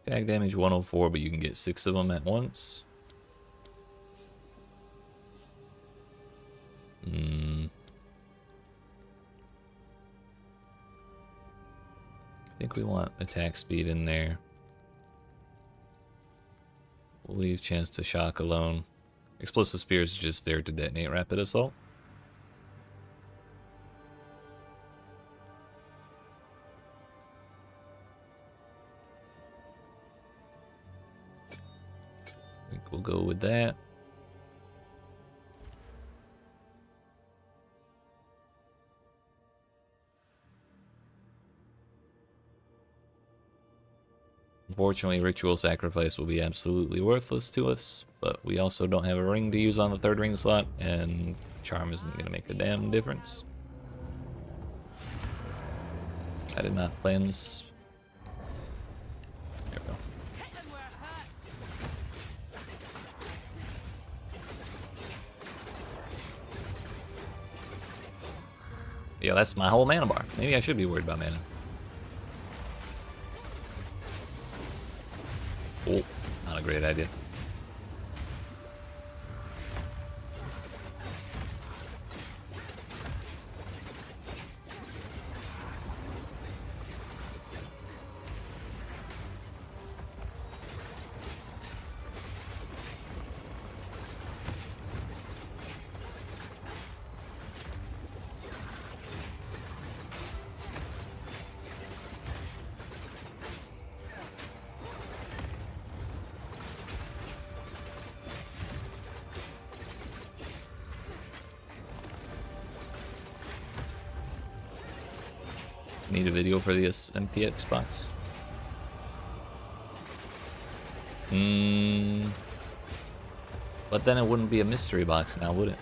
Attack damage 104, but you can get 6 of them at once. I think we want attack speed in there. We'll leave chance to shock alone. Explosive spear is just there to detonate rapid assault. I think we'll go with that. Unfortunately, ritual sacrifice will be absolutely worthless to us, but we also don't have a ring to use on the 3rd ring slot, and charm isn't going to make a damn difference. I did not plan this. There we go. Hit them where it hurts. Yeah, that's my whole mana bar. Maybe I should be worried about mana. Oh, not a great idea. Need a video for this empty Xbox. But then it wouldn't be a mystery box now, would it?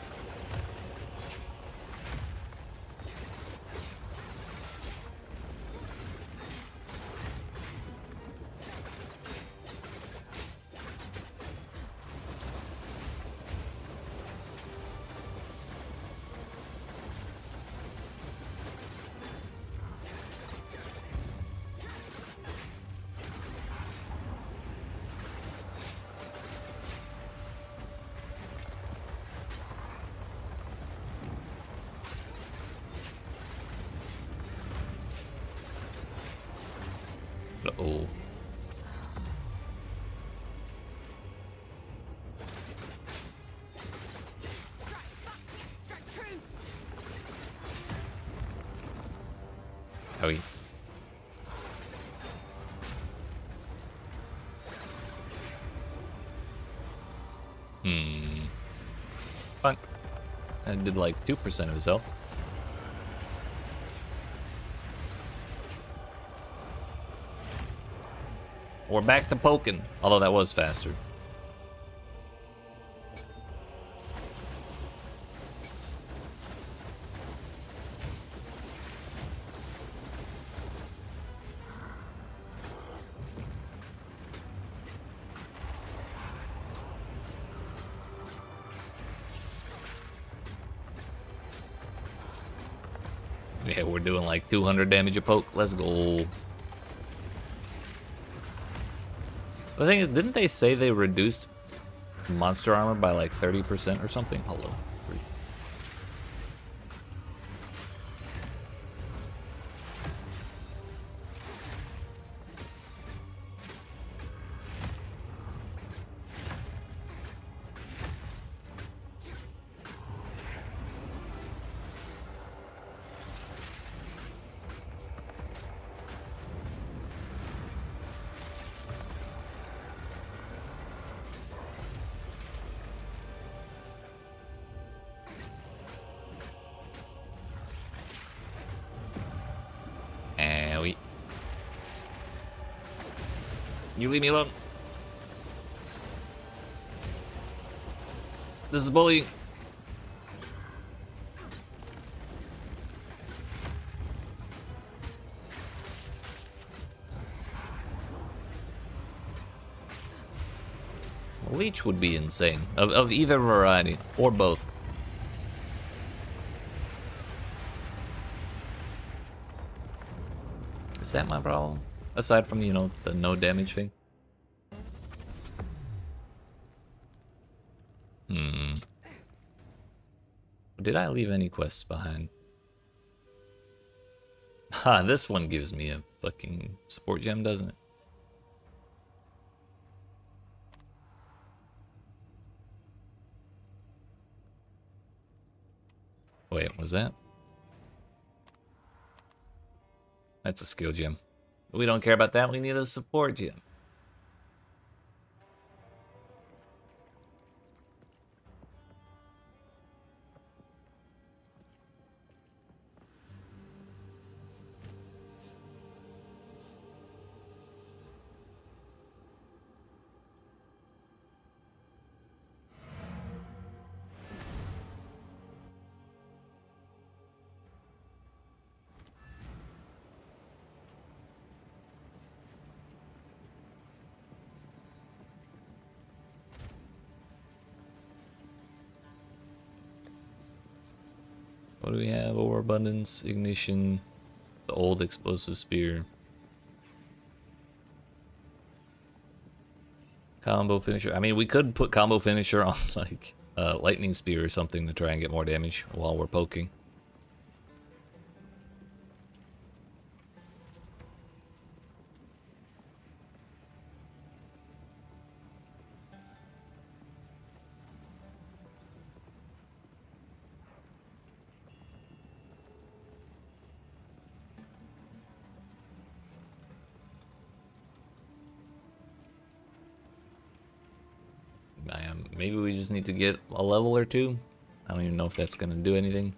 Fun. I did like 2% of his health. We're back to poking, although that was faster. Yeah, we're doing like 200 damage a poke. Let's go. The thing is, didn't they say they reduced monster armor by like 30% or something? Hello. You leave me alone. This is bullying. Leech would be insane. Of either variety, or both. Is that my problem? Aside from, you know, the no damage thing? Did I leave any quests behind? Ha, this one gives me a fucking support gem, doesn't it? Wait, was that? That's a skill gem. We don't care about that, we need a support gem. What do we have? Overabundance, ignition, the old explosive spear. Combo finisher. I mean, we could put combo finisher on like lightning spear or something to try and get more damage while we're poking. Maybe we just need to get a level or two. I don't even know if that's gonna do anything.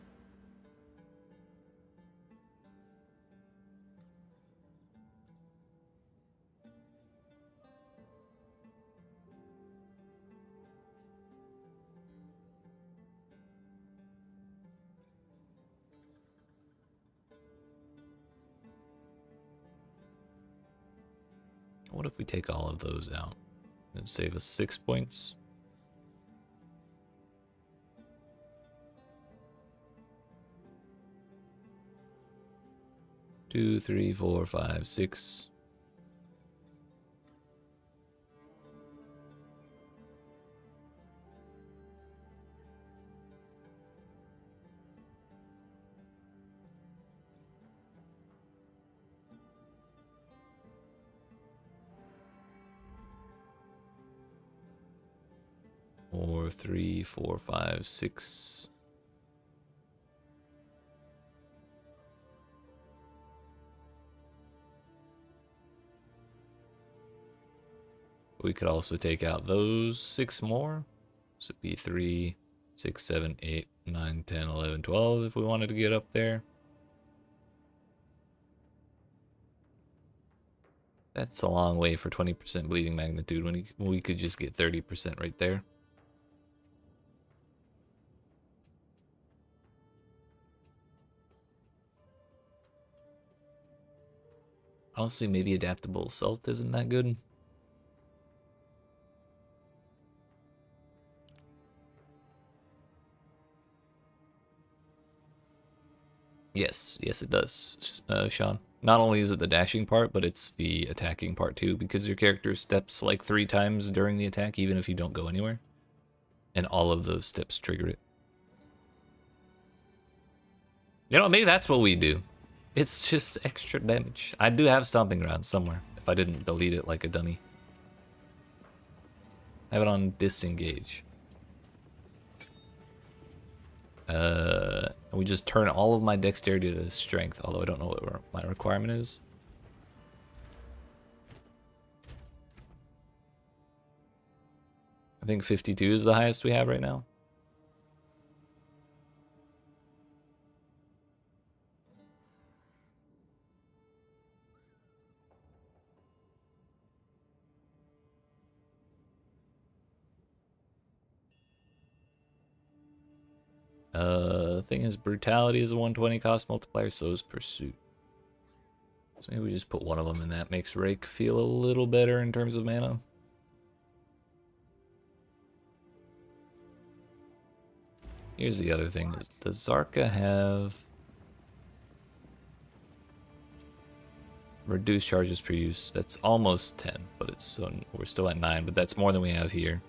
What if we take all of those out? It'd save us 6 points. Two, three, 4, 5, 6. Or 3, 4, 5, 6. We could also take out those 6 more. So it'd be 3, 6, 7, 8, 9, 10, 11, 12 if we wanted to get up there. That's a long way for 20% bleeding magnitude when we could just get 30% right there. Honestly, maybe adaptable assault isn't that good. Yes, yes it does, Sean. Not only is it the dashing part, but it's the attacking part too, because your character steps like 3 times during the attack, even if you don't go anywhere. And all of those steps trigger it. You know, maybe that's what we do. It's just extra damage. I do have Stomping Ground somewhere, if I didn't delete it like a dummy. I have it on disengage. We just turn all of my dexterity to strength, although I don't know what my requirement is. I think 52 is the highest we have right now. Thing is, brutality is a 120 cost multiplier, so is pursuit. So maybe we just put one of them in that. Makes Rake feel a little better in terms of mana. Here's the other thing. Does Zarka have reduced charges per use? That's almost 10, but it's so we're still at 9, but that's more than we have here.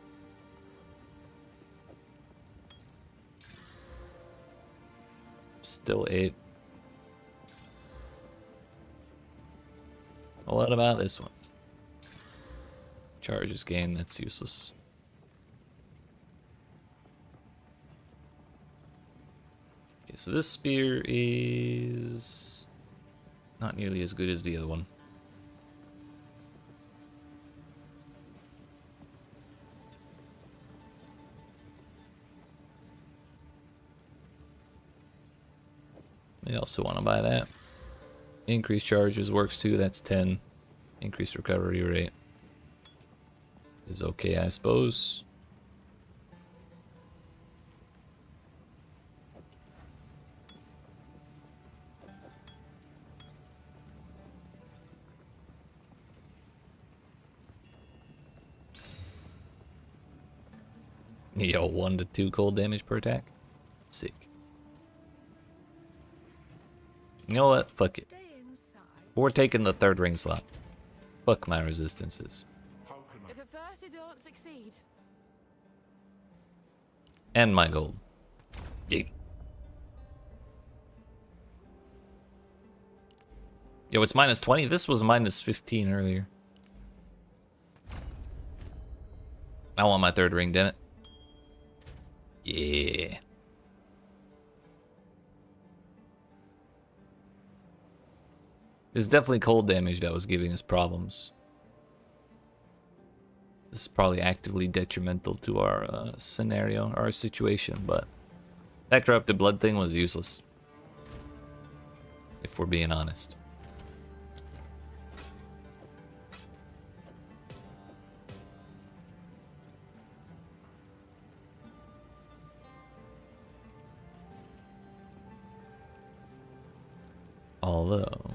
Still 8. Well, what about this one? Charges gain, that's useless. Okay, so this spear is not nearly as good as the other one. We also want to buy that. Increased charges works too, that's 10. Increased recovery rate is okay, I suppose. Yo, 1 to 2 cold damage per attack. Sick. You know what? Fuck it. We're taking the 3rd ring slot. Fuck my resistances. If at first you don't succeed. And my gold. Yeet. Yo, it's minus 20? This was minus 15 earlier. I want my 3rd ring, damn it. Yeah. It's definitely cold damage that was giving us problems. This is probably actively detrimental to our scenario, our situation, but that corrupted blood thing was useless. If we're being honest. Although...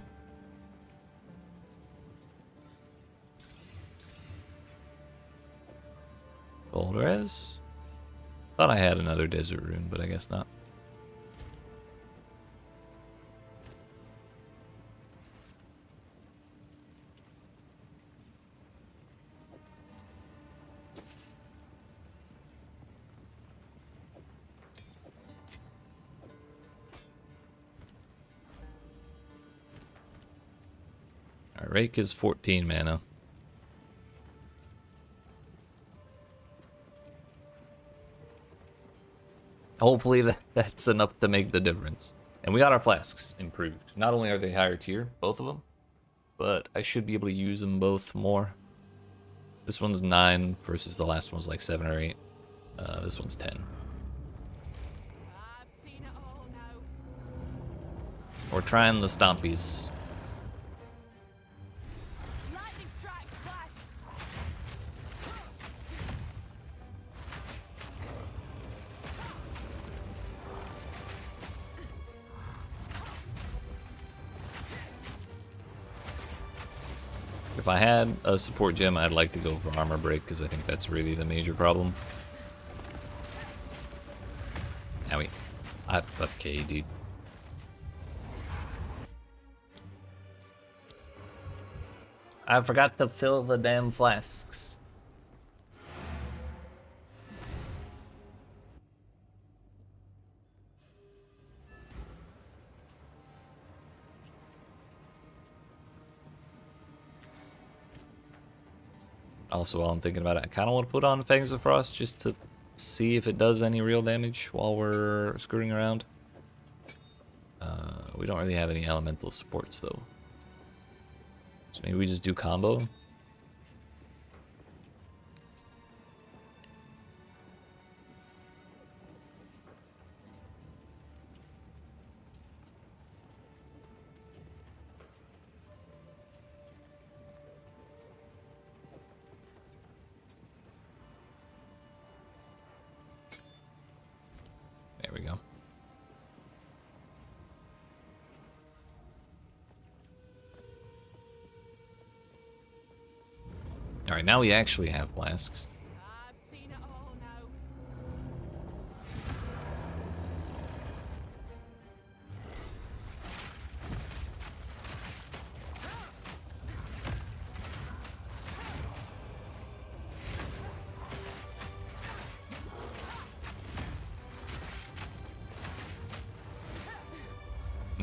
Gold res? Thought I had another desert rune, but I guess not. Our rake is 14 mana. Hopefully that's enough to make the difference. And we got our flasks improved. Not only are they higher tier, both of them, but I should be able to use them both more. This one's 9 versus the last one was like 7 or 8. This one's 10. I've seen it all now. We're trying the stompies. Lightning strikes twice. If I had a support gem, I'd like to go for armor break because I think that's really the major problem. Owie. Okay, dude. I forgot to fill the damn flasks. Also, while I'm thinking about it, I kind of want to put on Fangs of Frost just to see if it does any real damage while we're screwing around. We don't really have any elemental supports though. So maybe we just do combo. There we go. Alright, now we actually have flasks. I've seen it all now.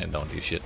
And don't do shit.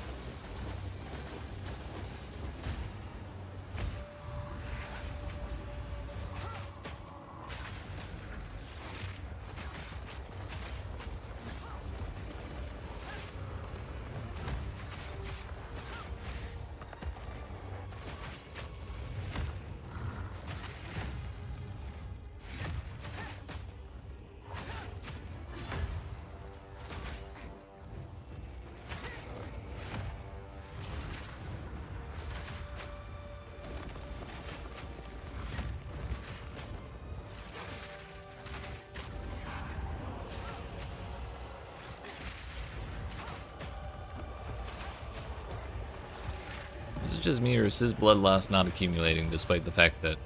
Is it just me, or is his blood loss not accumulating despite the fact that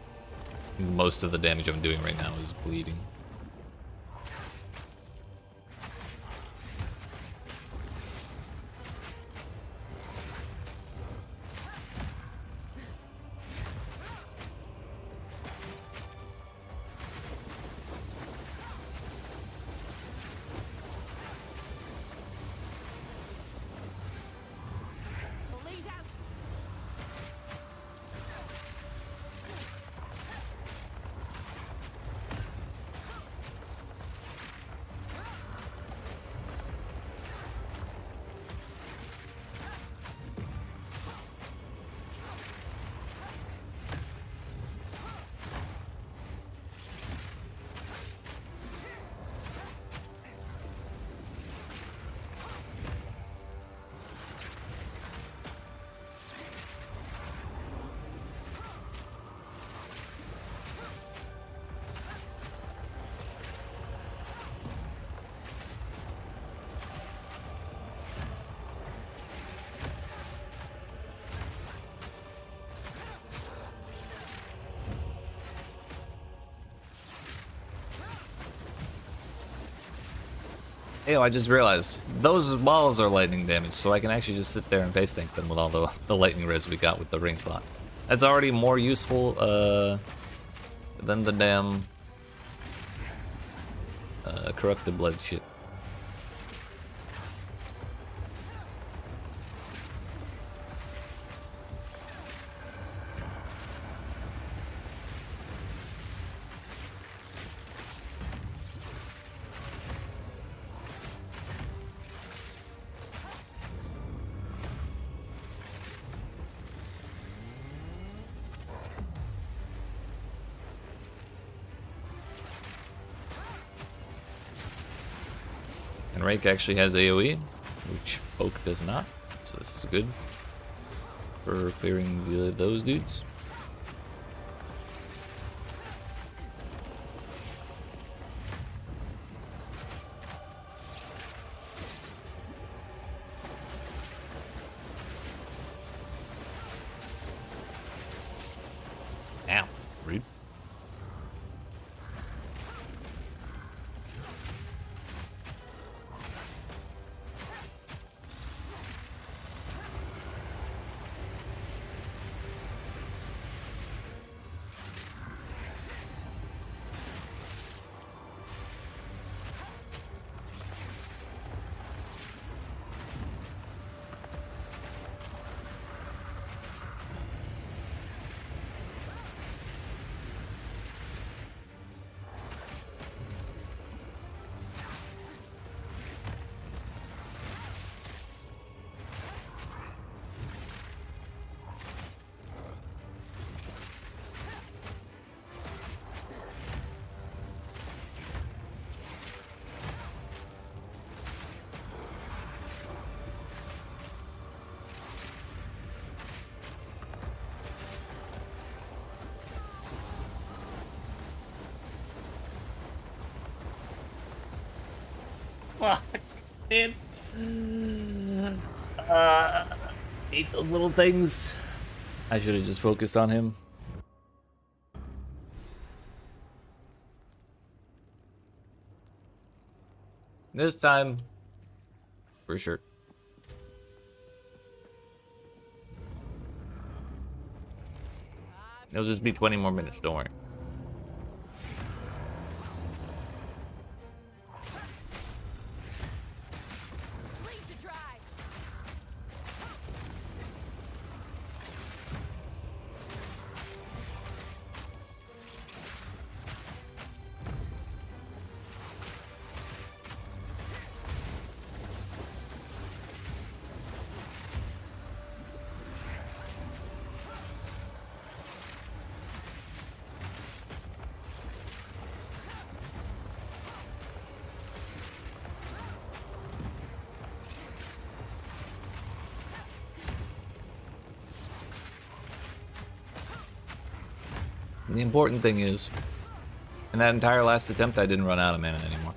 most of the damage I'm doing right now is bleeding? Bleed out. Hey, I just realized those balls are lightning damage, so I can actually just sit there and face tank them with all the lightning res we got with the ring slot. That's already more useful than the damn corrupted blood shit. Rake actually has AoE, which Oak does not, so this is good for clearing those dudes. Ow, rude. Fuck, man. Hate those little things. I should have just focused on him. This time, for sure. It'll just be 20 more minutes, don't worry. Bleed to dry. The important thing is, in that entire last attempt, I didn't run out of mana anymore.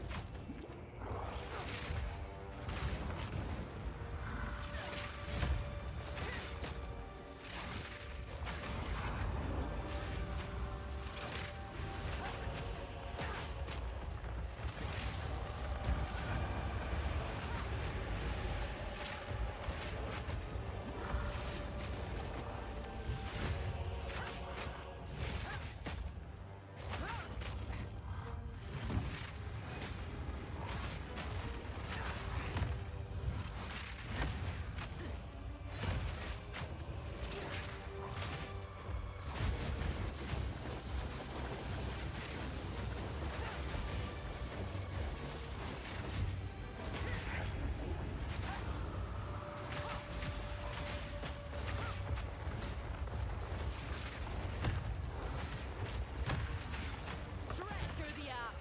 Straight through the arc.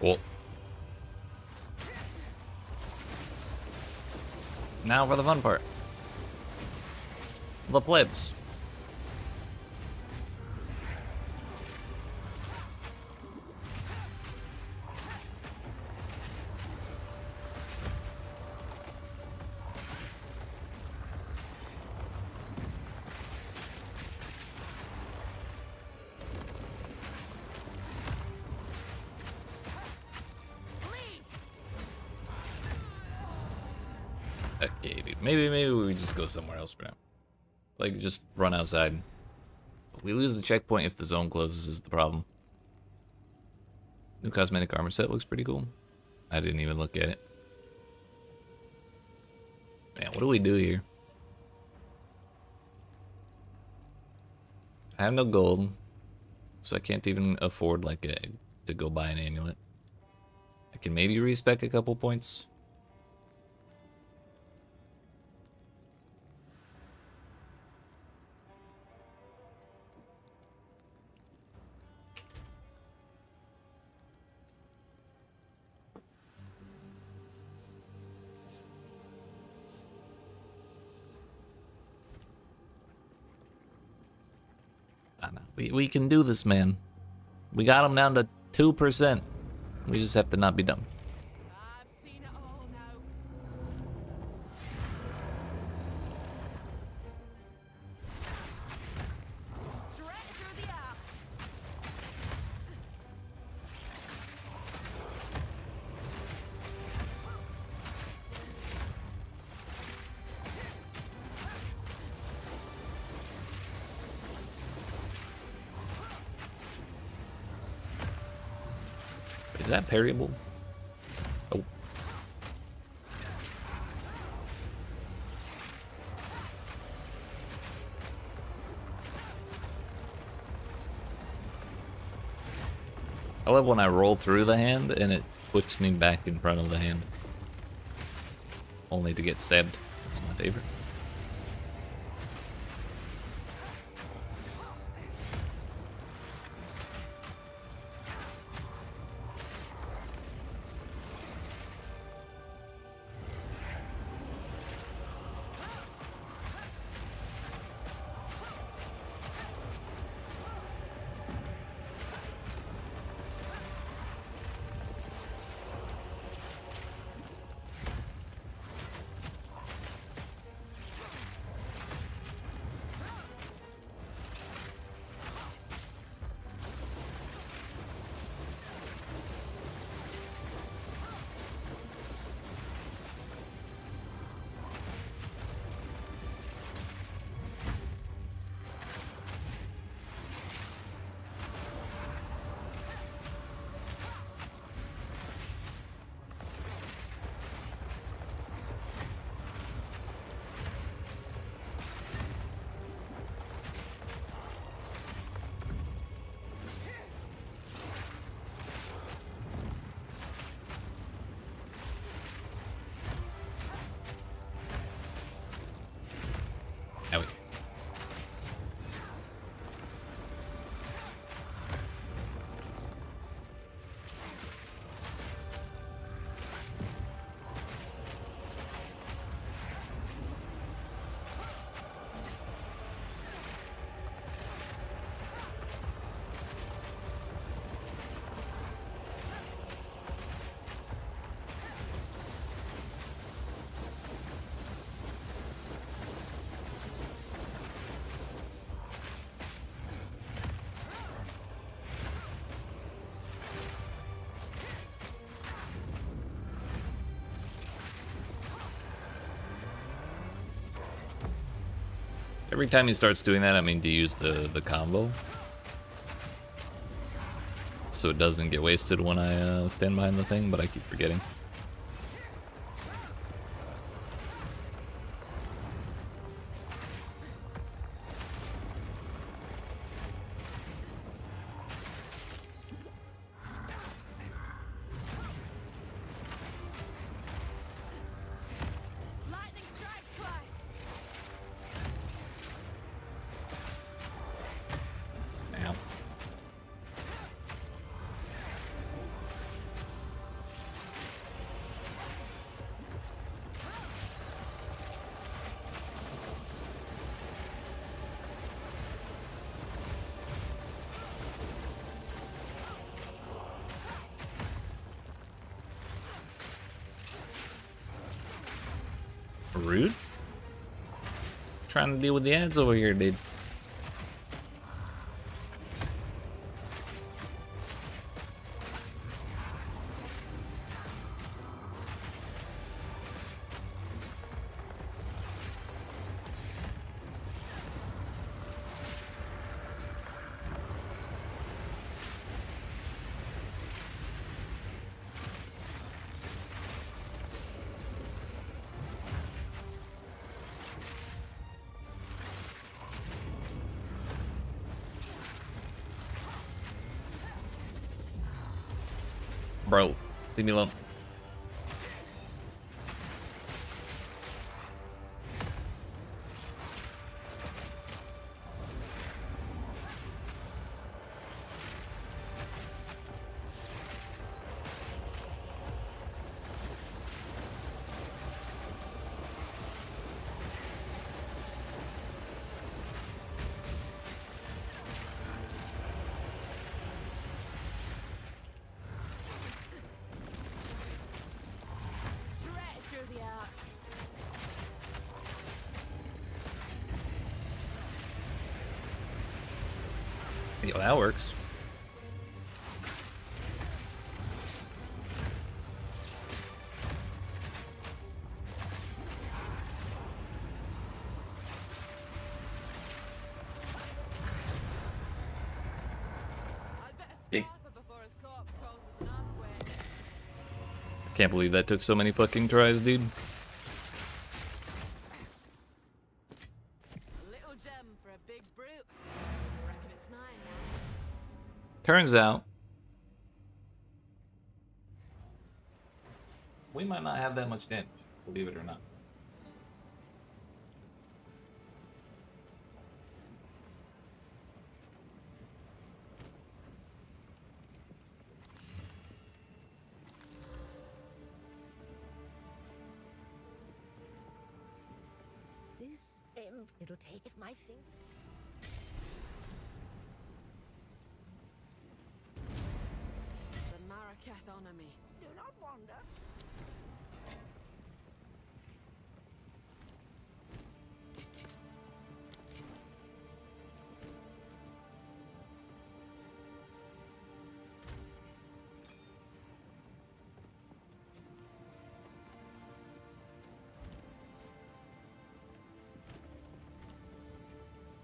Cool. Now for the fun part. The plebs. Bleed. Maybe we just go somewhere else for now. Like, just run outside. We lose the checkpoint if the zone closes is the problem. New cosmetic armor set looks pretty cool. I didn't even look at it. Man, what do we do here? I have no gold, so I can't even afford like to go buy an amulet. I can maybe respec a couple points. We can do this, man. We got him down to 2%. We just have to not be dumb. I've seen it all now. Straight through the app. Is that parryable? Oh. I love when I roll through the hand and it puts me back in front of the hand. Only to get stabbed. That's my favorite. Owie. Every time he starts doing that, I mean to use the combo. So it doesn't get wasted when I stand behind the thing, but I keep forgetting. Lightning strike twice. Ow. Rude? Trying to deal with the ads over here, dude. Bro, leave me alone. Straight through the heart. Yo, that works. I'd better Hey. scalp her before his corpse causes an earthquake. Can't believe that took so many fucking tries, dude. Little gem for a big brute. Reckon it's mine now. Turns out, we might not have that much damage, believe it or not. This it'll take if my thing. The Marraketh honor me. Do not wander.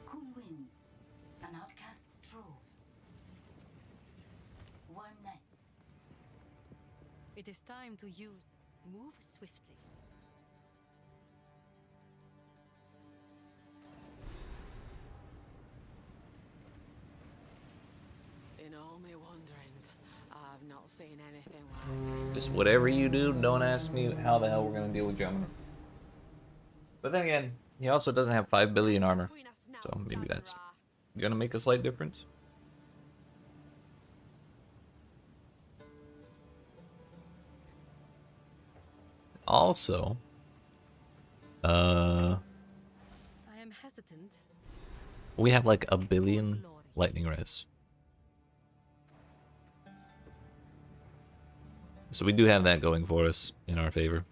Cool winds, an outcast's trove. Warm nights. It is time to use. Move swiftly. In all my wanderings, I've not seen anything like this. Just whatever you do, don't ask me how the hell we're gonna deal with Gemini. But then again, he also doesn't have 5 billion armor, Between us now, so maybe that's Daggerah. gonna make a slight difference. Also, I am hesitant. we have like a billion lightning res. So we do have that going for us in our favor.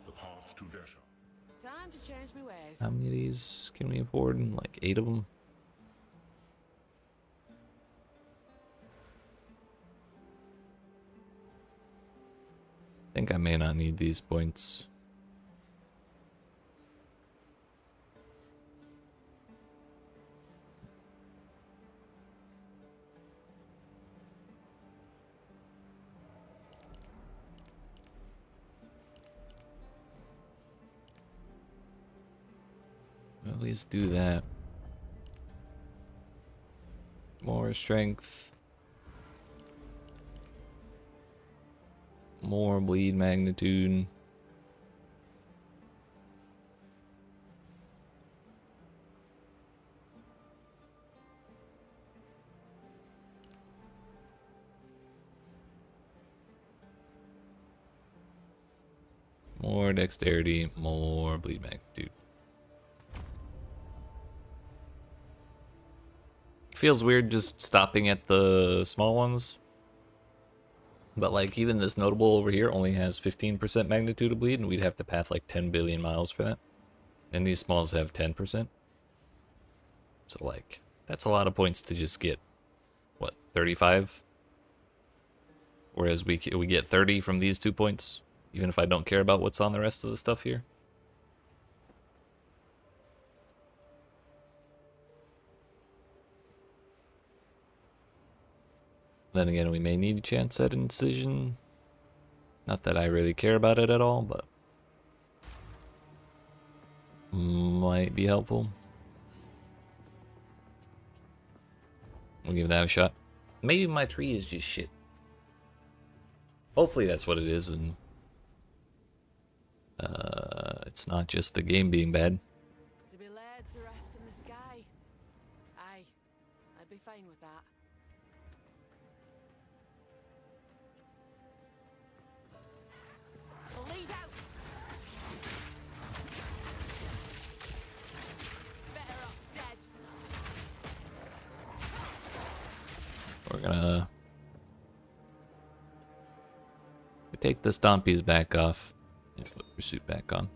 The path to Desha. Time to change my ways. How many of these can we afford? Like 8 of them? I think I may not need these points. At least do that. More strength. More bleed magnitude. More dexterity, more bleed magnitude. Feels weird just stopping at the small ones. But like even this notable over here only has 15% magnitude of bleed, and we'd have to path like 10 billion miles for that. And these smalls have 10%. So like, that's a lot of points to just get, what, 35? Whereas we get 30 from these 2 points, even if I don't care about what's on the rest of the stuff here. Then again, we may need a chance at incision. Not that I really care about it at all, but might be helpful. We'll give that a shot. Maybe my tree is just shit. Hopefully that's what it is, and it's not just the game being bad. To be laid to rest in the sky. Aye, I'd be fine with that. Lead out! Better off dead. We're gonna take the stompies back off and put pursuit back on.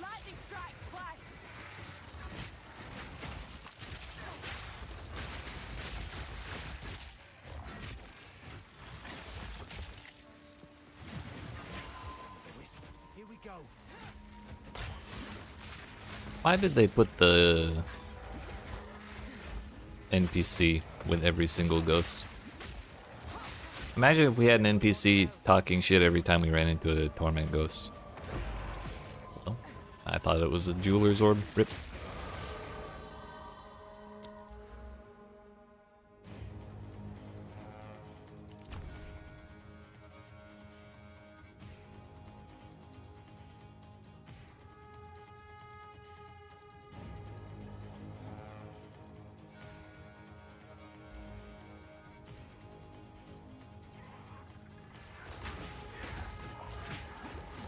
Lightning strikes twice. Here we go. Why did they put the NPC with every single ghost? Imagine if we had an NPC talking shit every time we ran into a torment ghost. Well, I thought it was a jeweler's orb. Rip.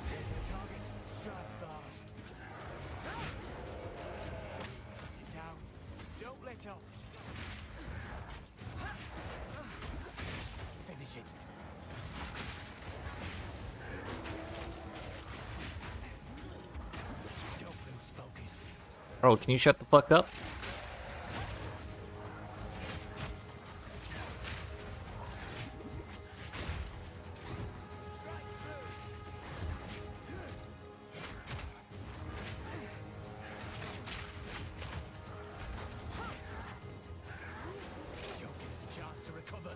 Here's the target. Strike fast. Get down. Don't let up. Finish it. Don't lose focus. Bro, can you shut the fuck up? Don't get the chance to recover.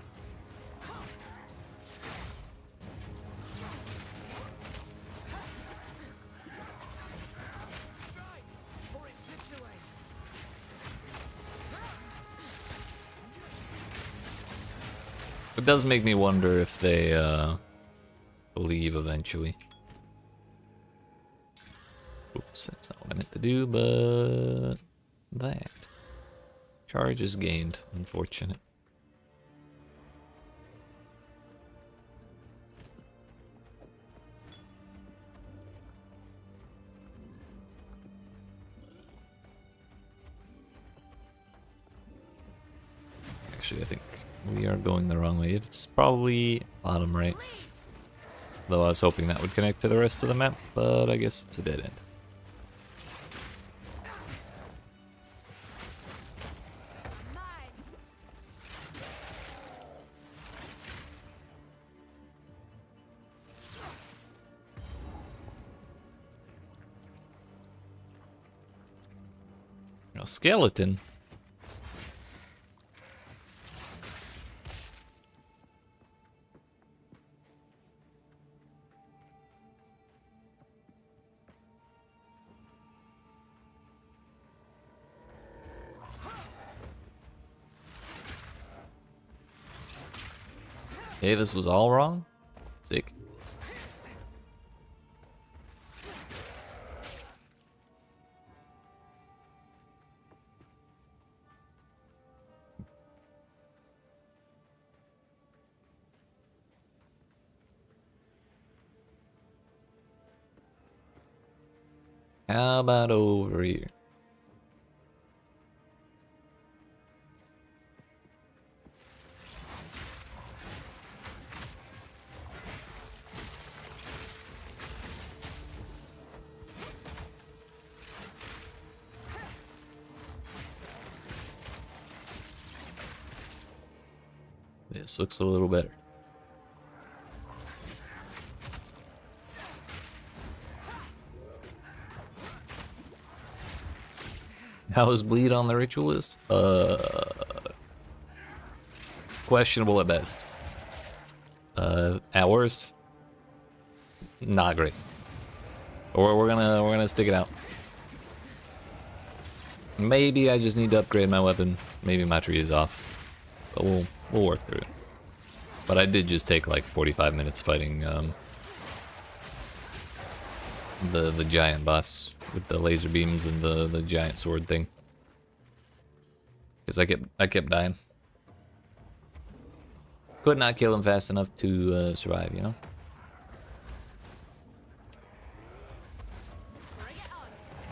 Strike, or it slips away. It does make me wonder if they leave eventually. Oops, that's not what I meant to do, but that. Charge is gained, unfortunate. Actually, I think we are going the wrong way. It's probably bottom right. Though I was hoping that would connect to the rest of the map, but I guess it's a dead end. Mine. A skeleton? Hey, this was all wrong? Sick. How about over here? This looks a little better. How is bleed on the Ritualist? Questionable at best. At worst, not great. Or we're gonna stick it out. Maybe I just need to upgrade my weapon. Maybe my tree is off. But we'll work through it. But I did just take like 45 minutes fighting the giant boss with the laser beams and the giant sword thing. Because I kept dying. Could not kill him fast enough to survive, you know?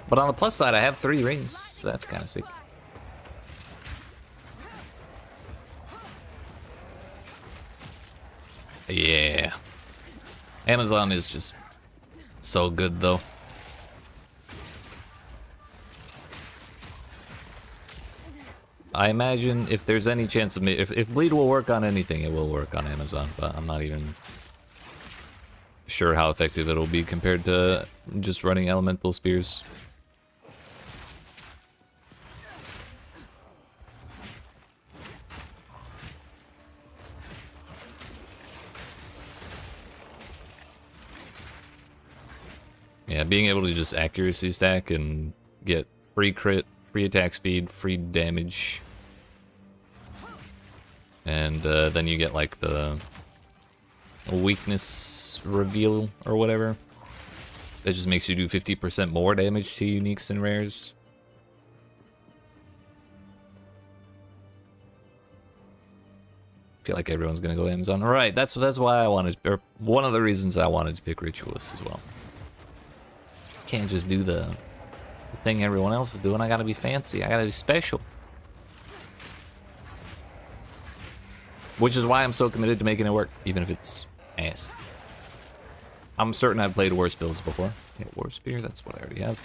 But on the plus side, I have 3 rings, so that's kind of sick. Yeah. Amazon is just so good, though. I imagine if there's any chance of me, if bleed will work on anything, it will work on Amazon, but I'm not even sure how effective it'll be compared to just running elemental spears. Yeah, being able to just accuracy stack and get free crit, free attack speed, free damage. And then you get like the weakness reveal or whatever. That just makes you do 50% more damage to uniques and rares. I feel like everyone's gonna go Amazon. Alright, that's why I wanted, or one of the reasons I wanted to pick Ritualist as well. Can't just do the thing everyone else is doing. I gotta be fancy. I gotta be special. Which is why I'm so committed to making it work, even if it's ass. I'm certain I've played worse builds before. Yeah, War Spear, that's what I already have.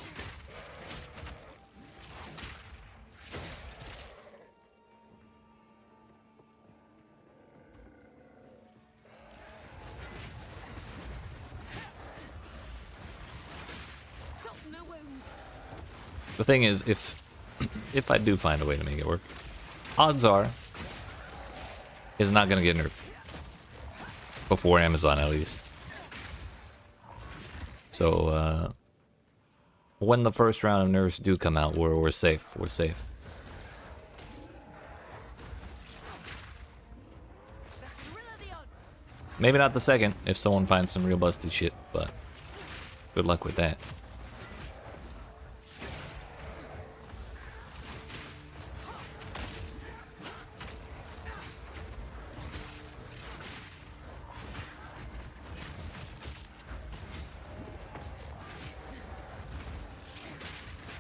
The thing is, if I do find a way to make it work, odds are it's not gonna get nerfed before Amazon, at least. So when the first round of nerfs do come out, we're safe. We're safe. Maybe not the second if someone finds some real busted shit, but good luck with that.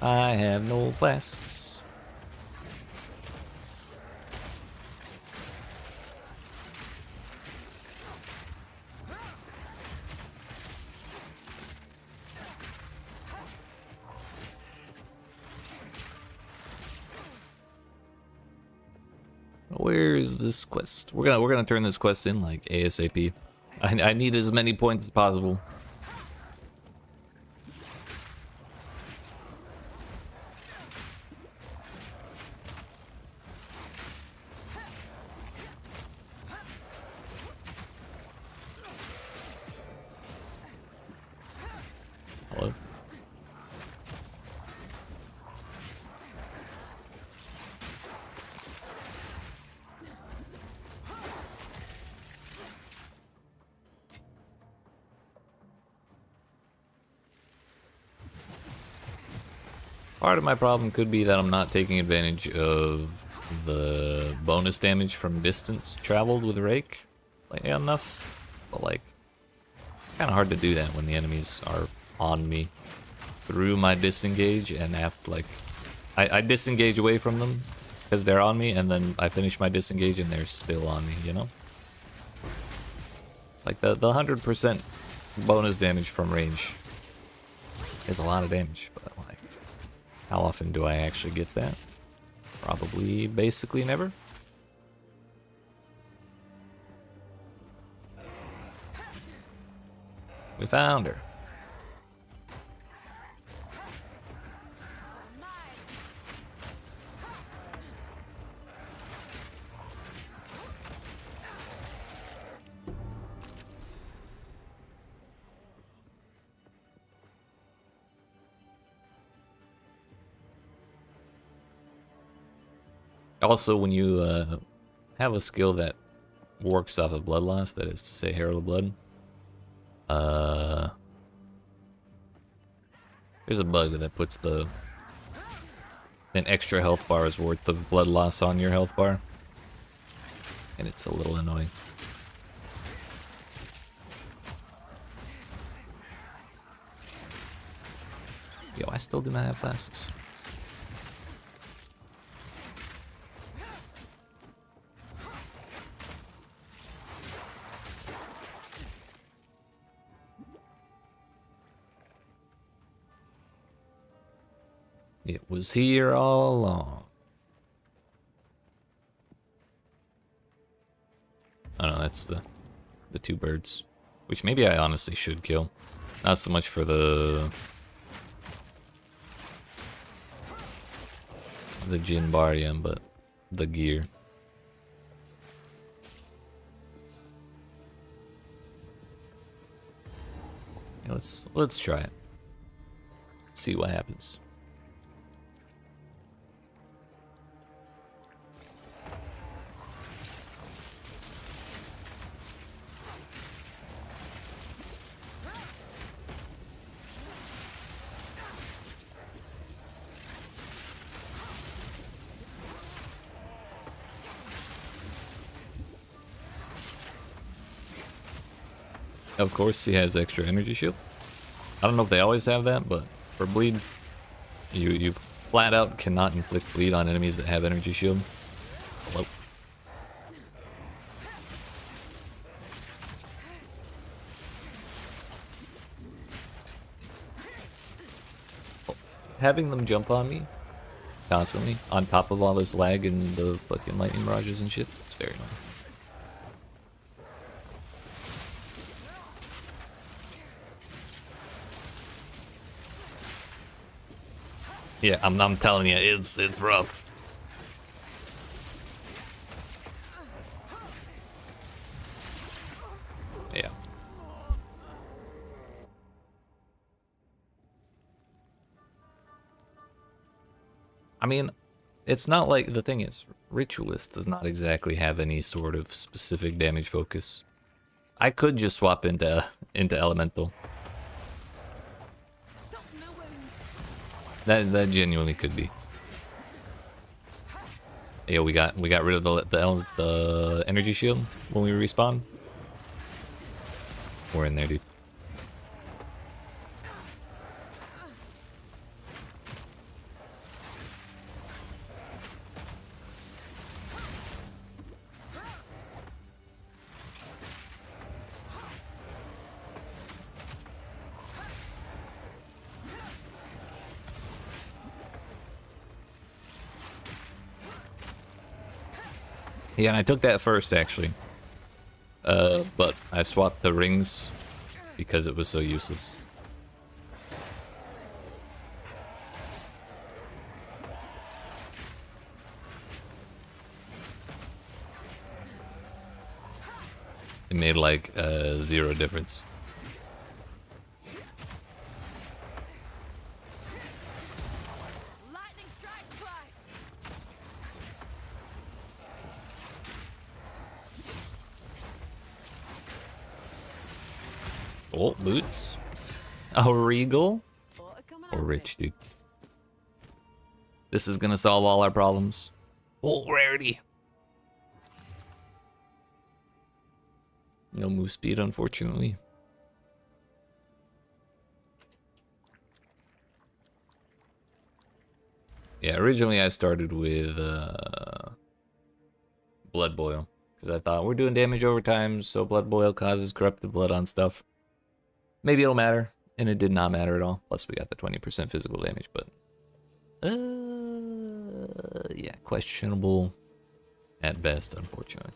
I have no flasks. Where is this quest? We're gonna turn this quest in like ASAP. I need as many points as possible. Hello? Part of my problem could be that I'm not taking advantage of the bonus damage from distance traveled with Rake like, enough. But like, it's kind of hard to do that when the enemies are on me through my disengage and after like I disengage away from them because they're on me, and then I finish my disengage and they're still on me, you know? Like the 100% bonus damage from range is a lot of damage, but like, how often do I actually get that? Probably basically never. We found her. Also, when you have a skill that works off of blood loss, that is to say Herald of Blood, there's a bug that puts an extra health bar's worth of blood loss on your health bar, and it's a little annoying. Yo, I still do not have flasks. It was here all along. Oh no, that's the two birds. Which maybe I honestly should kill. Not so much for the Jinbarium, but the gear. Yeah, let's try it. See what happens. Of course, he has extra energy shield. I don't know if they always have that, but for bleed, you flat out cannot inflict bleed on enemies that have energy shield. Hello. Having them jump on me constantly, on top of all this lag and the fucking lightning mirages and shit, it's very annoying. Yeah, I'm telling you, it's rough. Yeah. I mean, it's not like, the thing is, Ritualist does not exactly have any sort of specific damage focus. I could just swap into Elemental. That genuinely could be. Yeah, we got rid of the energy shield when we respawn. We're in there, dude. Yeah, and I took that first, actually. But I swapped the rings because it was so useless. It made like 0 difference. Oh, boots. A regal? Or rich, dude. This is gonna solve all our problems. Full rarity. No move speed, unfortunately. Yeah, originally I started with Blood Boil, because I thought we're doing damage over time, so Blood Boil causes corrupted blood on stuff. Maybe it'll matter, and it did not matter at all. Plus we got the 20% physical damage, but yeah, questionable at best, unfortunately.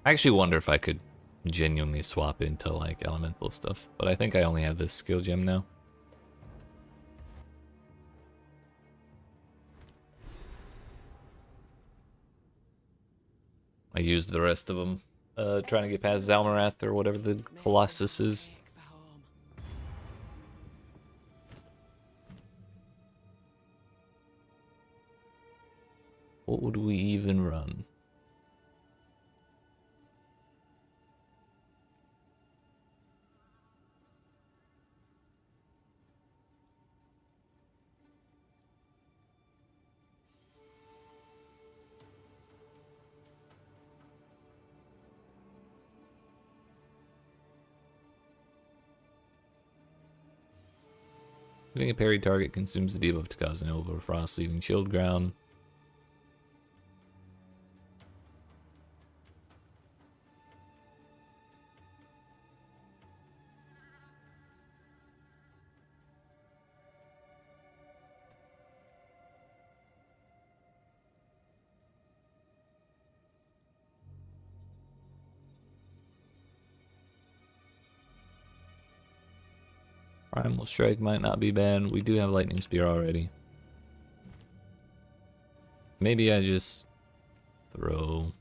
I actually wonder if I could genuinely swap into like elemental stuff, but I think I only have this skill gem now. I used the rest of them trying to get past Zalmarath or whatever the Colossus is. What would we even run? Hitting a parry target consumes the debuff to cause an over frost, leaving shield ground. Primal Strike might not be bad. We do have Lightning Spear already. Maybe I just throw...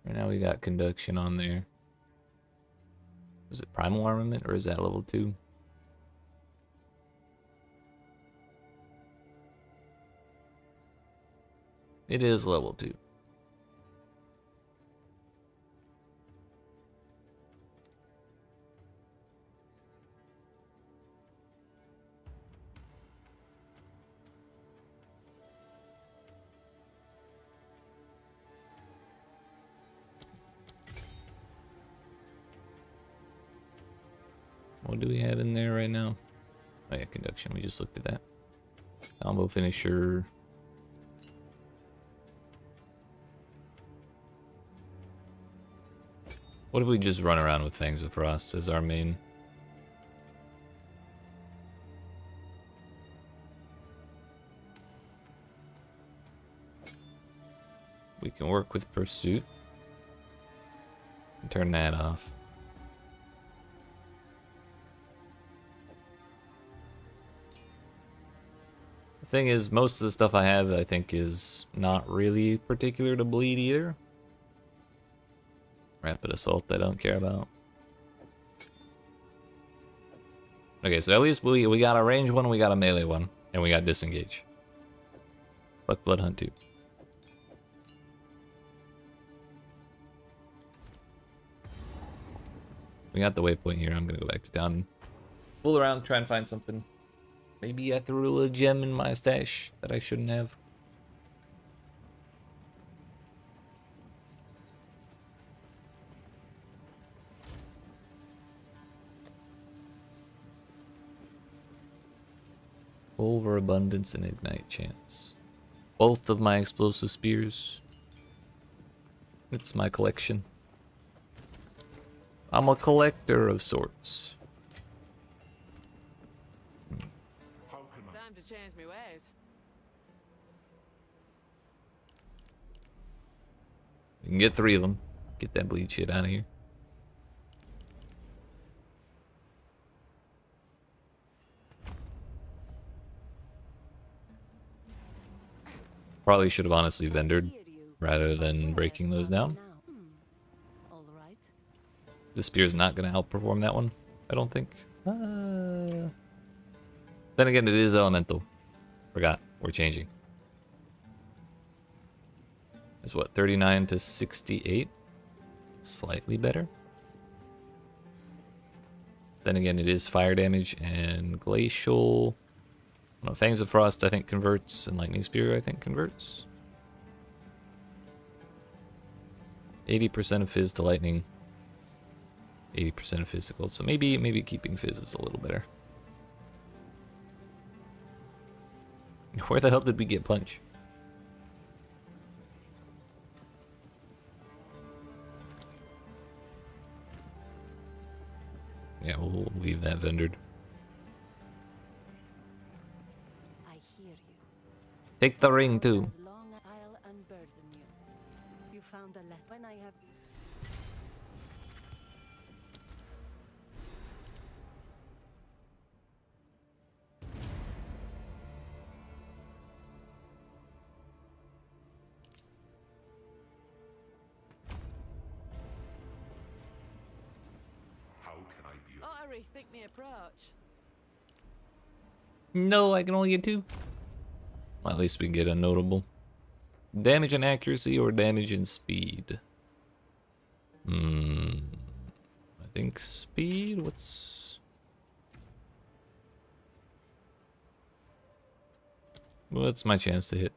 Right now we got Conduction on there. Is it Primal Armament or is that level 2? It is level 2. What do we have in there right now? Oh yeah, Conduction. We just looked at that. Combo Finisher. What if we just run around with Fangs of Frost as our main? We can work with Pursuit. And turn that off. The thing is, most of the stuff I have, I think, is not really particular to bleed either. Rapid Assault, I don't care about. Okay, so at least we got a range one, we got a melee one, and we got Disengage. Fuck Blood Hunt too. We got the waypoint here. I'm gonna go back to town and fool around, try and find something. Maybe I threw a gem in my stash that I shouldn't have. Overabundance and Ignite chance. Both of my explosive spears. It's my collection. I'm a collector of sorts. Time to change my ways. We can get 3 of them. Get that bleed shit out of here. Probably should have honestly vendored rather than breaking those down. The spear's not going to outperform that one, I don't think. Then again, it is elemental. Forgot, we're changing. It's what, 39 to 68? Slightly better. Then again, it is fire damage and glacial. I don't know, Fangs of Frost I think converts, and Lightning Spear I think converts. 80% of Fizz to Lightning. 80% of Fizz to Cold. So maybe keeping Fizz is a little better. Where the hell did we get Punch? Yeah, we'll leave that vendored. I hear you. Take the ring too. As long as I'll unburden you. You found a letter when I have. How can I be? Ought to rethink my approach. No, I can only get 2. Well, at least we can get a notable. Damage and accuracy or damage and speed? I think speed, what's... What's my chance to hit?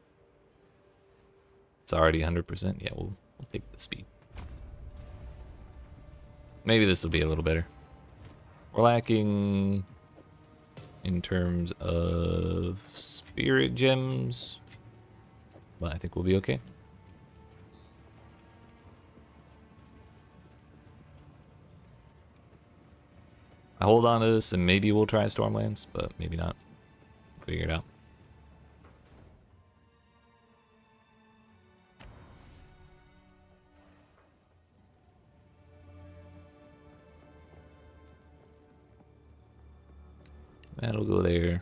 It's already 100%. Yeah, we'll take the speed. Maybe this will be a little better. We're lacking in terms of spirit gems, but I think we'll be okay. I hold on to this and maybe we'll try Stormlands, but maybe not. Figure it out. That'll go there.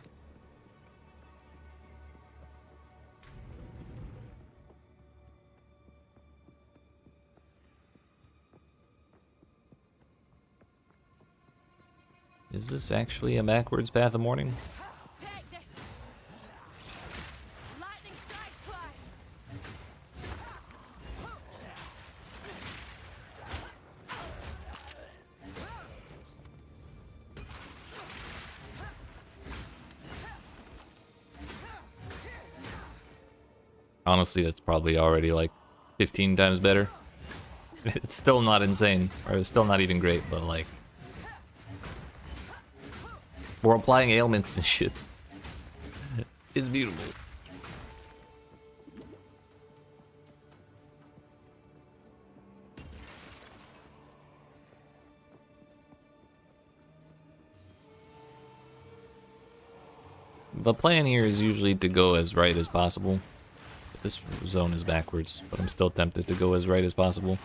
Is this actually a backwards path of mourning? Take this. Lightning strike twice. Honestly, that's probably already like 15 times better. It's still not insane, or it's still not even great, but like... We're applying ailments and shit. It's beautiful. The plan here is usually to go as right as possible. But this zone is backwards, but I'm still tempted to go as right as possible.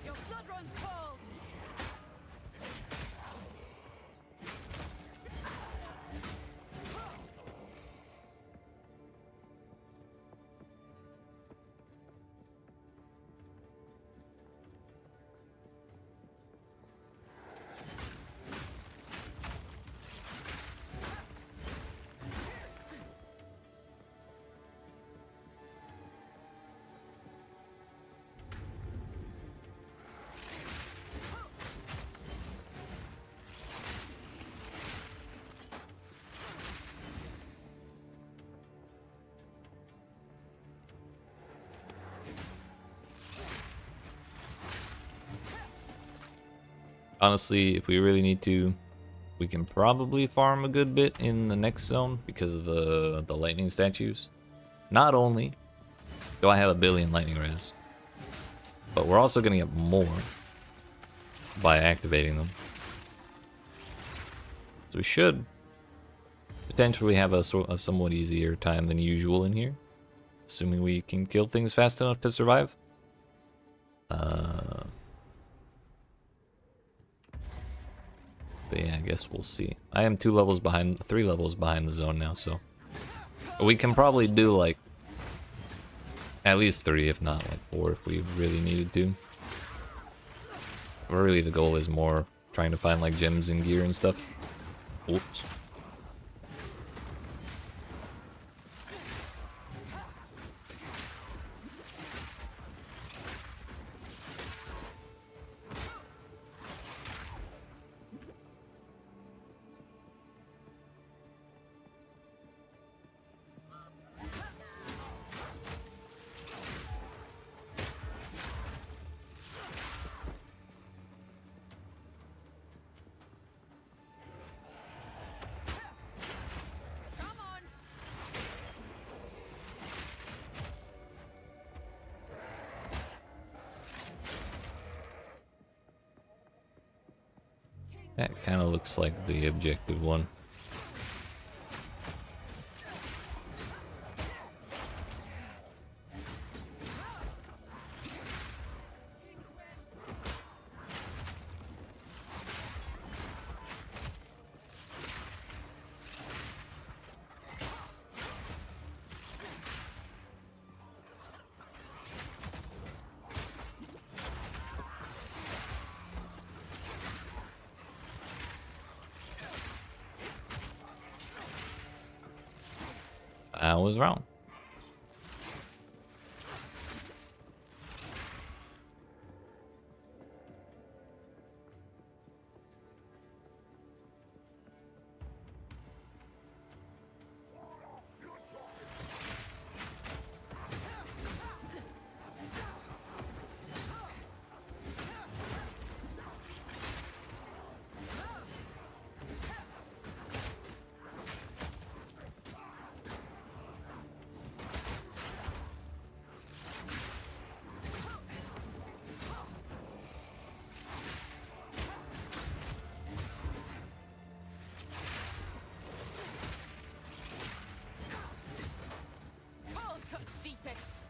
Your blood runs cold. Honestly, if we really need to, we can probably farm a good bit in the next zone because of the lightning statues. Not only do I have a billion lightning res, but we're also gonna get more. by activating them. So we should potentially have a somewhat easier time than usual in here, assuming we can kill things fast enough to survive. But yeah, I guess we'll see. I am 3 levels behind the zone now, so we can probably do like at least 3, if not like 4, if we really needed to. But really, the goal is more trying to find like gems and gear and stuff. Oops. That kind of looks like the objective one. I was wrong. Cold cuts deepest.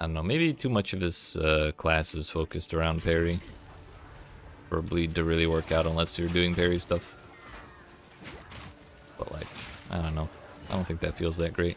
I don't know, maybe too much of this class is focused around parry. For bleed to really work out unless you're doing parry stuff. But like, I don't know. I don't think that feels that great.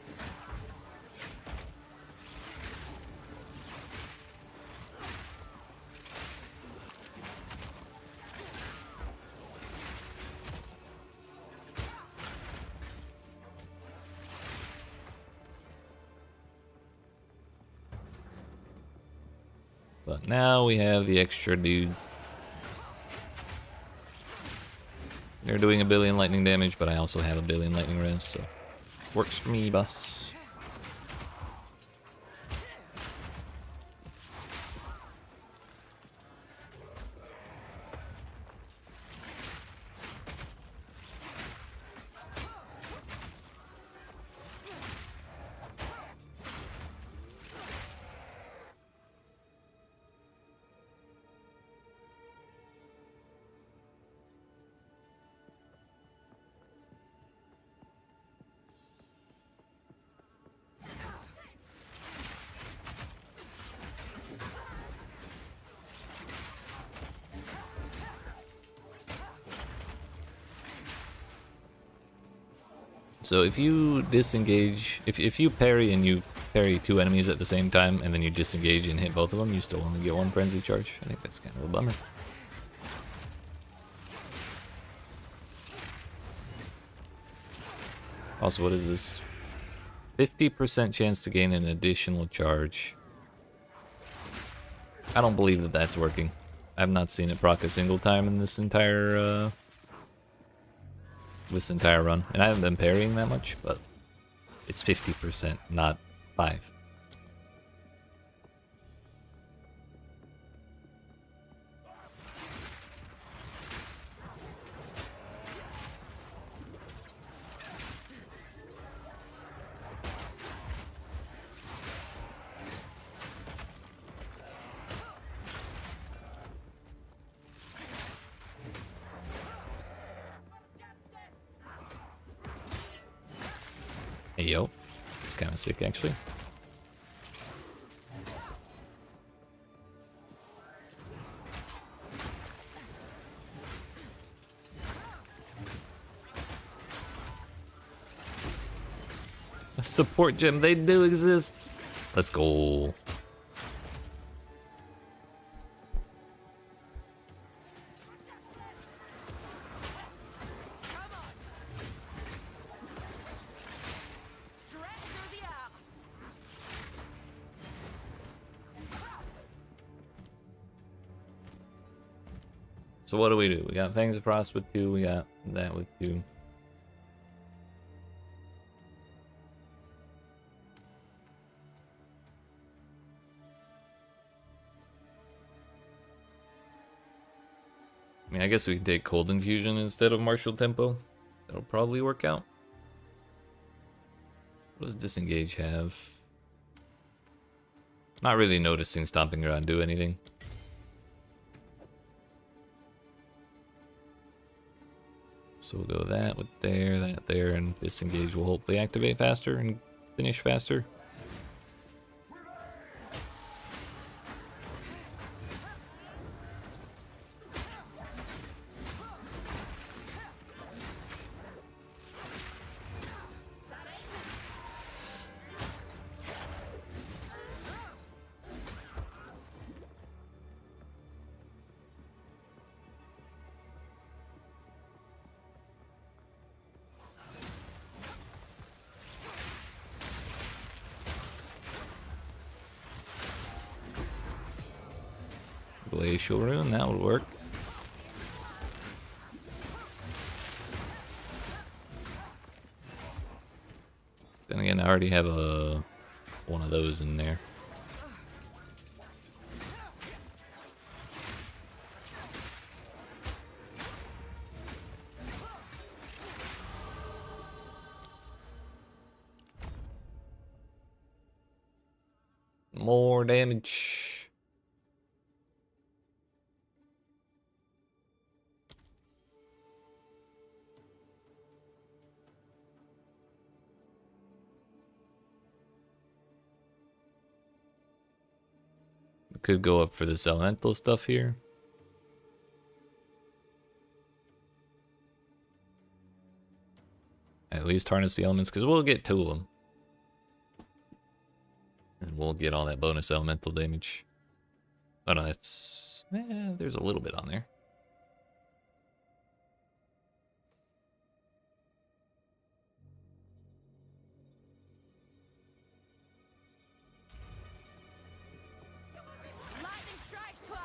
But now we have the extra dudes. They're doing 1 billion lightning damage, but I also have 1 billion lightning res, so works for me, boss. So if you disengage, if you parry and you parry 2 enemies at the same time, and then you disengage and hit both of them, you still only get 1 frenzy charge. I think that's kind of a bummer. Also, what is this? 50% chance to gain an additional charge. I don't believe that that's working. I've not seen it proc a single time in this entire run, and I haven't been parrying that much, but it's 50%, not 5. Hey yo, it's kind of sick actually. A support gem, they do exist. Let's go. Come on. Stretch through the air. So what do? We got Fangs of Frost with 2, we got that with 2. I mean, I guess we can take Cold Infusion instead of Martial Tempo. That'll probably work out. What does Disengage have? Not really noticing Stomping Ground do anything. So we'll go that with that there, and Disengage will hopefully activate faster and finish faster. Glacial Rune, that would work. Then again, I already have one of those in there. More damage. Could go up for this elemental stuff here. At least harness the elements, because we'll get 2 of them. And we'll get all that bonus elemental damage. Oh no, that's... there's a little bit on there. Lightning strikes twice.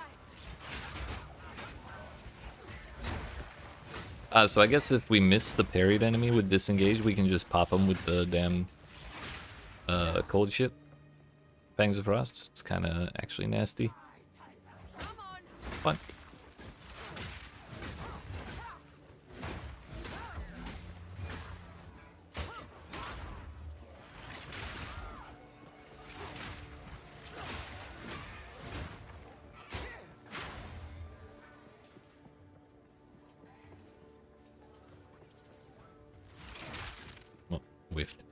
So I guess if we miss the parried enemy with Disengage, we can just pop them with the damn cold shit. Fangs of Frost. It's kind of actually nasty. Come on. Fun. Oh, whiffed.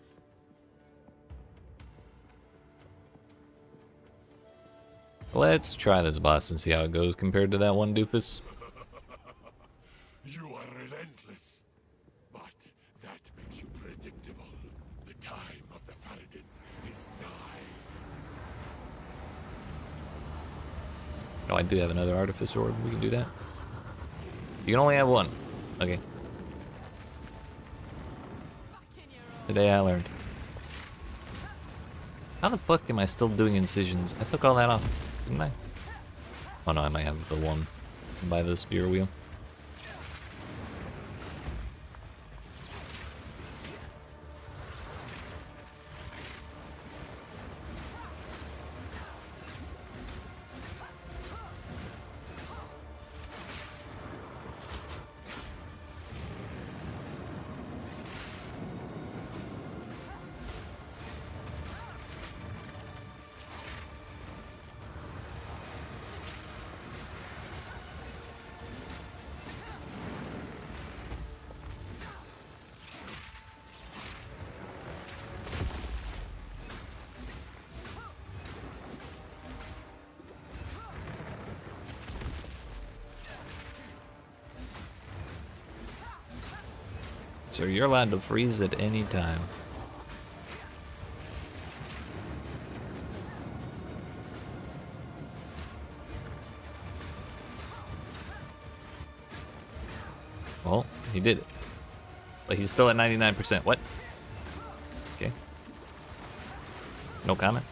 Let's try this boss and see how it goes compared to that one doofus. You are relentless, but that makes you predictable. The time of the Faradin is nigh. Oh, I do have another Artifice Orb. We can do that. You can only have one. Okay. Today I learned. How the fuck am I still doing incisions? I took all that off, didn't I? Oh no, I might have the one by the spear wheel. So you're allowed to freeze at any time. Well, he did it. But he's still at 99%. What? Okay. No comment.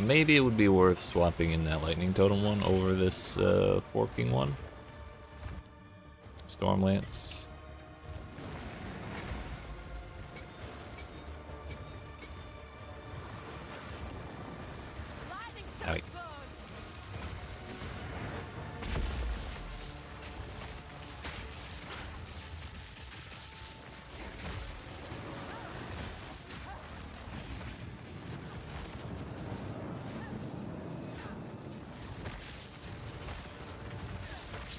Maybe it would be worth swapping in that lightning totem one over this forking one. Stormlance. Owie.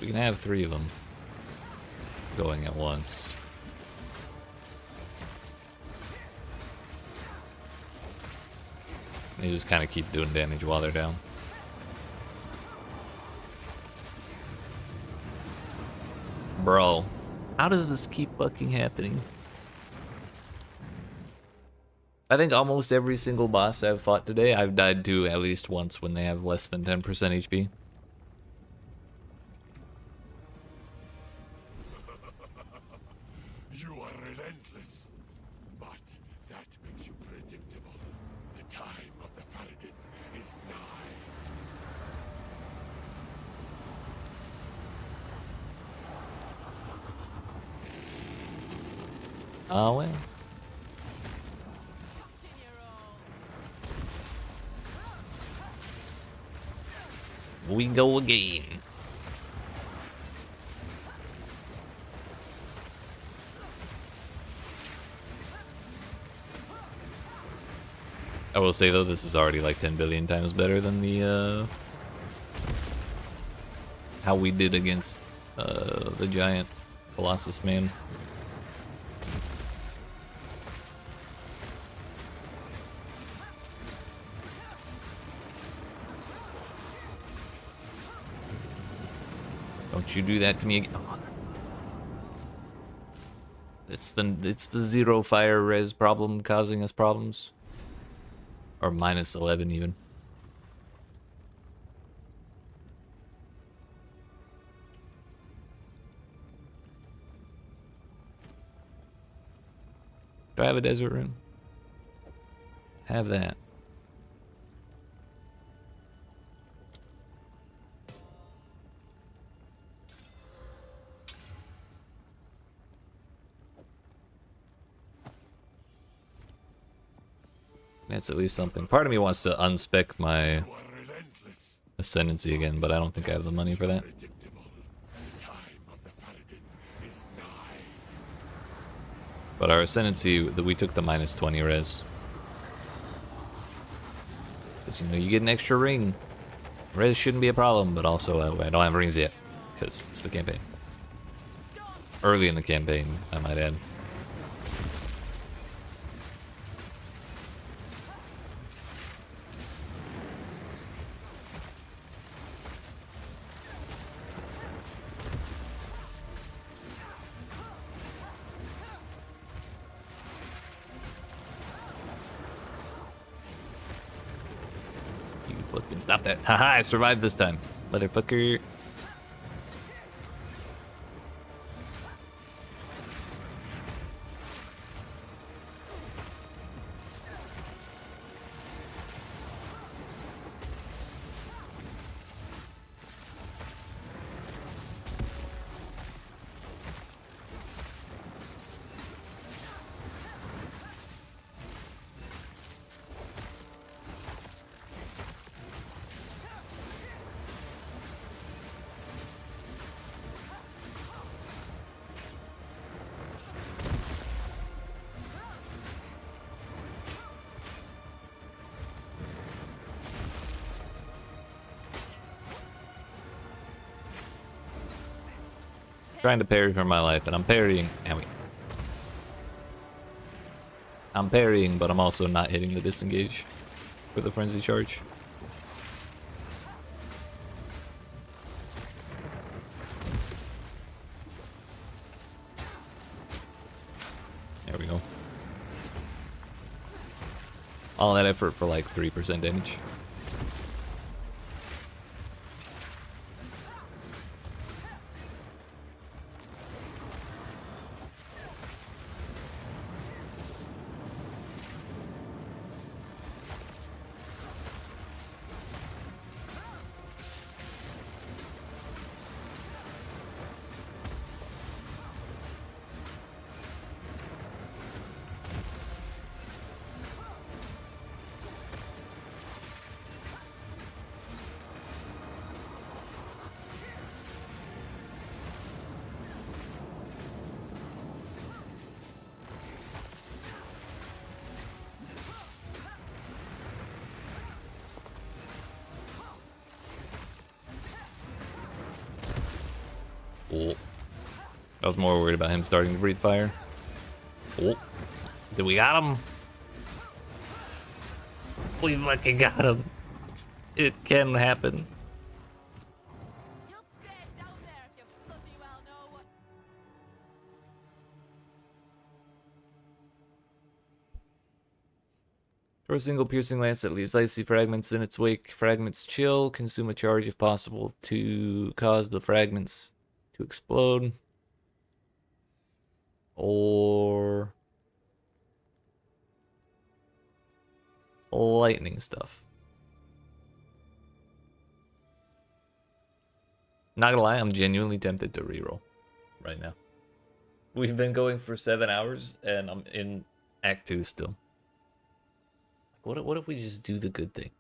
We can have 3 of them going at once. They just kind of keep doing damage while they're down. Bro, how does this keep fucking happening? I think almost every single boss I've fought today, I've died to at least once when they have less than 10% HP. You are relentless, but that makes you predictable. The time of the Faradin is nigh. Oh well. We go again. I will say though, this is already like 10 billion times better than the how we did against the giant Colossus man. Don't you do that to me again. Oh. It's the 0 fire res problem causing us problems. Or minus 11 even. Do I have a desert rune? Have that. That's at least something. Part of me wants to unspec my Ascendancy again, but I don't think I have the money for that. But our Ascendancy, we took the minus 20 res. Because, you know, you get an extra ring. Res shouldn't be a problem, but also I don't have rings yet. Because it's the campaign. Early in the campaign, I might add. Stop that. Haha, I survived this time. Motherfucker. Trying to parry for my life, and I'm parrying. Owie. I'm parrying, but I'm also not hitting the disengage for the frenzy charge. There we go. All that effort for like 3% damage. Oh. I was more worried about him starting to breathe fire. Oh. Did we got him? We fucking got him. It can happen. You'll stay down there if you bloody well know what. Throw a single piercing lance that leaves icy fragments in its wake. Fragments chill. Consume a charge if possible to cause the fragments to explode. Or lightning stuff. Not gonna lie, I'm genuinely tempted to reroll right now. We've been going for 7 hours and I'm in Act 2 still. What if we just do the good thing?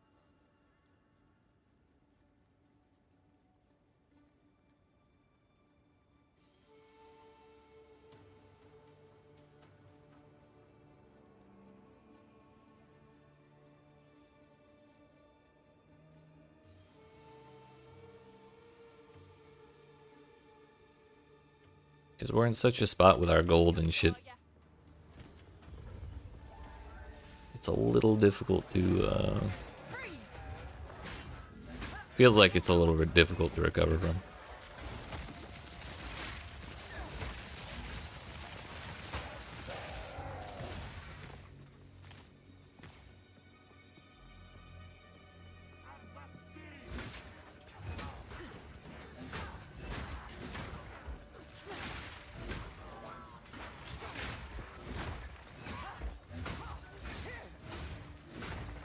Because we're in such a spot with our gold and shit. It's a little difficult to, feels like it's a little bit difficult to recover from.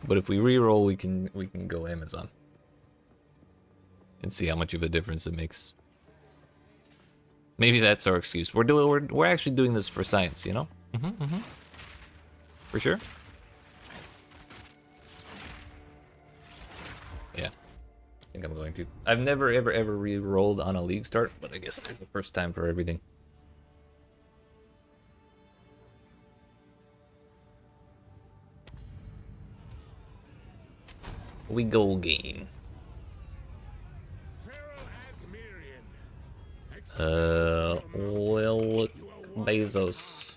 But if we reroll, we can go Amazon and see how much of a difference it makes. Maybe that's our excuse. We're actually doing this for science, you know? For sure. Yeah, I think I'm going to. I've never ever re-rolled on a league start, but I guess there's the first time for everything. We go gain. Well, Bezos.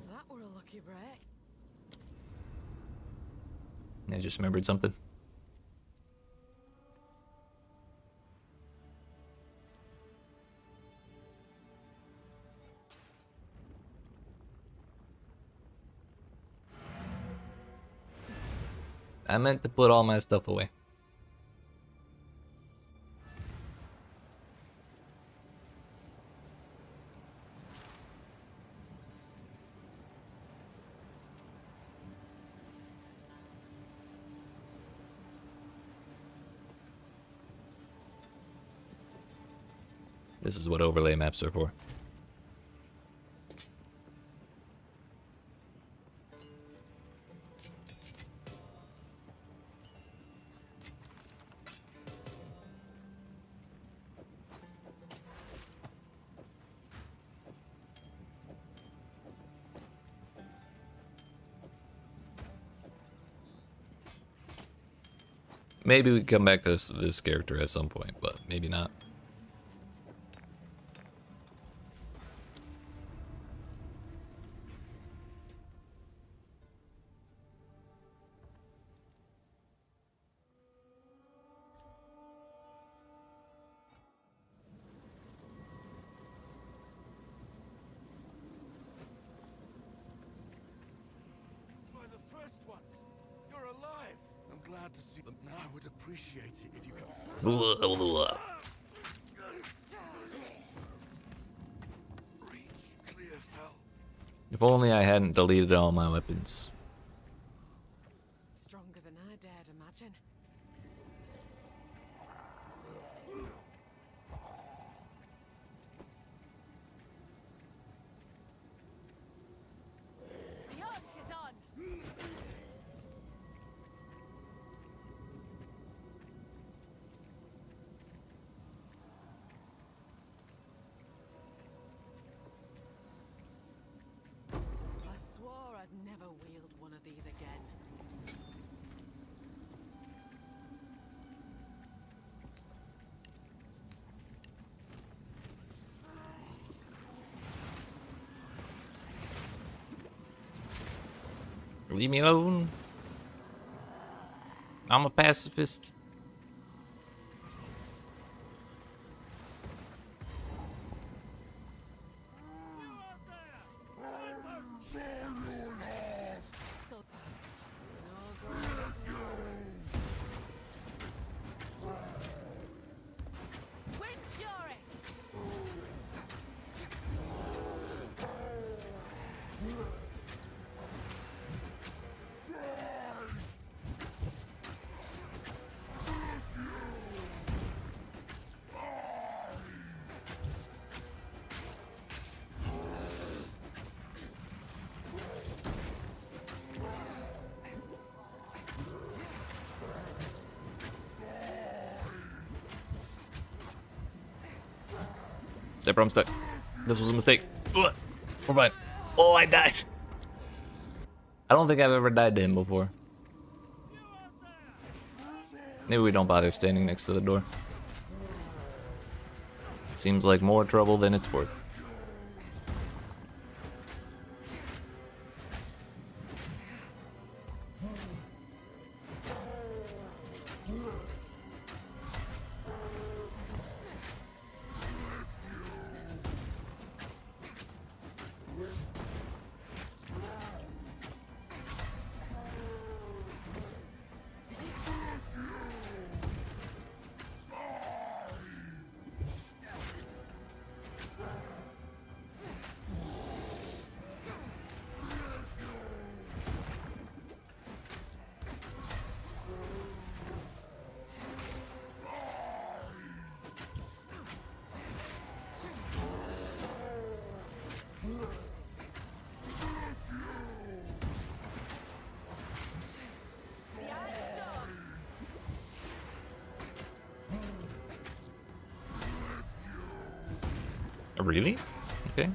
That were a lucky break. I just remembered something. I meant to put all my stuff away. This is what overlay maps are for. Maybe we come back to this character at some point, but maybe not. By the first ones, you're alive. I'm glad to see them now. I would appreciate it if you could reach clear fell. If only I hadn't deleted all my weapons. Stronger than I dared imagine. The hunt is on. I swore I'd never wield one of these again. Leave me alone. I'm a pacifist. So, no going. Wind's fury. Step I'm stuck. This was a mistake. Ugh. We're fine. Oh, I died. I don't think I've ever died to him before. Maybe we don't bother standing next to the door. Seems like more trouble than it's worth. Really? Okay.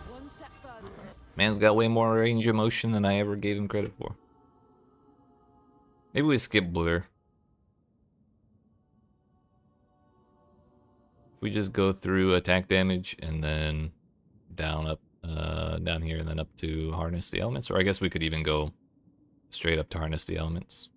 One step further from it. Man's got way more range of motion than I ever gave him credit for. Maybe we skip Blur. If we just go through attack damage and then down here and then up to harness the elements, or I guess we could even go straight up to harness the elements.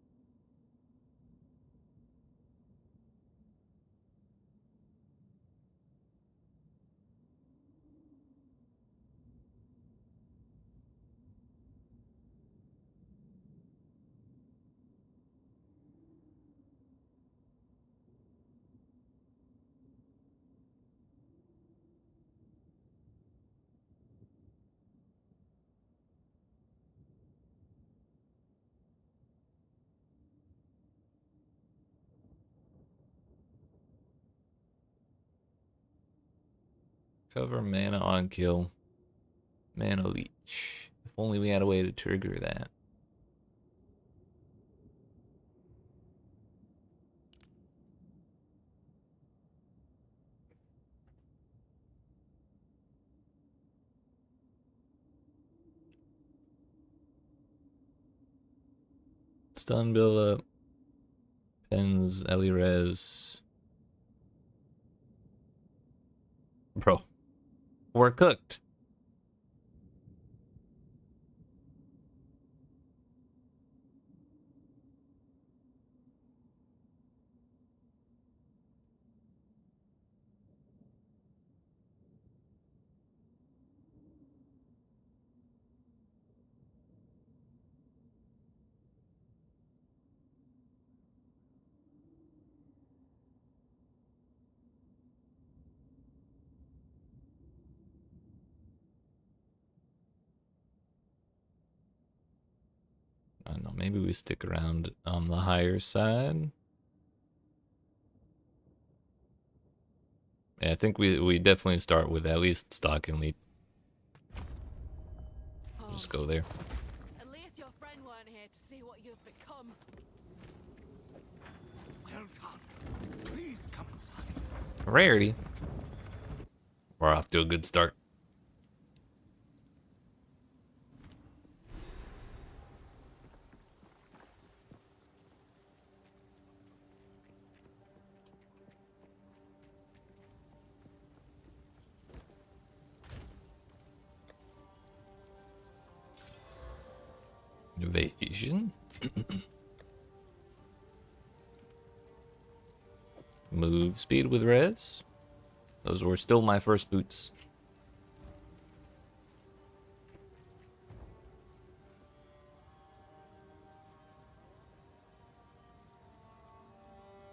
Cover mana on kill. Mana leech. If only we had a way to trigger that. Stun build up. Pens, Elirez. Bro. We're cooked. I don't know, maybe we stick around on the higher side. Yeah, I think we definitely start with at least stock and lead. Just go there. At least your friend weren't here to see what you've become. Well done. Please come inside. Rarity. We're off to a good start. Evasion. Move speed with res. Those were still my first boots.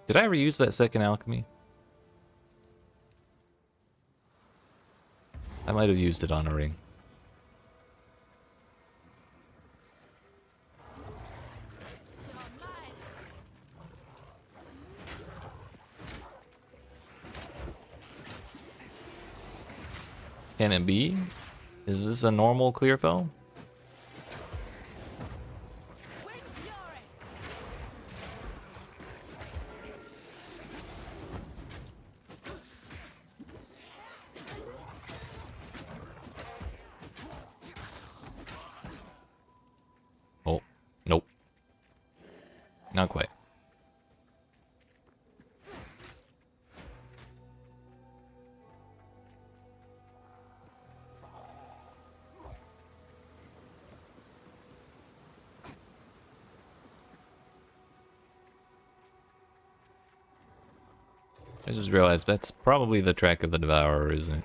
Did I ever use that second alchemy? I might have used it on a ring. Can it be? Is this a normal clear fell? Oh, nope. Not quite. I just realized that's probably the track of the Devourer, isn't it?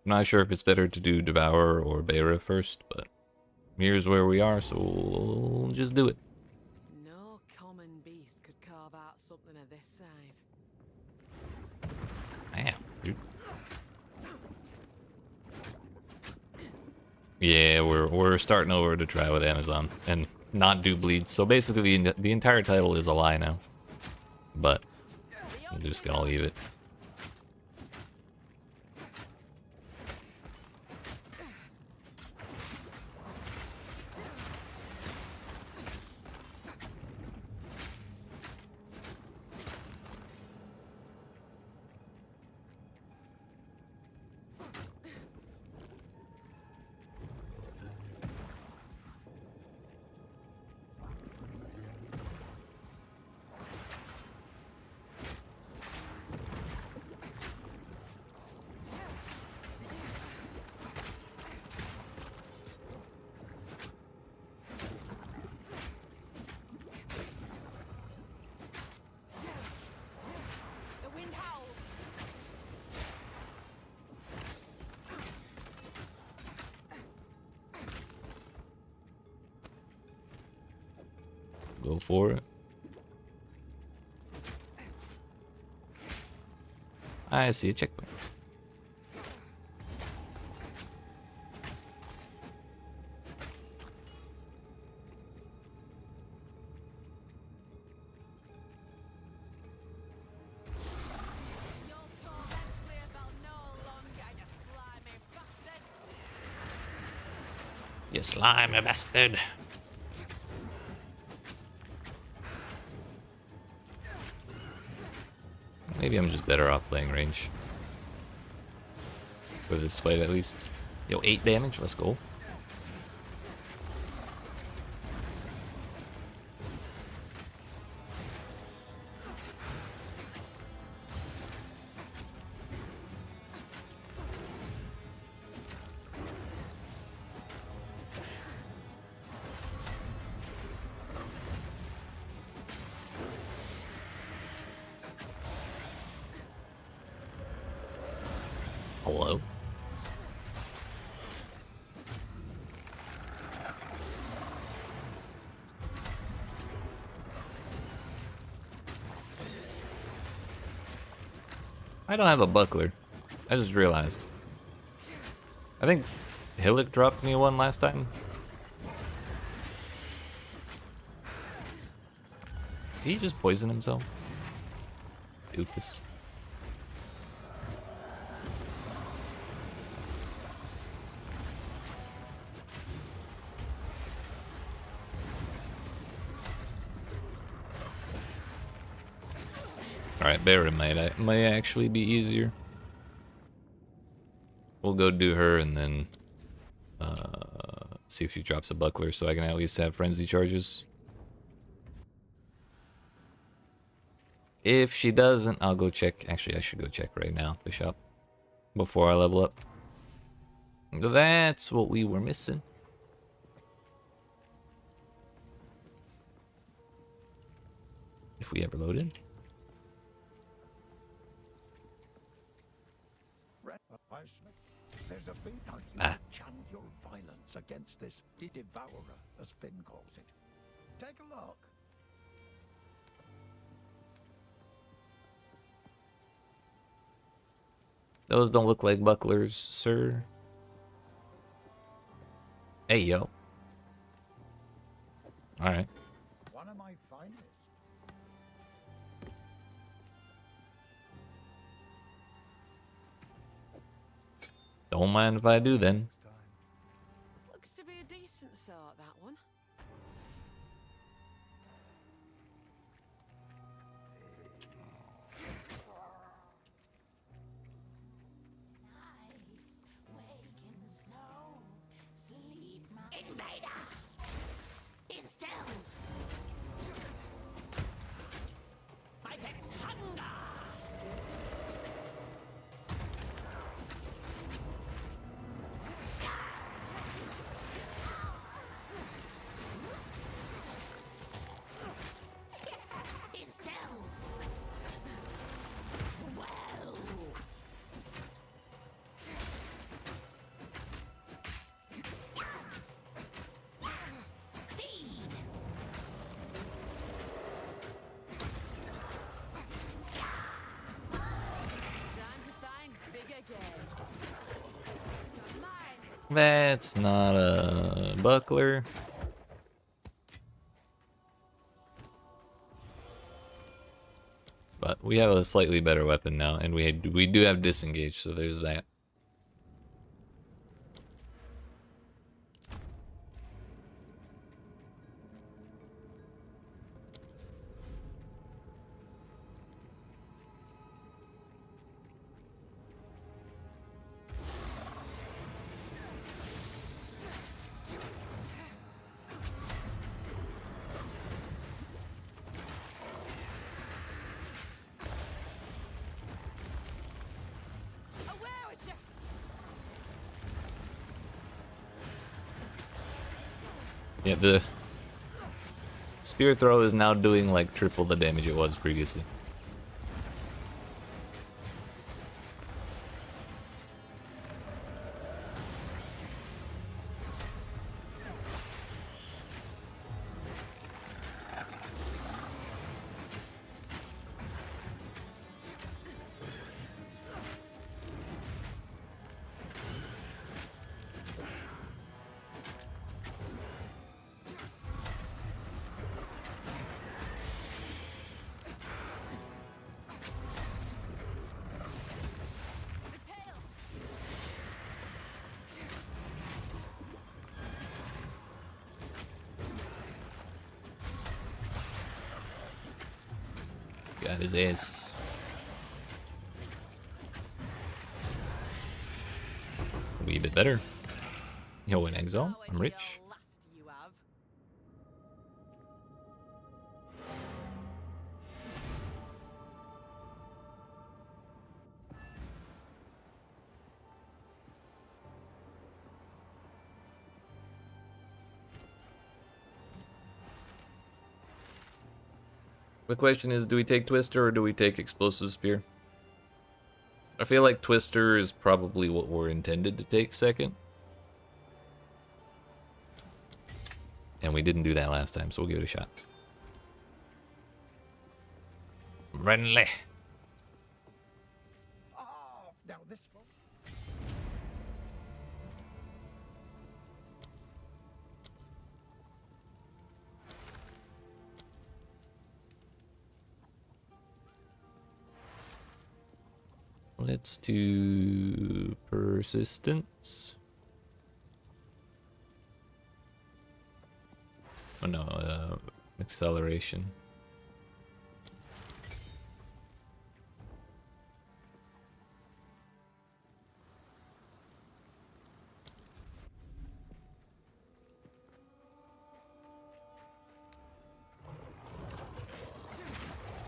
I'm not sure if it's better to do Devourer or Bera first, but here's where we are, so we'll just do it. No common beast could carve out something of this size. Damn, dude. Yeah, we're starting over to try with Amazon and not do bleeds. So basically, the entire title is a lie now. But I'm just gonna leave it. Go for it. I see a checkpoint. Your torment Clearfell no longer, you slimy bastard! You slimy bastard. Maybe I'm just better off playing range. For this fight at least. Yo, 8 damage, let's go. Hello? I don't have a buckler. I just realized. I think Hillock dropped me one last time. Did he just poison himself? Doofus. Alright, Baron might actually be easier. We'll go do her and then see if she drops a buckler so I can at least have frenzy charges. If she doesn't, I'll go check. Actually, I should go check right now at the shop before I level up. That's what we were missing. If we ever loaded. There's a big you chant your violence against this devourer, as Finn calls it. Take a look. Those don't look like bucklers, sir. Hey, yo. Alright. One of my finest. Don't mind if I do then. Looks to be a decent sort, that one. Waken slow. Sleep, my invader. Be still. My pet's hunger. Be still. Swell. Feed. Time to find bigger game. Mine. That's not a buckler. But we have a slightly better weapon now, and we do have disengage, so there's that. Aware with you. Yeah, the spear throw is now doing like triple the damage it was previously. Got his ass. A wee bit better. Yo, in Exile, I'm rich. Last you have. The question is, do we take Twister or do we take Explosive Spear? I feel like Twister is probably what we're intended to take second. And we didn't do that last time, so we'll give it a shot. Renly. Oh, now this one. Let's do Persistence. Oh no, Acceleration.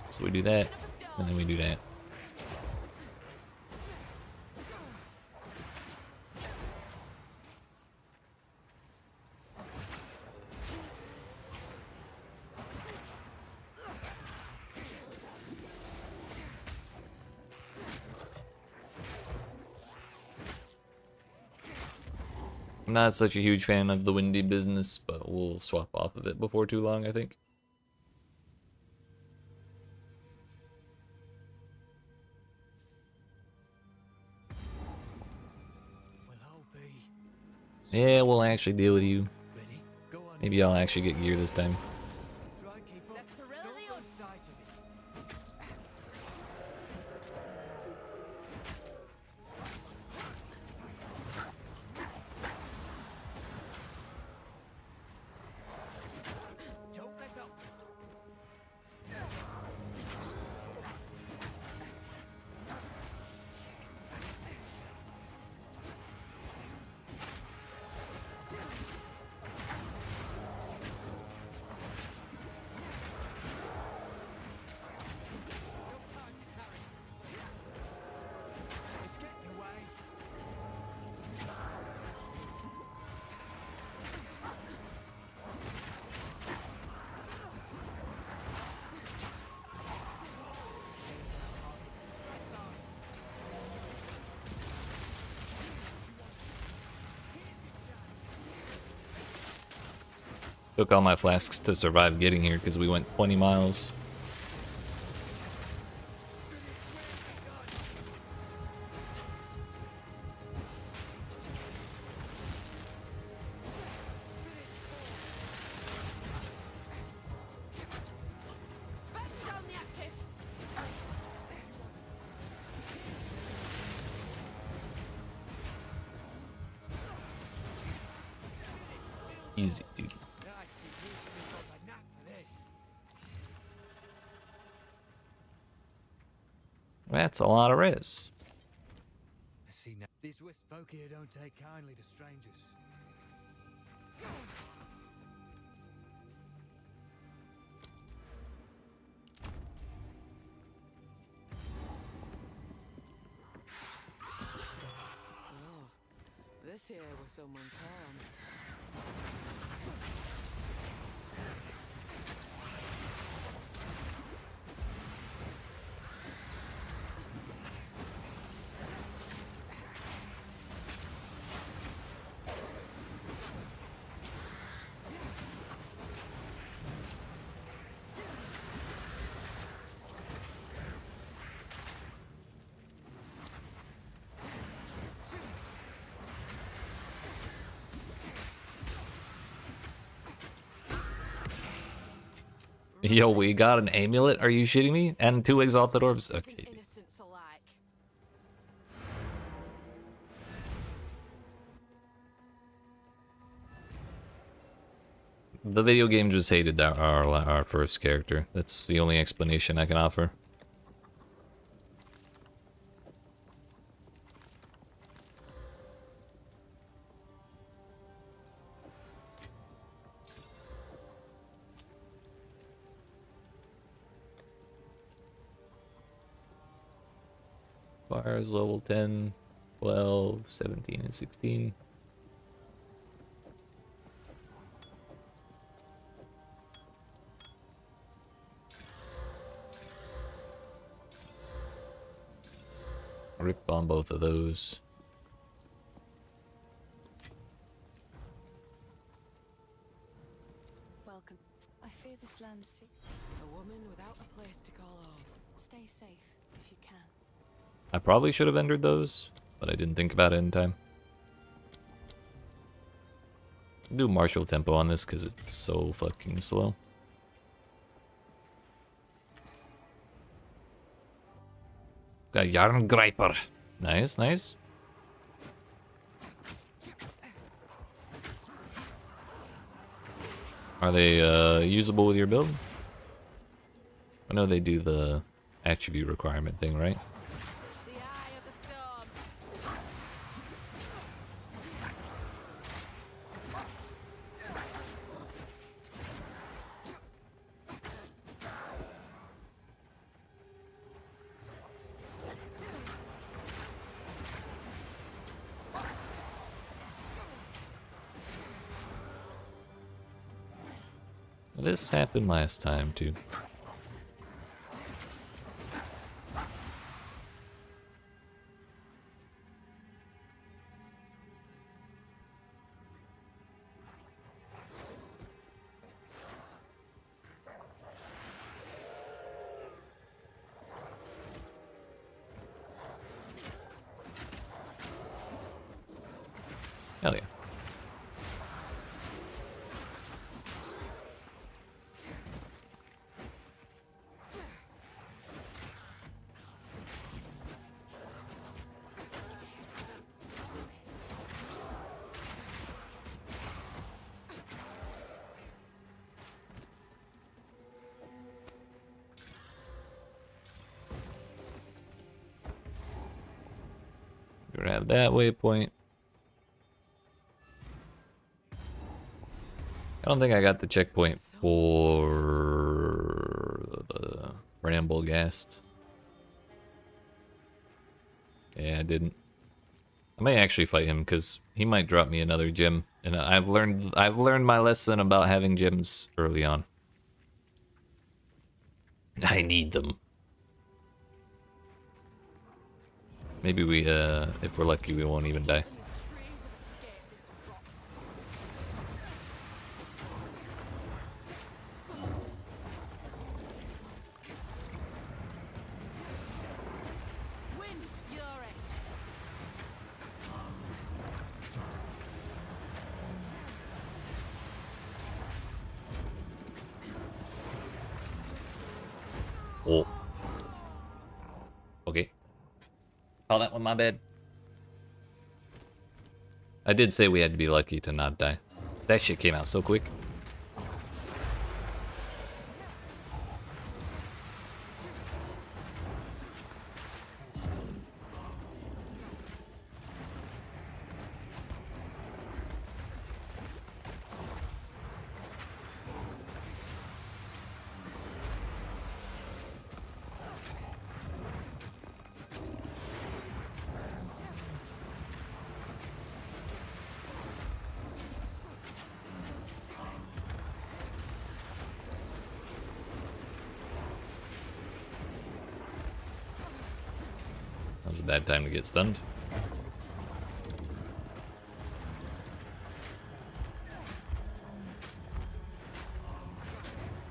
So we do that, and then we do that. I'm not such a huge fan of the windy business, but we'll swap off of it before too long, I think. Yeah, we'll actually deal with you. Maybe I'll actually get gear this time. Took all my flasks to survive getting here because we went 20 miles. Easy, dude. That's a lot of res. See now, these wisp folk here don't take kindly to strangers. Oh, this here was someone's home. Yo, we got an amulet? Are you shitting me? And 2 exalted orbs? Okay. Innocents alike. The video game just hated our first character. That's the only explanation I can offer. modifiers, level 10, 12, 17, and 16. Rip on both of those. Welcome. I fear this land's sick. A woman without a place to call home. Stay safe if you can. I probably should have entered those, but I didn't think about it in time. Do martial tempo on this because it's so fucking slow. Got Yarn Griper. Nice, nice. Are they usable with your build? I know they do the attribute requirement thing, right? The eye of the storm. This happened last time too. Hell yeah. Grab that waypoint. I don't think I got the checkpoint for the Ramblegast. Yeah, I didn't. I may actually fight him because he might drop me another gem, and I've learned my lesson about having gems early on. I need them. Maybe we, if we're lucky, we won't even die. Wind's fury. Oh. Okay. Oh, that one, my bad. I did say we had to be lucky to not die. That shit came out so quick. That was a bad time to get stunned.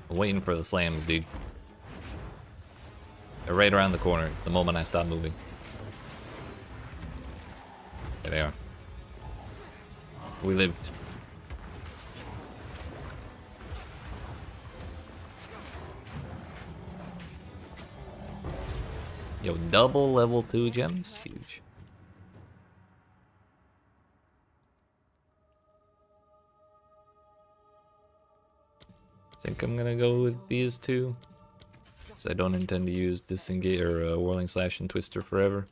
I'm waiting for the slams, dude. They're right around the corner the moment I stop moving. There they are. We lived. Yo, double level 2 gems? Huge. Think I'm gonna go with these two. Because I don't intend to use Disengage or Whirling Slash and Twister forever.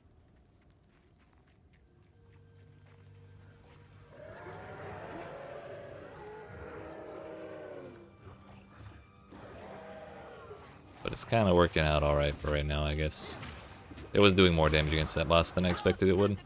But it's kind of working out alright for right now, I guess. It was doing more damage against that boss than I expected it would.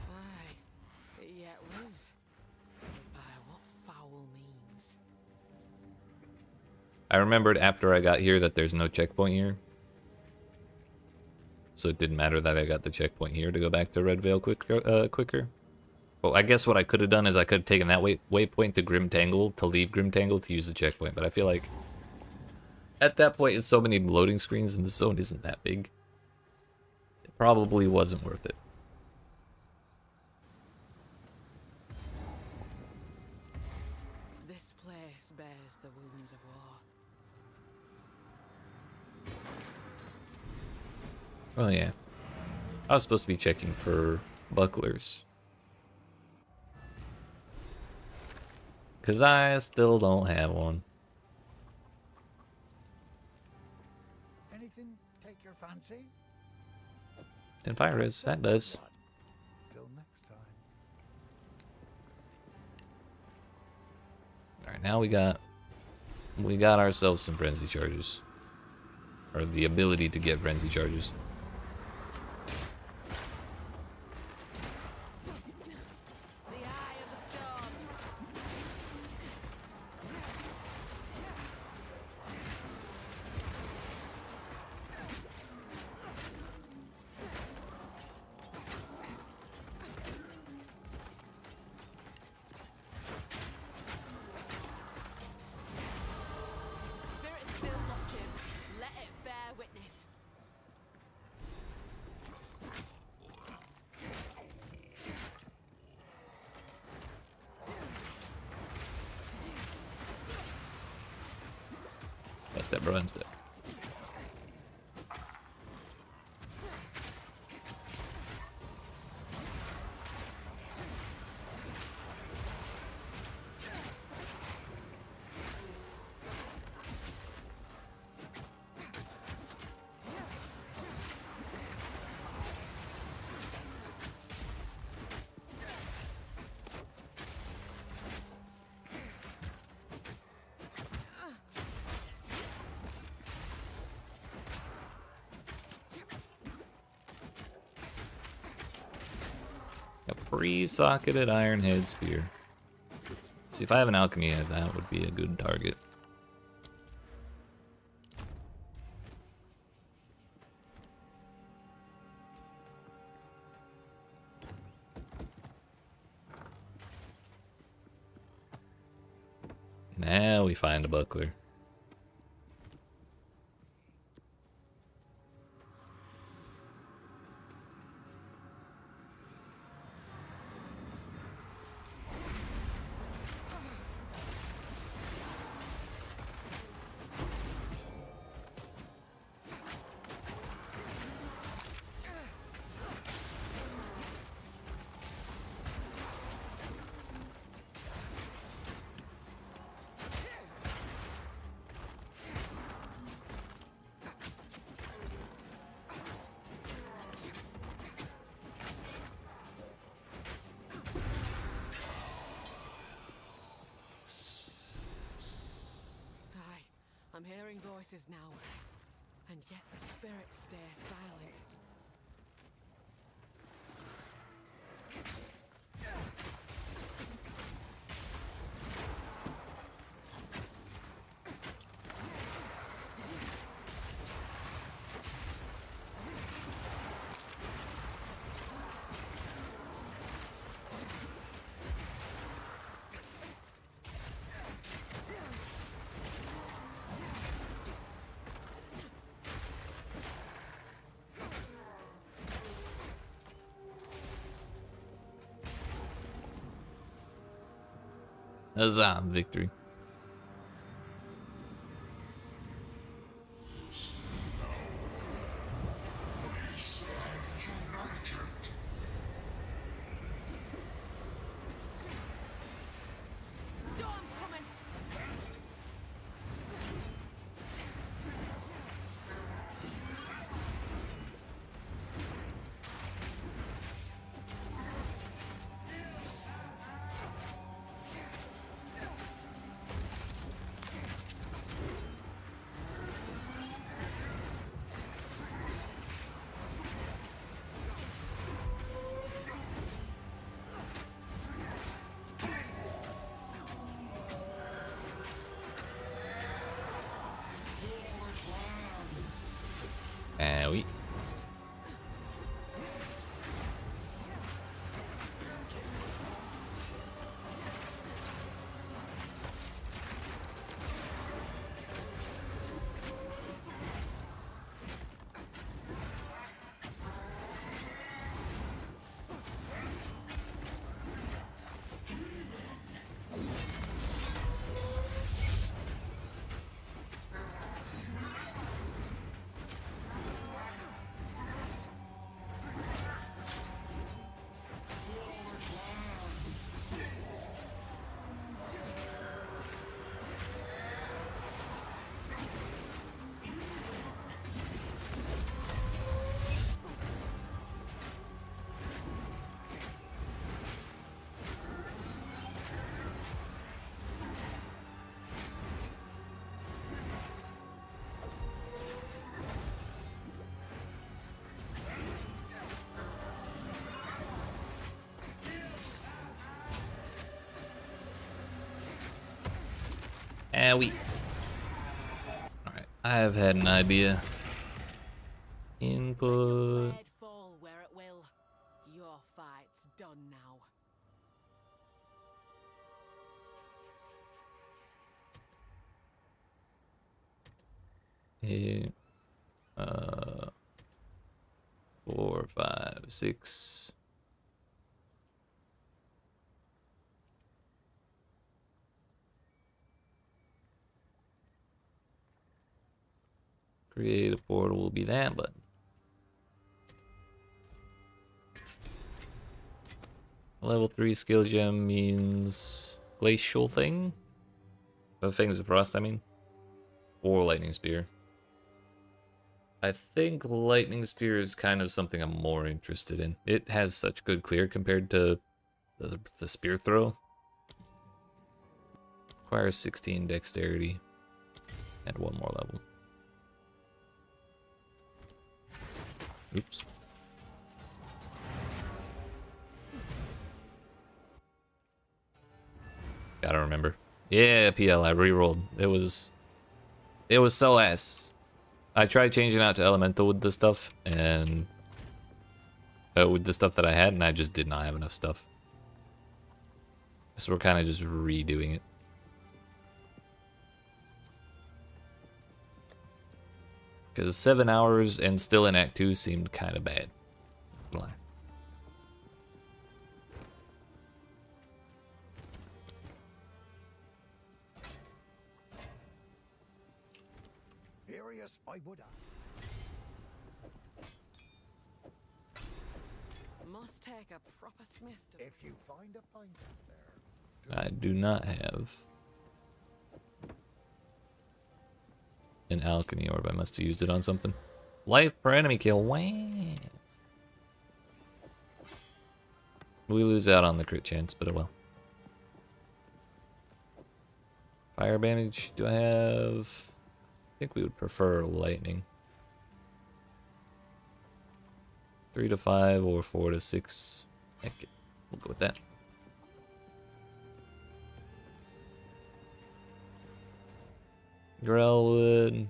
Aye, it yet lives. But by what foul means? I remembered after I got here that there's no checkpoint here. So it didn't matter that I got the checkpoint here to go back to Red Veil quicker. Well, I guess what I could have done is I could have taken that waypoint to Grim Tangle to leave Grim Tangle to use the checkpoint. But I feel like at that point, it's so many loading screens and the zone isn't that big. It probably wasn't worth it. This place bears the wounds of war. Oh yeah. I was supposed to be checking for bucklers. Because I still don't have one. Anything take your fancy? And fire is, that does. Till next time. Alright, now we got ourselves some frenzy charges. Or the ability to get frenzy charges. The eye of the storm. Spirit still watches. Let it bear witness. That's that bro instead. A pre-socketed iron head spear. See, if I have an alchemy, that would be a good target. Now we find a buckler. Aye, I'm hearing voices now. And yet the spirits stay silent. Huzzah, victory. Storm's coming! Owie. Alright, I have had an idea. Input. Let fall where it will. Your fight's done now. Eight, 4, 5, 6. Create a portal will be that button. Level 3 skill gem means glacial thing? Things of frost, I mean. Or lightning spear. I think lightning spear is kind of something I'm more interested in. It has such good clear compared to the spear throw. Requires 16 dexterity and 1 more level. Oops. Gotta remember. Yeah, PL, I rerolled. It was so ass. I tried changing out to elemental with the stuff, and with the stuff that I had, and I just did not have enough stuff. So we're kind of just redoing it. Because 7 hours and still in Act 2 seemed kind of bad. Lie. Furious by Buddha. Must take a proper smith to... If you find a pint there, I do not have an alchemy orb. I must have used it on something. Life per enemy kill. Wow. We lose out on the crit chance, but oh well. Fire damage. Do I have? I think we would prefer lightning. 3 to 5 or 4 to 6. Heck it. We'll go with that. Grelwood.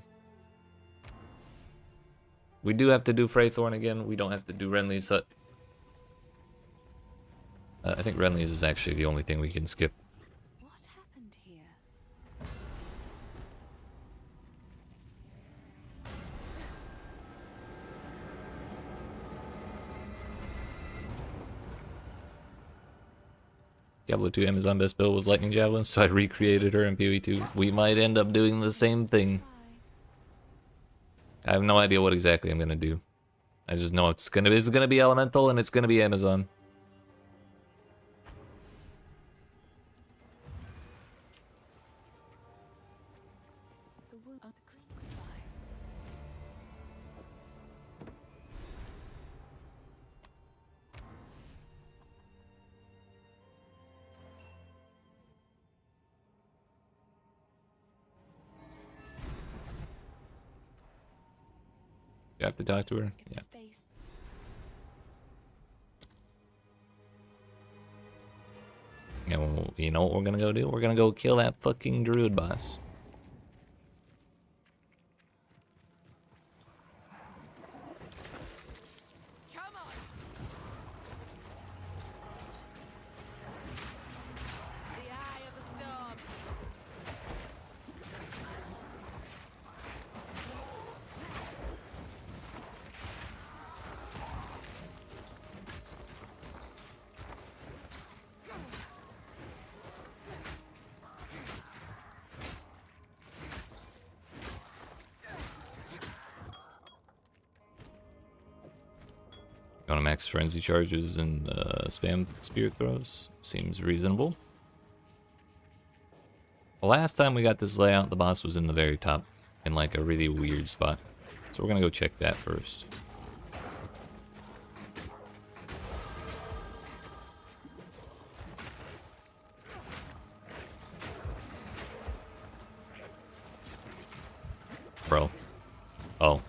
We do have to do Freythorn again. We don't have to do Renly's hut. I think Renly's is actually the only thing we can skip. What happened here? Diablo 2 Amazon best build was Lightning Javelin, so I recreated her in PoE2. We might end up doing the same thing. I have no idea what exactly I'm gonna do. I just know it's gonna be Elemental and it's gonna be Amazon. The wound on the creek. Goodbye. You have to talk to her? If Yeah. the face Yeah, well, you know what we're gonna go do? We're gonna go kill that fucking druid boss. Come on! The eye of the storm. Gonna max frenzy charges and spam spear throws. Seems reasonable. The last time we got this layout, the boss was in the very top, in like a really weird spot. So we're gonna go check that first. Bro. Oh.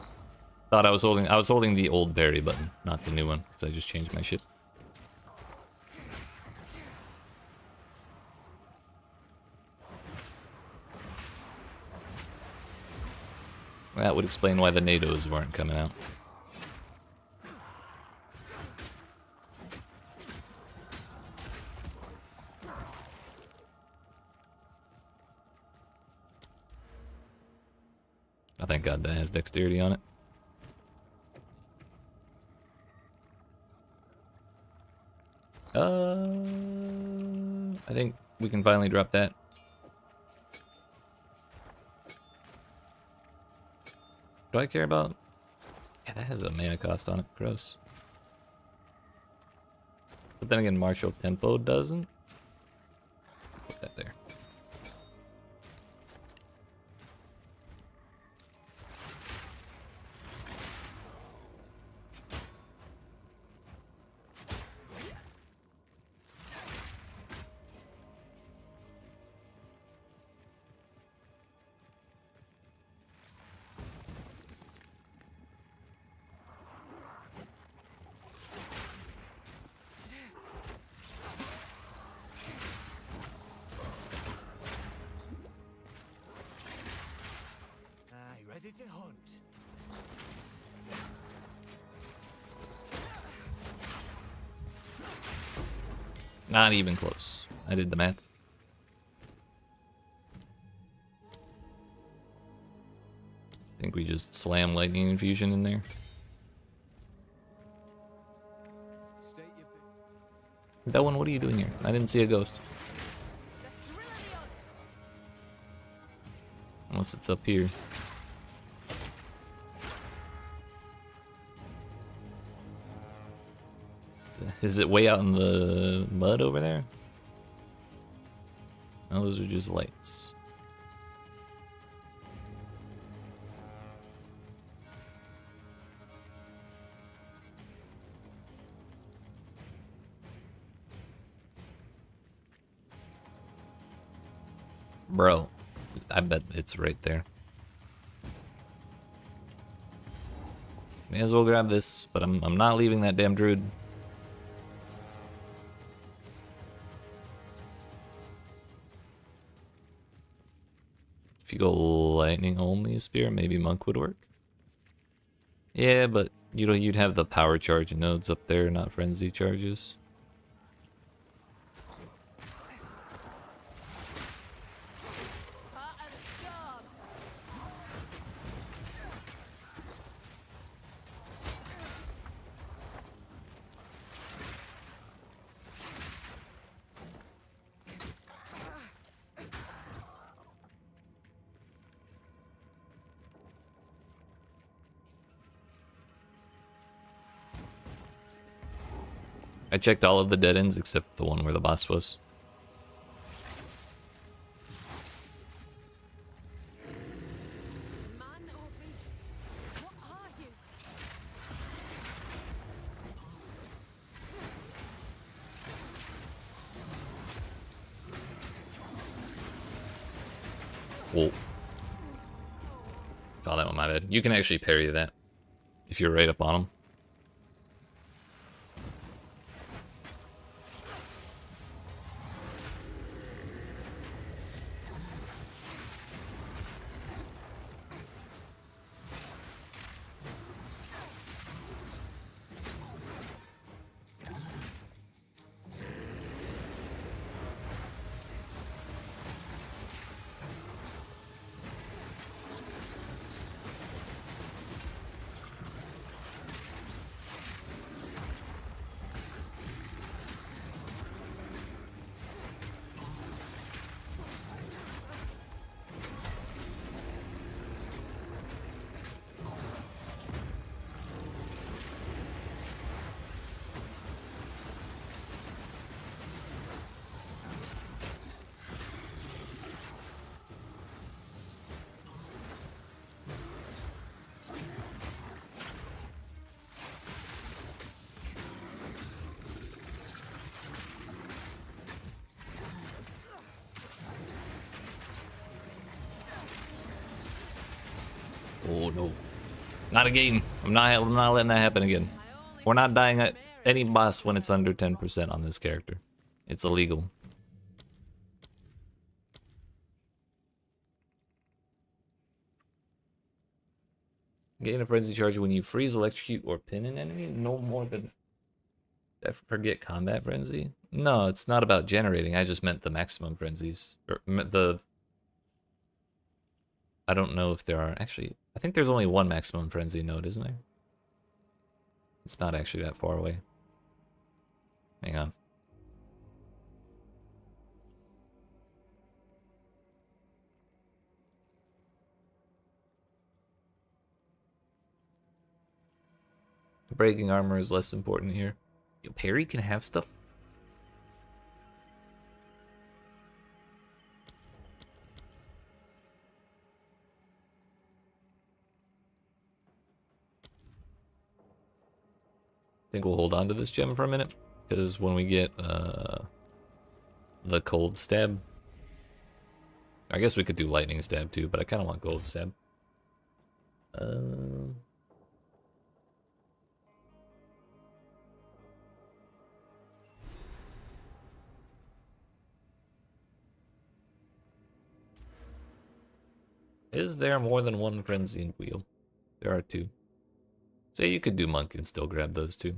Thought I was holding the old berry button, not the new one, because I just changed my shit. That would explain why the NATOs weren't coming out. Oh, thank God that has dexterity on it. I think we can finally drop that. Do I care about? Yeah, that has a mana cost on it. Gross. But then again, martial tempo doesn't. Put that there. Aye, ready to hunt. Not even close. I did the math. I think we just slam lightning infusion in there. State your That one, what are you doing here? I didn't see a ghost. Unless it's up here. Is it way out in the mud over there? No, those are just lights. Bro, I bet it's right there. May as well grab this, but I'm not leaving that damn druid. If you go lightning only spear, maybe monk would work. Yeah, but you know you'd have the power charge nodes up there, not frenzy charges. Part of the job. I checked all of the dead ends except the one where the boss was. Man or beast? What are you? Whoa. Oh, that one my bad. You can actually parry that if you're right up on him. Oh no. Not again. I'm not letting that happen again. We're not dying at any boss when it's under 10% on this character. It's illegal. Gain a frenzy charge when you freeze, electrocute, or pin an enemy. No more than. Did I forget combat frenzy? No, it's not about generating. I just meant the maximum frenzies. Or the. I don't know if there are. Actually, I think there's only one maximum frenzy node, isn't there? It's not actually that far away. Hang on. Breaking armor is less important here. Yo, parry can have stuff? I think we'll hold on to this gem for a minute, because when we get the cold stab, I guess we could do lightning stab too, but I kind of want gold stab. Is there more than one frenzy wheel? There are two. So you could do monk and still grab those two.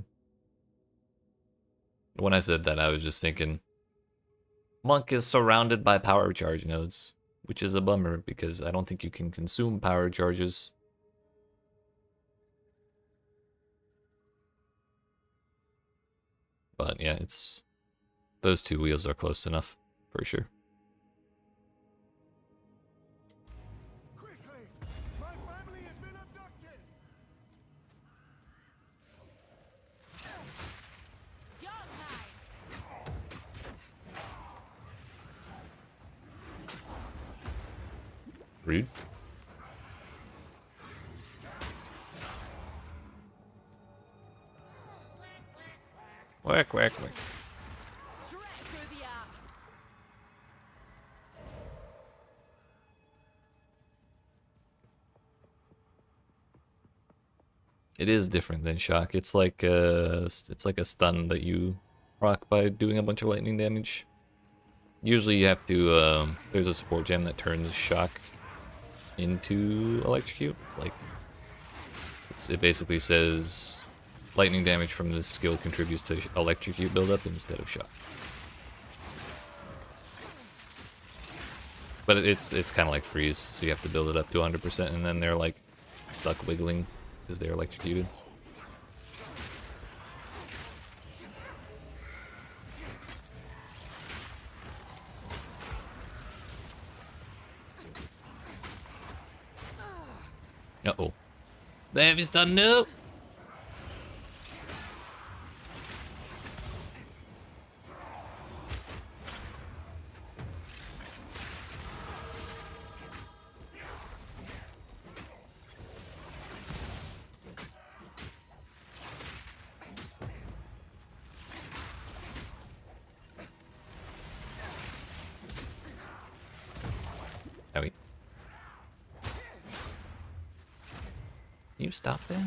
When I said that, I was just thinking monk is surrounded by power charge nodes, which is a bummer because I don't think you can consume power charges. But yeah, it's those two wheels are close enough for sure. Quickly! My family has been abducted! You're mine. Rude. Whack, whack, whack. Straight through the arm. It is different than shock. It's like a stun that you proc by doing a bunch of lightning damage. Usually you have to there's a support gem that turns shock into electrocute. Like it basically says lightning damage from this skill contributes to electrocute buildup instead of shock. But it's kind of like freeze, so you have to build it up to 100%, and then they're like stuck wiggling because they're electrocuted. Uh-oh. The heavy's done, no! Howie. Can you stop there?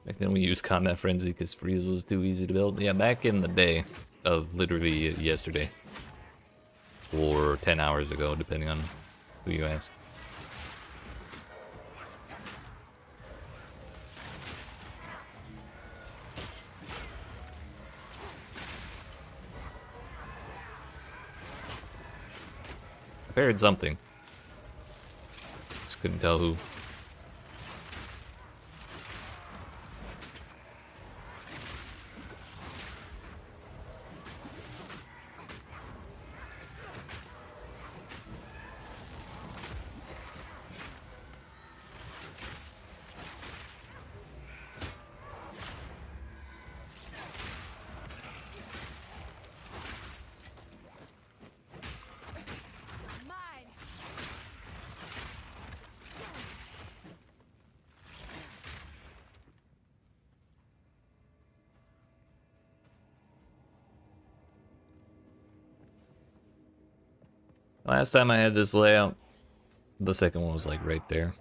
Back then we used Combat Frenzy because Freeze was too easy to build. Yeah, back in the day of literally yesterday. Or 10 hours ago, depending on who you ask. I parried something. Just couldn't tell who. Mine. Last time I had this layout, the second one was like right there.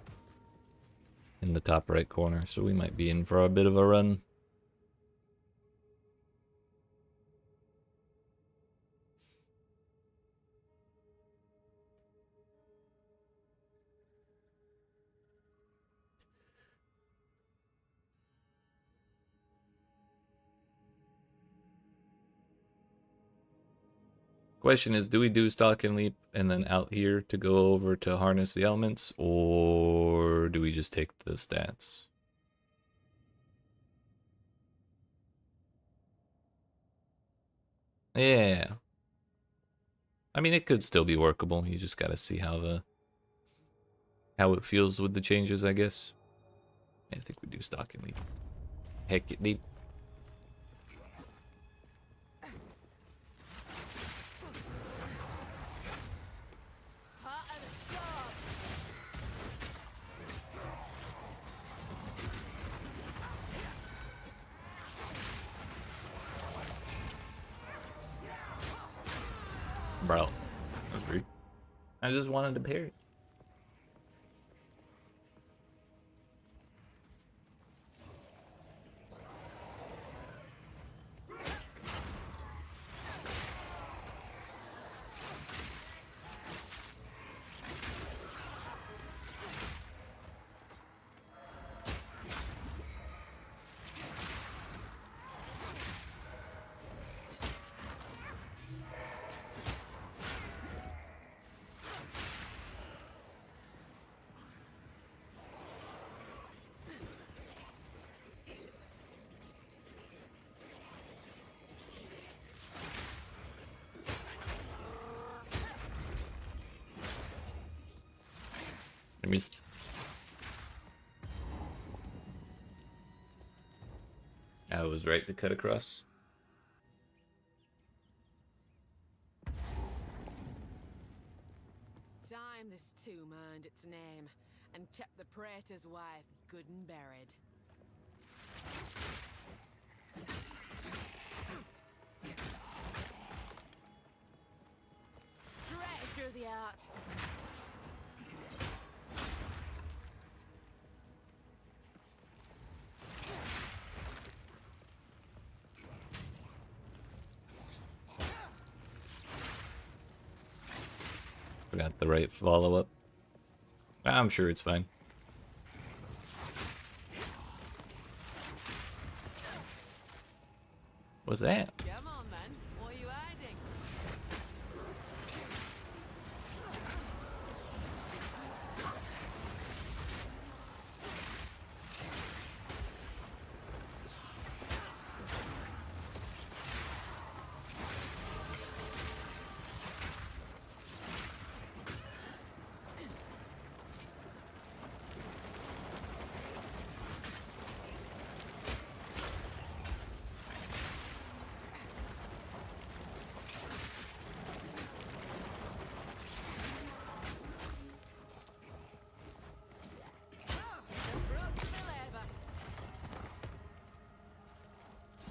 In the top right corner, so we might be in for a bit of a run. Question is, do we do Stalk and Leap and then out here to go over to harness the elements, or do we just take the stats? Yeah. I mean, it could still be workable. You just gotta see how it feels with the changes, I guess. I think we do Stalk and Leap. Heck it, Leap. Heart of the storm. Bro, that was rude. I just wanted to parry. I missed. I was right to cut across. Time this tomb earned its name and kept the praetor's wife good and buried. Straight through the heart. Forgot the right follow-up. I'm sure it's fine. What's that? Come on, man. What are you hiding?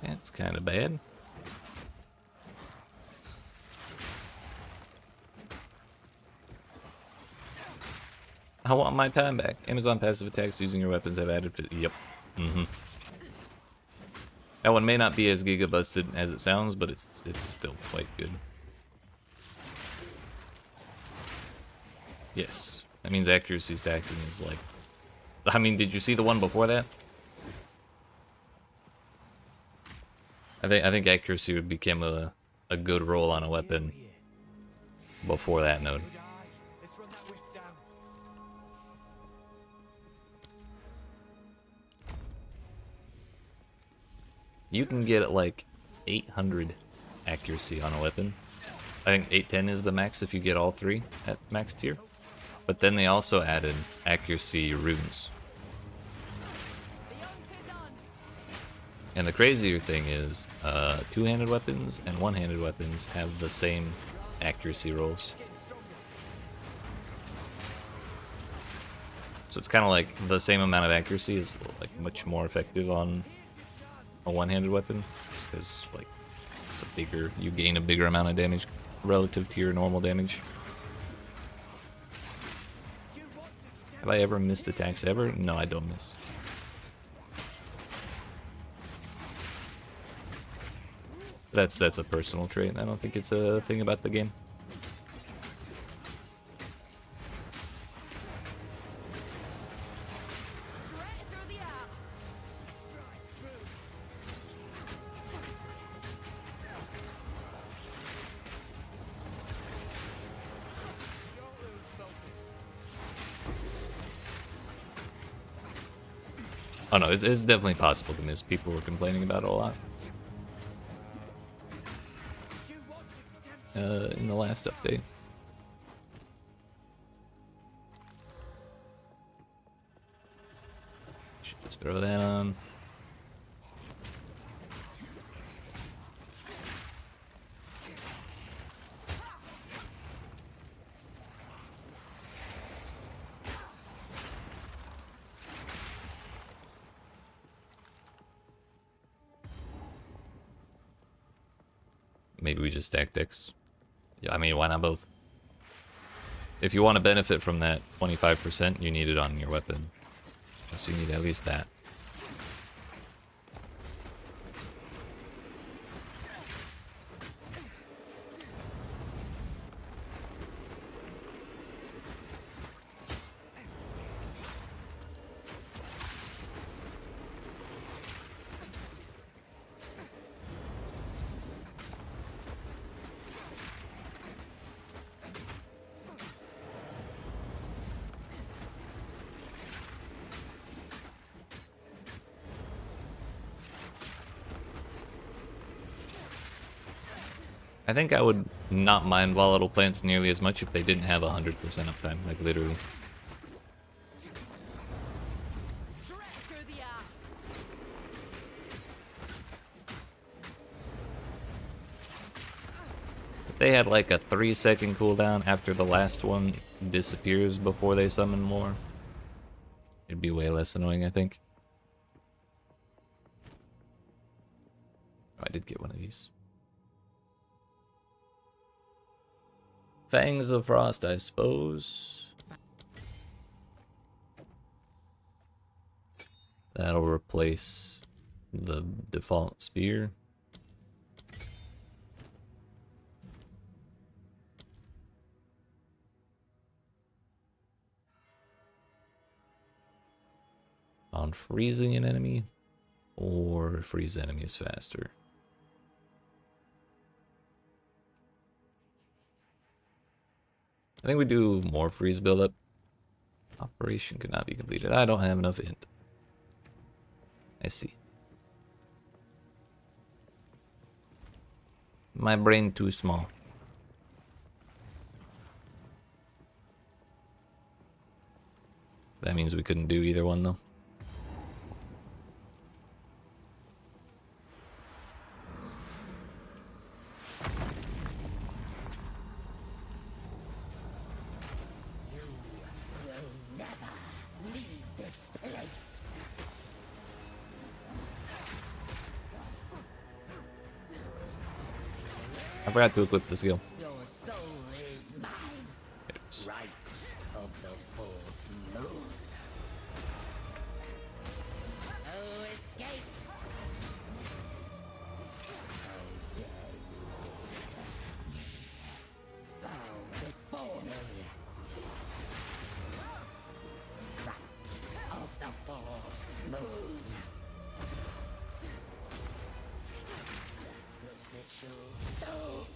That's kind of bad. I want my time back. Amazon passive attacks using your weapons have added to... Yep. That one may not be as giga busted as it sounds, but it's still quite good. Yes. That means accuracy stacking is like... I mean, did you see the one before that? I think accuracy would become a good roll on a weapon before that node. Let's run that wisp down. You can get like 800 accuracy on a weapon. I think 810 is the max if you get all three at max tier. But then they also added accuracy runes. And the crazier thing is, two-handed weapons and one-handed weapons have the same accuracy rolls. So it's kind of like the same amount of accuracy is like much more effective on a one-handed weapon, just because like it's a bigger, you gain a bigger amount of damage relative to your normal damage. Have I ever missed attacks ever? No, I don't miss. That's a personal trait. I don't think it's a thing about the game. Oh no, it's definitely possible to miss. People were complaining about it a lot. In the last update. Should just throw that on. Maybe we just stack decks. Yeah, I mean, why not both? If you want to benefit from that 25%, you need it on your weapon. So you need at least that. I think I would not mind volatile plants nearly as much if they didn't have 100% uptime, like literally. Straight through the eye. If they had like a 3-second cooldown after the last one disappears before they summon more, it'd be way less annoying, I think. Oh, I did get one of these. Fangs of Frost, I suppose. That'll replace the default spear. On freezing an enemy, or freeze enemies faster. I think we do more freeze buildup. Operation could not be completed. I don't have enough int. I see. My brain too small. That means we couldn't do either one though. I forgot to equip the skill. Your soul is mine. It's Right of the fourth moon. Oh, escape! How dare you disturb me? Bow before me. Right of the fourth moon. Sacrificial soul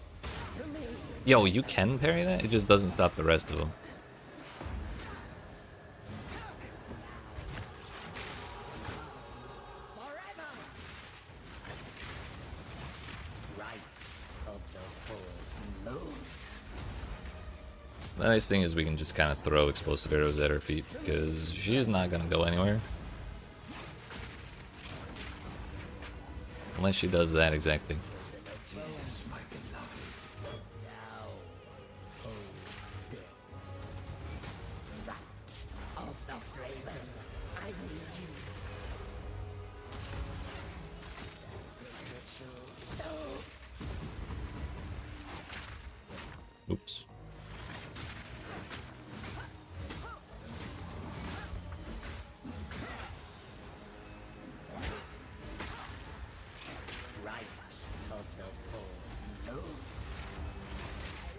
to me. Yo, you can parry that? It just doesn't stop the rest of them. Forever! Right of the fourth moon. The nice thing is we can just kind of throw explosive arrows at her feet because she's not going to go anywhere. Unless she does that exact thing. Now, hold still. Rat of the Raven, I need you. Sacrificial soul. Oops. Right of the fourth moon.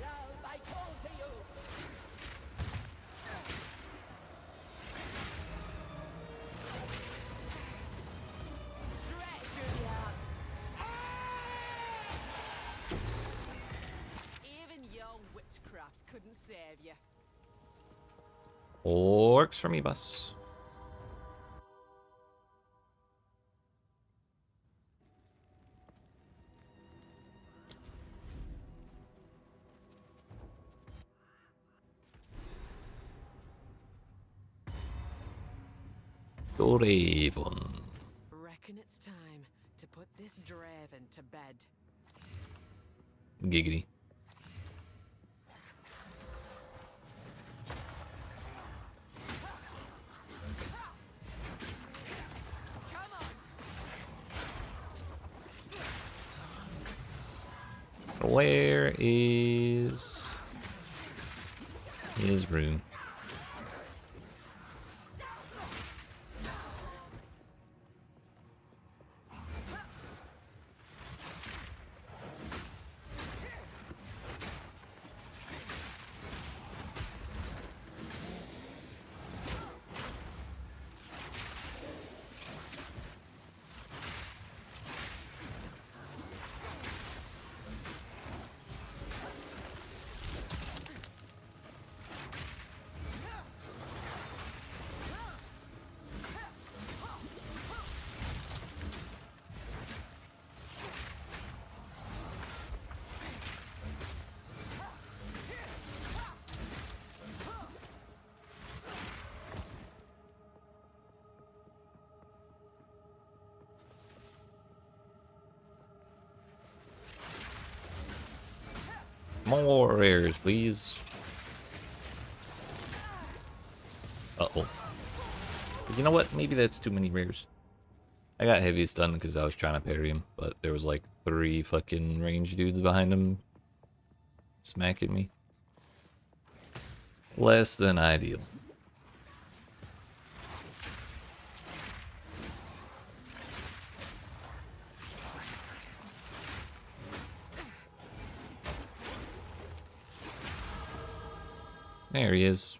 Love, I call to you. Straight through the heart. Even your witchcraft couldn't save you. Works for me, boss. Doraemon. Reckon it's time to put this Draven to bed. Giggity. Come on! Where is his room? More rares, please. Uh-oh. You know what? Maybe that's too many rares. I got heavy stun because I was trying to parry him, but there was like 3 fucking range dudes behind him smacking me. Less than ideal. There he is.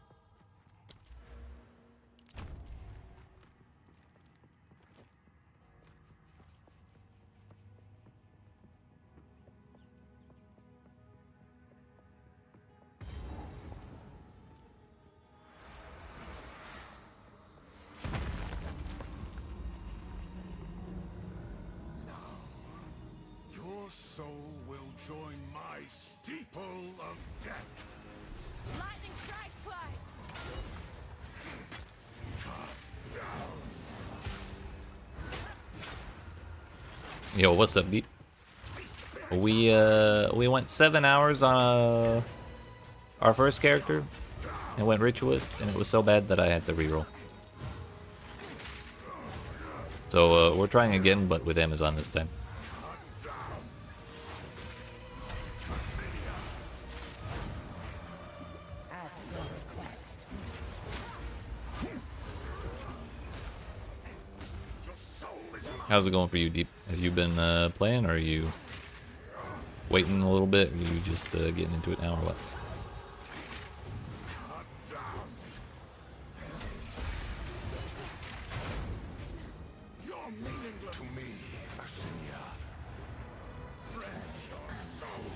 Your soul will join my steeple of death. Lightning strikes twice! Cut down. Yo, what's up, beat? We went 7 hours on our first character and went Ritualist, and it was so bad that I had to reroll. So we're trying again, but with Amazon this time. At your request. How's it going for you, Deep? Have you been playing, or are you waiting a little bit? Are you just getting into it now, or what? You're meaningless to me, Ascendancy. Rend your soul.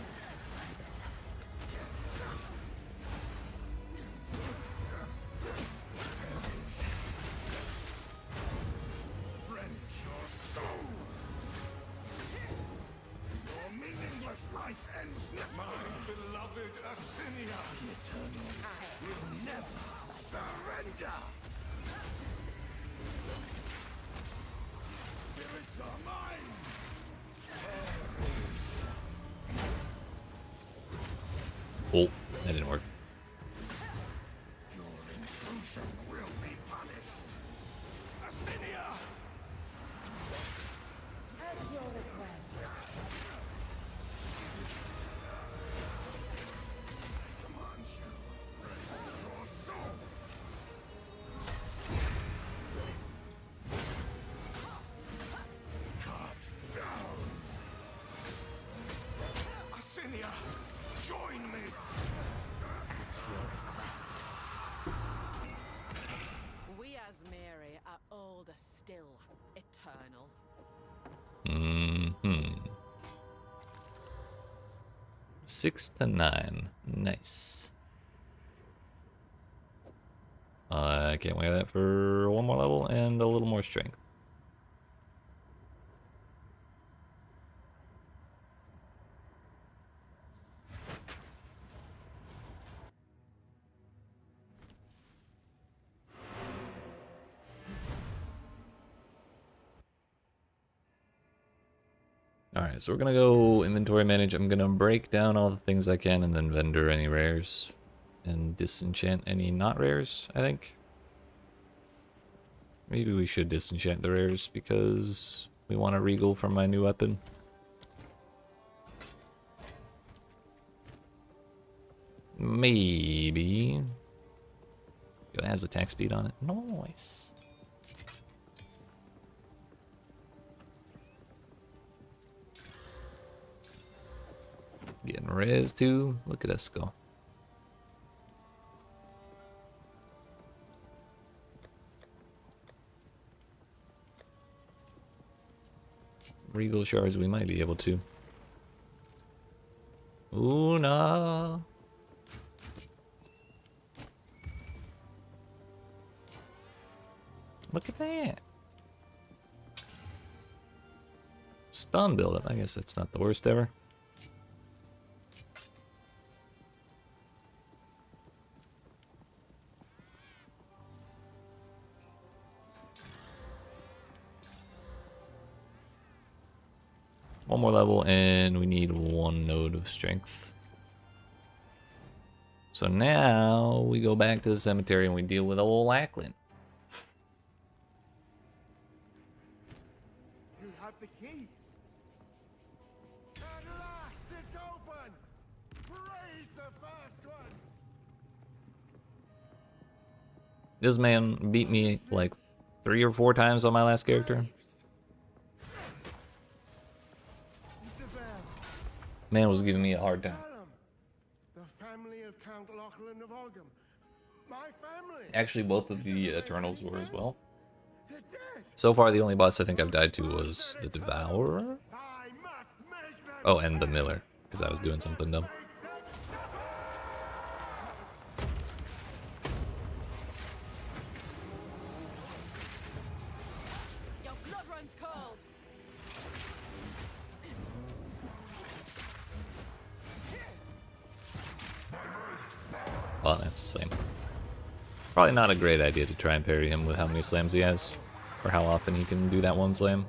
Rend your soul. Your meaningless life ends now. My beloved Ascendancy. The Eternals will never surrender. Spirits are mine. Oh, that didn't work. Your intrusion will be punished. Ascendancy. At your request. Command you. Rend your soul. Cut down. Ascendancy, join me. At your request. We as Mary are older still, eternal. Mm-hmm. 6 to 9. Nice. I can't wait that for one more level and a little more strength. Alright, so we're gonna go inventory manage. I'm gonna break down all the things I can and then vendor any rares. And disenchant any not rares, I think. Maybe we should disenchant the rares because we want a regal from my new weapon. Maybe. It has attack speed on it. Nice. Getting res too. Look at us go. Regal shards we might be able to. Ooh, nah. Look at that. Stun buildup. I guess that's not the worst ever. One more level and we need 1 node of strength. So now we go back to the cemetery and we deal with old Lachlan. You have the keys. At last it's open. Praise the first ones. This man beat me like 3 or 4 times on my last character. Man was giving me a hard time. The family of Count Lachlan of Ogum. My family. Actually, both of the Eternals were as well. They're dead. So far, the only boss I think I've died to was the Devourer. I must make them Oh, and the Miller, because I was doing something dumb. Your blood runs cold. Oh, that's a slam. Probably not a great idea to try and parry him with how many slams he has, or how often he can do that one slam.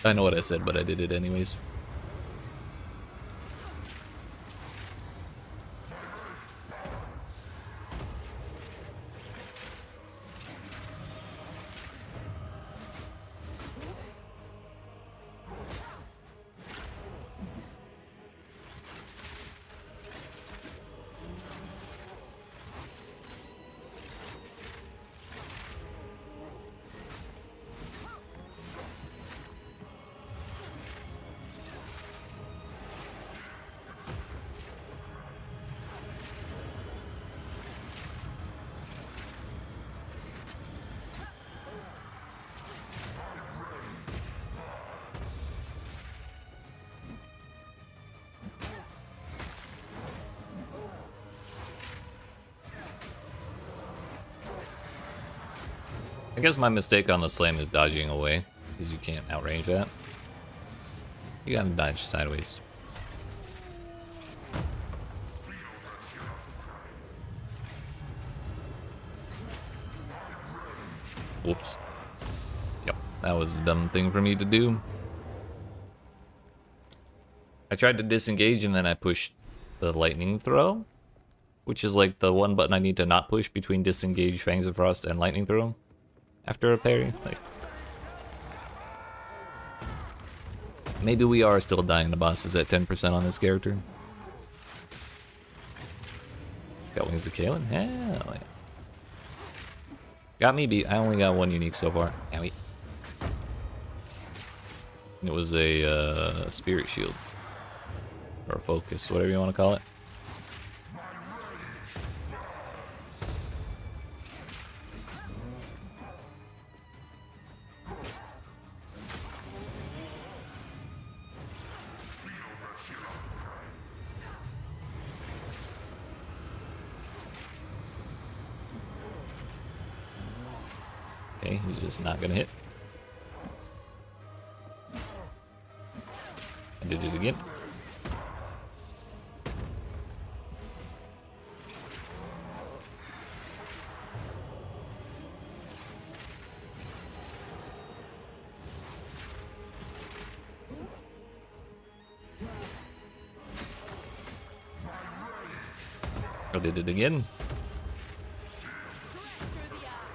I know what I said, but I did it anyways. I guess my mistake on the slam is dodging away, because you can't outrange that. You gotta dodge sideways. Whoops. Yep, that was a dumb thing for me to do. I tried to disengage and then I pushed the lightning throw, which is like the one button I need to not push between disengage, Fangs of Frost, and lightning throw after a parry. Like, maybe we are still dying to bosses at 10% on this character. Got Wings of Kaelin? Hell yeah. Got me beat. I only got 1 unique so far. Owie. It was a spirit shield. Or a focus, whatever you want to call it. Okay, he's just not gonna hit. I did it again. I did it again.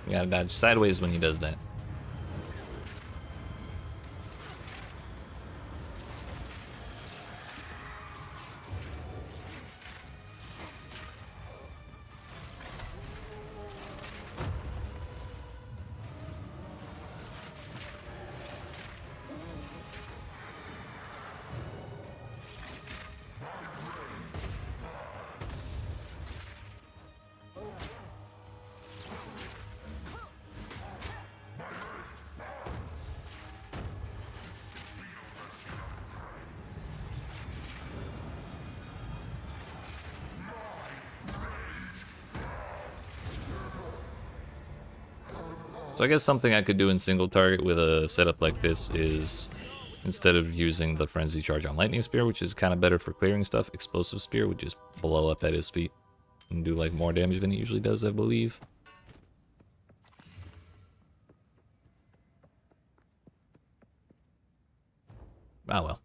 You gotta dodge sideways when he does that. So I guess something I could do in single target with a setup like this is, instead of using the Frenzy Charge on Lightning Spear, which is kind of better for clearing stuff, Explosive Spear would just blow up at his feet and do like more damage than it usually does, I believe. Ah well.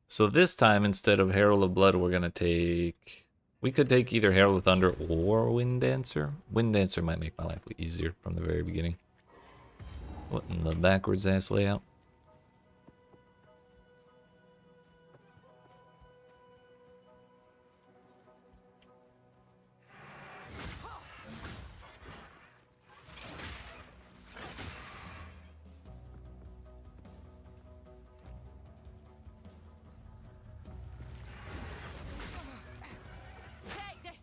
So this time, instead of Herald of Blood, we're gonna take... We could take either Herald of Thunder or Wind Dancer. Wind Dancer might make my life easier from the very beginning. What in the backwards ass layout? Take this.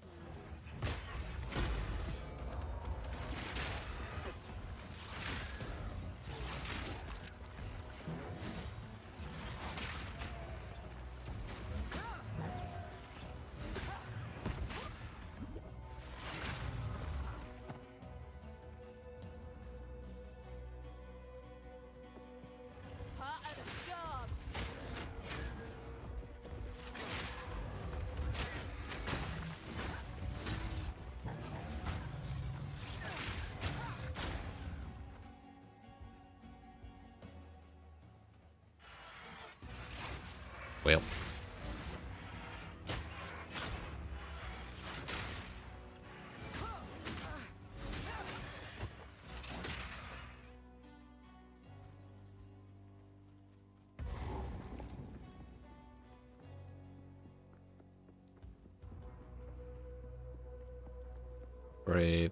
Part of the job. Well.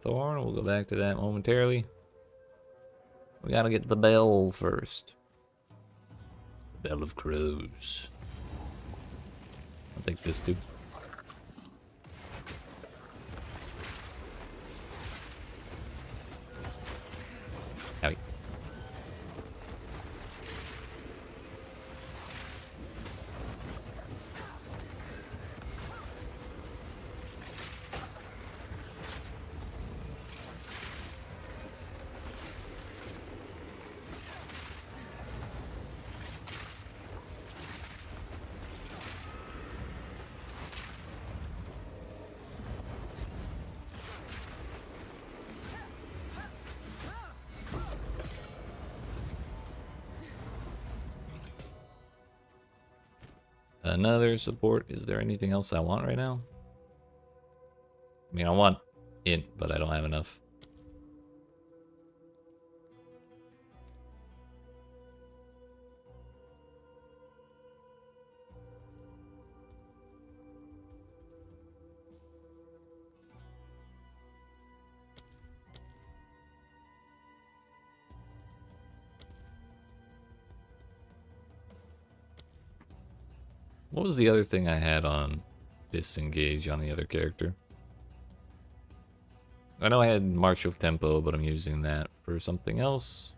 Thorn, we'll go back to that momentarily. We gotta get the bell first. Bell of Crows. I'll take this too. Howdy. Another support. Is there anything else I want right now? I mean, I want int, but I don't have enough. What was the other thing I had on Disengage on the other character? I know I had March of Tempo, but I'm using that for something else.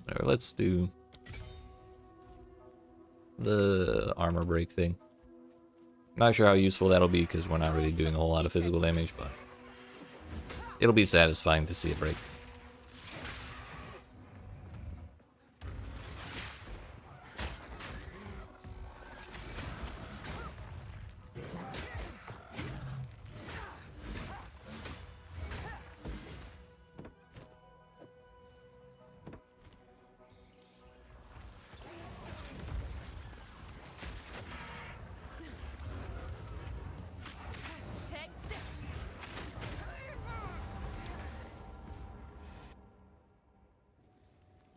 Alright, let's do the armor break thing. Not sure how useful that'll be because we're not really doing a whole lot of physical damage, but it'll be satisfying to see it break.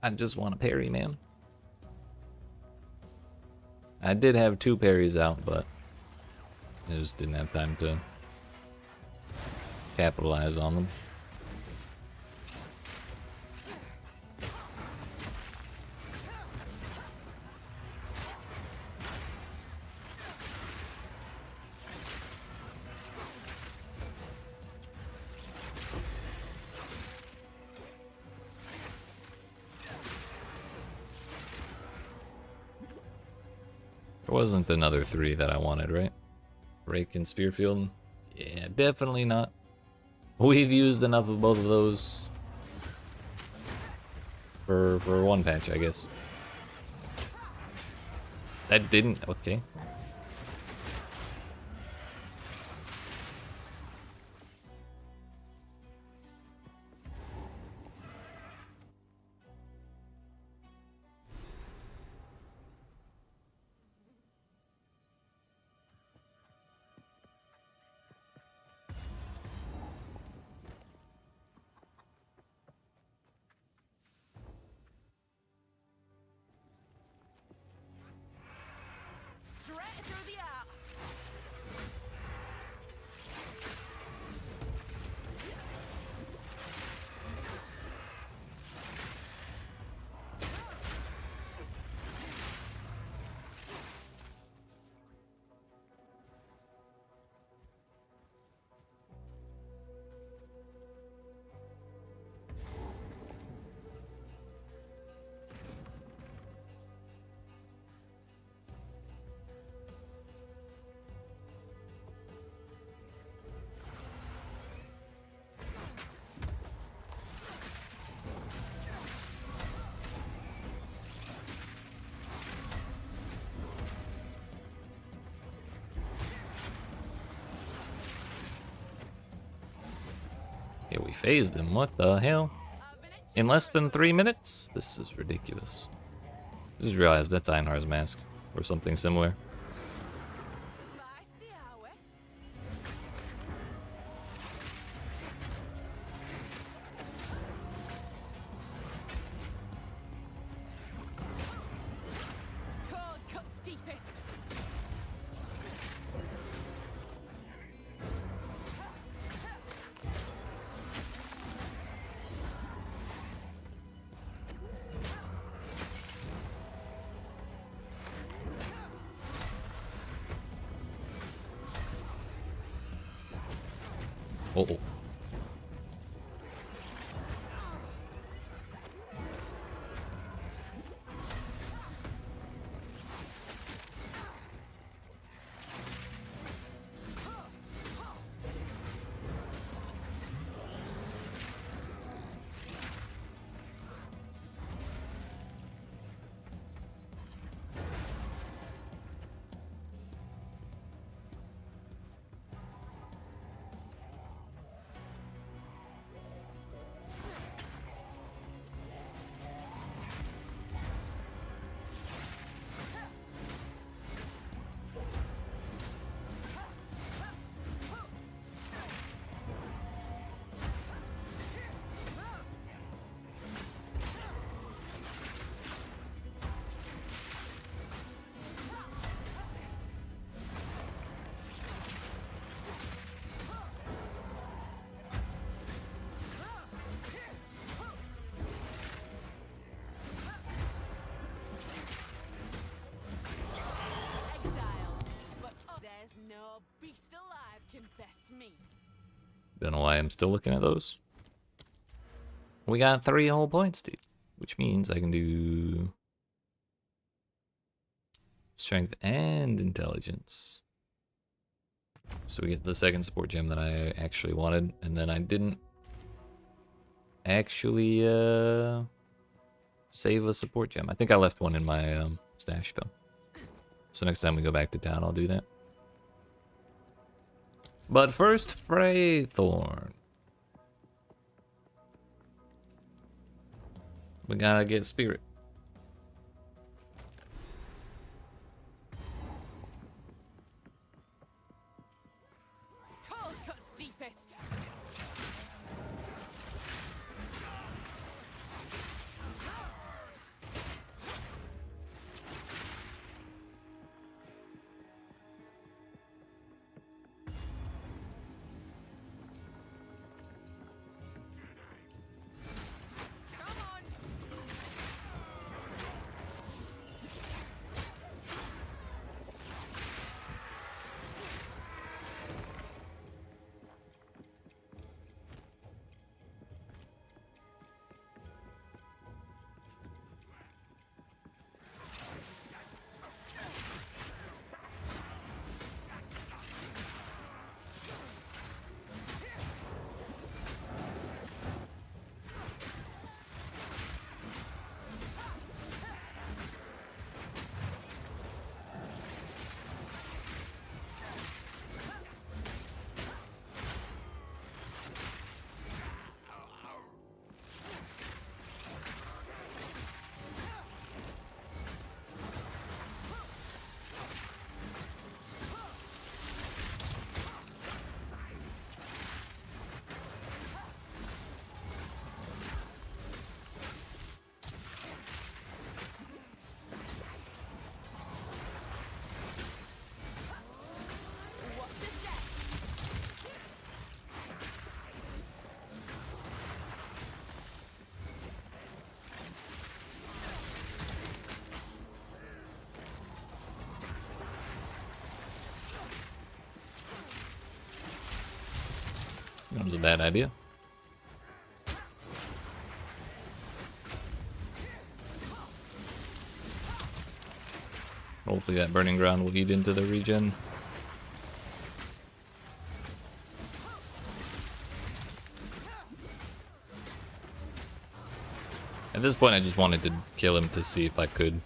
I just want a parry, man. I did have 2 parries out, but I just didn't have time to capitalize on them. There wasn't another 3 that I wanted, right? Rake and Spearfield? Yeah, definitely not. We've used enough of both of those for one patch, I guess. That didn't... okay. Straight through the art. Yeah, we phased him. What the hell? I've been itching In less for a than 3 minutes? This is ridiculous. Just realized that's Einhar's mask, or something similar. feisty, are we? Cold cut steepest. Oh. Exile. But there's no beast alive can best me. Don't know why I'm still looking at those. We got 3 whole points, dude. Which means I can do strength and intelligence. So we get the second support gem that I actually wanted, and then I didn't actually save a support gem. I think I left one in my stash though. So next time we go back to town, I'll do that. But first, Freythorn. We gotta get Spirit. Cold cut steepest. That was a bad idea. Hopefully that burning ground will eat into the regen. At this point I just wanted to kill him to see if I could.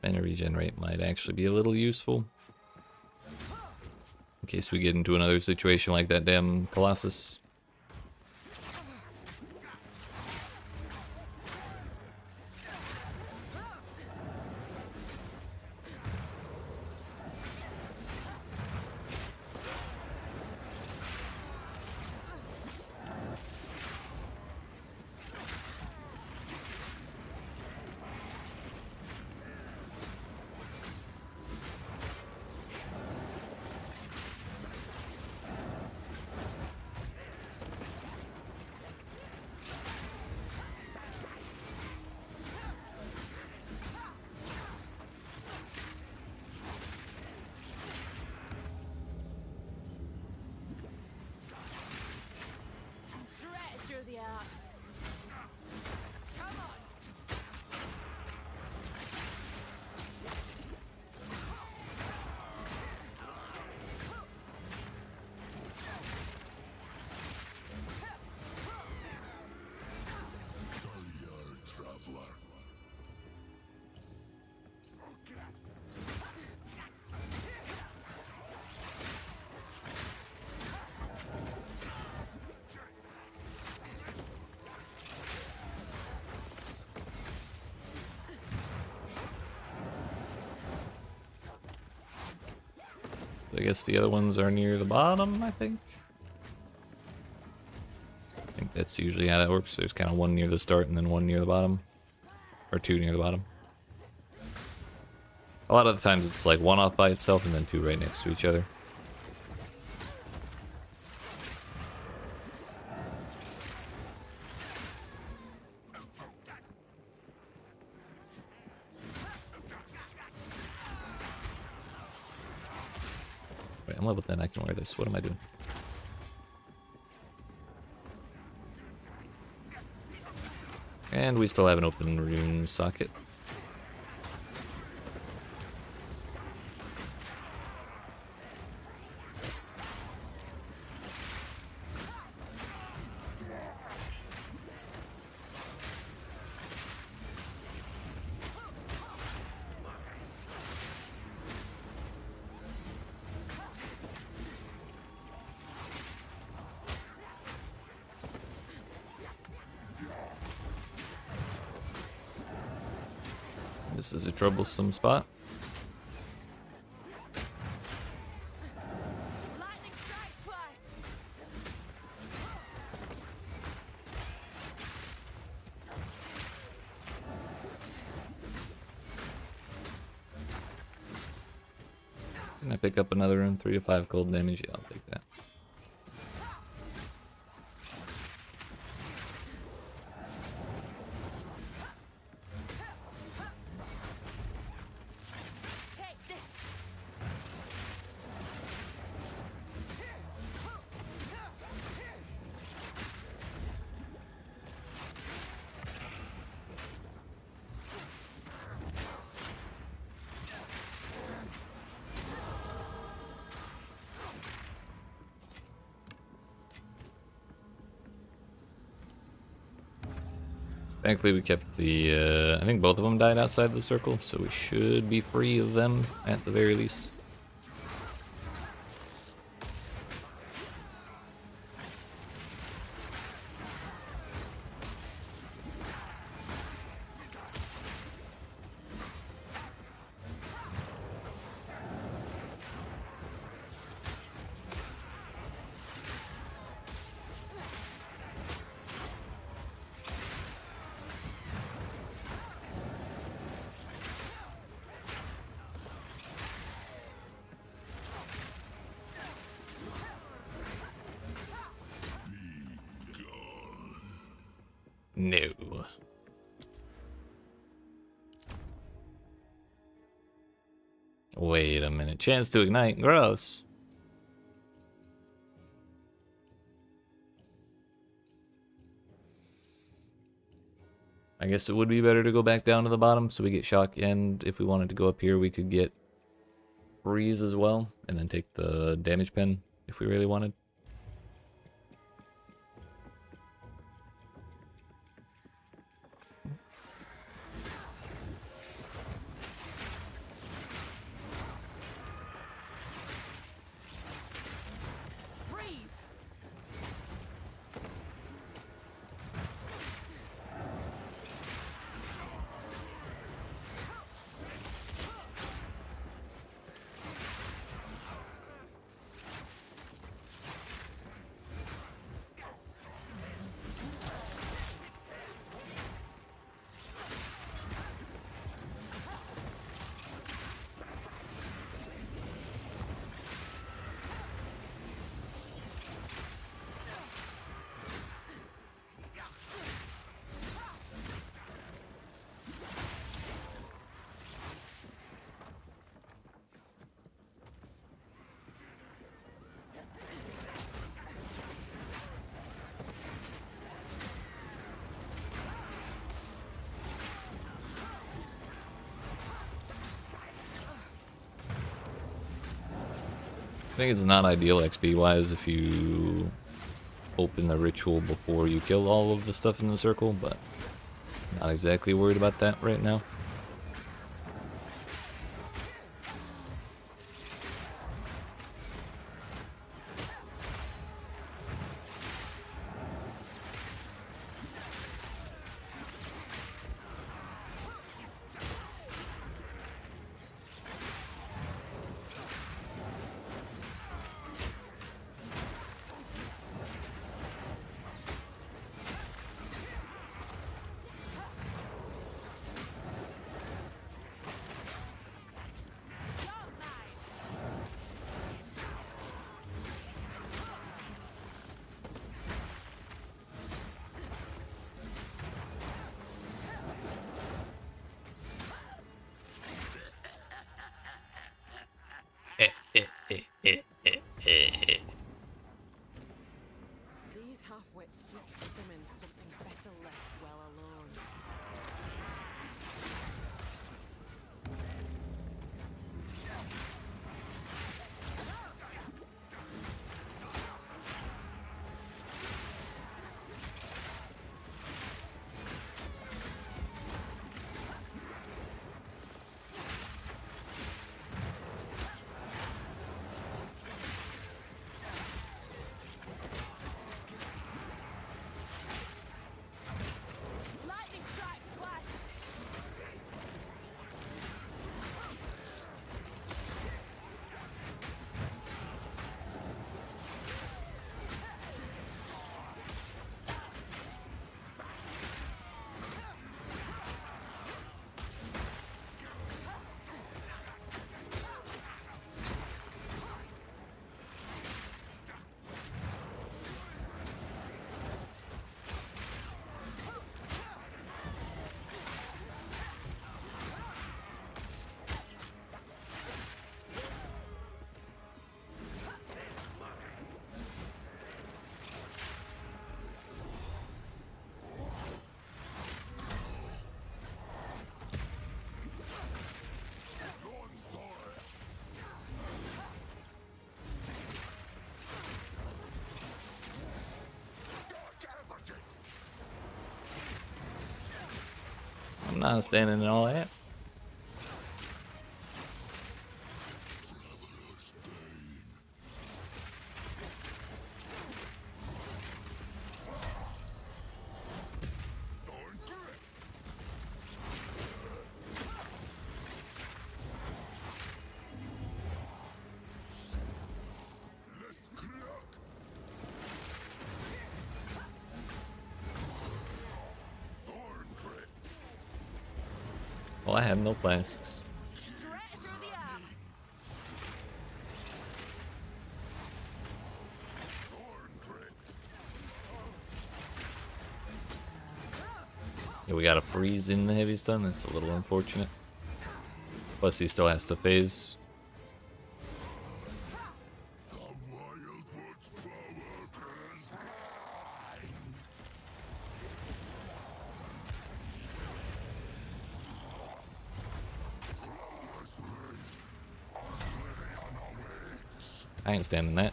And a regen rate might actually be a little useful. In case we get into another situation like that damn Colossus. Straight through the heart. Come on. Traveler. I guess the other ones are near the bottom, I think. I think that's usually how that works. There's kind of one near the start and then one near the bottom. Or two near the bottom. A lot of the times it's like one off by itself and then two right next to each other. Wait, I'm level 10, I can wear this. What am I doing? And we still have an open rune socket. This is a troublesome spot. Lightning strike twice. Can I pick up another rune? 3 to 5 cold damage? Yeah, I'll take that. Take this. Thankfully we kept the, I think both of them died outside the circle, so we should be free of them at the very least. No. Wait a minute. Chance to ignite. Gross. I guess it would be better to go back down to the bottom so we get shock, and if we wanted to go up here we could get freeze as well, and then take the damage pen if we really wanted. Freeze! I think it's not ideal XP wise if you open the ritual before you kill all of the stuff in the circle, but not exactly worried about that right now. These half-wits seek to summon something better left well alone. Lightning strikes twice! I'm not standing in all that. Well, I have no flasks. Straight through the arm! Yeah, we got a freeze in the heavy stun. That's a little unfortunate. Plus, he still has to phase. I ain't standing that.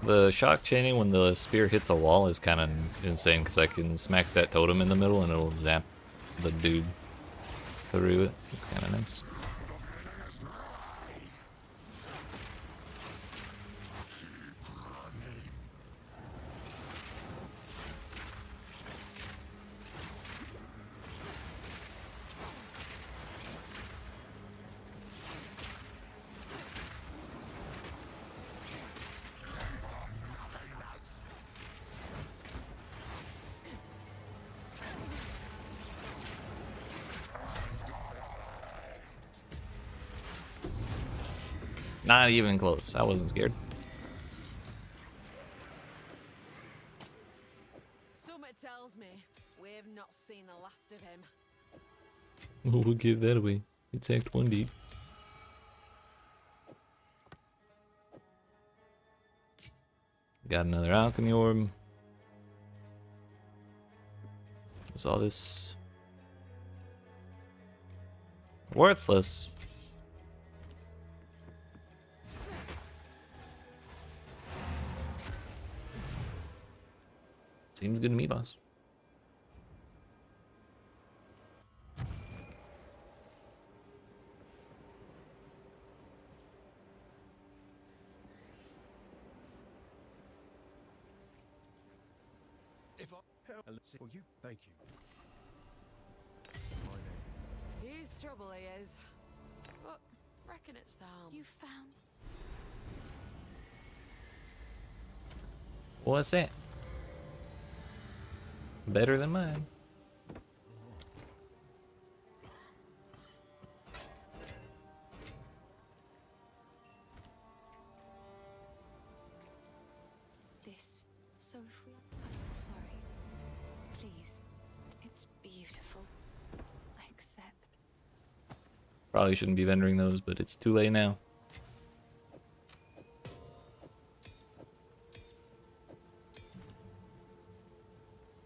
The shock chaining when the spear hits a wall is kind of insane because I can smack that totem in the middle and it'll zap the dude through it. It's kind of nice. Not even close. I wasn't scared. Summit tells me we've not seen the last of him. We'll give that away. It's Act 1, dude. Got another alchemy orb. What's all this? Worthless. Seems good to me, boss. If I help, well, you thank you. He's trouble, he is. But reckon it's the harm. You found. What's that? Better than mine. This. So if we. Sorry. Please. It's beautiful. I accept. Probably shouldn't be vendoring those, but it's too late now.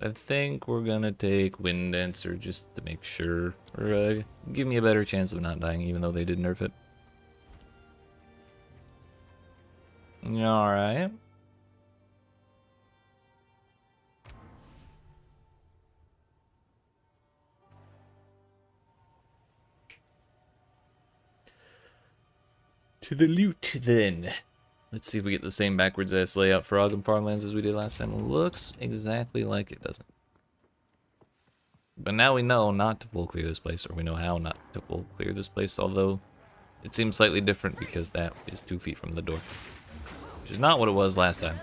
I think we're gonna take Wind Dancer just to make sure, or give me a better chance of not dying, even though they did nerf it. Alright. To the loot, then. Let's see if we get the same backwards ass layout for Ogden Farmlands as we did last time. Looks exactly like it, doesn't it? But now we know not to full clear this place, or we know how not to full clear this place, although it seems slightly different because that is 2 feet from the door. Which is not what it was last time.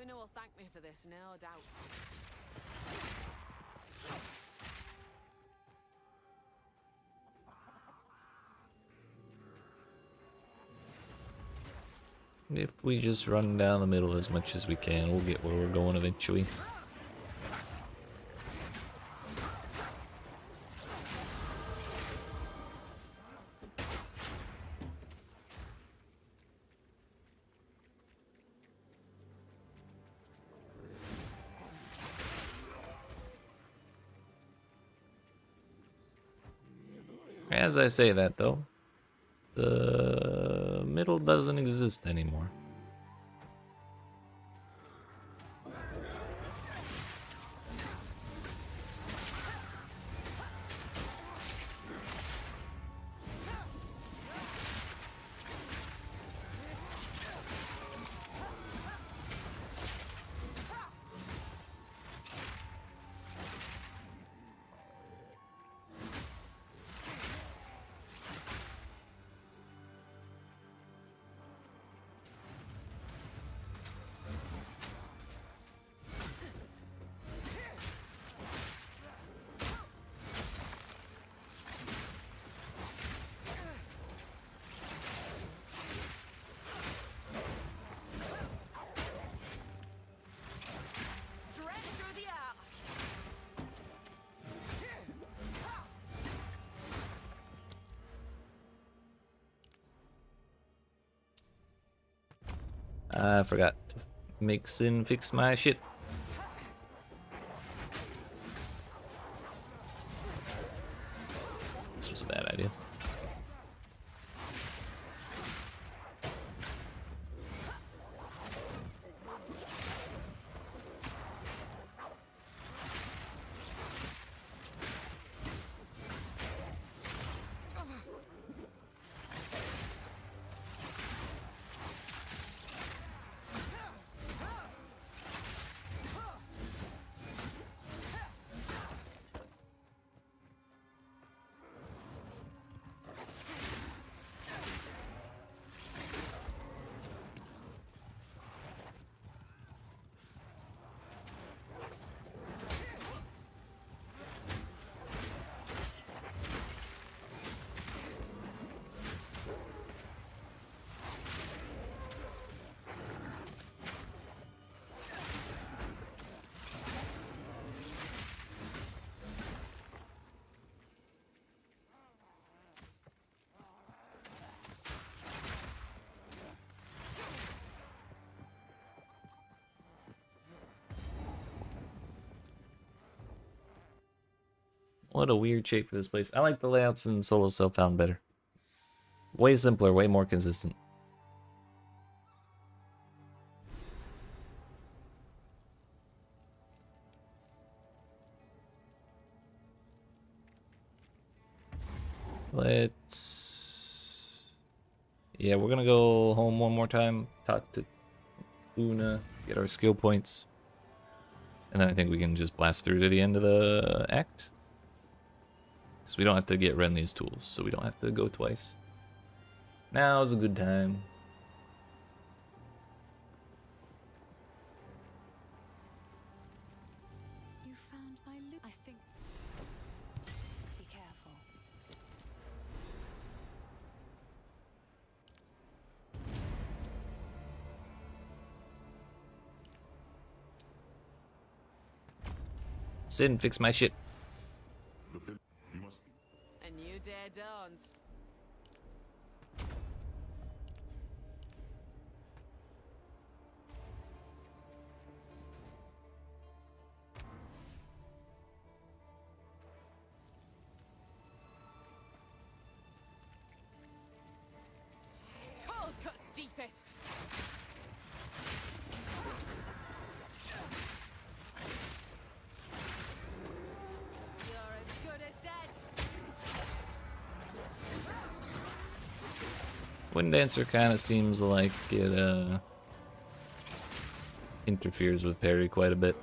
Una will thank me for this, no doubt. If we just run down the middle as much as we can, we'll get where we're going eventually. As I say that, though, the middle doesn't exist anymore. I forgot to make Sin fix my shit. This was a bad idea. What a weird shape for this place. I like the layouts in Solo Self-Found better. Way simpler, way more consistent. Let's... Yeah, we're gonna go home one more time, talk to Una, get our skill points. And then I think we can just blast through to the end of the act. Because we don't have to get Renly's tools, so we don't have to go twice. Now's a good time. You found my loot. I think. Be careful. Sin, fix my shit. A new day dawns. Cold cut steepest. You're as good as dead. Wind Dancer kind of seems like it interferes with parry quite a bit.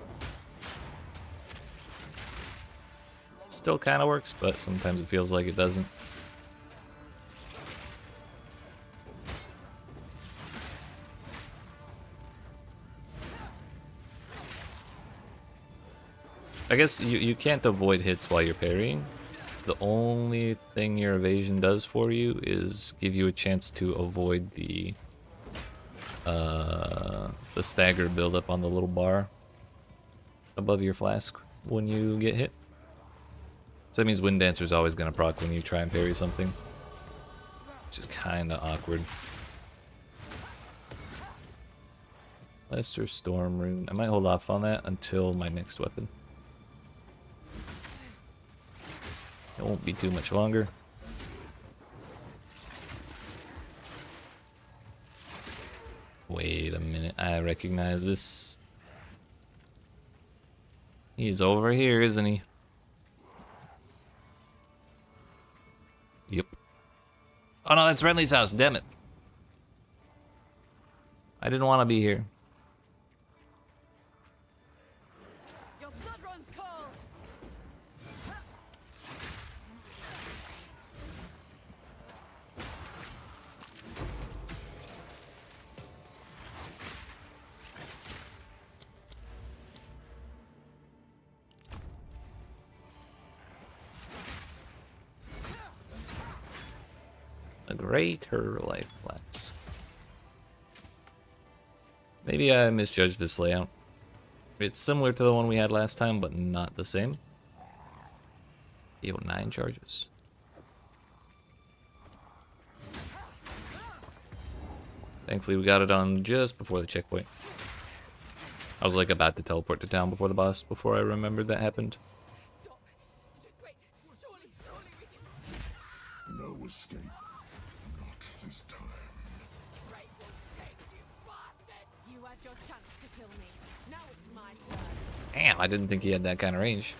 Still kind of works, but sometimes it feels like it doesn't. I guess you can't avoid hits while you're parrying. The only thing your evasion does for you is give you a chance to avoid the stagger buildup on the little bar above your flask when you get hit. So that means Wind Dancer's always gonna proc when you try and parry something, which is kind of awkward. Lesser Storm Rune. I might hold off on that until my next weapon. It won't be too much longer. Wait a minute, I recognize this. He's over here, isn't he? Yep. Oh no, that's Renly's house, damn it. I didn't want to be here. Your blood runs cold. A greater life flask. Maybe I misjudged this layout. It's similar to the one we had last time, but not the same. Yo, 9 charges. Thankfully, we got it on just before the checkpoint. I was like about to teleport to town before the boss, before I remembered that happened. Stop. Just wait. Surely we can. No escape. Not this time. Right will take you, bastard. You had your chance to kill me. Now it's my turn. Damn, I didn't think he had that kind of range.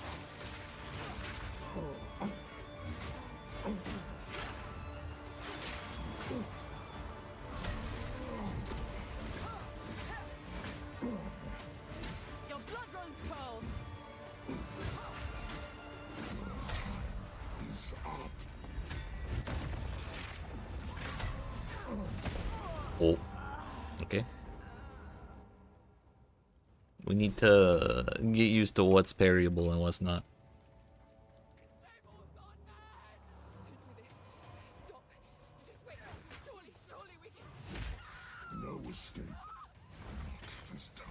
Your blood runs cold. Is up. Oh. Okay. We need to get used to what's parryable and what's not. Don't do this. Stop. Just wait. Surely we can. No escape. Not this time.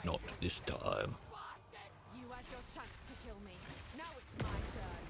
Not this time. You had your chance to kill me. Now it's my turn.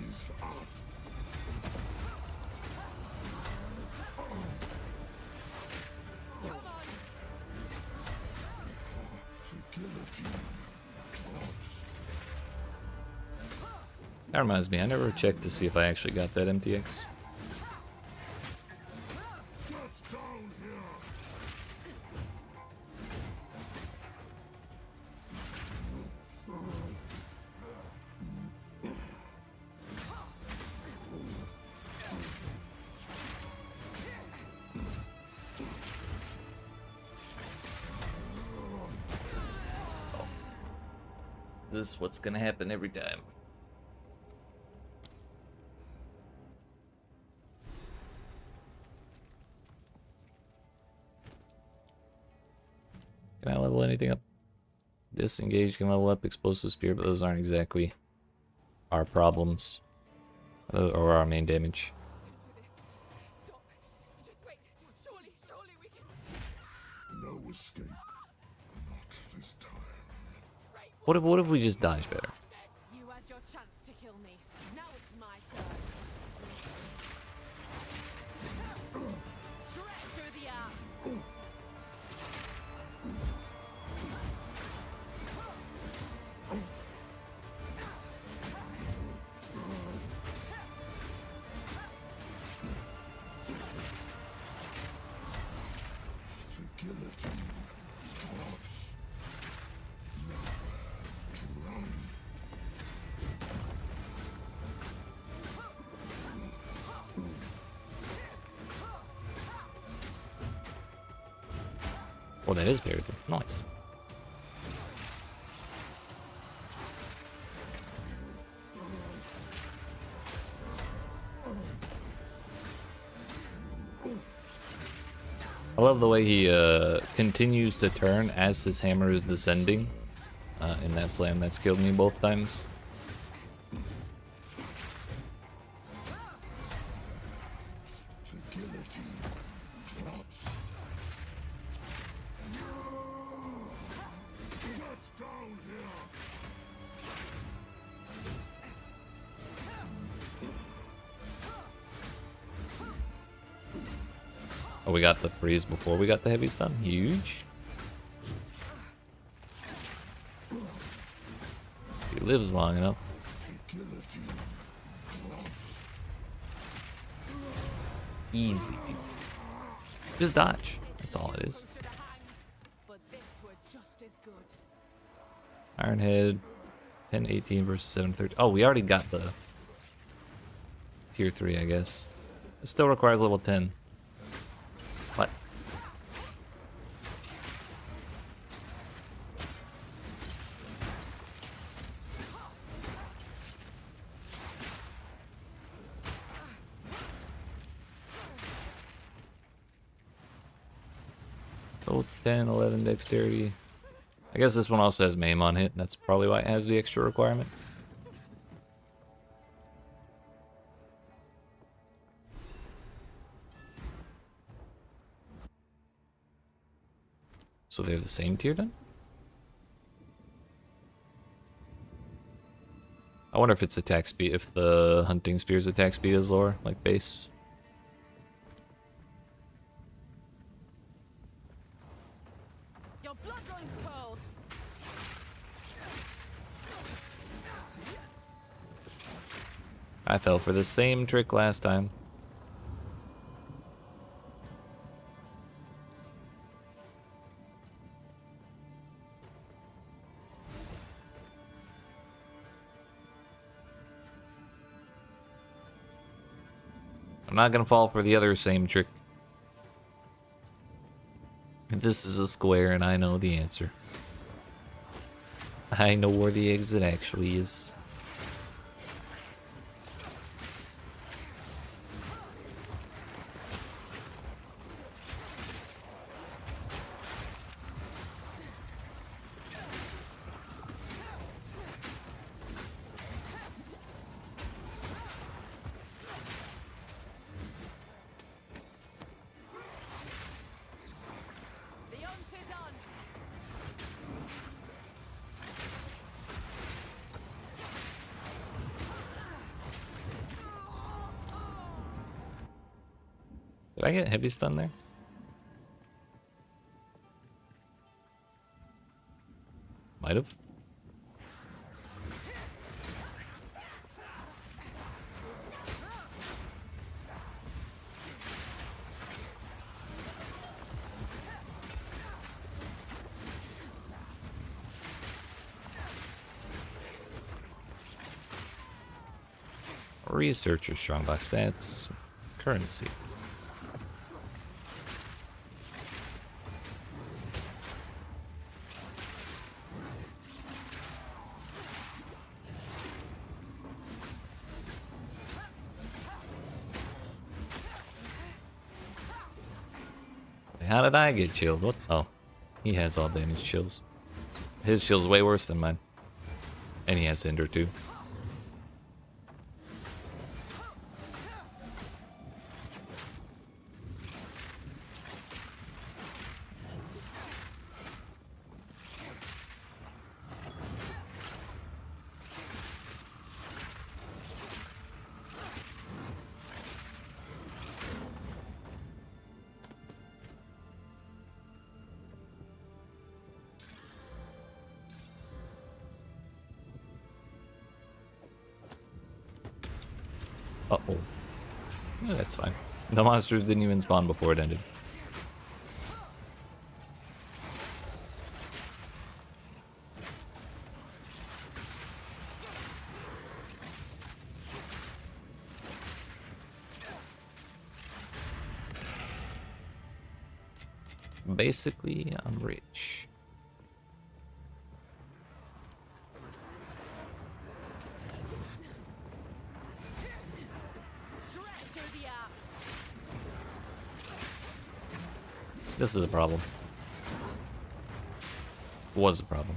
Is up. Come on. The guillotine. Clots. That reminds me, I never checked to see if I actually got that MTX. Get down here. This is what's gonna happen every time. Can I level anything up? Disengage can level up explosive spear, but those aren't exactly our problems. Or our main damage. Do this. Stop. Just wait. Surely we can. No escape. Not this time. What if we just dodge better? You had your chance to kill me. Now it's my turn. Straight through the arm. The guillotine. Clots. Nowhere to run. Well, that is very good. Nice. I love the way he continues to turn as his hammer is descending. In that slam, that's killed me both times. The guillotine. Clots. Get down here. Oh, we got the freeze before we got the heavy stun. Huge. He lives long enough. The guillotine. Clots. Easy. Just dodge. That's all it is. Should have hanged, but this were just as good. Ironhead. 10-18 versus 7-13. Oh, we already got the tier 3, I guess. It still requires level 10. What? So 10, 11 dexterity. I guess this one also has maim on hit. That's probably why it has the extra requirement. So they're the same tier then? I wonder if it's attack speed, if the hunting spear's attack speed is lower, like base. Your blood runs cold. I fell for the same trick last time. I'm not gonna fall for the other same trick. This is a square and I know the answer. I know where the exit actually is. The hunt is on. Did I get heavy stun there? Might have. Researcher, strongbox stats, currency. How did I get chilled? What? Oh, he has all damage chills. His chill's way worse than mine. And he has Hinder too. Uh-oh. Yeah, that's fine. The monsters didn't even spawn before it ended. Basically, I'm rich. Straight through the arm. This is a problem. Was a problem.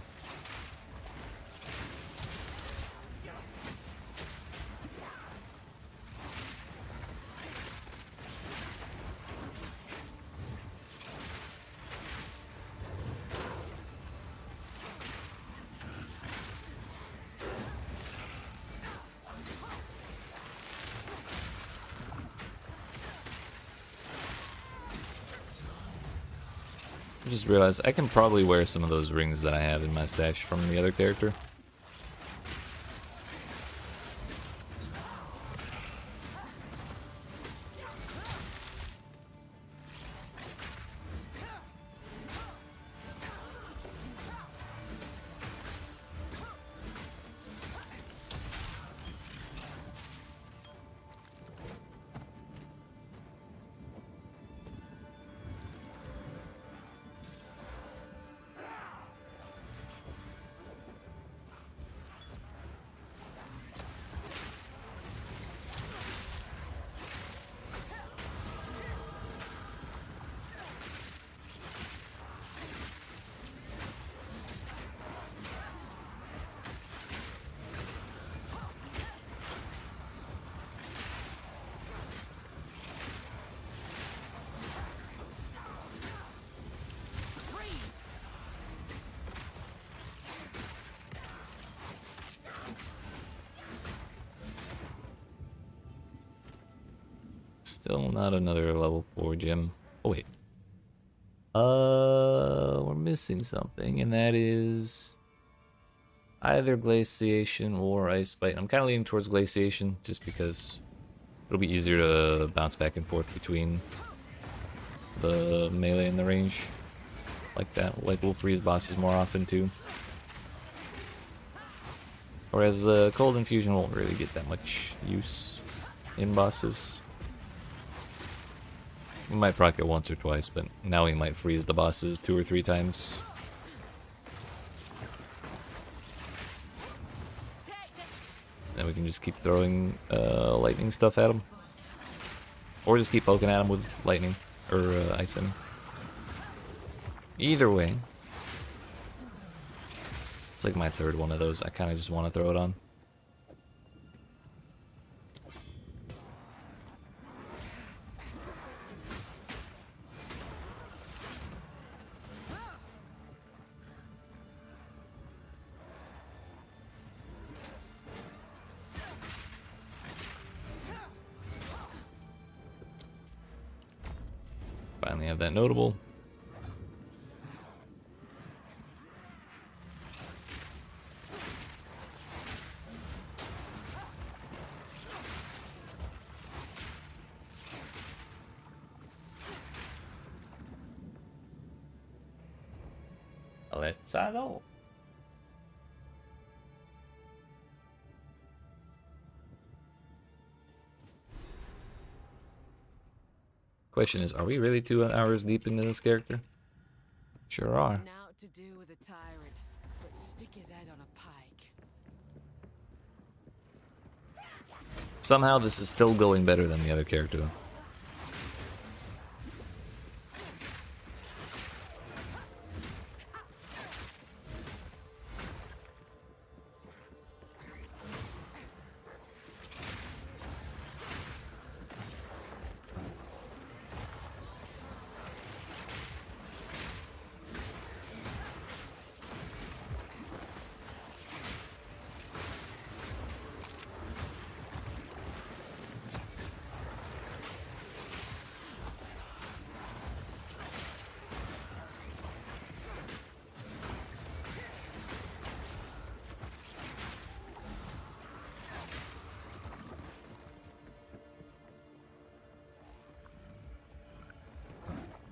I just realized I can probably wear some of those rings that I have in my stash from the other character. Still not another level 4 gem. Oh wait. We're missing something, and that is either glaciation or ice bite. I'm kind of leaning towards glaciation just because it'll be easier to bounce back and forth between the melee and the range like that. Like we'll freeze bosses more often too. Whereas the cold infusion won't really get that much use in bosses. We might proc it once or twice, but now we might freeze the bosses 2 or 3 times. Then we can just keep throwing lightning stuff at them. Or just keep poking at them with lightning, or ice in. Either way. It's like my third one of those. I kind of just want to throw it on. Finally have that notable. Let's go. Question is, are we really 2 hours deep into this character? Sure are. Now to do with a tyrant, but stick his head on a pike. Somehow this is still going better than the other character though.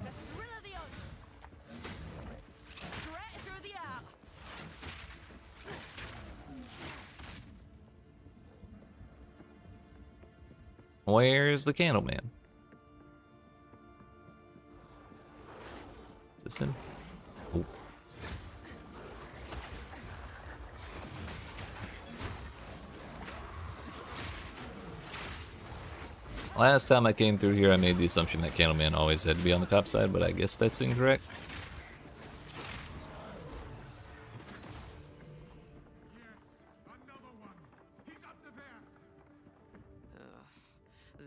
The thrill of the hunt. Straight through the heart. Where's the Candleman? Is this him? Oh. Last time I came through here, I made the assumption that Candleman always had to be on the top side, but I guess that's incorrect. Another one. He's under there.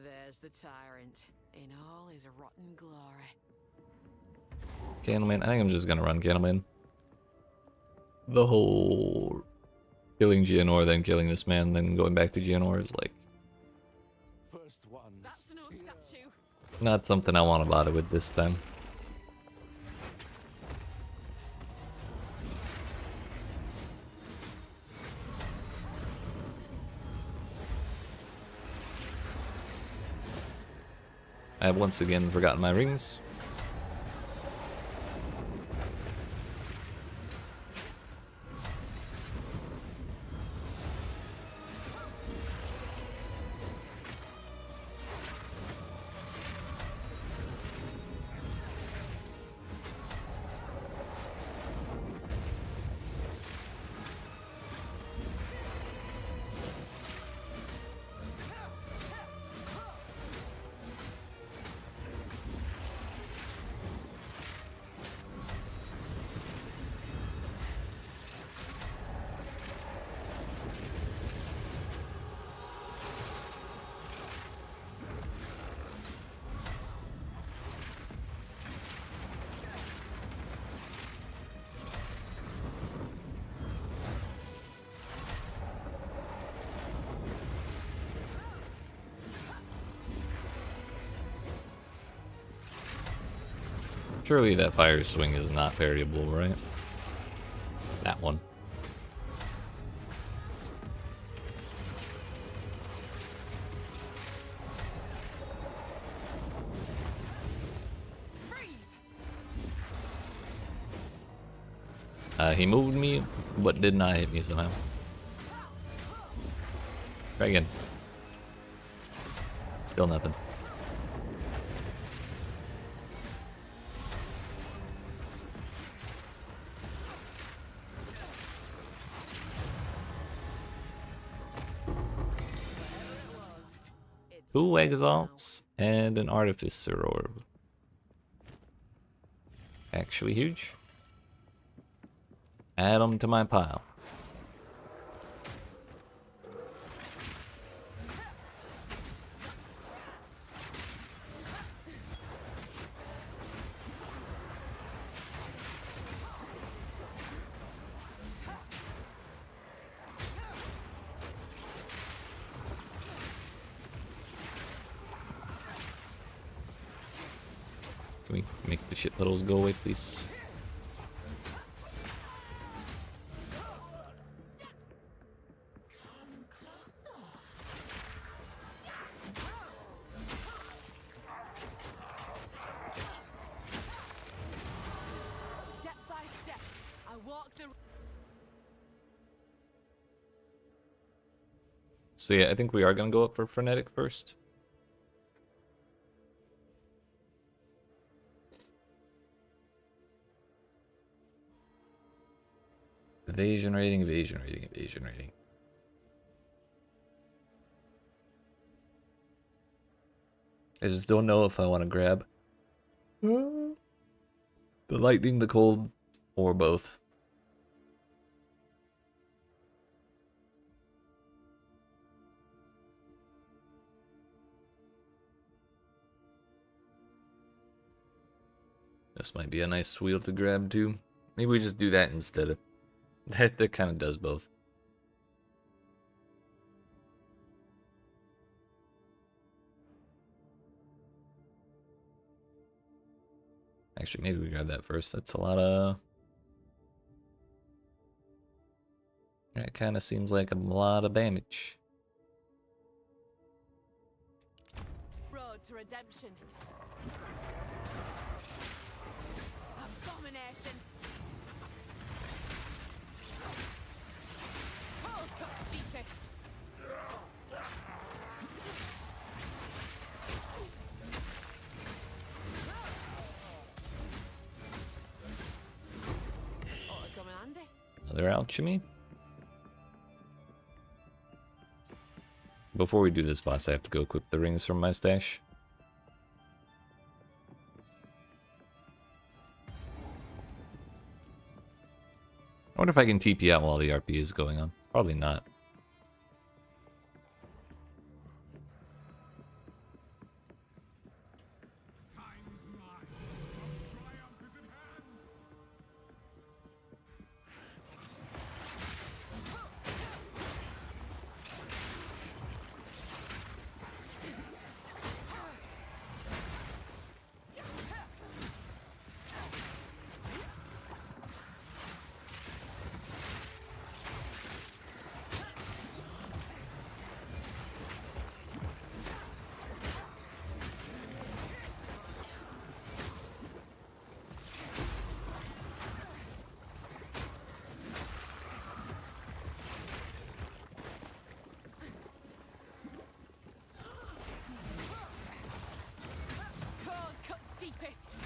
There's the tyrant in all his rotten glory. Candleman, I think I'm just gonna run Candleman. The whole killing Gianor, then killing this man, then going back to Gianor is like First ones. That's no statue. not something I want to bother with this time. I have once again forgotten my rings. Surely that fire swing is not variable, right? That one. He moved me, but did not hit me somehow. Try again. Still nothing. Two exalts and an artificer orb. Actually huge. Add them to my pile. Can we make the shit puddles go away, please? Step by step, I walk the. So yeah, I think we are gonna go up for frenetic first. Evasion rating, evasion rating, evasion rating. I just don't know if I want to grab the lightning, the cold, or both. This might be a nice wheel to grab too. Maybe we just do that instead of that kind of does both. Actually, maybe we grab that first. That's a lot of... That kind of seems like a lot of damage. Road to redemption. Abomination. Cold cut steepest. Oh, it's coming handy. Another alchemy. Before we do this boss, I have to go equip the rings from my stash. I wonder if I can TP out while the RP is going on. Probably not. Cold cut steepest.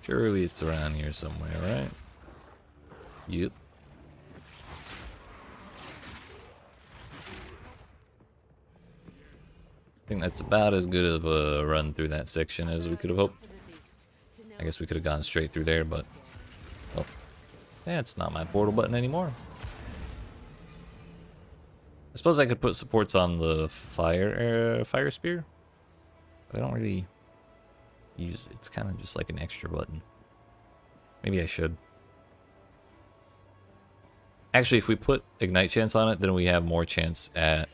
Surely it's around here somewhere, right? Yep. I think that's about as good of a run through that section as we could have hoped. I guess we could have gone straight through there, but... Oh. Yeah, it's not my portal button anymore. I suppose I could put supports on the fire spear. But I don't really use it. It's kind of just like an extra button. Maybe I should. Actually, if we put ignite chance on it, then we have more chance at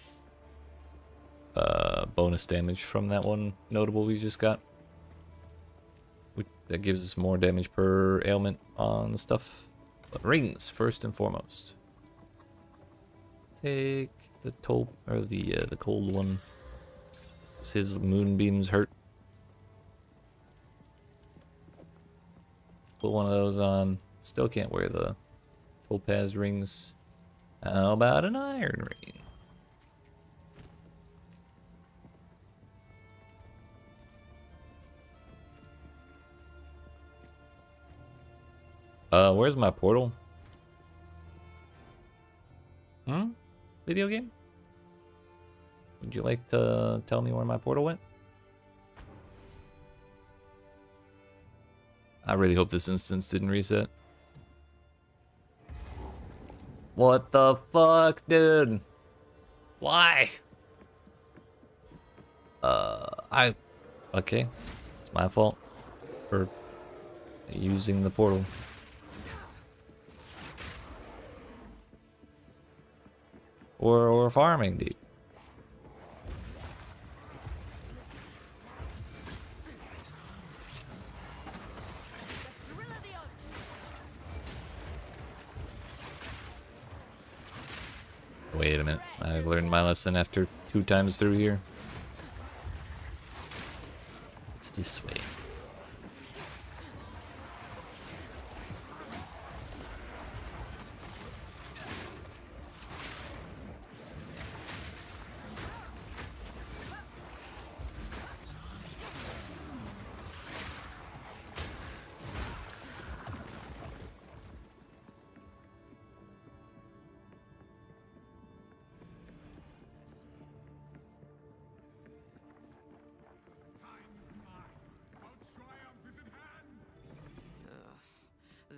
bonus damage from that one notable we just got. That gives us more damage per ailment on the stuff. But rings first and foremost. Take the the cold one. His moonbeams hurt. Put one of those on. Still can't wear the topaz rings. How about an iron ring? Where's my portal? Video game? Would you like to tell me where my portal went? I really hope this instance didn't reset. What the fuck, dude? Why? Okay. It's my fault for using the portal. Or farming, dude. Wait a minute. I learned my lesson after 2 times through here. It's this way.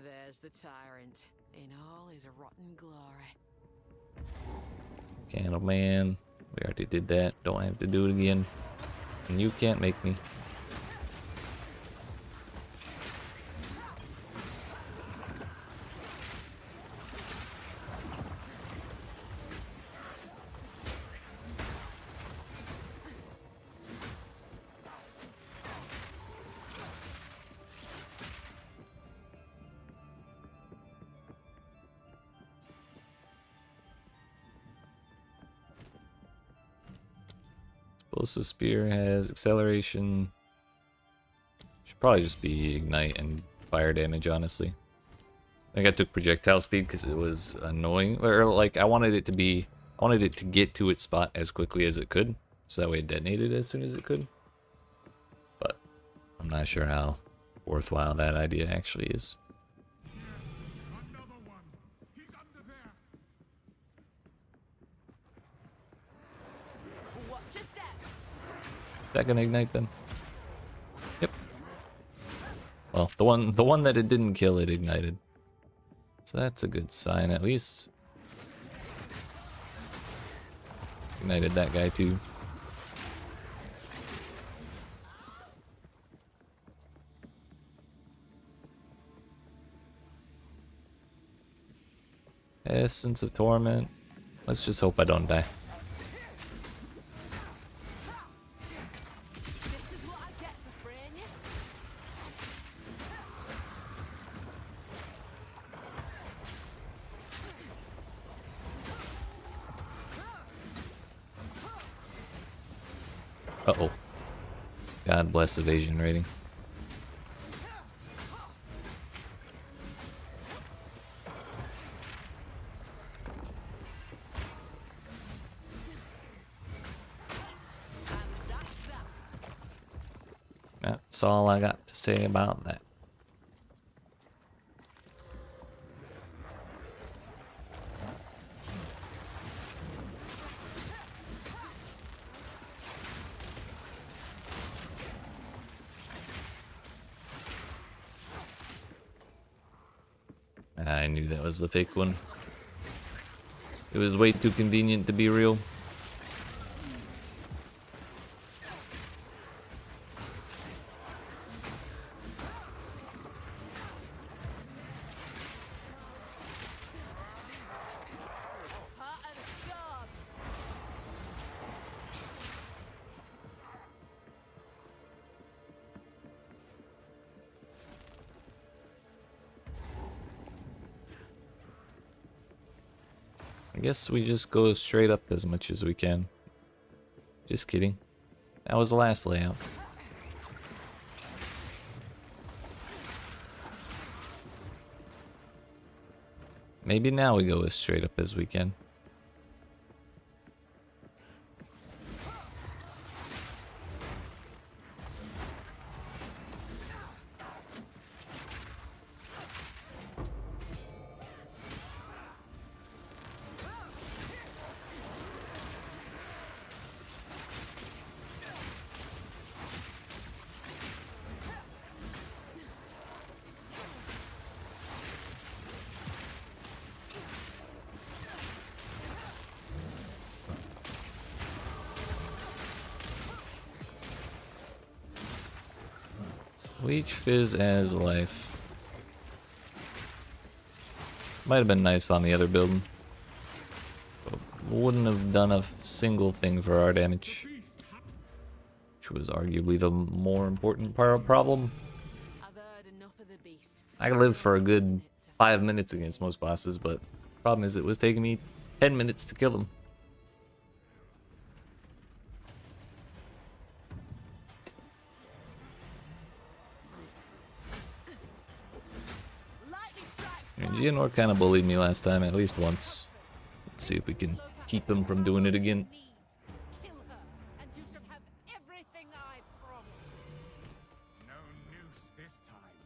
There's the tyrant in all his rotten glory. Candleman. We already did that. Don't have to do it again. And you can't make me. Explosive spear has acceleration. Should probably just be ignite and fire damage, honestly. I think I took projectile speed because it was annoying. Or like I wanted it to get to its spot as quickly as it could. So that way it detonated as soon as it could. But I'm not sure how worthwhile that idea actually is. Is that gonna ignite them? Yep. Well, the one that it didn't kill, it ignited. So that's a good sign, at least. Ignited that guy too. Essence of Torment. Let's just hope I don't die. Uh-oh. God bless evasion rating. That's all I got to say about that. I knew that was the fake one. It was way too convenient to be real. Part of the job. I guess we just go straight up as much as we can. Just kidding. That was the last layout. Maybe now we go as straight up as we can. Leech Fizz as life. Might have been nice on the other build. But wouldn't have done a single thing for our damage. Which was arguably the more important problem. I've heard enough of the beast. I lived for a good 5 minutes against most bosses, but the problem is it was taking me 10 minutes to kill them. Lightning strikes. And Gianor kind of bullied me last time, at least once. Let's see if we can keep him from doing it again. Kill her, and you should have everything I promised. No noose this time.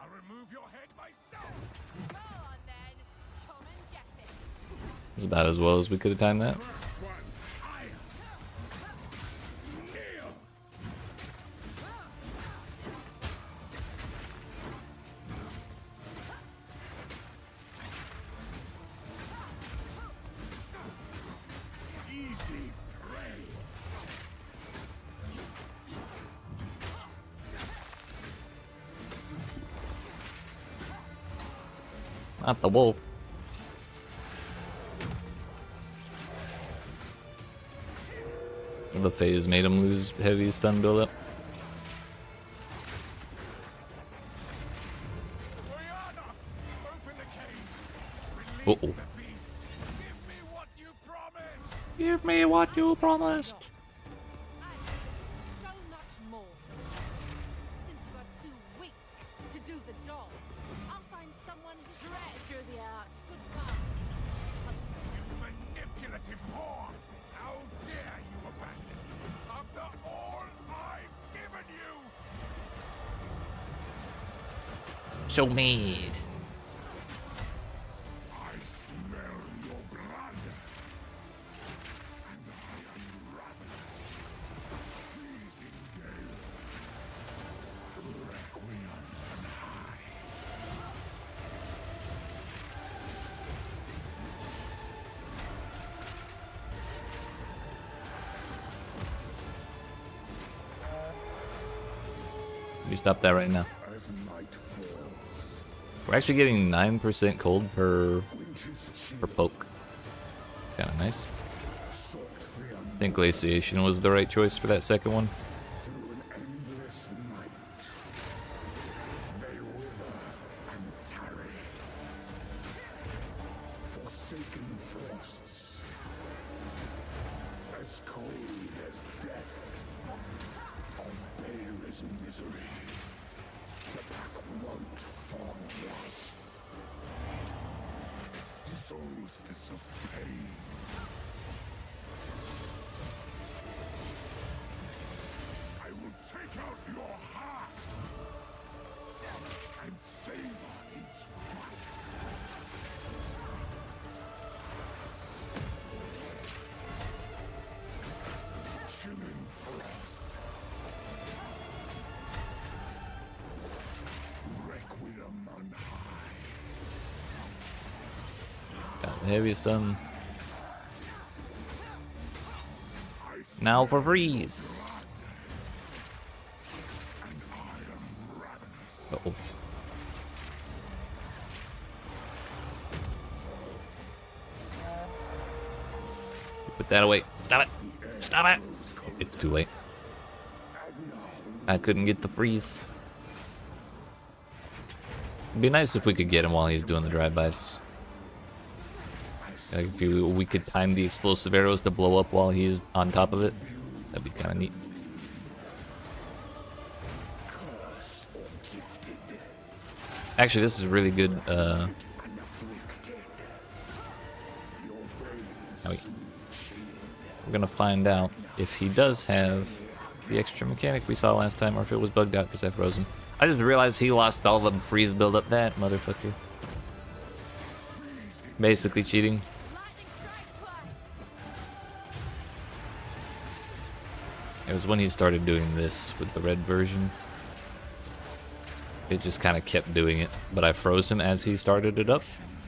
I'll remove your head myself. Go on then. Come and get it. It was about as well as we could have timed that. First one's higher. Kneel. Easy prey. Not the wolf. The phase made him lose heavy stun buildup. Oriana, open the cage. Release Uh-oh. the beast. Give me what you promised. Give me what you promised. I expect so much more. Since you are too weak to do the job, I'll find someone stretch through the art. Goodbye. You manipulative whore. How dare you abandon me after all I've given you? So mad. I smell your blood. And I unravel. Freezing gale. Requiem on high. You stop that right now. As night falls, We're actually getting 9% cold per winter's chill poke. Kind of nice. sought the I think glaciation was the right choice for that second one. through an endless night. They wither and tarry. Forsaken frosts. As cold as death. Of balest misery. The pack won't follow us. Solstice of pain. I will take out your heart and savor each bite. Chilling frost. Requiem on high. Heaviest done. Now for freeze. Uh-oh. Put that away. Stop it. Stop it. It's too late. I couldn't get the freeze. It'd be nice if we could get him while he's doing the drive-bys. Like if we could time the explosive arrows to blow up while he's on top of it. That'd be kind of neat. Actually, this is really good. We're gonna find out if he does have the extra mechanic we saw last time, or if it was bugged out because I froze him. I just realized he lost all the freeze buildup. That motherfucker. Basically cheating. It was when he started doing this with the red version. It just kind of kept doing it, but I froze him as he started it up,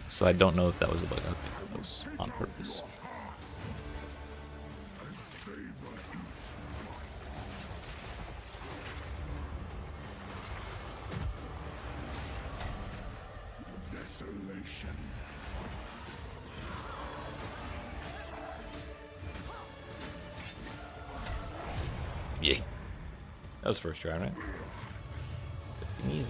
so I don't know if that was a bug. I think it was on purpose. Yeah. That was first try, right? Easy.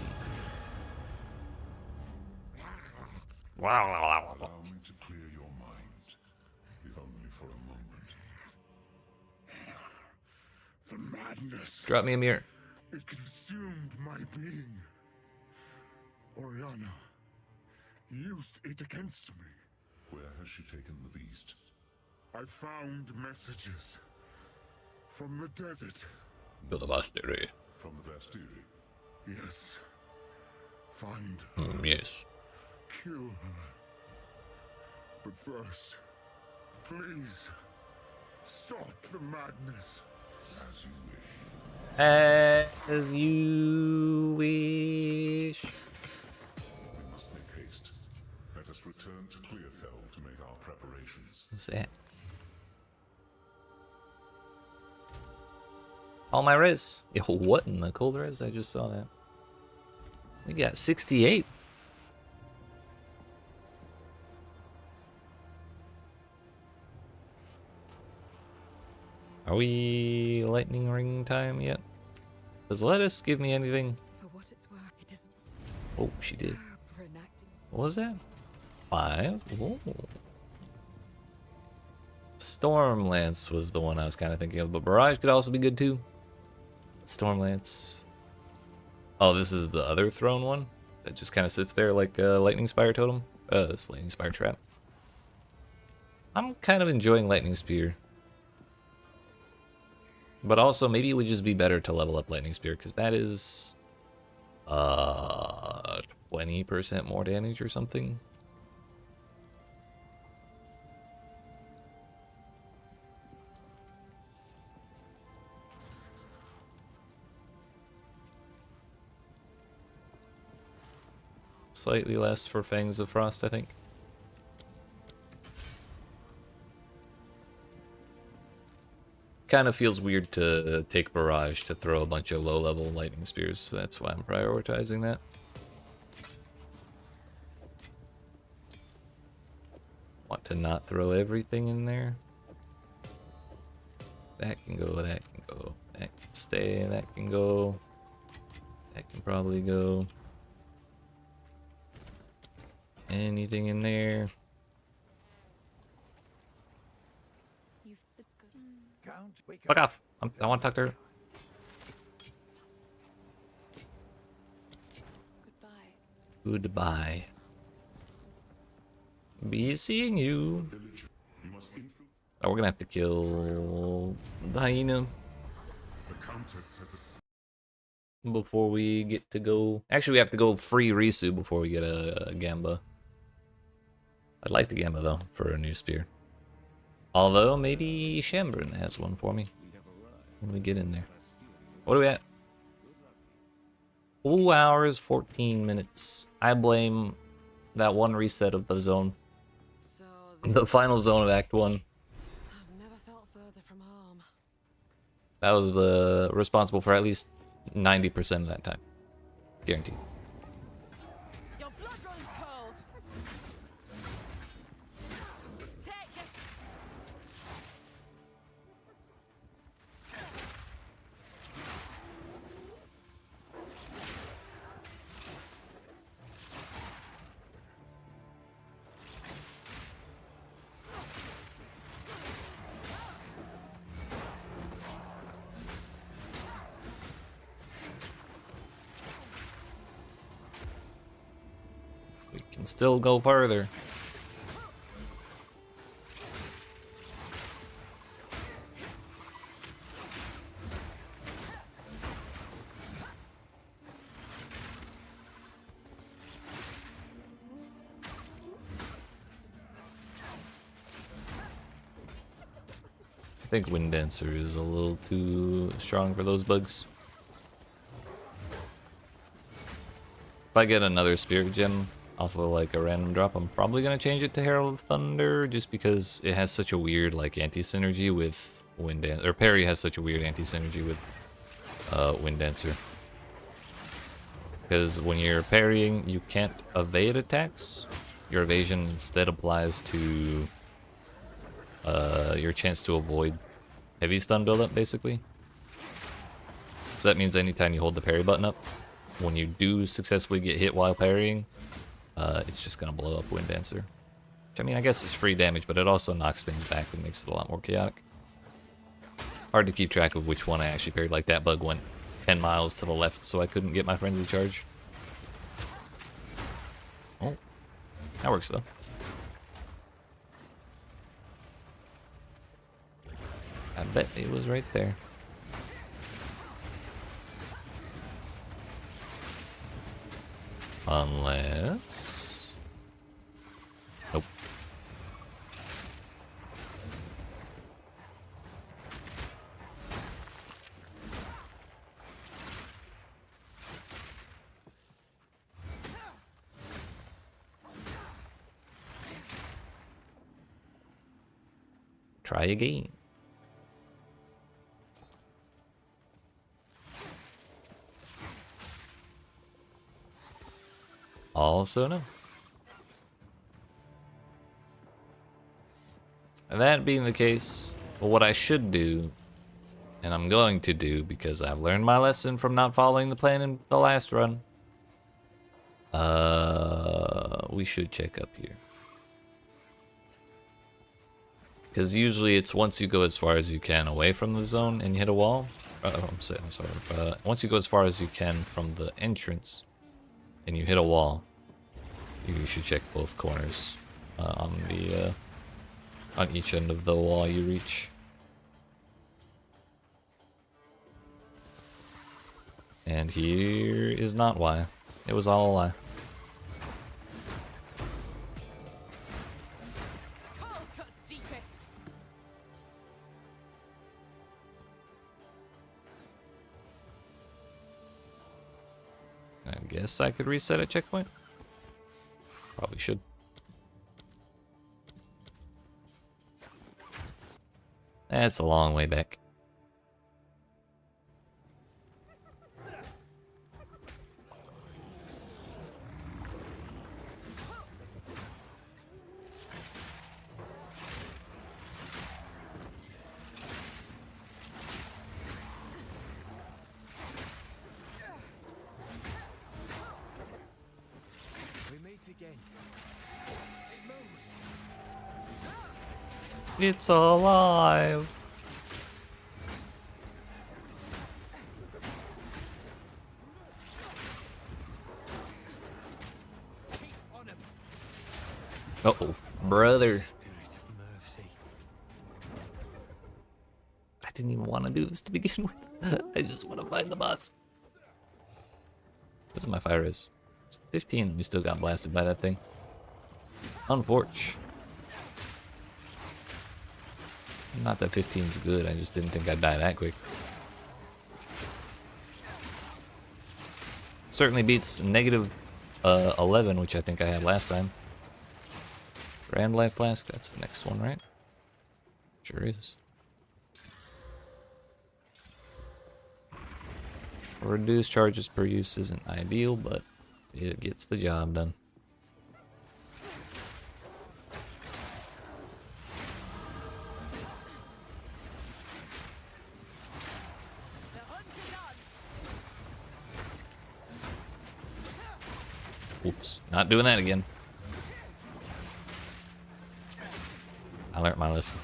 Allow me to clear your mind, if only for a moment. The madness. Drop me a mirror. It consumed my being. Oriana used it against me. Where has she taken the beast? I found messages from the desert. Build a Vastiri. From the Vastiri? Yes. Find her. Yes. Kill her. But first, please, stop the madness. As you wish. As you wish. We must make haste. Let us return to Clearfell to make our preparations. What's that? All my res. Yo, what in the cold res? I just saw that. We got 68. Are we lightning ring time yet? Does Lettuce give me anything? For what it's worth, it isn't Oh, she did. for enacting. What was that? 5? Ooh. Stormlance was the one I was kind of thinking of, but Barrage could also be good too. Stormlance. Oh, this is the other throne one that just kind of sits there like a Lightning Spire totem. It's Lightning Spire trap. I'm kind of enjoying Lightning Spear. But also, maybe it would just be better to level up Lightning Spear, because that is 20% more damage or something. Slightly less for Fangs of Frost, I think. Kind of feels weird to take Barrage to throw a bunch of low-level lightning spears, so that's why I'm prioritizing that. Want to not throw everything in there. That can go, that can go, that can stay, that can go. That can probably go. Anything in there? Fuck off! I want to talk to her. Goodbye. Be seeing you. Oh, we're gonna have to kill the hyena before we get to go. Actually, we have to go free Risu before we get a Gamba. I'd like the Gamba though for a new spear. Although maybe Shambrin has one for me when we get in there. What are we at? 2 hours, 14 minutes. I blame that one reset of the zone. So, The final zone of Act 1. I've never felt further from harm. That was the responsible for at least 90% of that time. Guaranteed. Your blood runs cold. Take this. We can still go further. I think Wind Dancer is a little too strong for those bugs. If I get another Spirit Gem off of like a random drop, I'm probably gonna change it to Herald of Thunder just because it has such a weird like anti-synergy with Wind Dancer. Or Parry has such a weird anti-synergy with Wind Dancer. Because when you're parrying, you can't evade attacks. Your evasion instead applies to your chance to avoid heavy stun buildup, basically. So that means anytime you hold the parry button up, when you do successfully get hit while parrying, it's just gonna blow up Wind Dancer. Which, I mean, I guess it's free damage, but it also knocks things back and makes it a lot more chaotic. Hard to keep track of which one I actually parried. Like, that bug went 10 miles to the left, so I couldn't get my frenzy charge. Oh, that works though. I bet it was right there. Unless... Nope. Try again. Also no. And that being the case, well, what I should do, and I'm going to do because I've learned my lesson from not following the plan in the last run, we should check up here. Because usually it's once you go as far as you can away from the zone and you hit a wall. I'm sorry. Once you go as far as you can from the entrance and you hit a wall, you should check both corners on each end of the wall you reach. And here is not why. It was all a lie. Cold cuts deepest. I guess I could reset a checkpoint. Probably should. That's a long way back. We meet again. It moves. It's alive. Keep on him. Uh-oh, brother. Spirit of mercy. I didn't even want to do this to begin with. I just want to find the boss. What's my fire is? 15. We still got blasted by that thing. Unfortunate. Not that 15's good. I just didn't think I'd die that quick. Certainly beats negative 11, which I think I had last time. Grand Life Flask, that's the next one, right? Sure is. Reduced charges per use isn't ideal, but it gets the job done. Oops, not doing that again. I learned my lesson.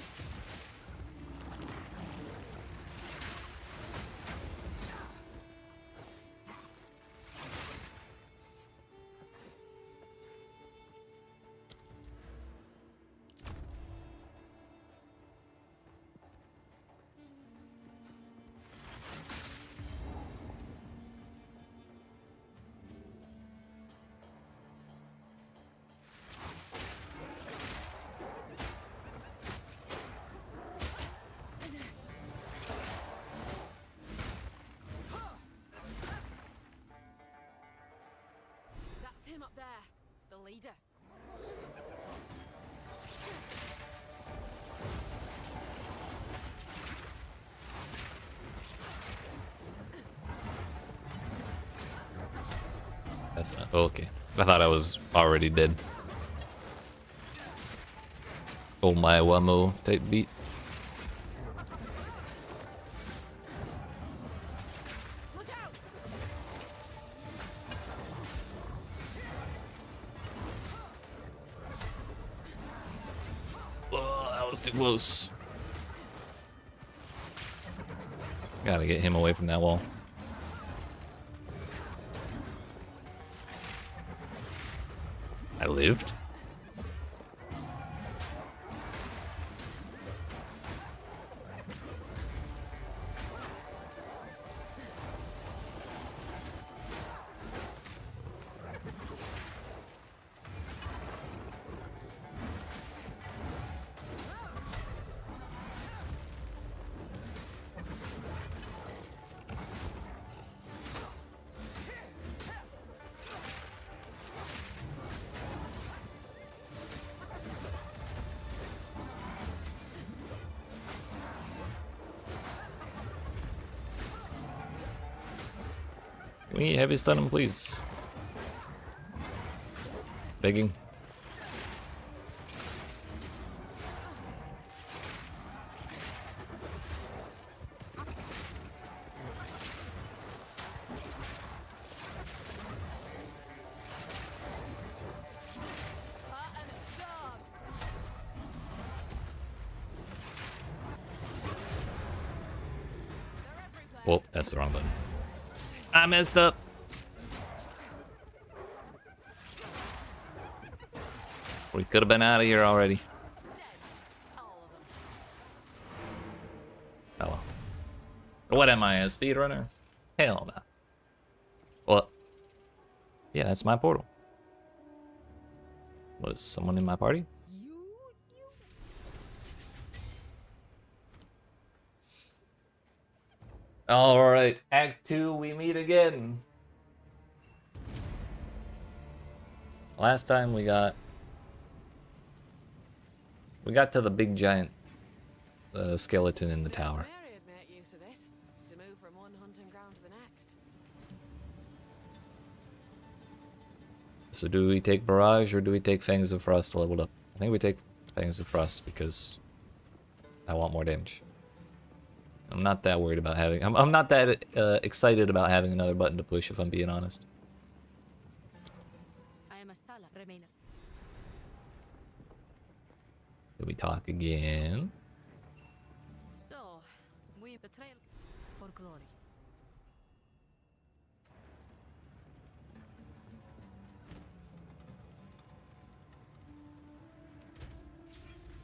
That's him up there, the leader. That's not okay. I thought I was already dead. Oh my wamo type beat. Look out! Oh, that was too close. Gotta get him away from that wall. I lived? Can we heavy stun him, please? Begging. Oh, that's the wrong button. I messed up. We could have been out of here already. Oh well. What am I, a speedrunner? Hell no. Well, yeah, that's my portal. Was someone in my party? Alright, Act 2, we meet again. Last time we got to the big giant skeleton in the tower. Mary had made use of this to move from one hunting ground to the next. So do we take Barrage or do we take Fangs of Frost leveled up? I think we take Fangs of Frost because I want more damage. I'm not that worried about having... I'm not that excited about having another button to push, if I'm being honest. I am a Sala Remainer. Did we talk again? So, we betrayal for glory.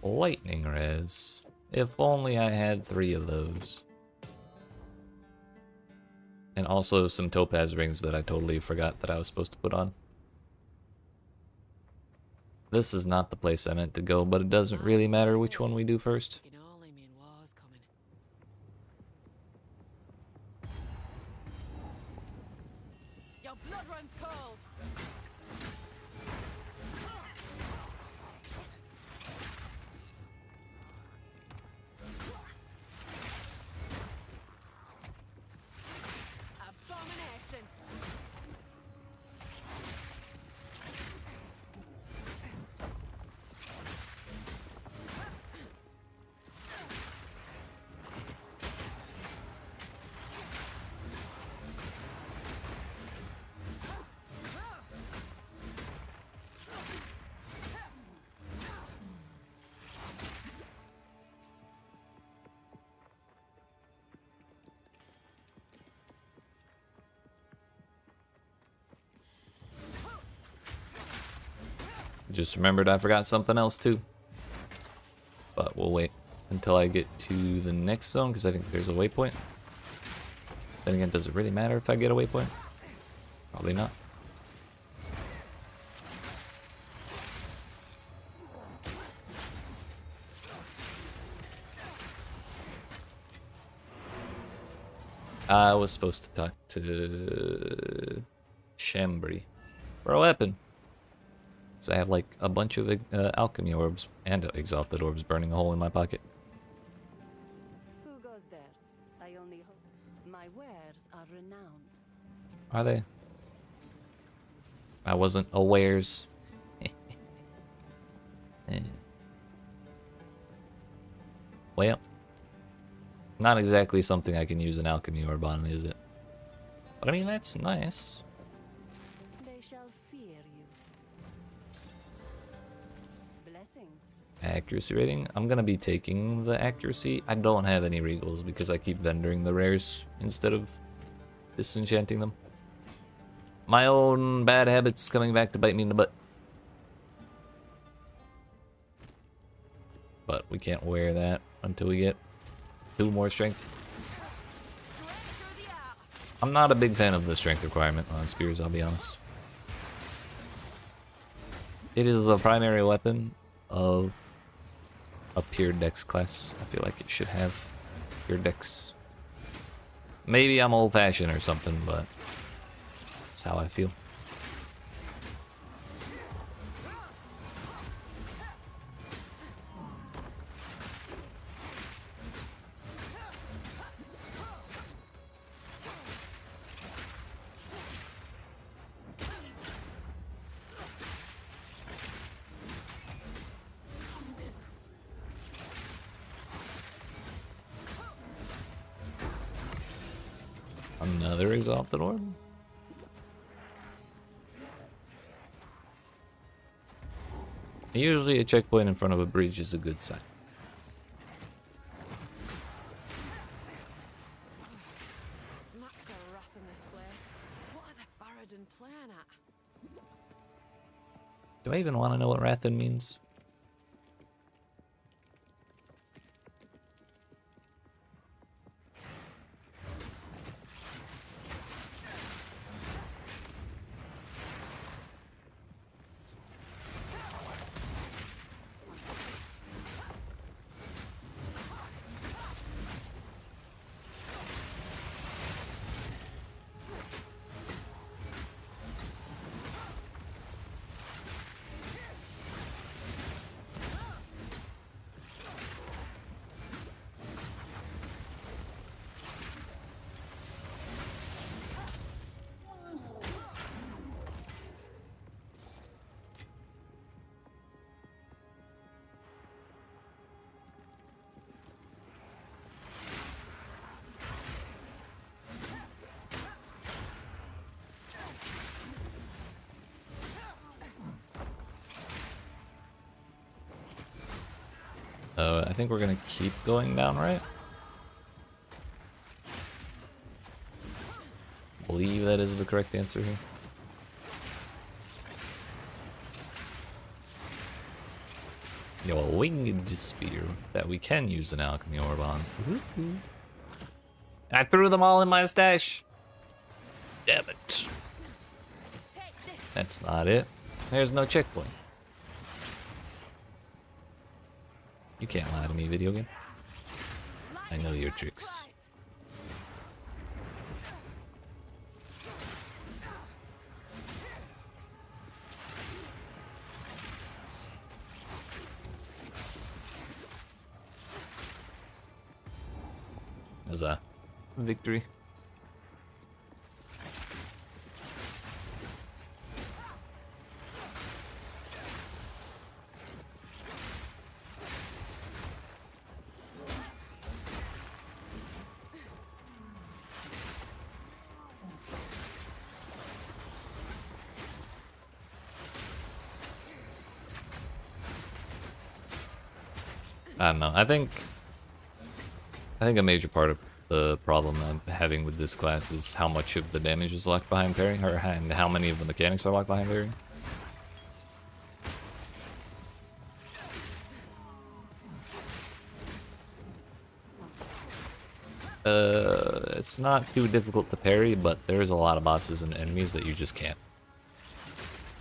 Lightning res. If only I had 3 of those. And also some topaz rings that I totally forgot that I was supposed to put on. This is not the place I meant to go, but it doesn't really matter which one we do first. You know, only mean war's coming. Your blood runs cold. Just remembered I forgot something else too. But we'll wait until I get to the next zone, because I think there's a waypoint. Then again, does it really matter if I get a waypoint? Probably not. I was supposed to talk to Chambry for a weapon. Because I have like a bunch of alchemy orbs and exalted orbs burning a hole in my pocket. Who goes there? I only hope my wares are renowned. Are they? I wasn't awares. Well, not exactly something I can use an alchemy orb on, is it? But I mean, that's nice. They shall fear you. Blessings. Accuracy rating. I'm gonna be taking the accuracy. I don't have any regals because I keep vendoring the rares instead of disenchanting them. My own bad habits coming back to bite me in the butt. But we can't wear that until we get 2 more strength. I'm not a big fan of the strength requirement on spears, I'll be honest. It is the primary weapon of a pure dex class. I feel like it should have pure dex. Maybe I'm old-fashioned or something, but that's how I feel. Another exalted orb? Usually a checkpoint in front of a bridge is a good sign. Smacks of wrath in this place. What are the Faradin playing at? Do I even want to know what Rathan means? I think we're gonna keep going down, right? I believe that is the correct answer here. Yo, a winged spear that we can use an alchemy orb on. I threw them all in my stash. Damn it. That's not it. There's no checkpoint. You can't lie to me, video game. I know your tricks. As a victory. I don't know. I think a major part of the problem I'm having with this class is how much of the damage is locked behind parry, and how many of the mechanics are locked behind parry. It's not too difficult to parry, but there's a lot of bosses and enemies that you just can't.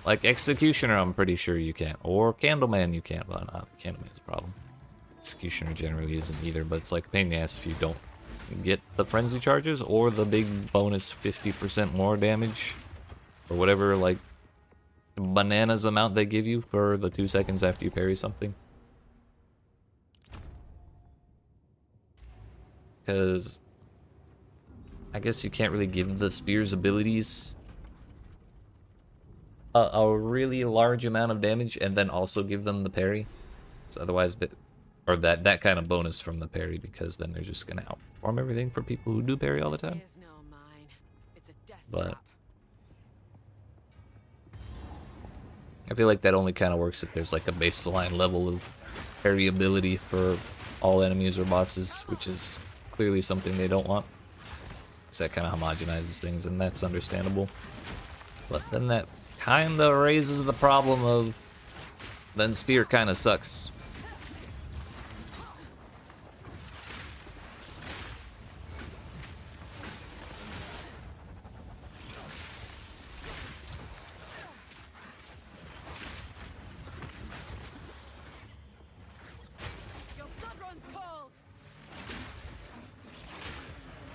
Like Executioner, I'm pretty sure you can't. Or Candleman, you can't. Well, not Candleman's a problem. Executioner generally isn't either, but it's like a pain in the ass if you don't get the frenzy charges or the big bonus 50% more damage or whatever, like, bananas amount they give you for the 2 seconds after you parry something. Because I guess you can't really give the spear's abilities a really large amount of damage and then also give them the parry. So otherwise, or that kind of bonus from the parry, because then they're just gonna outperform everything for people who do parry all the time. This is no mine. It's a death But trap. I feel like that only kind of works if there's like a baseline level of parry ability for all enemies or bosses, which is clearly something they don't want. Because that kind of homogenizes things, and that's understandable. But then that kind of raises the problem of then spear kind of sucks. Your blood runs cold.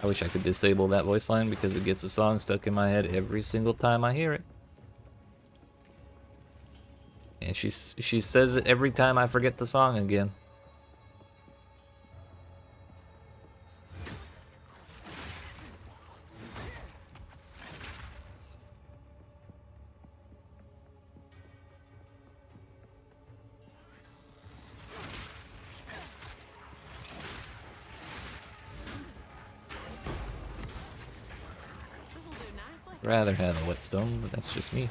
I wish I could disable that voice line because it gets a song stuck in my head every single time I hear it. And she says it every time I forget the song again. This'll do nicely. Rather have a whetstone, but that's just me.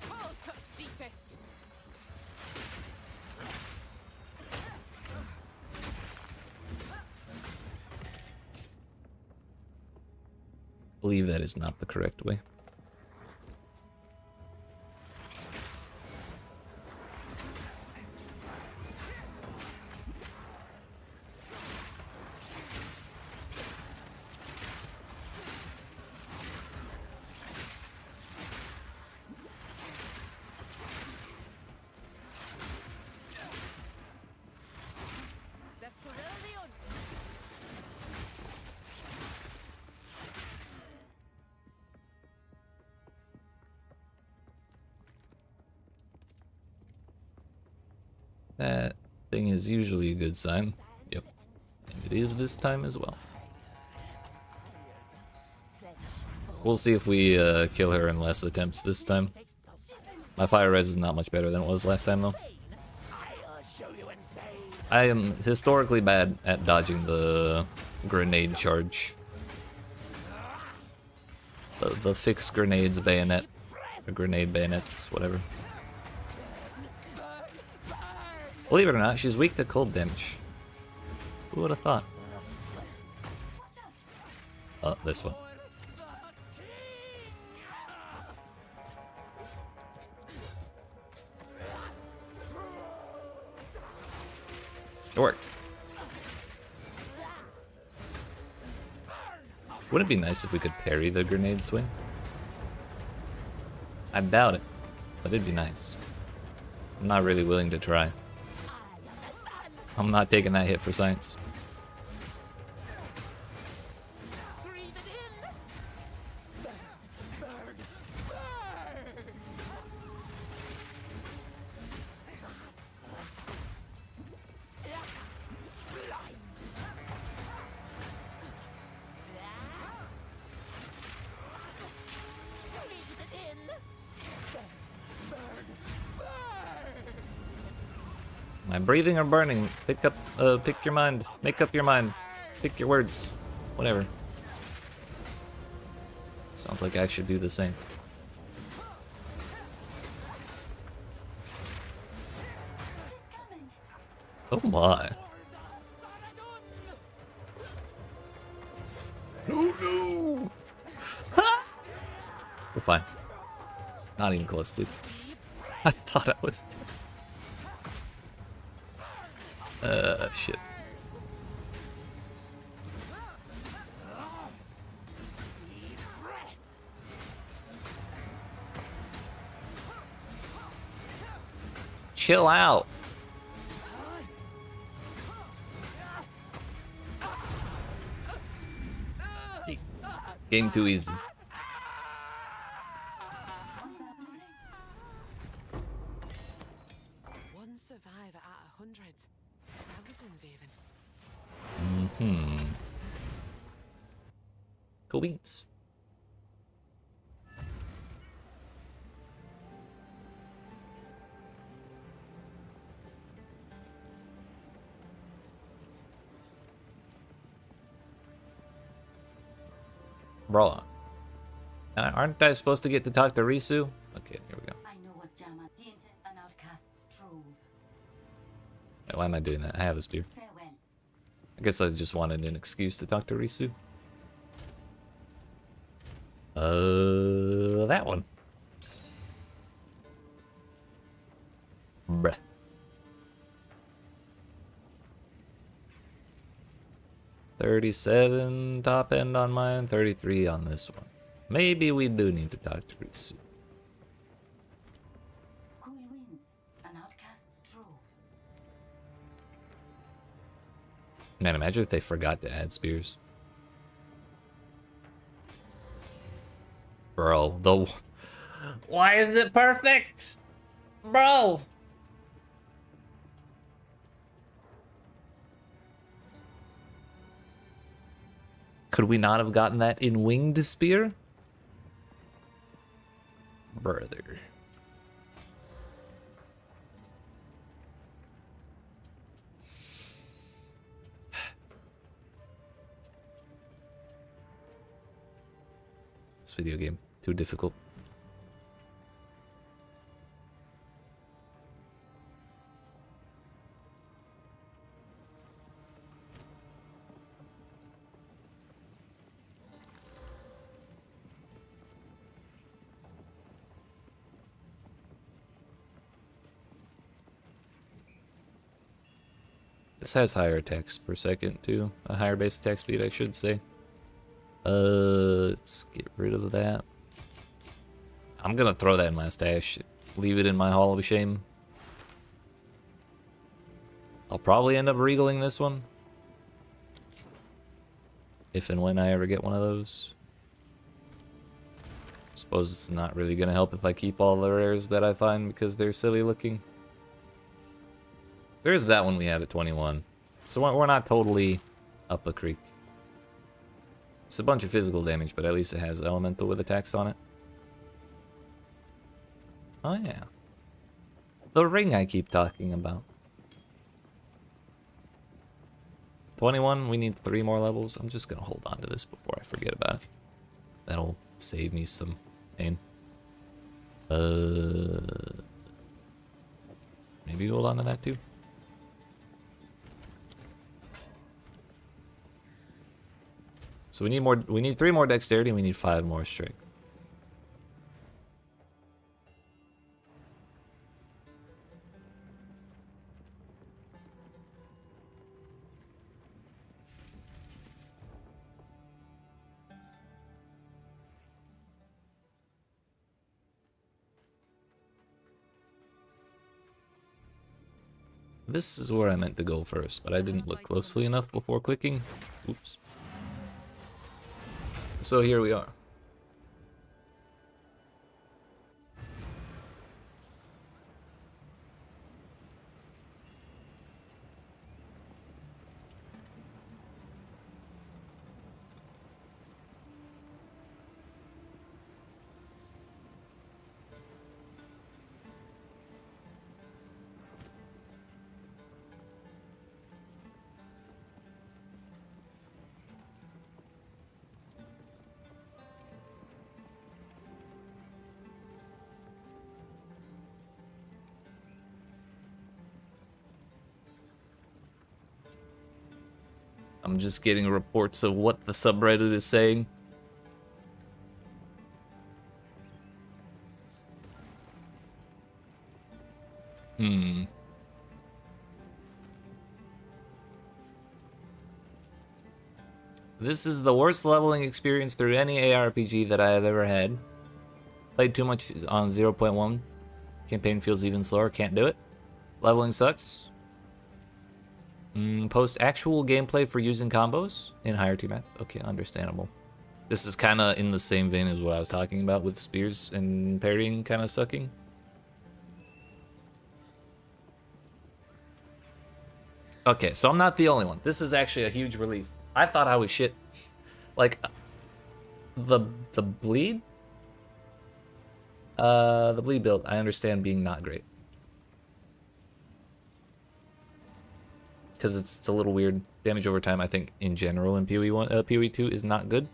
Cold cuts deepest. I believe that is not the correct way. Desperately on. That thing is usually a good sign. Yep. And it is this time as well. We'll see if we kill her in less attempts this time. My fire res is not much better than it was last time though. I am historically bad at dodging the grenade charge. The fixed grenades bayonet. Or grenade bayonets, whatever. Believe it or not, she's weak to cold damage. Who would have thought? Oh, this one. It worked. Wouldn't it be nice if we could parry the grenade swing? I doubt it, but it'd be nice. I'm not really willing to try. I'm not taking that hit for science. Breathe it in. Am I breathing or burning? Pick your mind. Make up your mind. Pick your words. Whatever. Sounds like I should do the same. Oh my. No, no. We're fine. Not even close, dude. I thought I was. Shit. Chill out. Game too easy. One survivor out of 100. Thousands even. Cool beans. Bro, aren't I supposed to get to talk to Risu? Okay, here we go. I know what Jama the intent an outcast's trove. Why am I doing that? I have a spear. Farewell. I guess I just wanted an excuse to talk to Risu. That one. Bruh. $37 top end on mine, 33 on this one. Maybe we do need to talk to Risu. Cool winds, an outcast's trove. Man, imagine if they forgot to add spears. Bro, why is it perfect? Bro! Could we not have gotten that in winged spear? Brother. This video game, too difficult. This has higher attacks per second too. A higher base attack speed, I should say. Let's get rid of that. I'm gonna throw that in my stash. Leave it in my Hall of Shame. I'll probably end up regaling this one. If and when I ever get one of those. Suppose it's not really gonna help if I keep all the rares that I find because they're silly looking. There's that one we have at 21. So we're not totally up a creek. It's a bunch of physical damage, but at least it has elemental with attacks on it. Oh yeah. The ring I keep talking about. 21, we need 3 more levels. I'm just gonna hold on to this before I forget about it. That'll save me some pain. Maybe hold on to that too. So we need more. We need 3 more dexterity. And we need 5 more strength. This is where I meant to go first, but I didn't look closely enough before clicking. Oops. So here we are. I'm just getting reports of what the subreddit is saying. This is the worst leveling experience through any ARPG that I have ever had. Played too much on 0.1. Campaign feels even slower, can't do it. Leveling sucks. Post actual gameplay for using combos in higher tier math. Okay, understandable. This is kind of in the same vein as what I was talking about with spears and parrying kind of sucking. Okay, so I'm not the only one. This is actually a huge relief. I thought I was shit. Like, the bleed? The bleed build, I understand being not great. Because it's a little weird. Damage over time, I think, in general in PoE 2 is not good.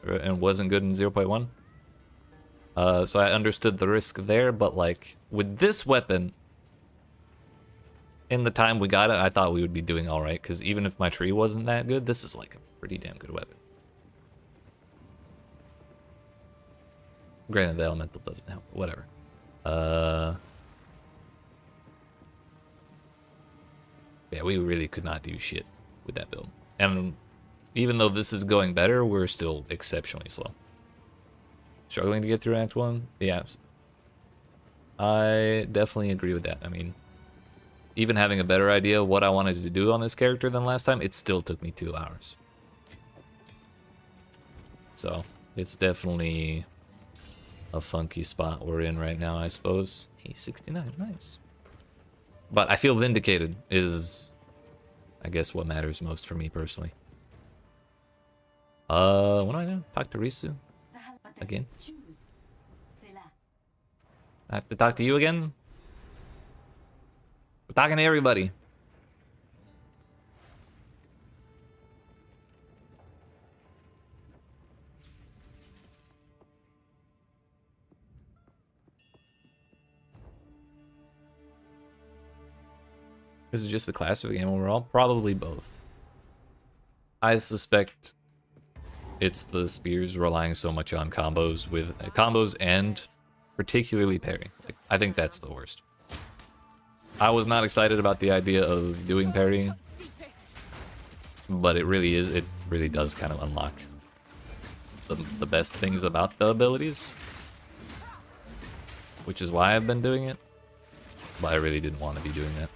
And wasn't good in 0.1. So I understood the risk there, but like, with this weapon, in the time we got it, I thought we would be doing alright, because even if my tree wasn't that good, this is like a pretty damn good weapon. Granted, the elemental doesn't help, but whatever. Yeah, we really could not do shit with that build. And even though this is going better, we're still exceptionally slow. Struggling to get through Act 1? Yeah. I definitely agree with that. I mean, even having a better idea of what I wanted to do on this character than last time, it still took me 2 hours. So, it's definitely a funky spot we're in right now, I suppose. Hey, 69, nice. But I feel vindicated is, I guess, what matters most for me personally. What do I do? Talk to Risu? Again? I have to talk to you again? We're talking to everybody. Is it just the class or the game overall? Probably both. I suspect it's the spears relying so much on combos with combos and particularly parry. Like, I think that's the worst. I was not excited about the idea of doing parrying, but it really is. It really does kind of unlock the best things about the abilities, which is why I've been doing it. But I really didn't want to be doing that.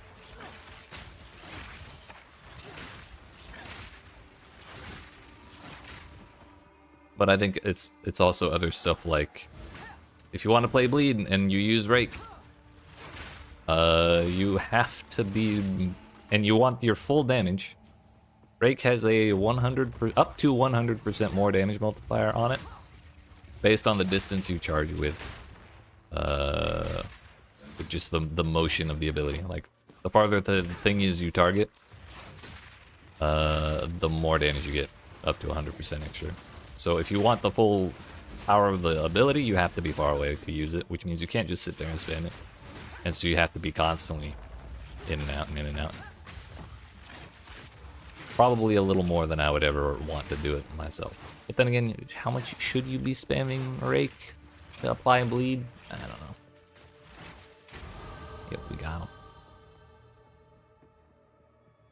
But I think it's also other stuff like, if you want to play bleed and you use rake, you have to be, and you want your full damage. Rake has a up to 100% more damage multiplier on it, based on the distance you charge with just the motion of the ability. Like, the farther the thing is you target, the more damage you get, up to 100% extra. So if you want the full power of the ability, you have to be far away to use it, which means you can't just sit there and spam it. And so you have to be constantly in and out and in and out. Probably a little more than I would ever want to do it myself. But then again, how much should you be spamming rake to apply bleed? I don't know. Yep, we got him.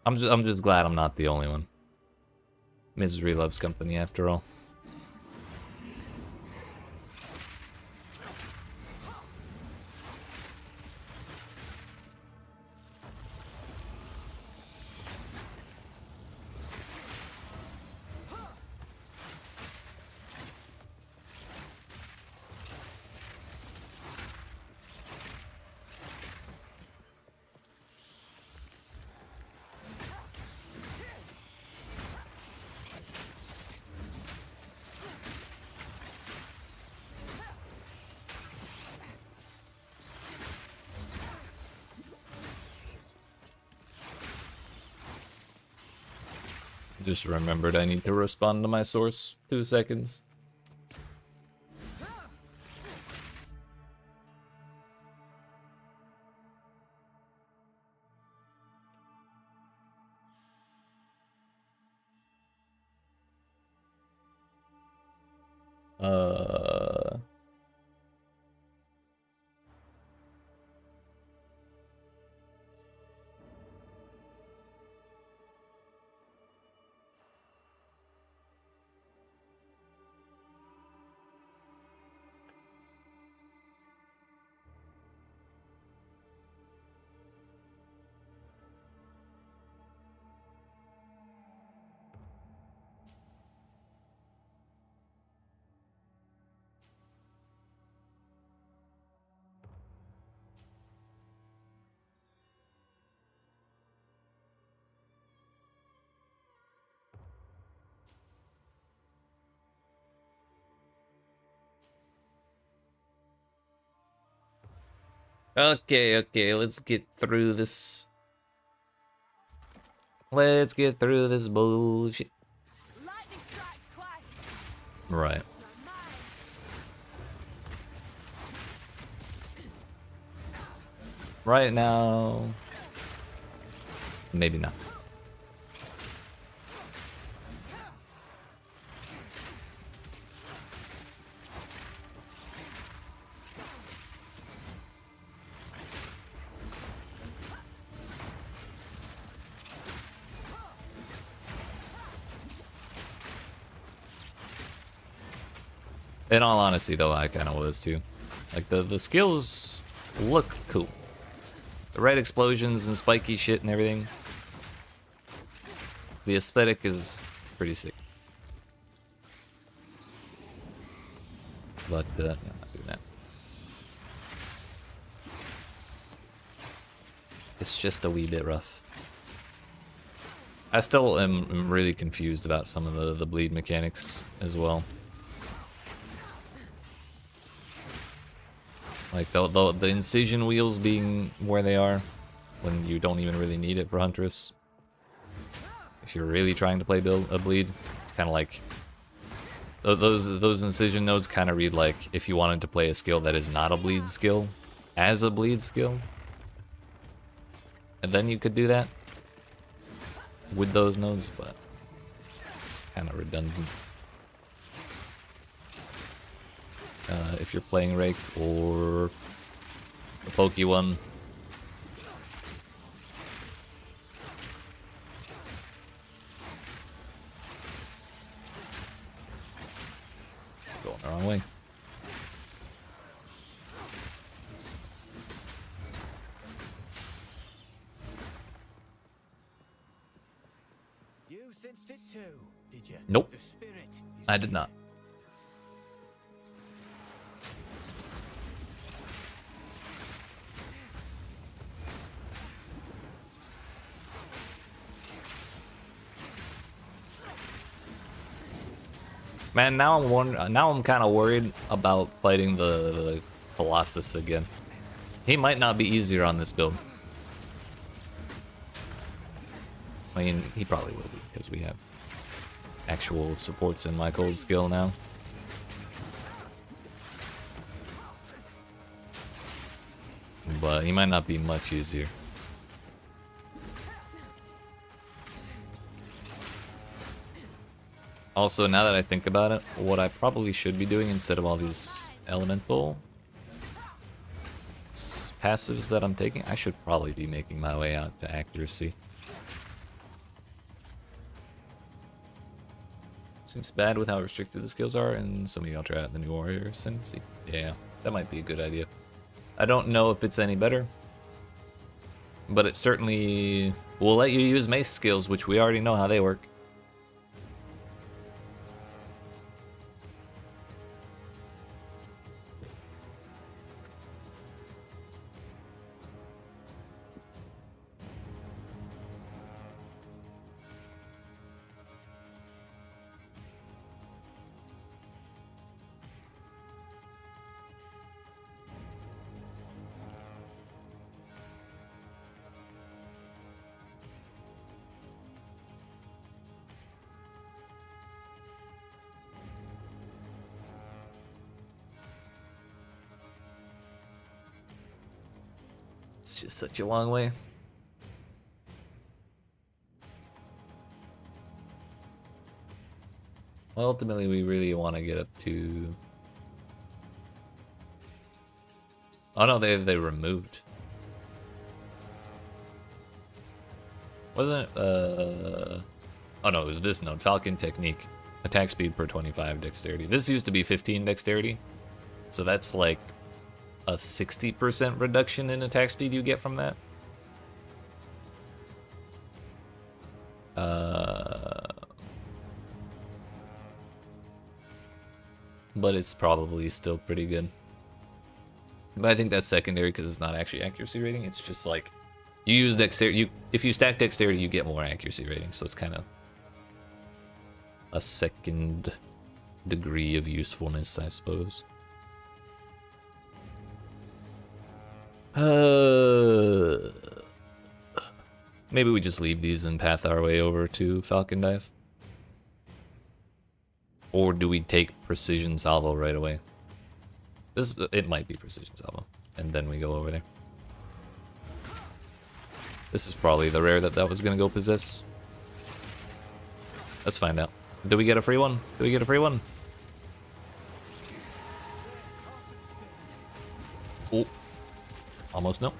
I'm just glad I'm not the only one. Misery loves company after all. Just remembered I need to respond to my source. 2 seconds. Uh... Okay, let's get through this. Let's get through this bullshit. Lightning strikes twice. Right. You're mine. Right now... Maybe not. In all honesty, though, I kind of was too. Like, the skills look cool. The red explosions and spiky shit and everything. The aesthetic is pretty sick. But, yeah, I'm not doing that. It's just a wee bit rough. I still am really confused about some of the bleed mechanics as well. Like the incision wheels being where they are when you don't even really need it for Huntress. If you're really trying to play a bleed, it's kind of like those incision nodes kind of read like if you wanted to play a skill that is not a bleed skill as a bleed skill, and then you could do that with those nodes, but it's kind of redundant. If you're playing Rake or the Pokey one. Going the wrong way. You sensed it too, did you? Nope. The spirit is I did not. Man, now I'm kind of worried about fighting the Colossus again. He might not be easier on this build. I mean, he probably will be because we have actual supports in my cold skill now. But he might not be much easier. Also, now that I think about it, what I probably should be doing instead of all these elemental passives that I'm taking, I should probably be making my way out to accuracy. Seems bad with how restricted the skills are, and so maybe I'll try out the new warrior Ascendancy. Yeah, that might be a good idea. I don't know if it's any better, but it certainly will let you use mace skills, which we already know how they work. It's just such a long way. Well, ultimately, we really want to get up to... Oh no, they removed. Wasn't it, Oh no, it was this node, Falcon Technique. Attack speed per 25 dexterity. This used to be 15 dexterity. So that's like a 60% reduction in attack speed you get from that. But it's probably still pretty good. But I think that's secondary because it's not actually accuracy rating. It's just like you use dexterity. If you stack dexterity, you get more accuracy rating. So it's kind of a second degree of usefulness, I suppose. Maybe we just leave these and path our way over to Falcon Dive. Or do we take Precision Salvo right away? It might be Precision Salvo, and then we go over there. This is probably the rare that was gonna go possess. Let's find out. Do we get a free one? Do we get a free one? Oh, almost no.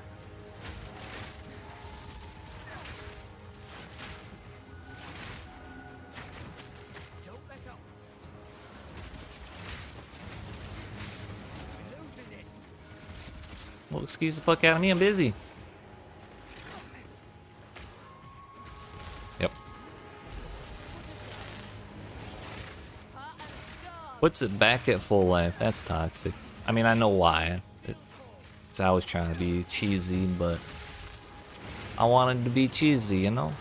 Well, excuse the fuck out of me, I'm busy. Yep. Puts it back at full life. That's toxic. I mean, I know why. I was trying to be cheesy, but I wanted to be cheesy, you know?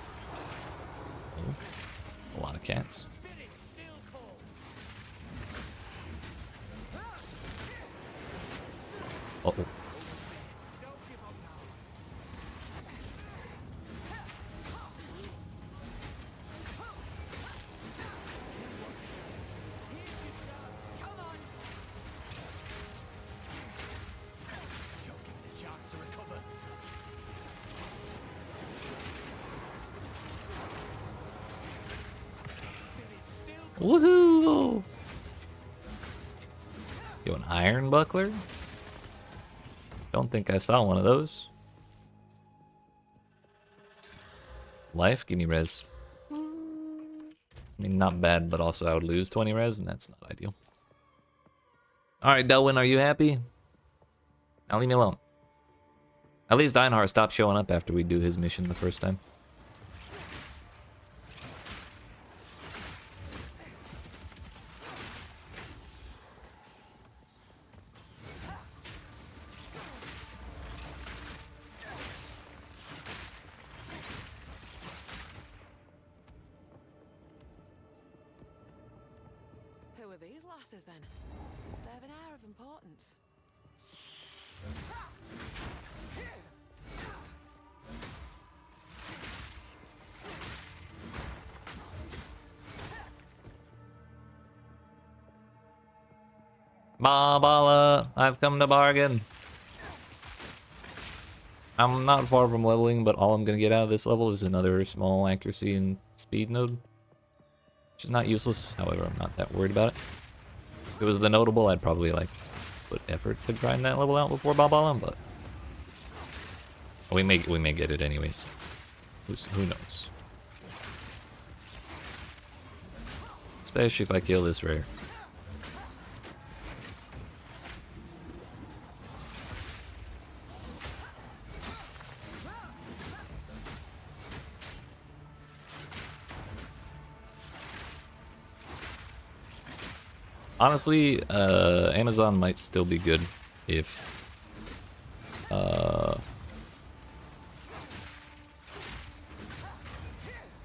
Ooh, a lot of cats. Uh-oh. Woohoo! Yo, an iron buckler? Don't think I saw one of those. Life? Give me res. I mean, not bad, but also I would lose 20 res, and that's not ideal. Alright, Delwyn, are you happy? Now leave me alone. At least Einhar stopped showing up after we do his mission the first time. Who are these lasses then? They have an air of importance. Bala, I've come to bargain. I'm not far from leveling, but all I'm gonna get out of this level is another small accuracy and speed node. Which is not useless, however, I'm not that worried about it. If it was the notable, I'd probably like put effort to grind that level out before Bala, but we may get it anyways. Who knows? Especially if I kill this rare. Honestly, Amazon might still be good if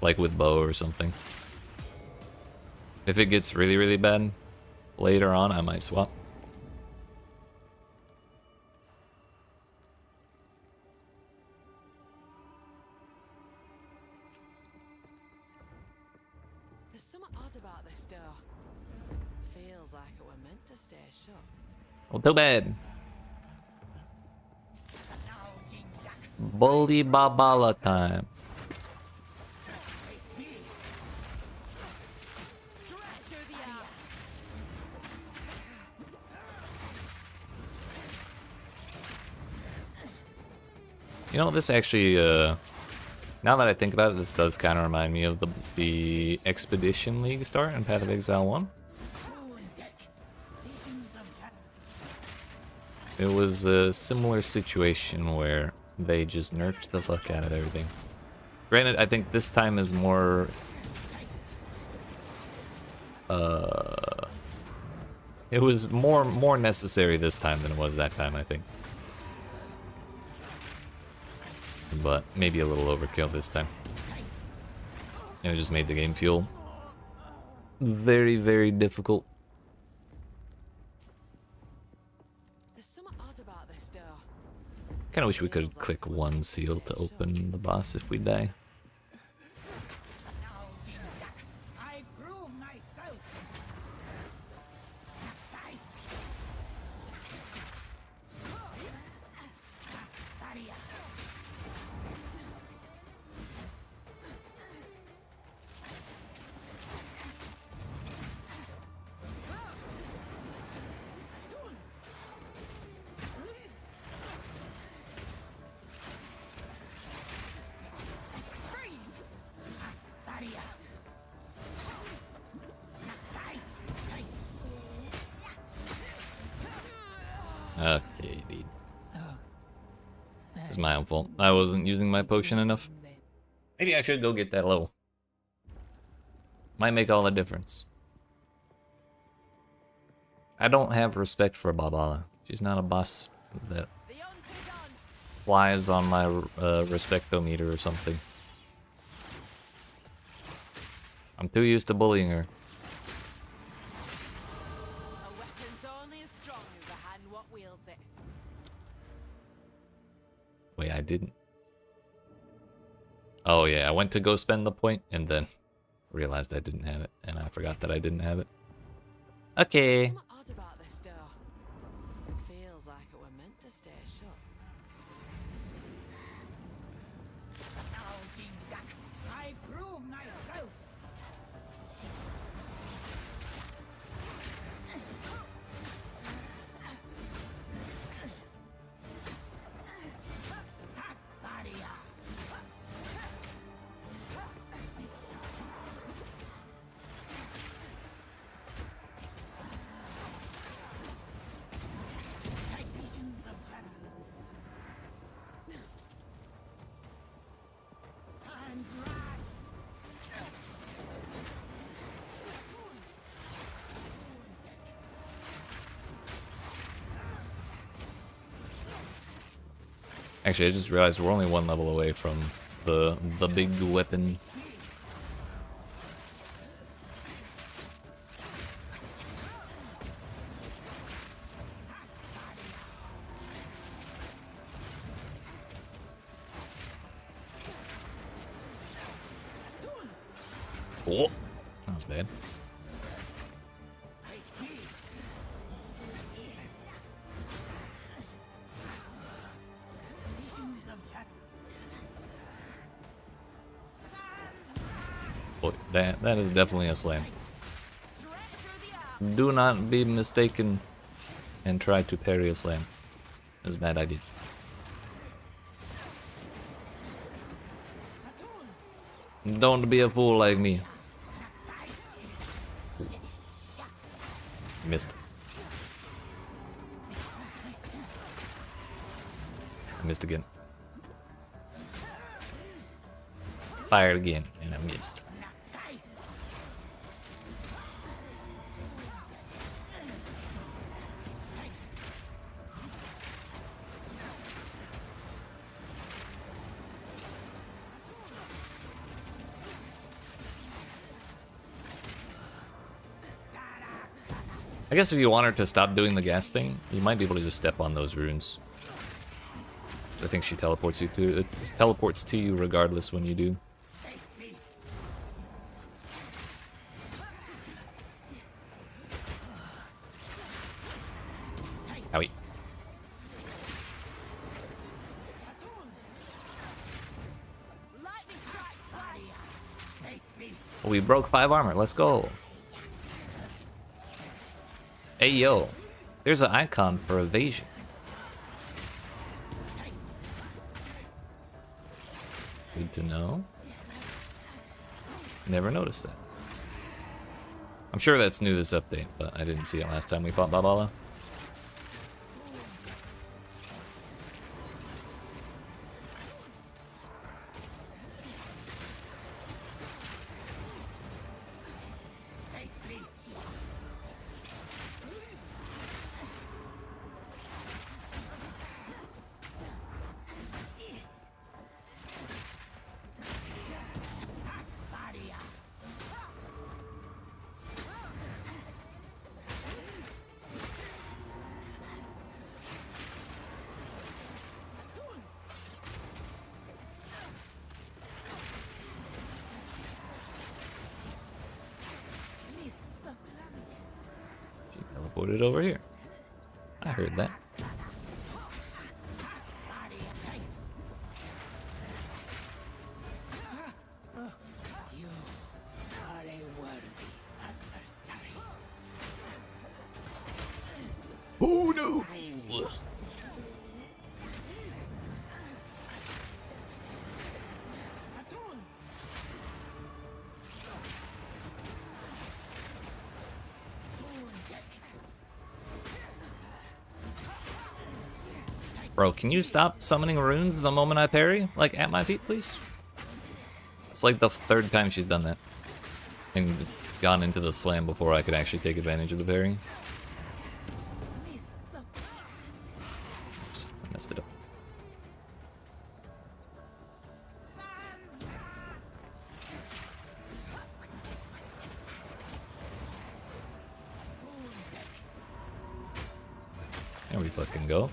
like with bow or something. If it gets really, really bad later on, I might swap. There's something odd about this door. Feels like it were meant to stay shut. Well, too bad. Bully Babala time. You know, this actually, now that I think about it, this does kind of remind me of the Expedition League start in Path of Exile 1. It was a similar situation where they just nerfed the fuck out of everything. Granted, I think this time is more... it was more necessary this time than it was that time, I think. But maybe a little overkill this time. And it just made the game feel very, very difficult. There's something odd about this door. Kinda wish we could click one seal to open the boss if we die. I prove myself. Okay, dude. It's my own fault. I wasn't using my potion enough. Maybe I should go get that level. Might make all the difference. I don't have respect for Babala. She's not a boss that flies on my respectometer or something. I'm too used to bullying her. A weapon's only as strong as the hand what wields it. Wait, I didn't. Oh yeah, I went to go spend the point and then realized I didn't have it, and I forgot that I didn't have it. Okay. Something odd about this door. Feels like it were meant to stay shut. I prove myself. Actually, I just realized we're only one level away from the big weapon. Oh, that was bad. Oh, that is definitely a slam. Do not be mistaken and try to parry a slam. That's a bad idea. Don't be a fool like me. Missed. Missed again. Fired again, and I missed. I guess if you want her to stop doing the gasping, you might be able to just step on those runes. 'Cause I think she teleports you to it teleports to you regardless when you do. Owie. We broke 5 armor. Let's go. Hey yo, there's an icon for evasion. Good to know. Never noticed that. I'm sure that's new this update, but I didn't see it last time we fought Babala. She teleported over here. I heard that. Oh no! Ugh. Bro, can you stop summoning runes the moment I parry? Like, at my feet, please? It's like the third time she's done that. And gone into the slam before I could actually take advantage of the parry. Oops, I messed it up. There we fucking go.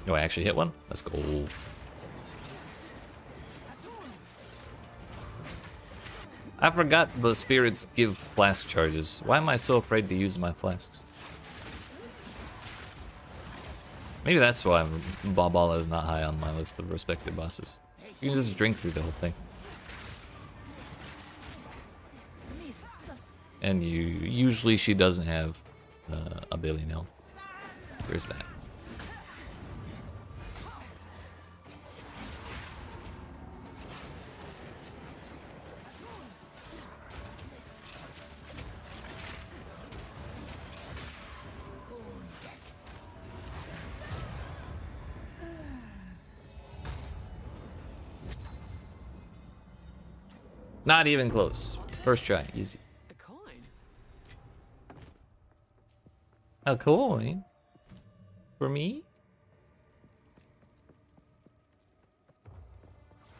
Do I actually hit one? Let's go. I forgot the spirits give flask charges. Why am I so afraid to use my flasks? Maybe that's why Babala is not high on my list of respected bosses. You can just drink through the whole thing. And usually she doesn't have a billion health. There's that. Not even close. First try, easy. A coin. A coin? For me?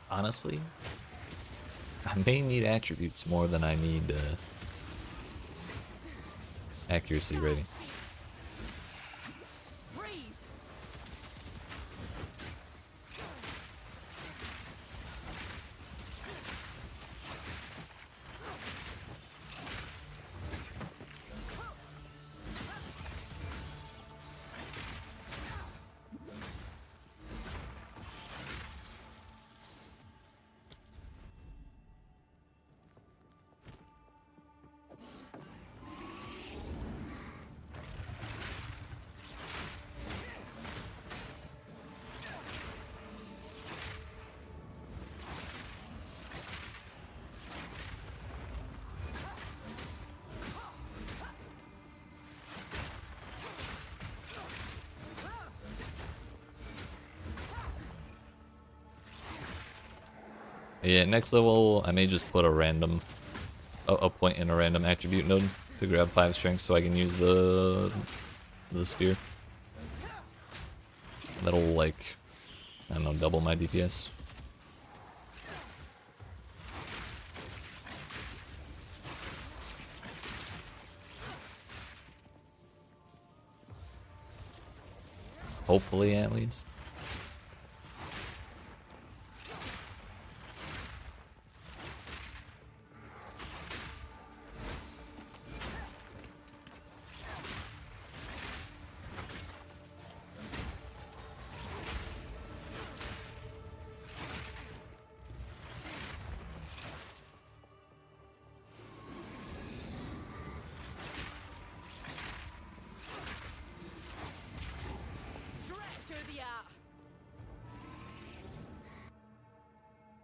Honestly, I may need attributes more than I need accuracy rating. Freeze. Yeah, next level I may just put a random, a point in a random attribute node to grab 5 strength so I can use the spear. That'll like, I don't know, double my DPS. Hopefully, at least.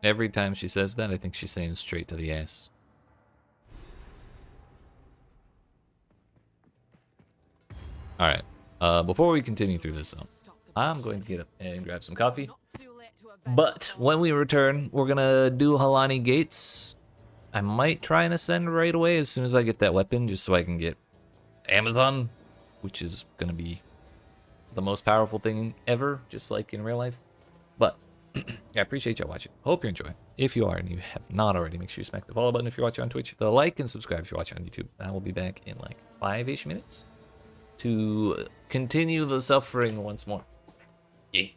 Every time she says that, I think she's saying straight to the ass. Alright, before we continue through this, I'm going to get up and grab some coffee. But when we return, we're gonna do Halani Gates. I might try and ascend right away as soon as I get that weapon, just so I can get Amazon, which is gonna be the most powerful thing ever, just like in real life. But I appreciate y'all watching. Hope you enjoy. If you are and you have not already, make sure you smack the follow button if you're watching on Twitch, the like and subscribe if you're watching on YouTube. I will be back in like 5-ish minutes to continue the suffering once more. Yay.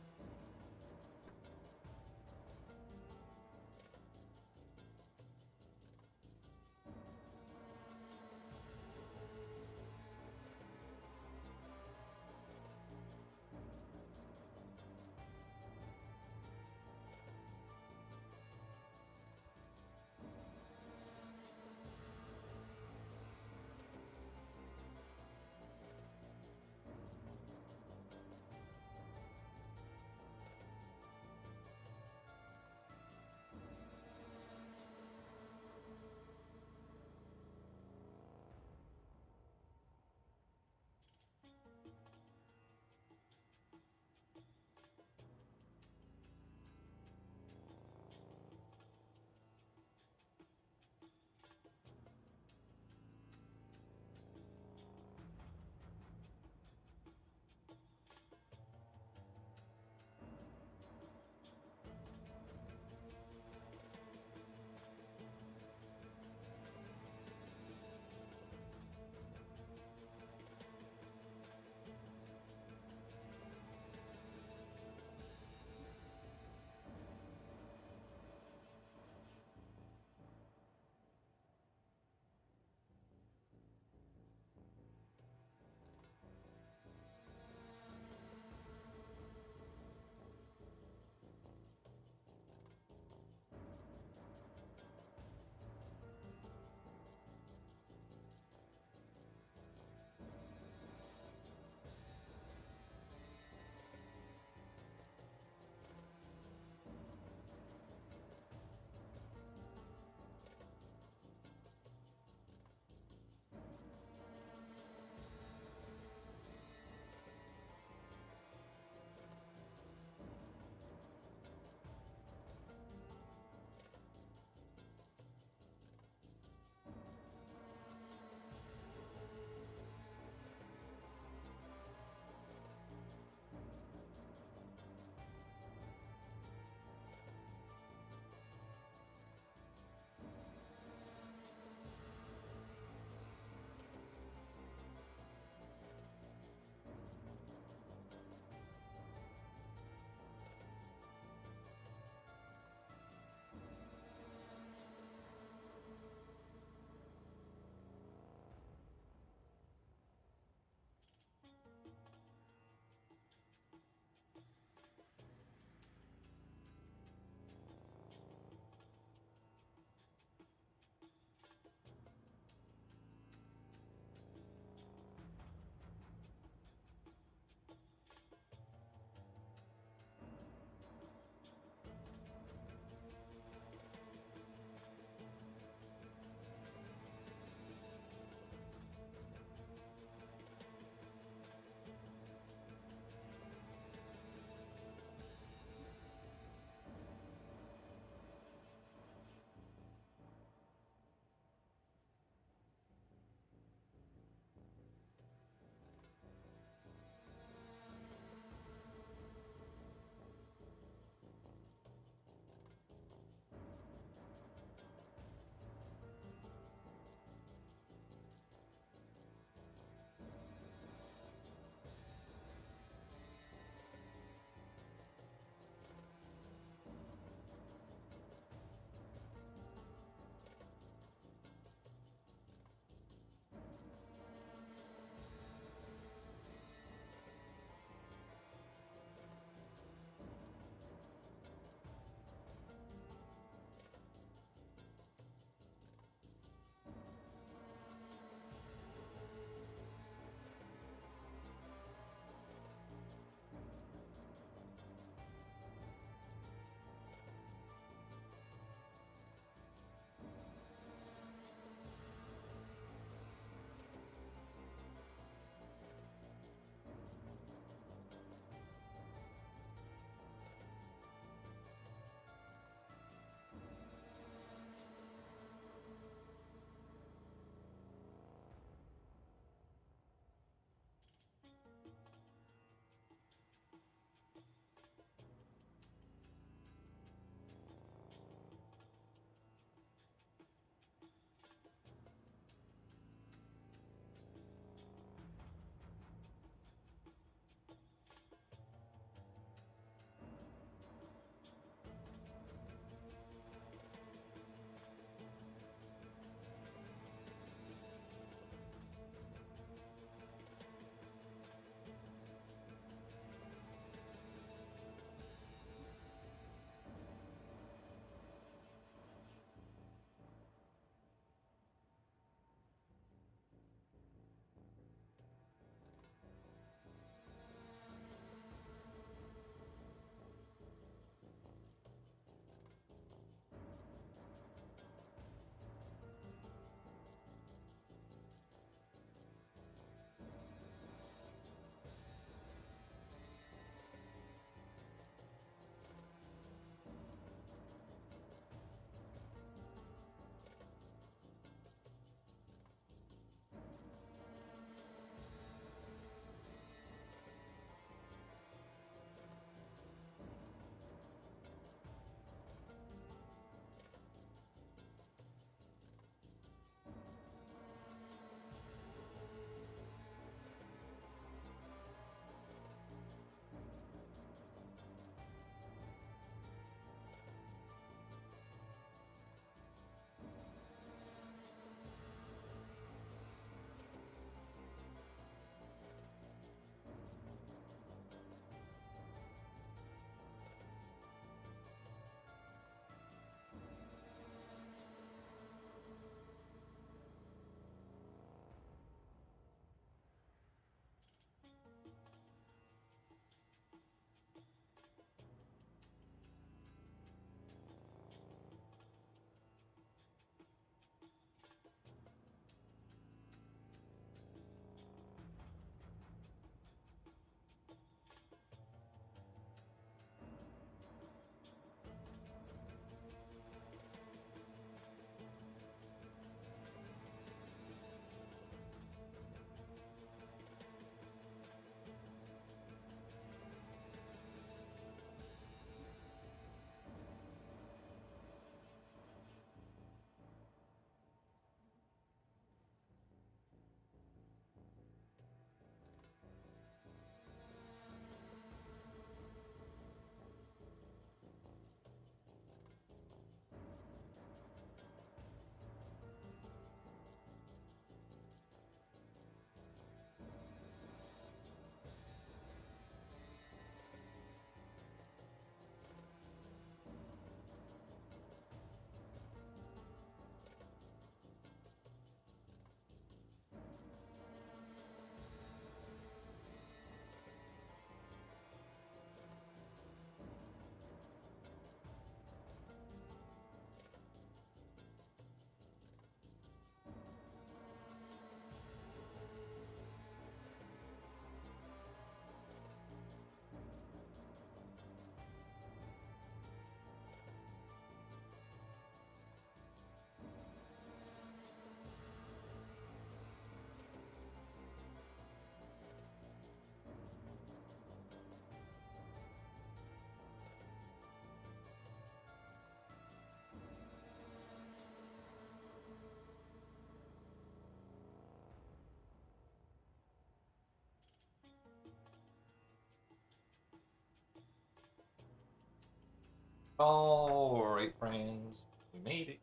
Alright, friends. We made it.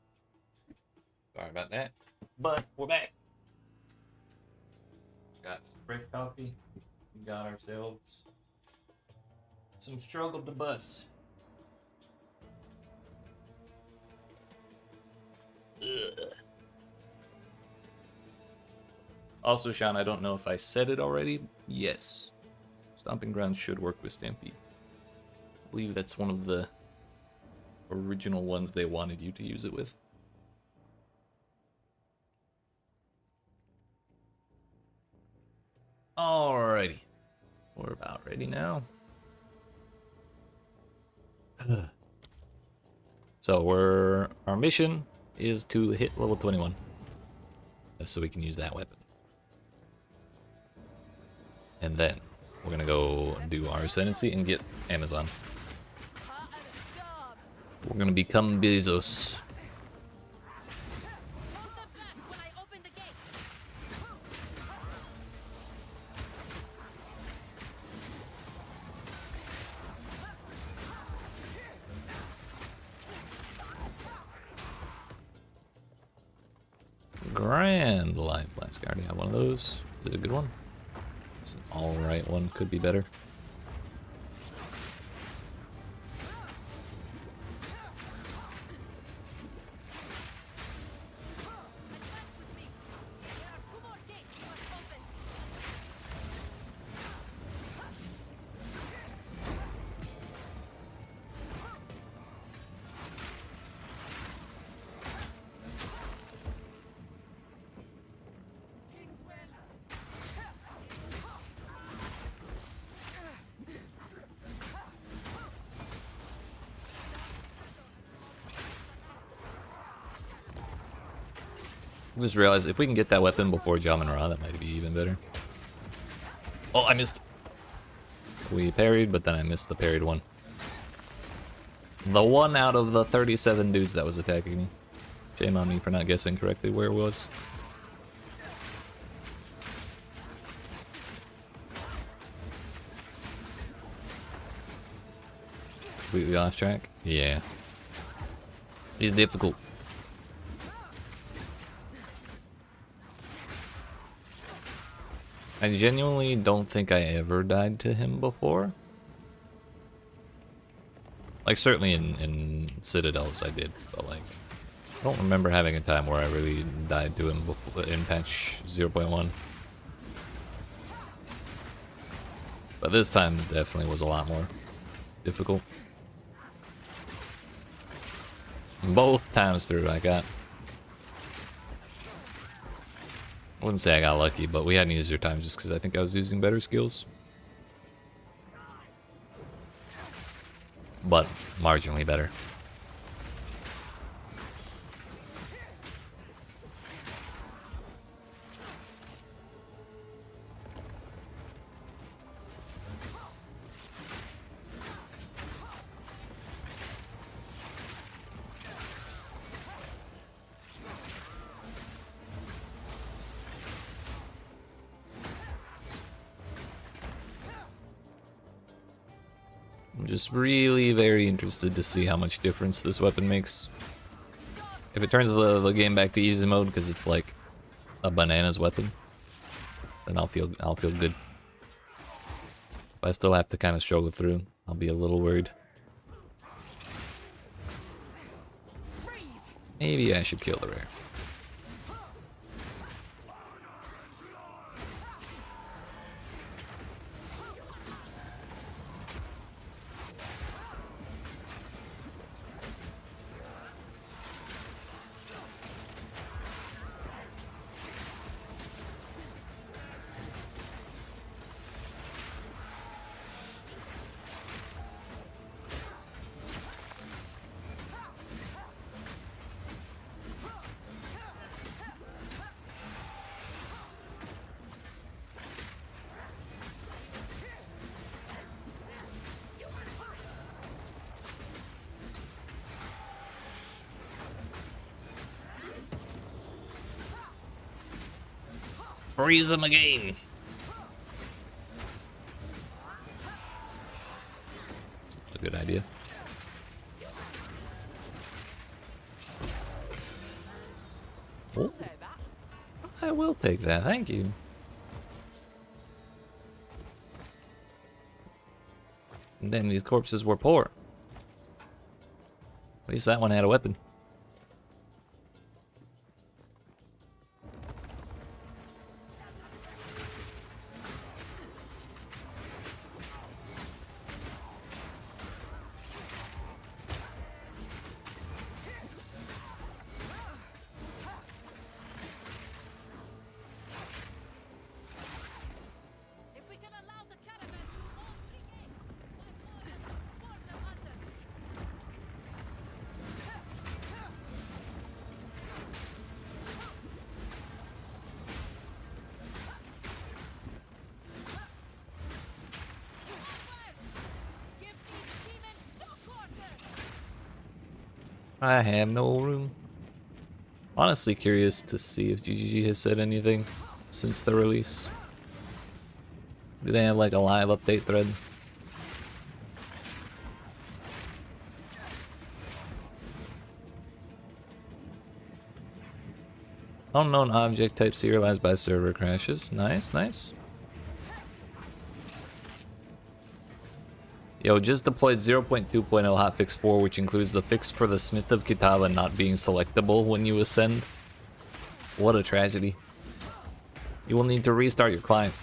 Sorry about that. But we're back. Got some fresh coffee. We got ourselves some struggle to bus. Ugh. Also, Sean, I don't know if I said it already. Yes. Stomping Grounds should work with Stampede. I believe that's one of the original ones they wanted you to use it with. Alrighty. We're about ready now. So our mission is to hit level 21. So we can use that weapon. And then we're gonna go do our Ascendancy and get Amazon. We're gonna become Bezos. Grand Life Blast. I already have one of those. Is it a good one? It's an alright one. Could be better. Just realized if we can get that weapon before Jamin Ra, that might be even better. Oh, I missed. We parried, but then I missed the parried one. The one out of the 37 dudes that was attacking me. Shame on me for not guessing correctly where it was. Completely lost track? Yeah. He's difficult. I genuinely don't think I ever died to him before. Like, certainly in Citadels I did, but like, I don't remember having a time where I really died to him before, in patch 0.1. But this time definitely was a lot more difficult. Both times through I wouldn't say I got lucky, but we had an easier time just because I think I was using better skills. But marginally better. I'm just really very interested to see how much difference this weapon makes. If it turns the game back to easy mode because it's like a bananas weapon, then I'll feel good. If I still have to kind of struggle through, I'll be a little worried. Maybe I should kill the rare. Freeze him again. That's not a good idea. I will take that, thank you. Damn, these corpses were poor. At least that one had a weapon. If we can allow the caravan through all three gates, my warriors swarm them under. Give these demons shock orders! I have no room. Honestly curious to see if GGG has said anything since the release. Do they have like a live update thread? Unknown object type serialized by server crashes. Nice, nice. Yo, just deployed 0.2.0 hotfix 4, which includes the fix for the Smith of Kitava not being selectable when you ascend. What a tragedy. You will need to restart your client.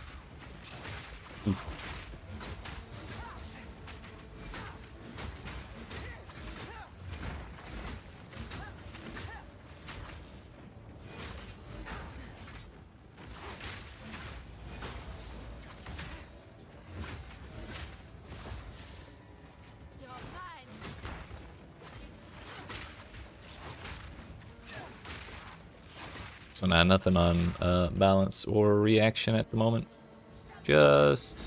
Oof. You're mine! So now nothing on balance or reaction at the moment. Just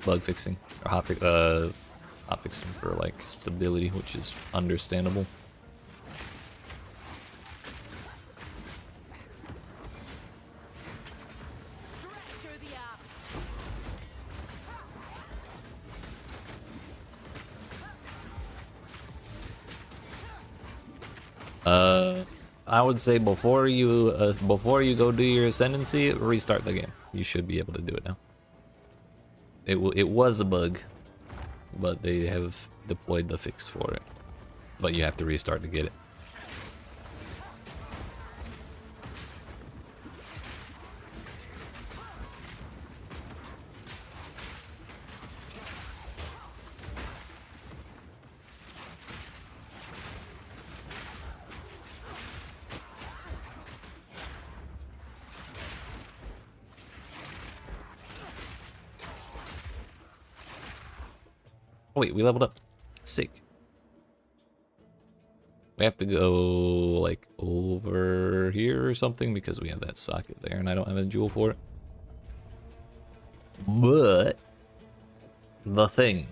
bug fixing or hot fixing for like stability, which is understandable. Straight through the app! I would say before you go do your Ascendancy, restart the game. You should be able to do it now. It was a bug, but they have deployed the fix for it. But you have to restart to get it. Oh wait, we leveled up. Sick. We have to go like over here or something because we have that socket there and I don't have a jewel for it. But the thing.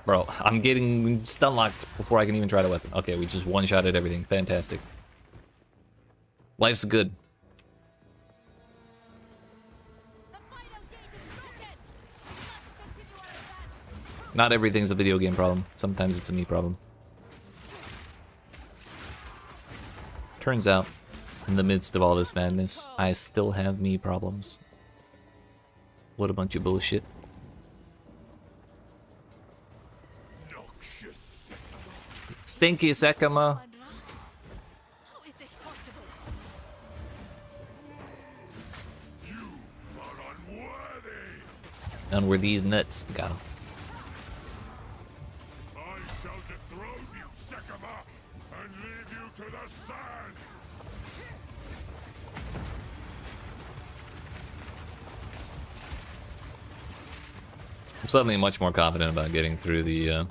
Bro, I'm getting stun locked before I can even try the weapon. Okay, we just one-shotted everything. Fantastic. Life's good. The final gate is broken! We must continue our advance! Not everything's a video game problem. Sometimes it's a me problem. Turns out, in the midst of all this madness, I still have me problems. What a bunch of bullshit. Stinky Sekama. How is this possible? You are unworthy! And we're these nuts. Got him. I shall dethrone you, Sekama, and leave you to the sand! I'm suddenly much more confident about getting through the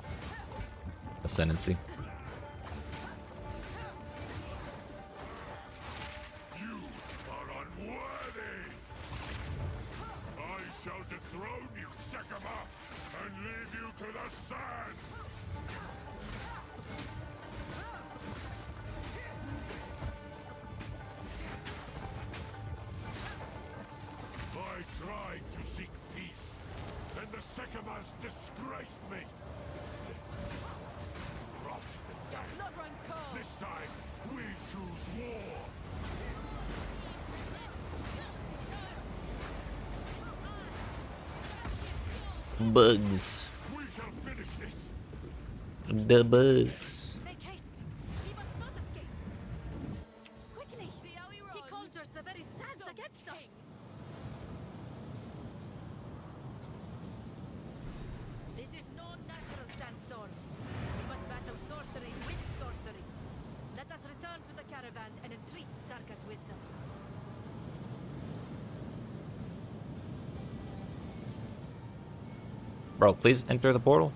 Ascendancy. You are unworthy! I shall dethrone you, Sekama, and leave you to the sand! I tried to seek peace, and the Sekamas disgraced me. Rot the sand. Blood runs cold! Bugs. We shall finish this. The bugs. Make haste. He must not escape. Quickly. See how he conjures the very sands against us. This is no natural sandstorm. We must battle sorcery with sorcery. Let us return to the caravan and entreat Zarka's wisdom. Bro, please enter the portal.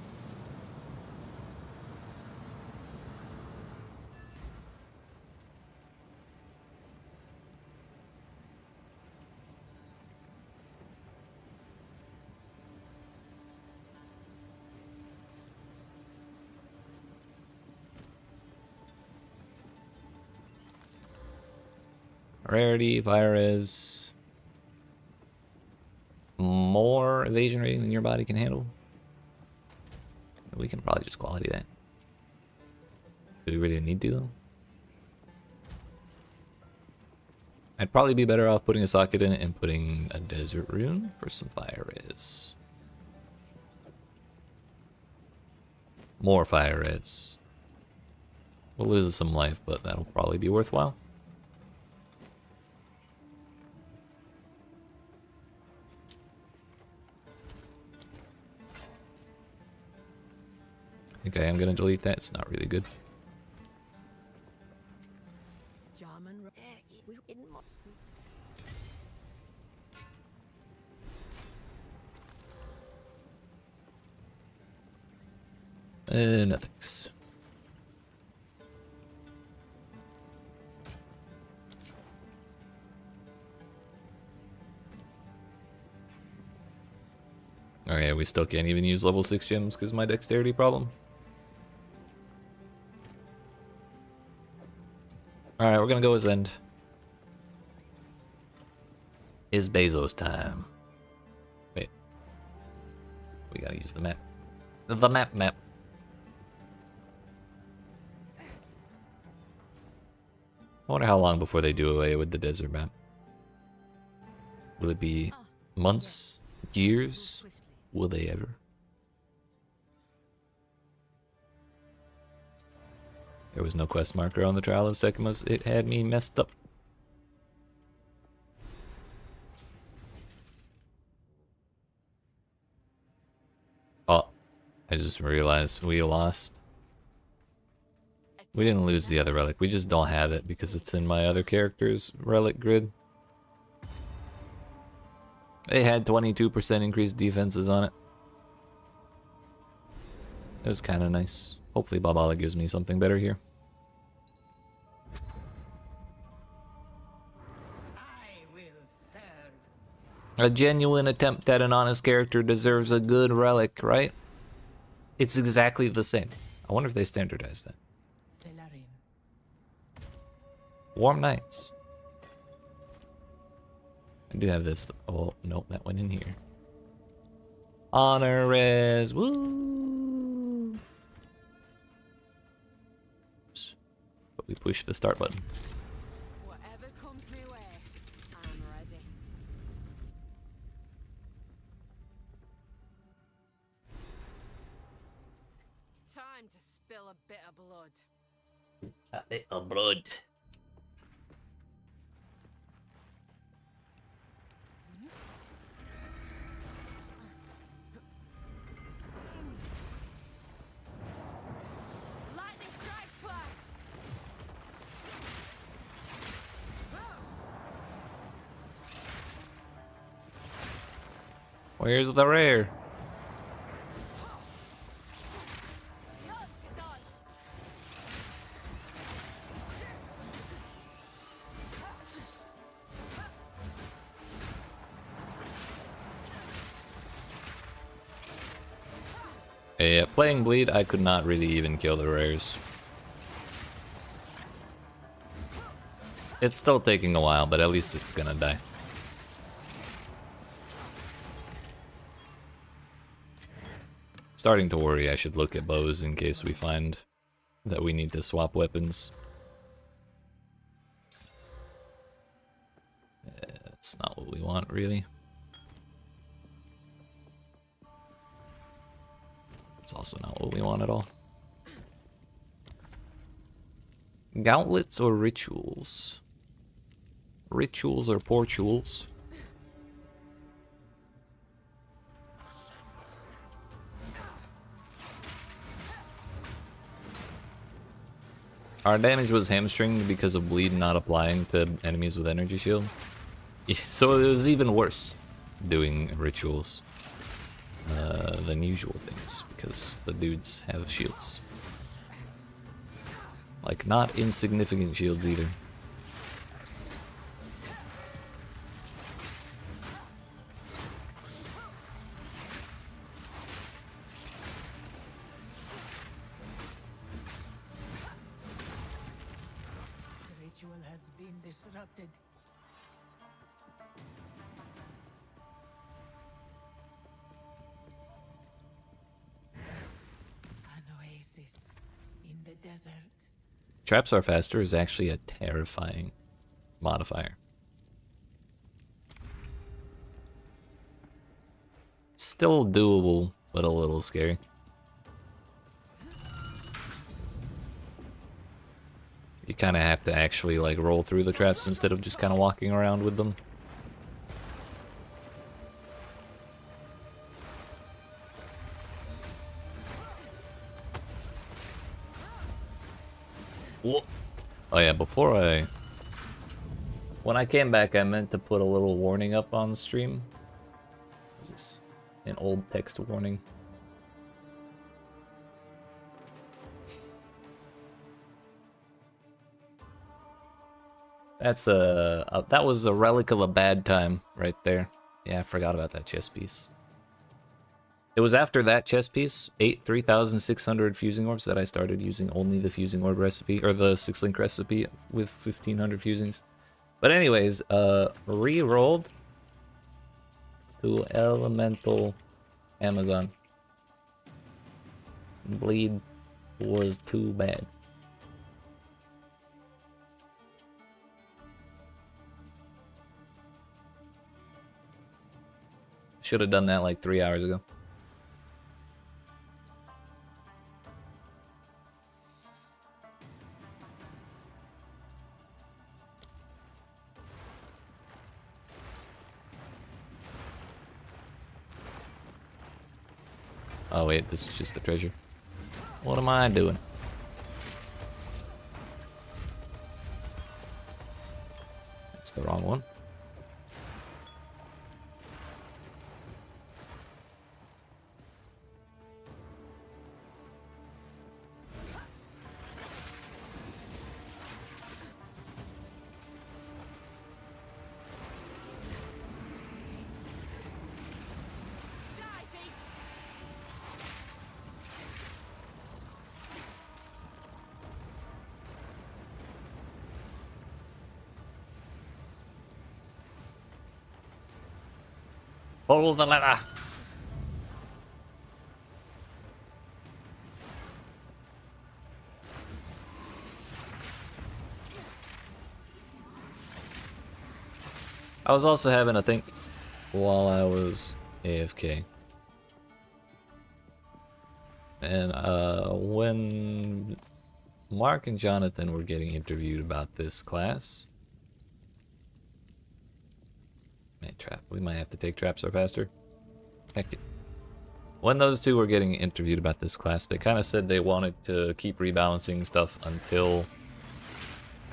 Rarity, virus. More evasion rating than your body can handle. We can probably just quality that. Do we really need to though? I'd probably be better off putting a socket in it and putting a desert rune for some fire res. More fire res. We'll lose some life, but that'll probably be worthwhile. I think I am going to delete that. It's not really good. Nothings. Okay, we still can't even use level 6 gems because of my dexterity problem. Alright, we're gonna go as end. Is Bezos time. Wait. We gotta use the map. The map. I wonder how long before they do away with the desert map. Will it be months? Years? Will they ever? There was no quest marker on the Trial of Sekimus. It had me messed up. Oh, I just realized we lost. We didn't lose the other relic. We just don't have it because it's in my other character's relic grid. It had 22% increased defenses on it. It was kind of nice. Hopefully Babala gives me something better here. A genuine attempt at an honest character deserves a good relic, right? It's exactly the same. I wonder if they standardized that. Warm Nights. I do have this. Oh, no, that went in here. Honor res. Woo! But we push the start button. Whatever comes my way, I'm ready. Time to spill a bit of blood. A bit of blood. Lightning strike class. Where's the rare? Yeah, playing bleed, I could not really even kill the rares. It's still taking a while, but at least it's gonna die. Starting to worry I should look at bows in case we find that we need to swap weapons. That's not what we want, really. That's also not what we want at all. Gauntlets or rituals? Rituals or portuals? Our damage was hamstringed because of bleed not applying to enemies with energy shield. Yeah, so it was even worse doing rituals than usual things because the dudes have shields. Like, not insignificant shields either. The ritual has been disrupted. An oasis in the desert. Traps are faster is actually a terrifying modifier. Still doable, but a little scary. You kind of have to actually like roll through the traps instead of just kind of walking around with them. Whoa. Oh yeah, when I came back, I meant to put a little warning up on stream. What is this? An old text warning. That's that was a relic of a bad time right there. Yeah, I forgot about that chess piece. It was after that chess piece, 3,600 fusing orbs, that I started using only the fusing orb recipe, or the 6-link recipe with 1,500 fusings. But anyways, re-rolled to Elemental Amazon. Bleed was too bad. Should have done that like 3 hours ago. Oh wait, this is just the treasure. What am I doing? That's the wrong one. Follow the letter. I was also having a think while I was AFK. And when Mark and Jonathan were getting interviewed about this class, trap. We might have to take traps or faster. Heck it. When those two were getting interviewed about this class, they kind of said they wanted to keep rebalancing stuff until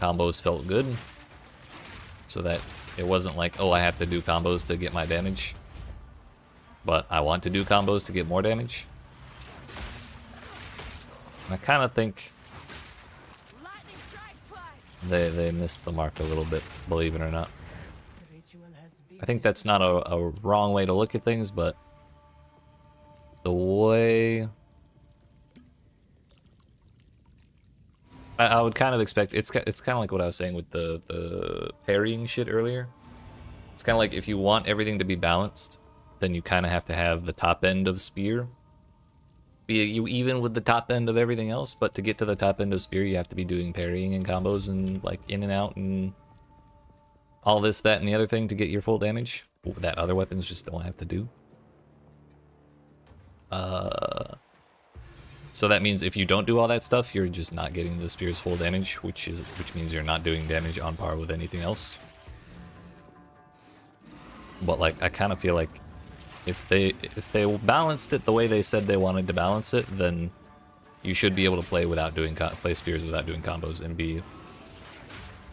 combos felt good. So that it wasn't like, oh, I have to do combos to get my damage. But I want to do combos to get more damage. And I kind of think they missed the mark a little bit, believe it or not. I think that's not a wrong way to look at things, but the way I would kind of expect, it's kind of like what I was saying with the parrying shit earlier. It's kind of like if you want everything to be balanced, then you kind of have to have the top end of spear be you even with the top end of everything else, but to get to the top end of spear, you have to be doing parrying and combos and like in and out and all this, that, and the other thing to get your full damage that other weapons just don't have to do. So that means if you don't do all that stuff, you're just not getting the spear's full damage, which means you're not doing damage on par with anything else. But like, I kind of feel like if they balanced it the way they said they wanted to balance it, then you should be able to play without doing play spears without doing combos and be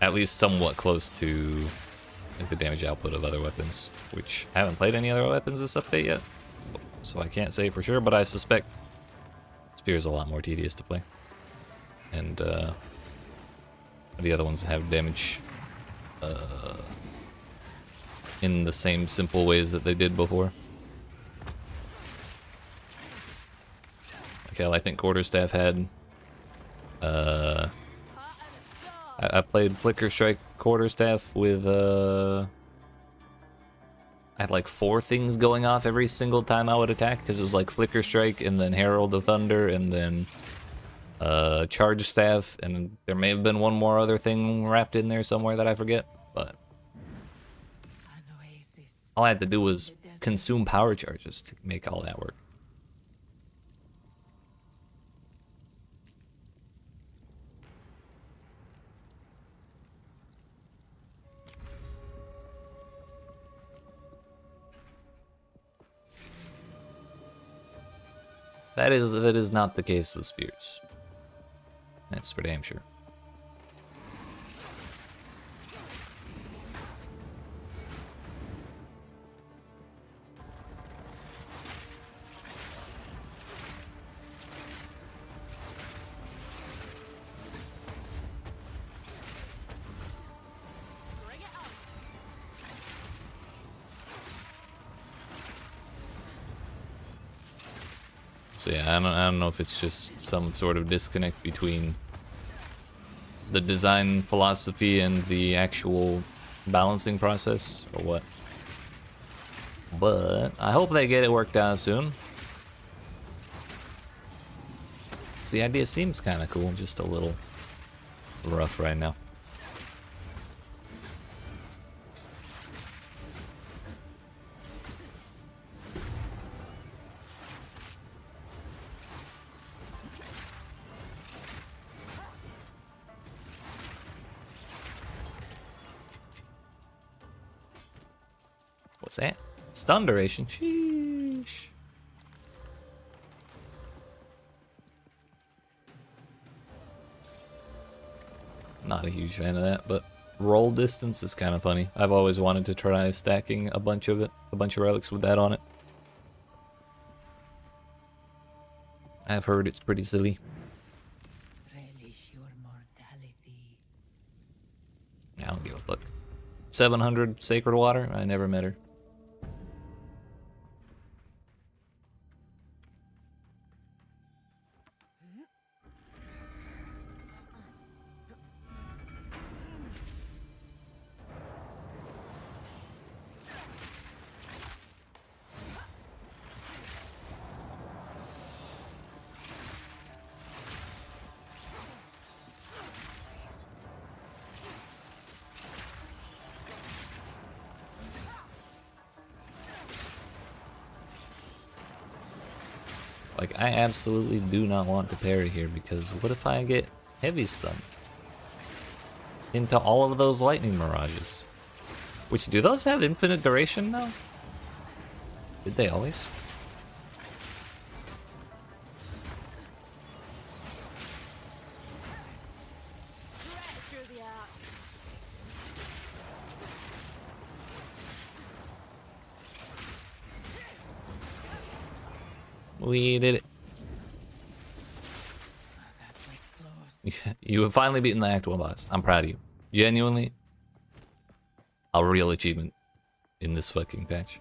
at least somewhat close to like the damage output of other weapons, which I haven't played any other weapons this update yet, so I can't say for sure, but I suspect spear is a lot more tedious to play. And the other ones have damage in the same simple ways that they did before. Okay, well, I think Quarterstaff had I played Flicker Strike Quarterstaff with I had like 4 things going off every single time I would attack, because it was like Flicker Strike and then Herald of Thunder and then Charge Staff, and there may have been one more other thing wrapped in there somewhere that I forget, but all I had to do was consume power charges to make all that work. That is not the case with spears. That's for damn sure. So yeah, I don't know if it's just some sort of disconnect between the design philosophy and the actual balancing process, or what. But I hope they get it worked out soon. So the idea seems kind of cool, just a little rough right now. What's that? Stun duration? Sheesh. Not a huge fan of that, but roll distance is kind of funny. I've always wanted to try stacking a bunch of relics with that on it. I've heard it's pretty silly. Relish your mortality. I don't give a fuck. 700 sacred water? I never met her. Like, I absolutely do not want to parry here, because what if I get heavy stun into all of those lightning mirages? Which, do those have infinite duration now? Did they always? We did it. You have finally beaten the Act 1 boss. I'm proud of you. Genuinely, a real achievement in this fucking patch.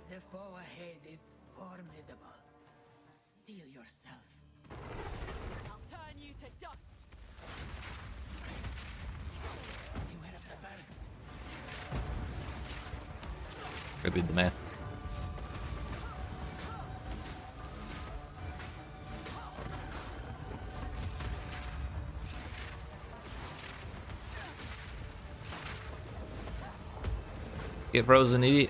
The foe ahead is formidable. Steel yourself. I'll turn you to dust. Beware of the burst. I did the math. Get frozen, idiot.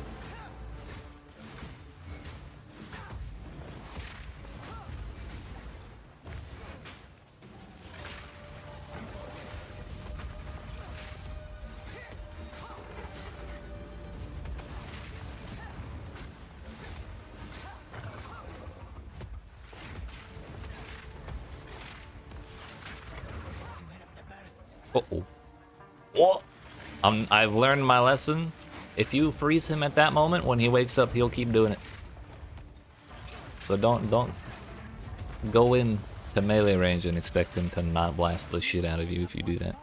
Uh-oh. What? I've learned my lesson. If you freeze him at that moment, when he wakes up, he'll keep doing it. So don't go in to melee range and expect him to not blast the shit out of you if you do that.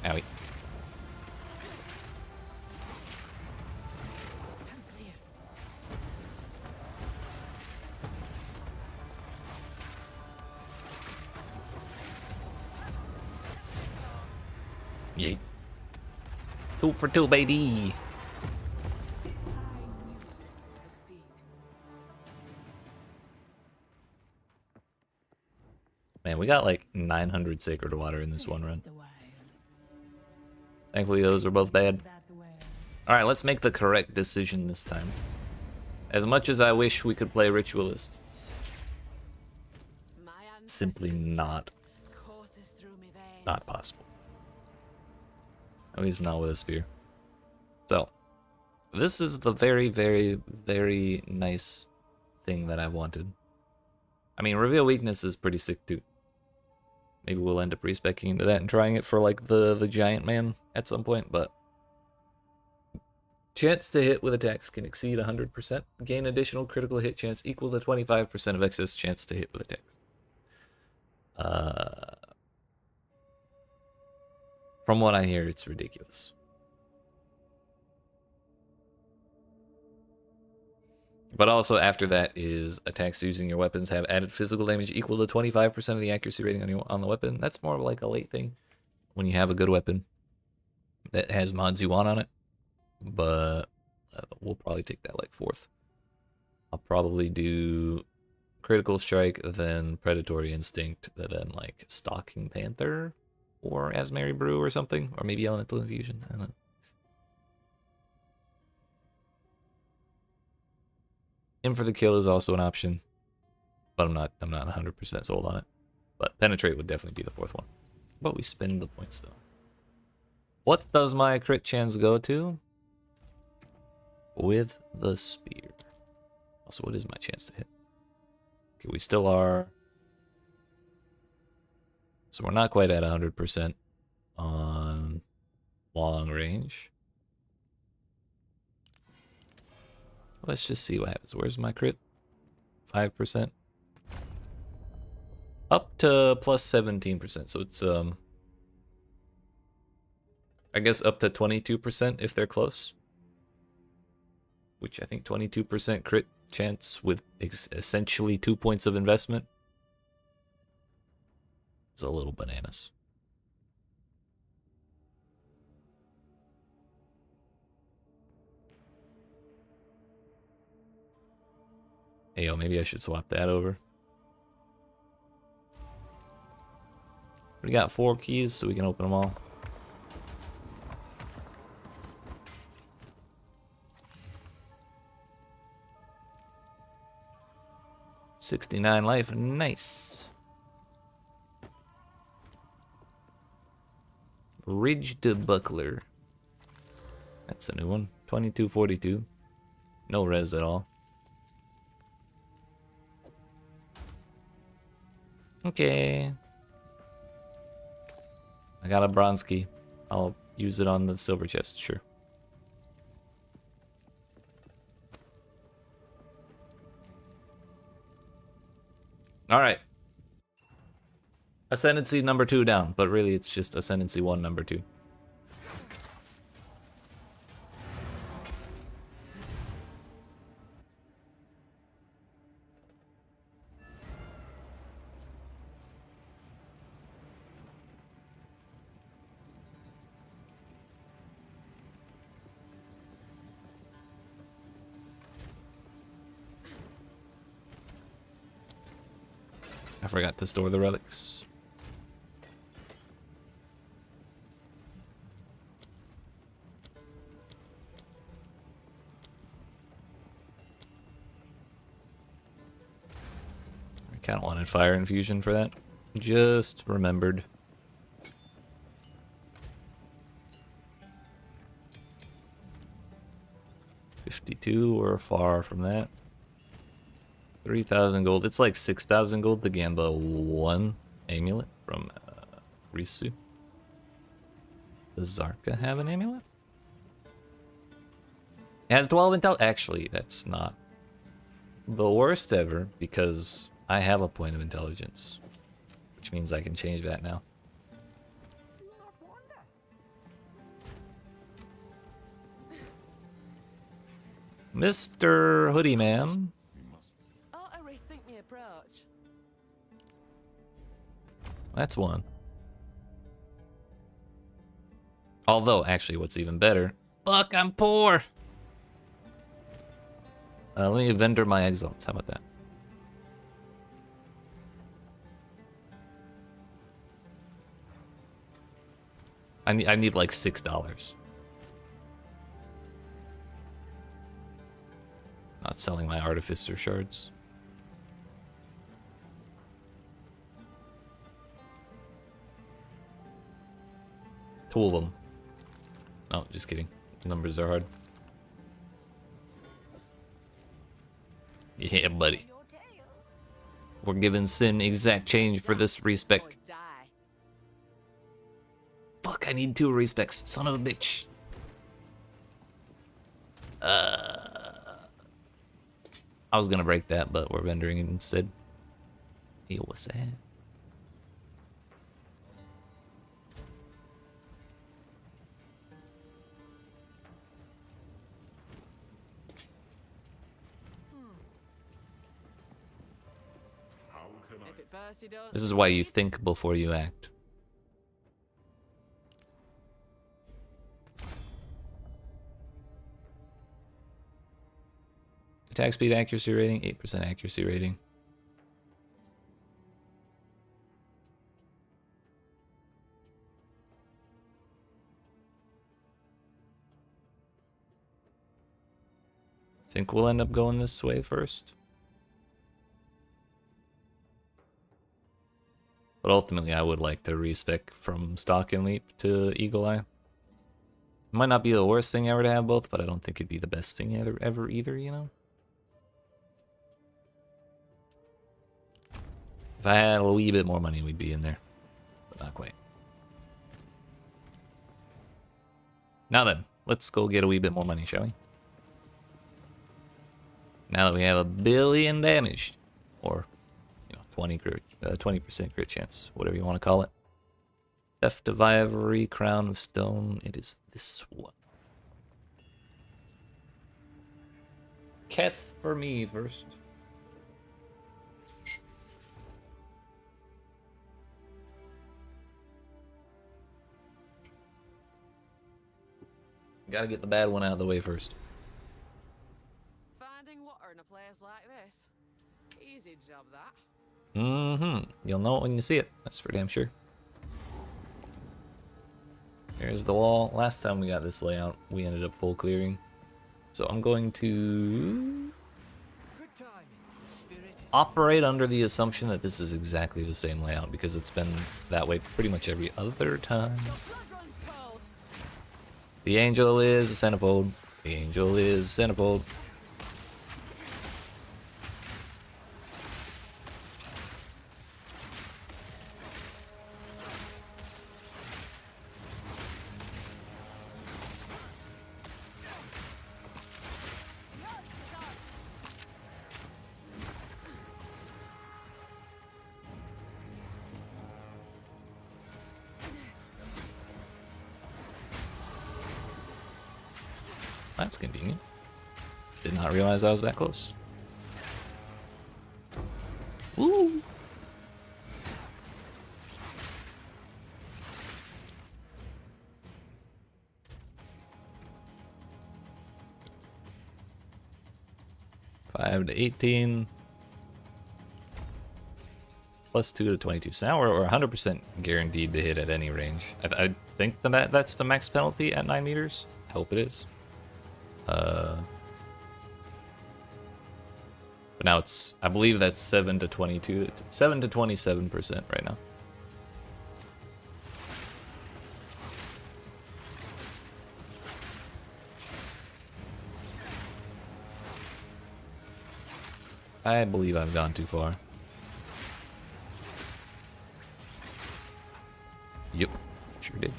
Owie. Yeet. 2 for 2, baby. Man, we got like 900 sacred water in this one run. Thankfully, those are both bad. Alright, let's make the correct decision this time. As much as I wish we could play Ritualist, simply not possible. At least not with a spear. So, this is the very, very, very nice thing that I wanted. I mean, Reveal Weakness is pretty sick too. Maybe we'll end up respecing into that and trying it for like the giant man at some point, but chance to hit with attacks can exceed 100%. Gain additional critical hit chance equal to 25% of excess chance to hit with attacks. From what I hear, it's ridiculous. But also after that is attacks using your weapons have added physical damage equal to 25% of the accuracy rating on the weapon. That's more of like a late thing when you have a good weapon that has mods you want on it. But we'll probably take that like 4th. I'll probably do Critical Strike, then Predatory Instinct, then like Stalking Panther or Asmary Brew or something, or maybe Elemental Infusion. I don't know. In for the kill is also an option, but I'm not 100% sold on it. But Penetrate would definitely be the 4th one. But we spend the points though. What does my crit chance go to? With the spear. Also, what is my chance to hit? Okay, we still are. So we're not quite at 100% on long range. Let's just see what happens. Where's my crit? 5%. Up to plus 17%. So it's I guess up to 22% if they're close. Which I think 22% crit chance with essentially 2 points of investment is a little bananas. Hey, yo, maybe I should swap that over. We got 4 keys, so we can open them all. $69 life, nice. Ridged Buckler. That's a new one. 2242. No res at all. Okay. I got a bronze key. I'll use it on the silver chest, sure. Alright. Ascendancy number 2 down, but really it's just Ascendancy 1 number 2. I forgot to store the relics. I kind of wanted fire infusion for that. Just remembered. $52, we're far from that. 3,000 gold. It's like 6,000 gold. The Gamba 1 amulet from Risu. Does Zarka have an amulet? It has 12 intel. Actually, that's not the worst ever because I have a point of intelligence, which means I can change that now. Mr. Hoodie Man. Ought to rethink my approach. That's one. Although, actually, what's even better... Fuck, I'm poor! Let me vendor my exiles. How about that? I need like $6. Not selling my artificer shards. Two of them. No, just kidding. Numbers are hard. Yeah, buddy. We're giving Sin exact change for this respec. Fuck, I need 2 respecs. Son of a bitch. I was gonna break that, but we're vendoring it instead. Hey, what's that? If at first you don't This is why you think before you act. Attack speed accuracy rating, 8% accuracy rating. Think we'll end up going this way first. But ultimately, I would like to respec from Stalk and Leap to Eagle Eye. Might not be the worst thing ever to have both, but I don't think it'd be the best thing ever either, you know? If I had a wee bit more money, we'd be in there. But not quite. Now then, let's go get a wee bit more money, shall we? Now that we have 1 billion damage. Or, you know, 20% crit chance. Whatever you want to call it. Theft of Ivory, Crown of Stone. It is this one. Keth for me first. Gotta get the bad one out of the way first. finding water in a place like this. Easy job that. Mm-hmm. You'll know it when you see it. That's for damn sure. Here's the wall. Last time we got this layout, we ended up full clearing. So I'm going to operate under the assumption that this is exactly the same layout because it's been that way pretty much every other time. The angel is a centipede. The angel is a centipede. That's convenient. Did not realize I was that close. Woo! $5 to 18. Plus 2 to 22. So now we're 100% guaranteed to hit at any range. I think that's the max penalty at 9 meters. I hope it is. But now it's, I believe that's 7 to 22, 7 to 27% right now. I believe I've gone too far. Yep, sure did.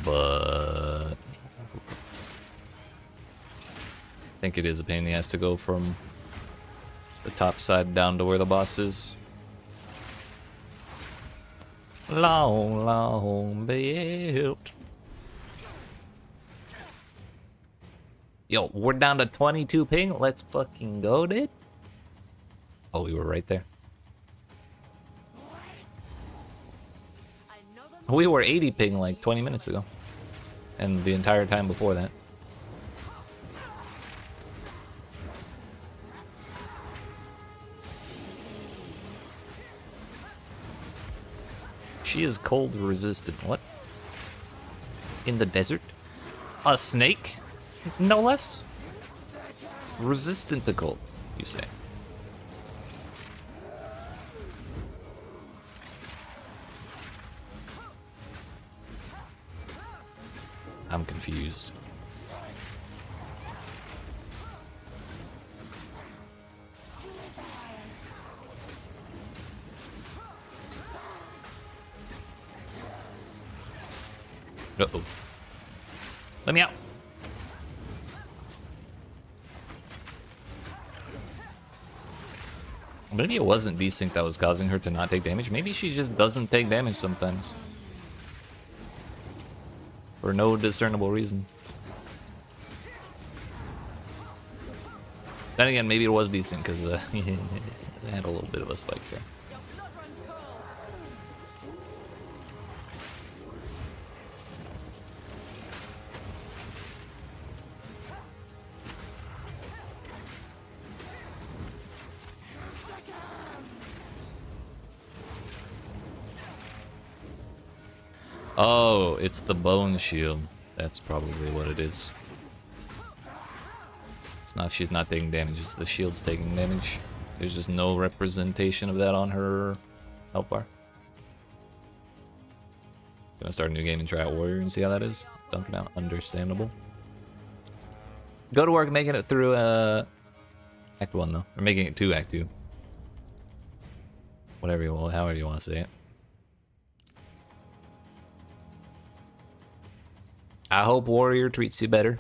But I think it is a pain in the ass to go from the top side down to where the boss is. Long, long built. Yo, we're down to 22 ping. Let's fucking go, dude. Oh, we were right there. We were 80 ping like 20 minutes ago. And the entire time before that. She is cold resistant. What? In the desert? A snake? No less? Resistant to cold, you say? I'm confused. Uh-oh. Let me out. Maybe it wasn't V-Sync that was causing her to not take damage. Maybe she just doesn't take damage sometimes. For no discernible reason. Then again, maybe it was decent because it had a little bit of a spike there. Oh, it's the bone shield. That's probably what it is. It's not, she's not taking damage, it's the shield's taking damage. There's just no representation of that on her health bar. Gonna start a new game and try out Warrior and see how that is. Dunking out, understandable. Go to work making it through Act 1 though. Or making it to Act 2. Whatever you want, however you want to say it. I hope Warrior treats you better.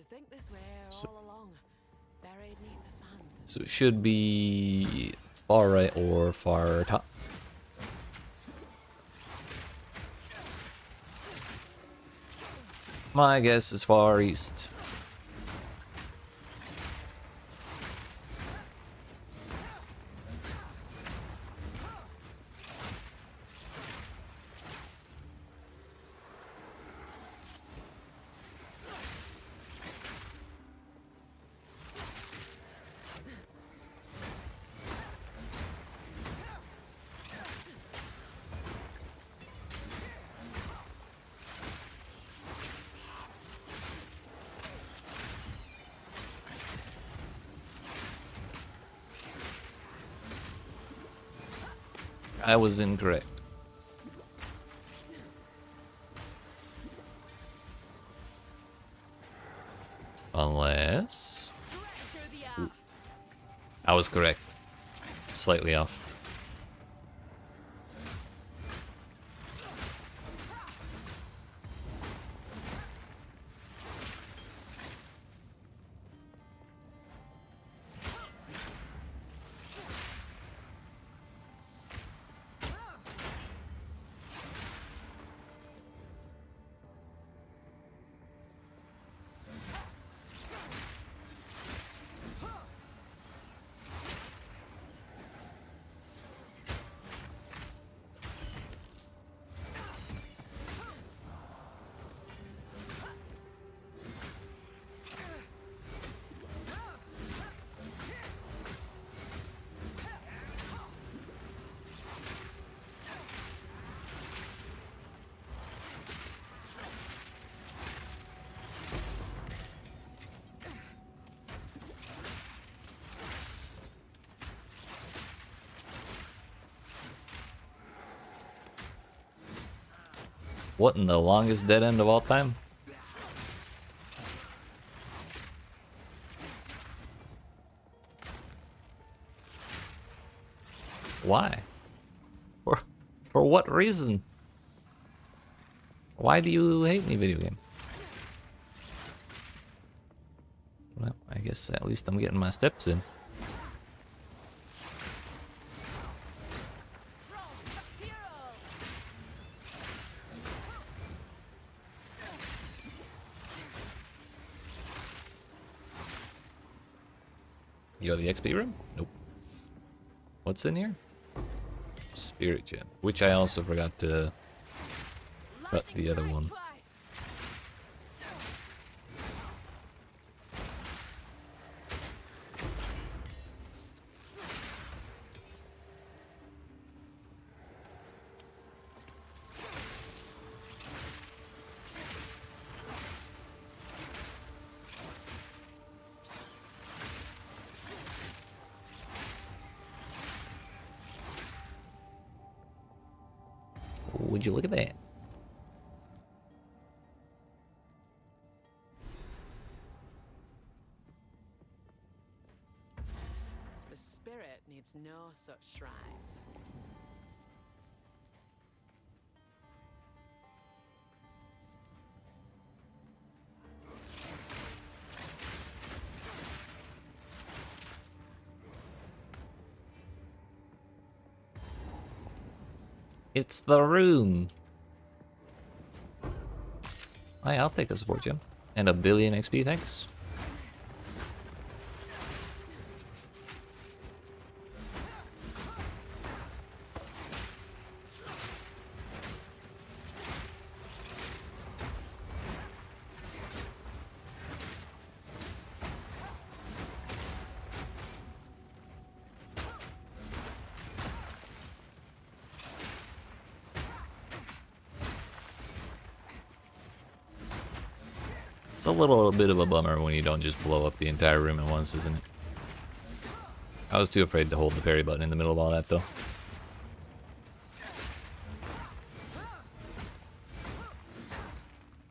Think this way all along, buried neath the sand. So it should be far right or far top. My guess is far east. I was incorrect. Unless... was correct. Slightly off. What in the longest dead end of all time? Why? For what reason? Why do you hate me, video game? Well, I guess at least I'm getting my steps in. You have the XP room? Nope. What's in here? Spirit gem, which I also forgot to cut the other one. Would you look at that? The spirit needs no such shrines. It's the room. Hi, I'll take a support gem. And a billion XP, thanks. It's a little bit of a bummer when you don't just blow up the entire room at once, isn't it? I was too afraid to hold the parry button in the middle of all that, though.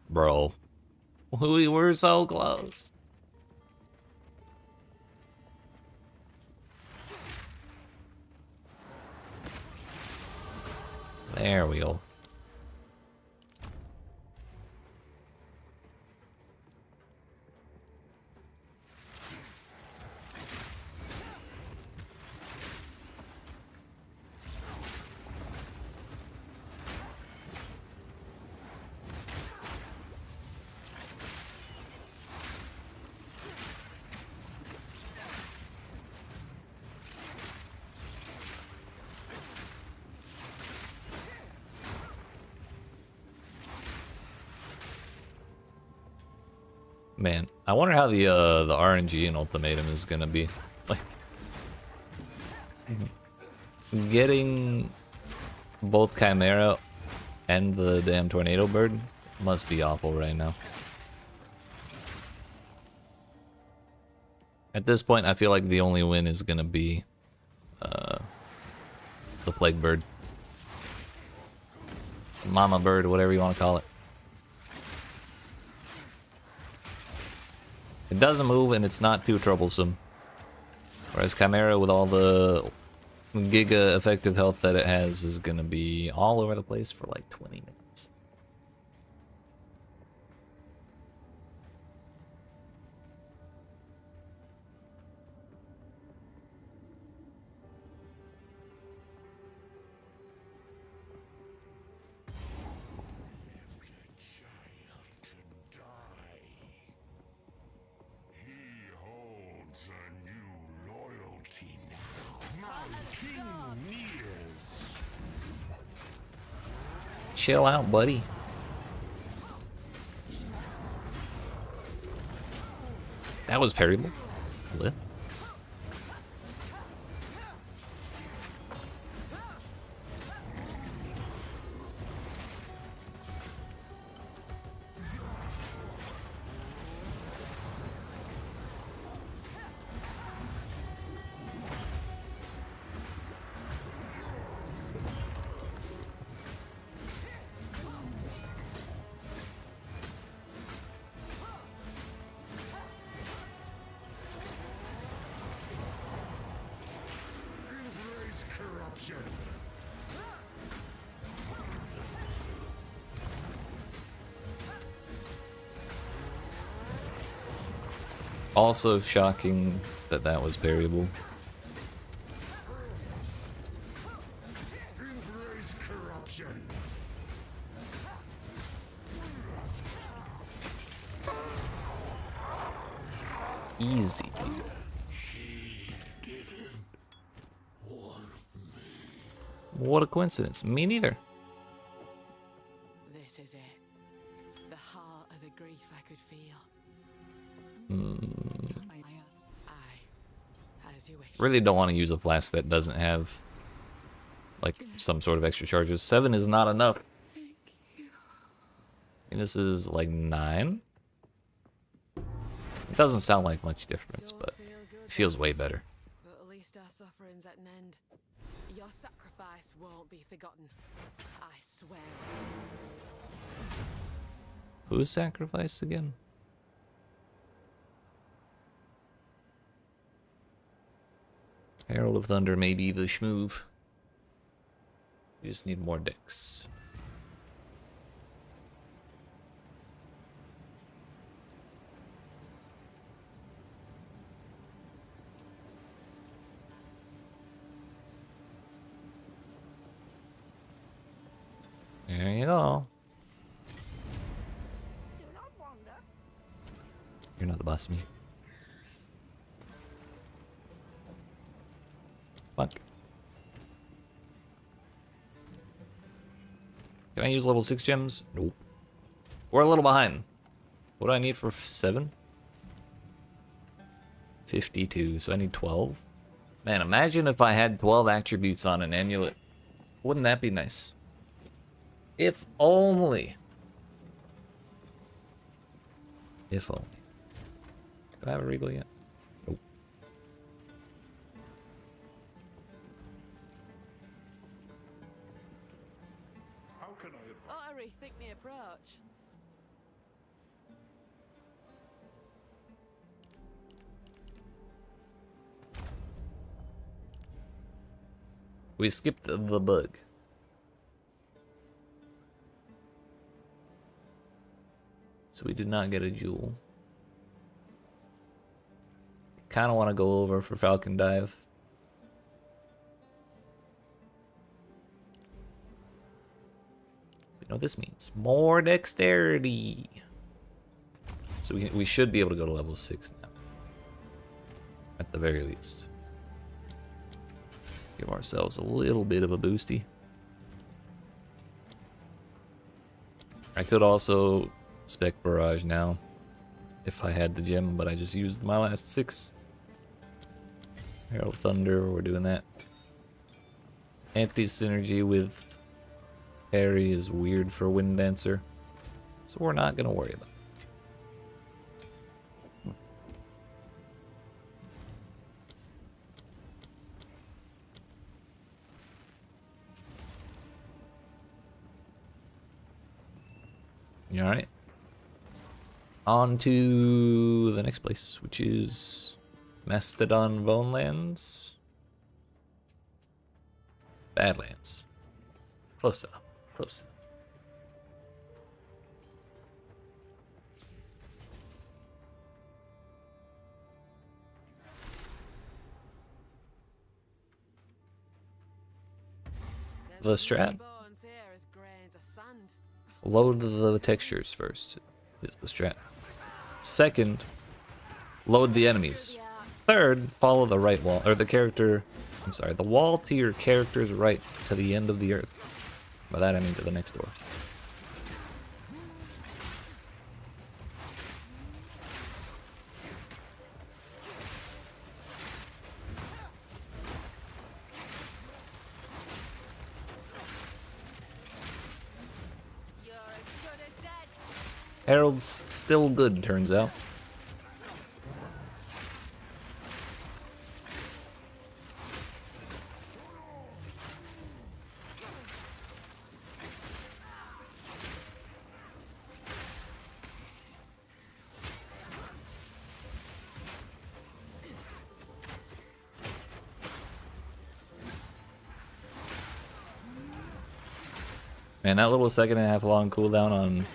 Bro. We were so close. There we go. Man, I wonder how the RNG in Ultimatum is gonna be. Like, getting both Chimera and the damn Tornado Bird must be awful right now. At this point, I feel like the only win is gonna be the Plague Bird. Mama Bird, whatever you want to call it. It doesn't move and it's not too troublesome. Whereas Chimera, with all the giga effective health that it has, is gonna be all over the place for like 20 minutes. He holds a new loyalty now. My king nears. Chill out, buddy. That was parryable. Lit. Embrace corruption. Also shocking that that was parryable. Embrace corruption. Easy. What a coincidence. Me neither. This is it. The heart of the grief I could feel. Aye, as you wish. Really don't want to use a flask that doesn't have like some sort of extra charges. 7 is not enough. And this is like 9. It doesn't sound like much difference, but it feels way better. But at least our suffering's at an end. Your sacrifice won't be forgotten. I swear. Who's sacrificed again? Herald of Thunder may be the schmoove. You just need more decks. There you go. You're not the boss of me. Fuck. Can I use level 6 gems? Nope. We're a little behind. What do I need for 7? 52, so I need 12. Man, imagine if I had 12 attributes on an amulet. Wouldn't that be nice? If only. If only. Do I have a regal yet? Nope. How can I advise? Ought to rethink the approach. We skipped the bug. So we did not get a jewel. Kind of want to go over for Falcon Dive. You know what this means? More dexterity. So we should be able to go to level 6 now. At the very least. Give ourselves a little bit of a boosty. I could also spec Barrage now if I had the gem, but I just used my last 6. Herald Thunder, we're doing that. Anti-synergy with Harry is weird for Wind Dancer, so we're not gonna worry about it. You alright? On to the next place, which is Mastodon Bonelands. Badlands. Close enough. Close enough. The strat. Bones here as grains of sand. Load the textures first. Is the strat. Second, load the enemies. Third, follow the right wall, or the character. I'm sorry, the wall to your character's right to the end of the earth. By that I mean to the next door. You're as good as dead. Harold's still good, turns out. Man, that little 1.5 second long cooldown on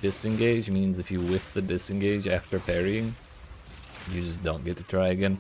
disengage means if you whiff the disengage after parrying, you just don't get to try again.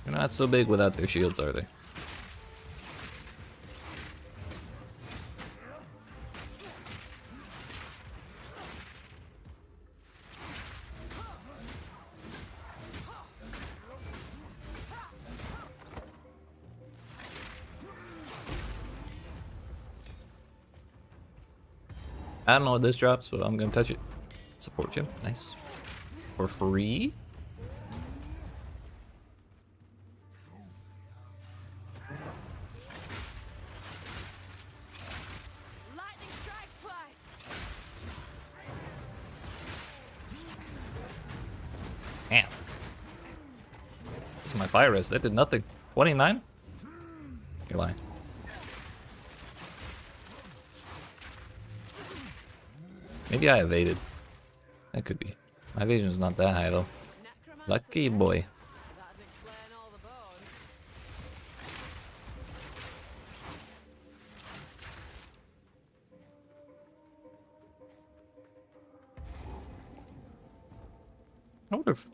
They're not so big without their shields, are they? I don't know what this drops, but I'm gonna touch it. Support you. Nice. For free? Lightning strikes twice. Damn. This is my fire res. That did nothing. 29? You're lying. Maybe I evaded. That could be. My evasion's not that high though. Lucky boy. That'd explain all the bones.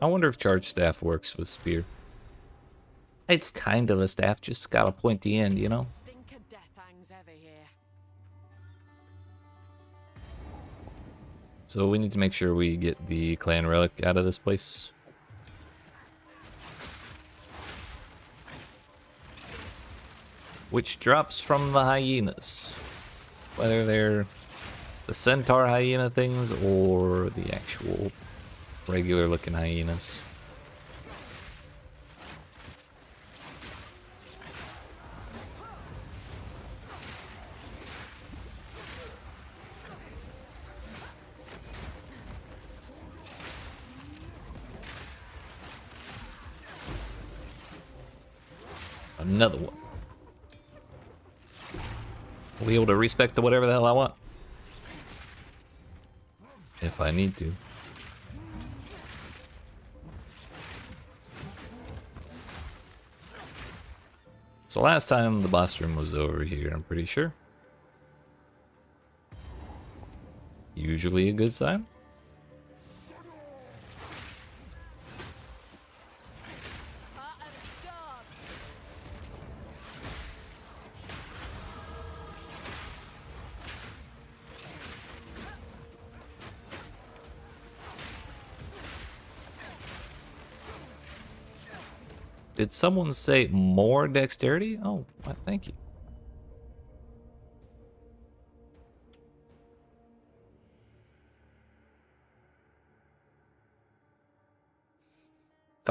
I wonder if charge staff works with spear. It's kind of a staff, just got a pointy end, you know? Stink of death hangs heavy here. So we need to make sure we get the clan relic out of this place. Which drops from the hyenas. Whether they're the centaur hyena things or the actual regular looking hyenas. Another one. I'll be able to respect to whatever the hell I want. If I need to. So last time the boss room was over here, I'm pretty sure. Usually a good sign. Heart of the storm. Did someone say more dexterity? Oh, well, thank you.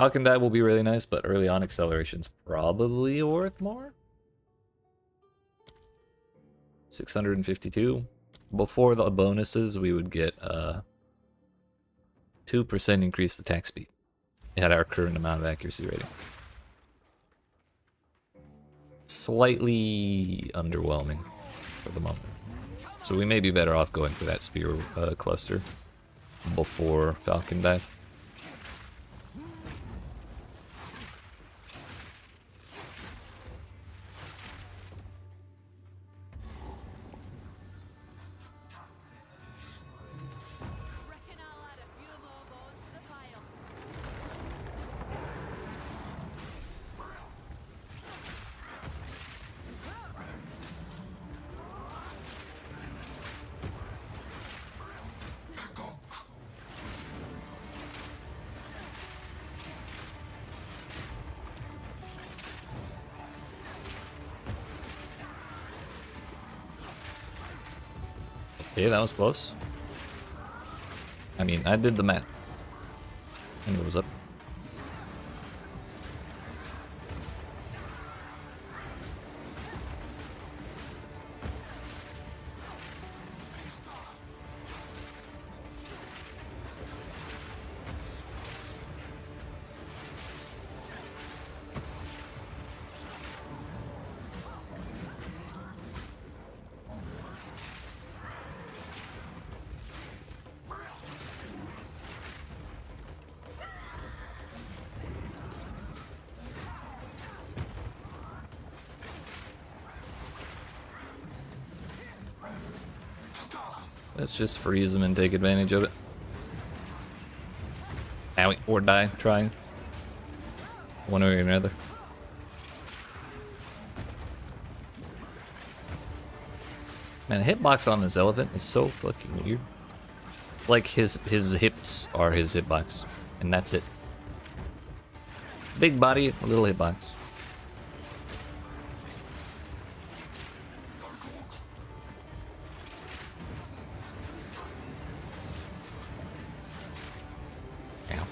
Falcon Dive will be really nice, but early on acceleration's probably worth more. 652. Before the bonuses, we would get 2% increased attack speed at our current amount of accuracy rating. Slightly underwhelming for the moment. So we may be better off going for that spear cluster before Falcon Dive. Reckon I'll add a few more bones to the pile. Okay, that was close. I mean, I did the math. And it was up. Let's just freeze them and take advantage of it. Owie, or die trying. One way or another. Man, the hitbox on this elephant is so fucking weird. Like his hips are his hitbox, and that's it. Big body, a little hitbox. Ow.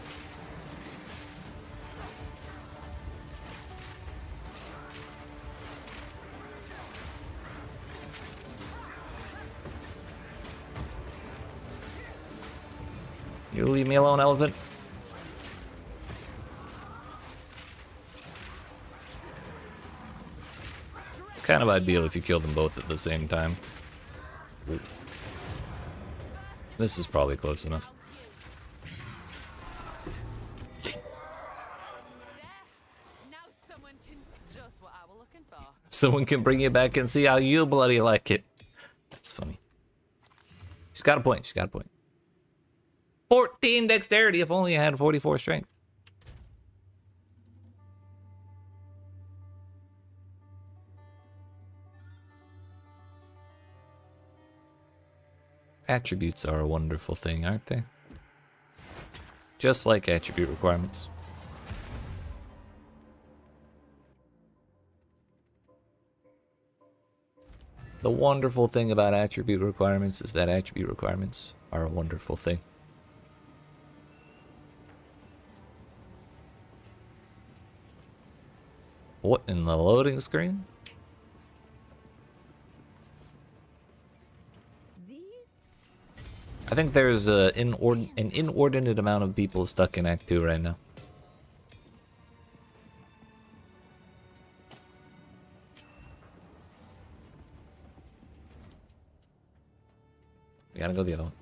You leave me alone, elephant. It's kind of ideal if you kill them both at the same time. Ooh. This is probably close enough. There. Now someone can just what I was looking for. Someone can bring you back and see how you bloody like it. That's funny. She's got a point. She's got a point. 14 dexterity if only I had 44 strength. Attributes are a wonderful thing, aren't they? Just like attribute requirements. The wonderful thing about attribute requirements is that attribute requirements are a wonderful thing. What in the loading screen? I think there's an inordinate amount of people stuck in Act 2 right now. We gotta go the other one.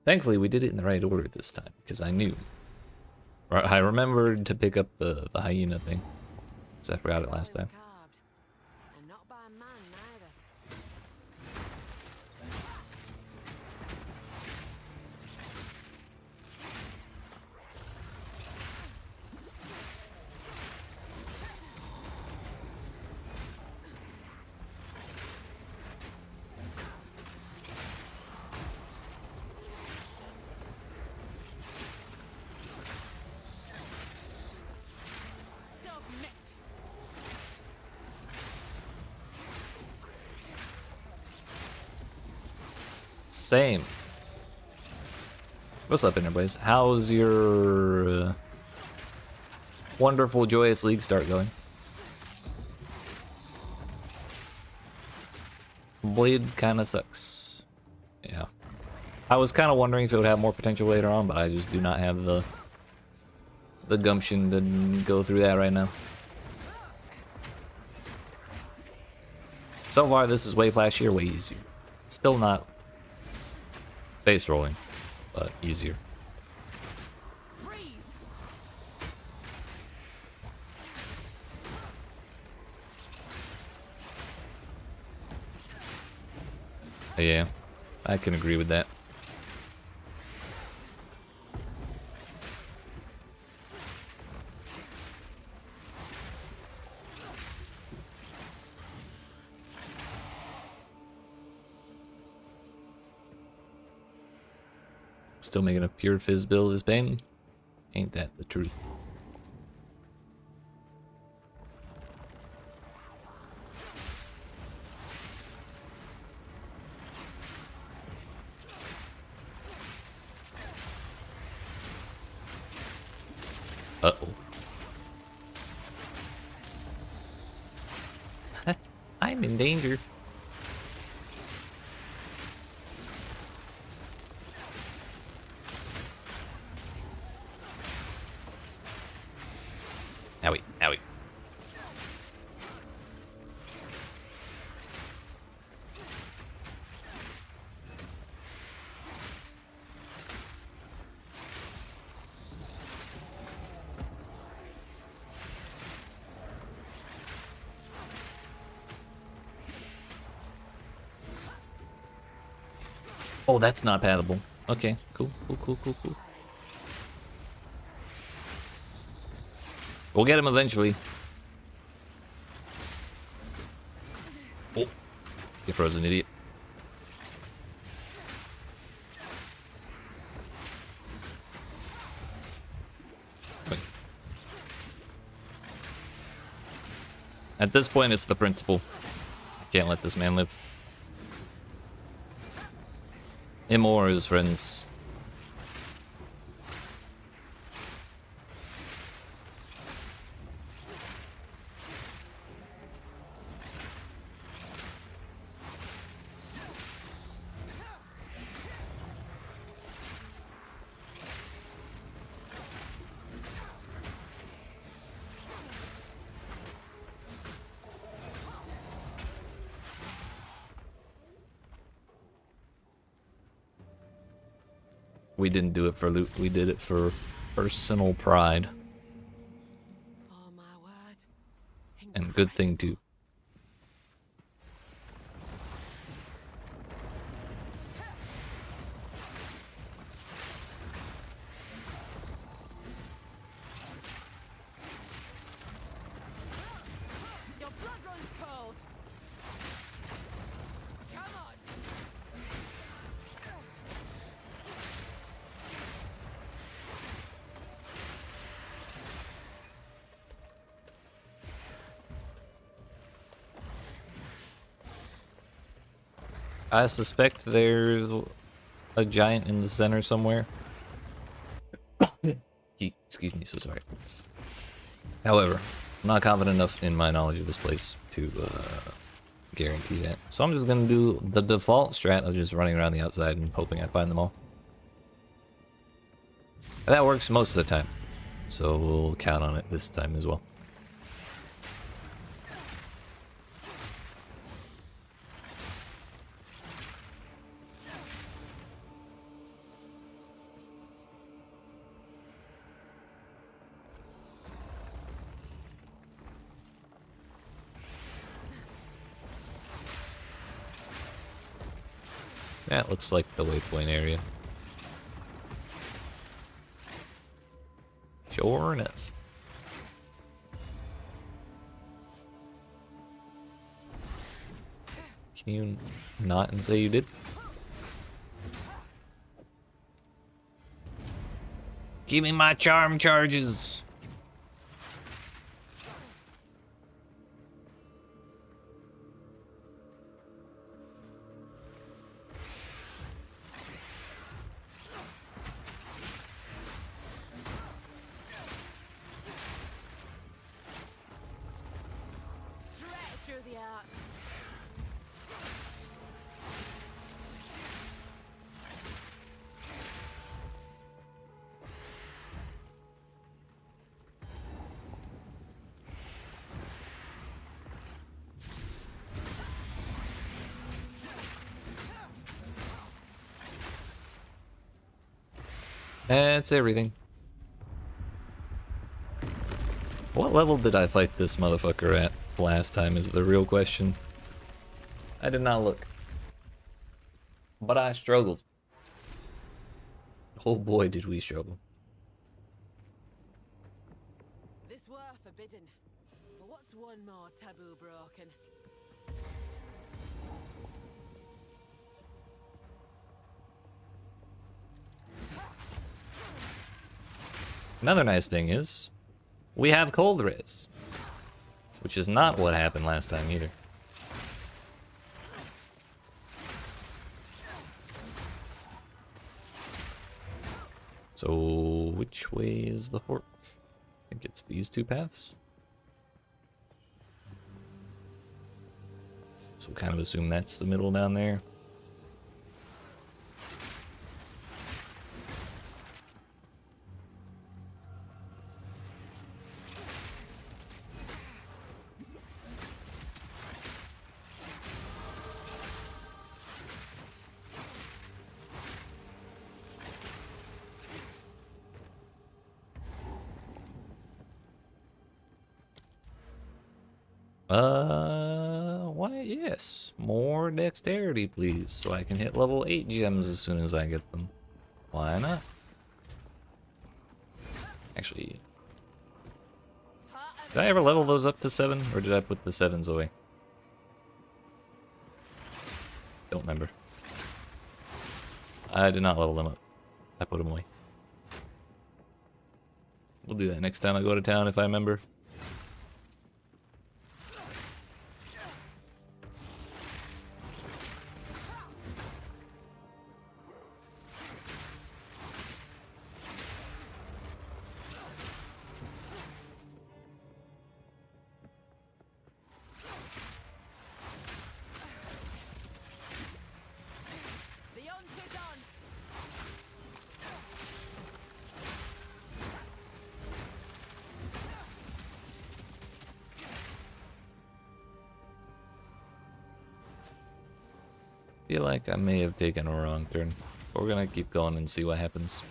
Thankfully, we did it in the right order this time, because I knew. I remembered to pick up the hyena thing, because I forgot it last time. Carved. And not by man neither. Same. What's up, Interplays? How's your wonderful, joyous league start going? Blade kind of sucks. Yeah. I was kind of wondering if it would have more potential later on, but I just do not have the gumption to go through that right now. So far, this is way flashier, way easier. Still not base rolling, but easier. Yeah, I can agree with that. Still making a pure fizz build is pain. Ain't that the truth? Uh-oh. I'm in danger. Owie, owie. Oh, that's not paddable. Okay, cool. We'll get him eventually. Oh, you frozen idiot. Wait. At this point, it's the principle. I can't let this man live. Him or his friends. We didn't do it for loot, we did it for personal pride. Oh my word. And good thing too. Your blood runs cold. Come on. I suspect there's a giant in the center somewhere. Excuse me, so sorry. However, I'm not confident enough in my knowledge of this place to guarantee that. So I'm just gonna do the default strat of just running around the outside and hoping I find them all. And that works most of the time, so we'll count on it this time as well. That looks like the waypoint area. Sure enough. Can you not and say you did? Give me my charm charges! That's everything. What level did I fight this motherfucker at last time is the real question. I did not look. But I struggled. Oh boy, did we struggle. This were forbidden. But what's one more taboo broken? Another nice thing is, we have cold res. Which is not what happened last time either. So, which way is the fork? I think it's these two paths. So we'll kind of assume that's the middle down there. Why, yes. More dexterity, please, so I can hit level 8 gems as soon as I get them. Why not? Actually, did I ever level those up to 7, or did I put the 7s away? Don't remember. I did not level them up. I put them away. We'll do that next time I go to town if I remember. I feel like I may have taken a wrong turn. But we're gonna keep going and see what happens.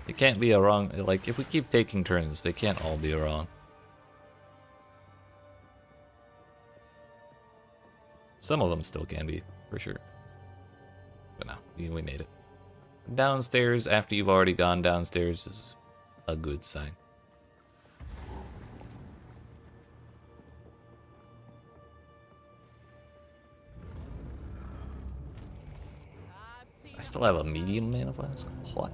It can't be a wrong, like, if we keep taking turns, they can't all be wrong. Some of them still can be, for sure. But no, we made it. Downstairs, after you've already gone downstairs, is a good sign. I still have a medium mana flask? What?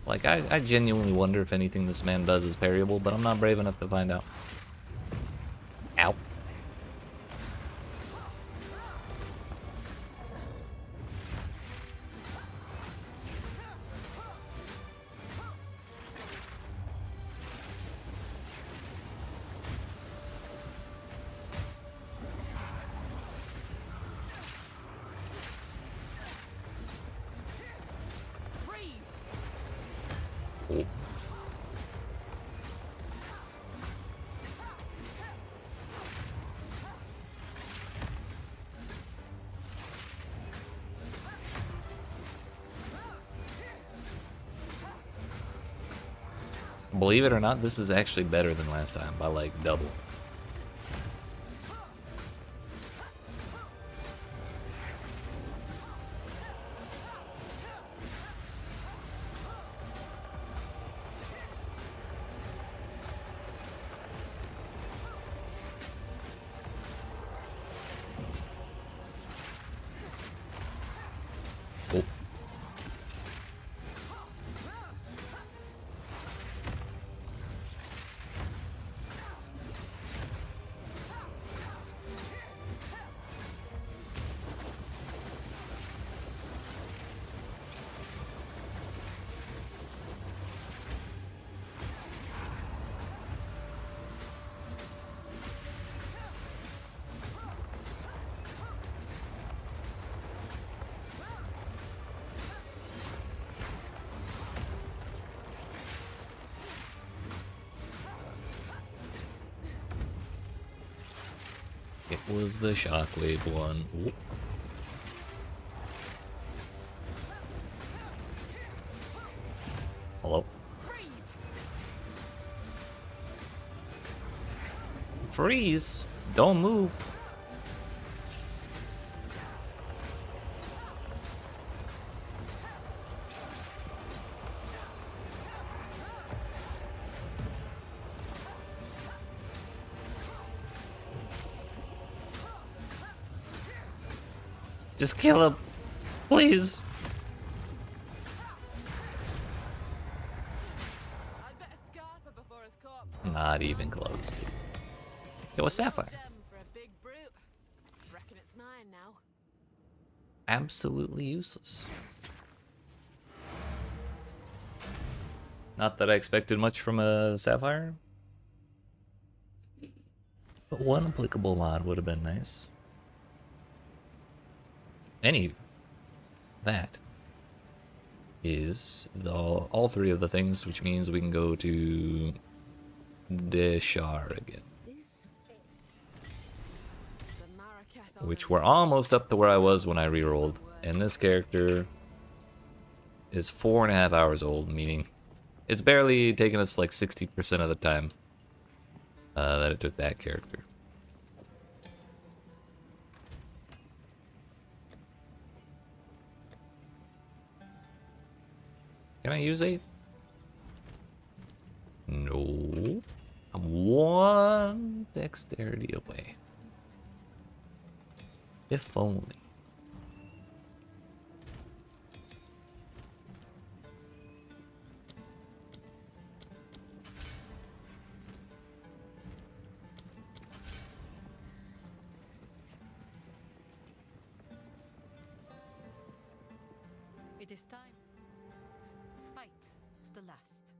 Like, I genuinely wonder if anything this man does is parryable, but I'm not brave enough to find out. Ow. Oh. Believe it or not, this is actually better than last time by like double. Oh. was the shockwave one. Ooh. Hello? Freeze! Don't move. Just kill him, please. I'd better scarper before his corpse. Not even close. Yo, a sapphire. Gem for a big brute. Reckon it's mine now. Absolutely useless. Not that I expected much from a sapphire, but one applicable mod would have been nice. That is all three of the things, which means we can go to Deshar again. Which we're almost up to where I was when I rerolled. And this character is 4.5 hours old, meaning it's barely taken us like 60% of the time that it took that character. Can I use 8? No. I'm 1 dexterity away. If only. It is time. Fight to the last.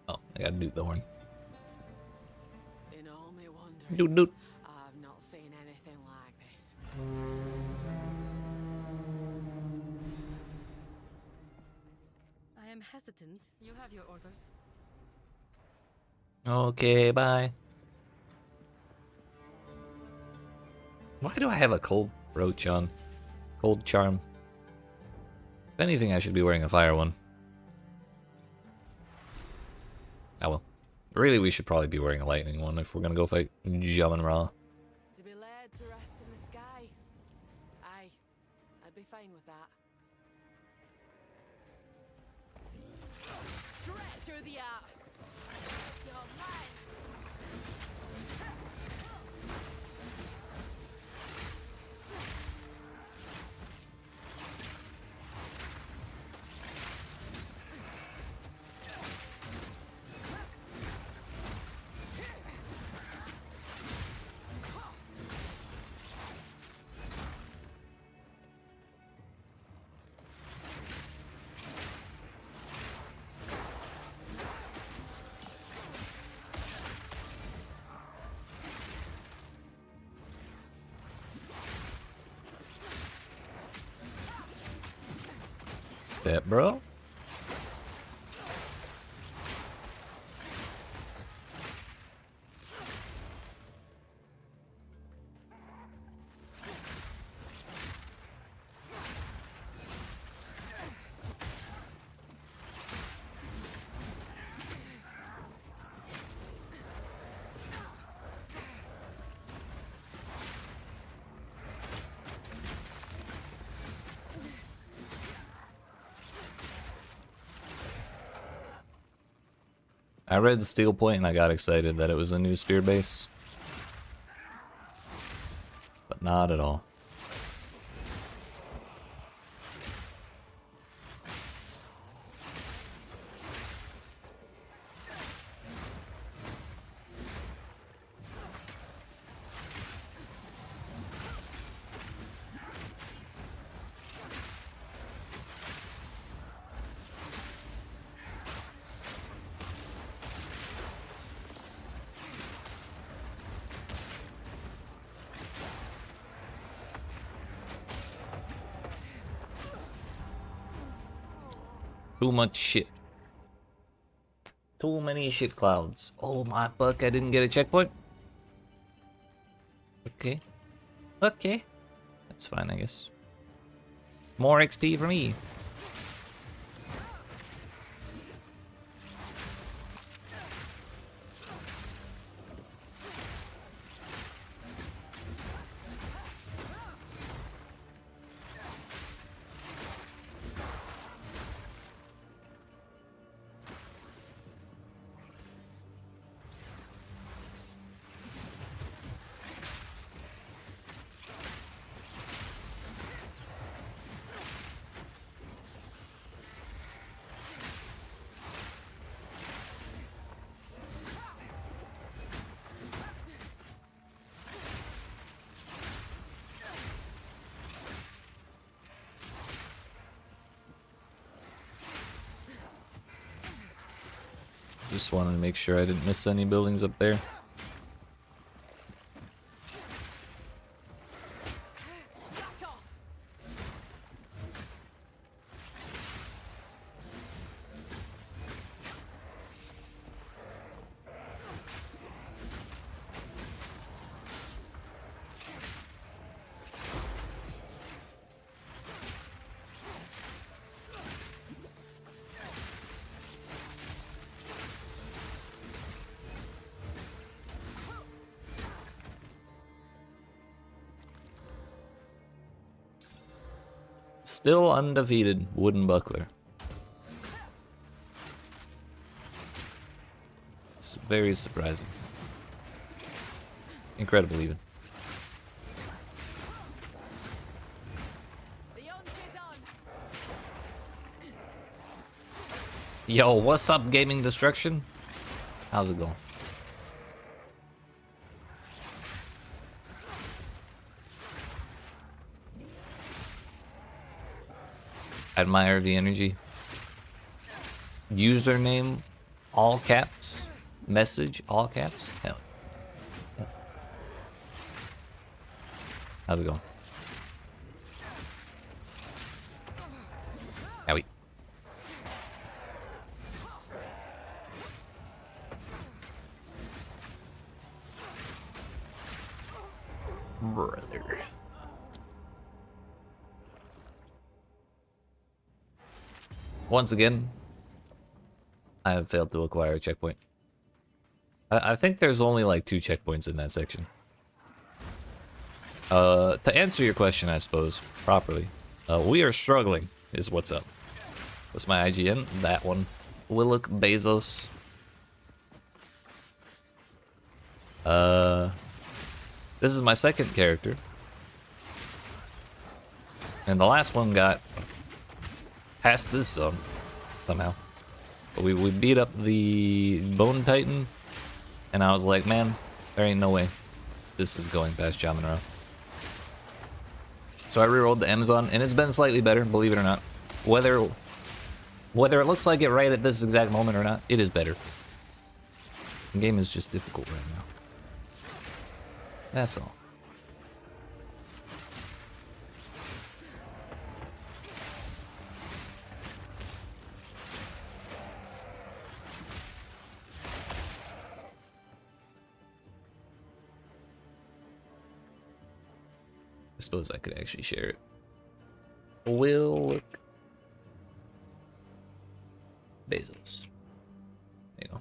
Oh, I gotta do the horn. In all my wanderings, Doot doot. I've not seen anything like this. I am hesitant. You have your orders. Okay, bye. Why do I have a cold brooch on? Cold charm. If anything, I should be wearing a fire one. Oh well. Really, we should probably be wearing a lightning one if we're gonna go fight Jamin Ra. To be led to rest in the sky. Aye, I'd be fine with that. Straight through the art. You're mine. That, bro. I read the Steel Point and I got excited that it was a new spear base. But not at all. Too much shit. Too many shit clouds. Oh my fuck, I didn't get a checkpoint? Okay. Okay. That's fine, I guess. More XP for me. Just wanted to make sure I didn't miss any buildings up there. Still undefeated, wooden buckler. It's very surprising. Incredible, even. Yo, what's up, Gaming Destruction? How's it going? Admire the energy. Username, all caps. Message, all caps. Hell. How's it going? Owie. Brother. Once again, I have failed to acquire a checkpoint. I think there's only like 2 checkpoints in that section. To answer your question, I suppose, properly, we are struggling, is what's up. What's my IGN? That one. Willock Bezos. This is my second character. And the last one got past this zone somehow. But we beat up the Bone Titan, and I was like, man, there ain't no way this is going past Jaminara. So I rerolled the Amazon, and it's been slightly better, believe it or not. Whether it looks like it right at this exact moment or not, it is better. The game is just difficult right now. That's all. I suppose I could actually share it. Will look. Bezos. There you go.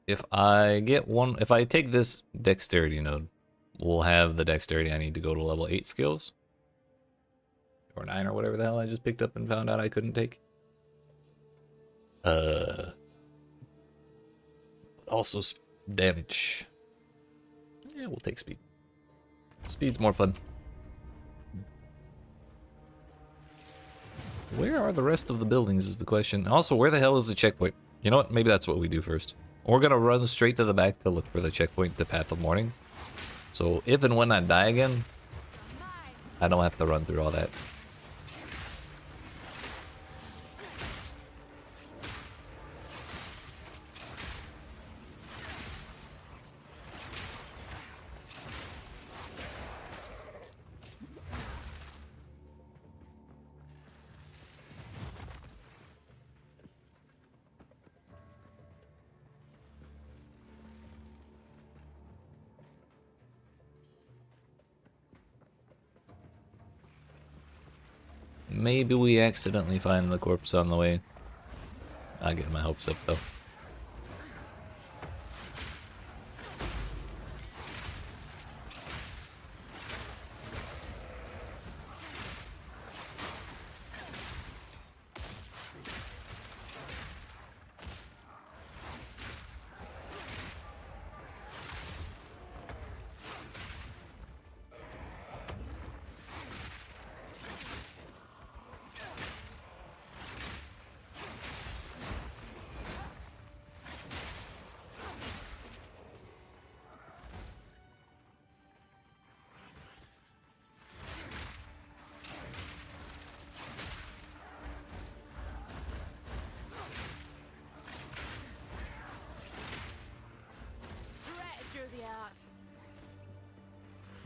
If I take this dexterity node, we'll have the dexterity I need to go to level 8 skills. Or 9 or whatever the hell I just picked up and found out I couldn't take. All Also damage. Yeah, we'll take speed. Speed's more fun. Where are the rest of the buildings is the question. And also, where the hell is the checkpoint? You know what? Maybe that's what we do first. We're gonna run straight to the back to look for the checkpoint, the Path of Mourning. So if and when I die again, I don't have to run through all that. Maybe we accidentally find the corpse on the way. I get my hopes up though.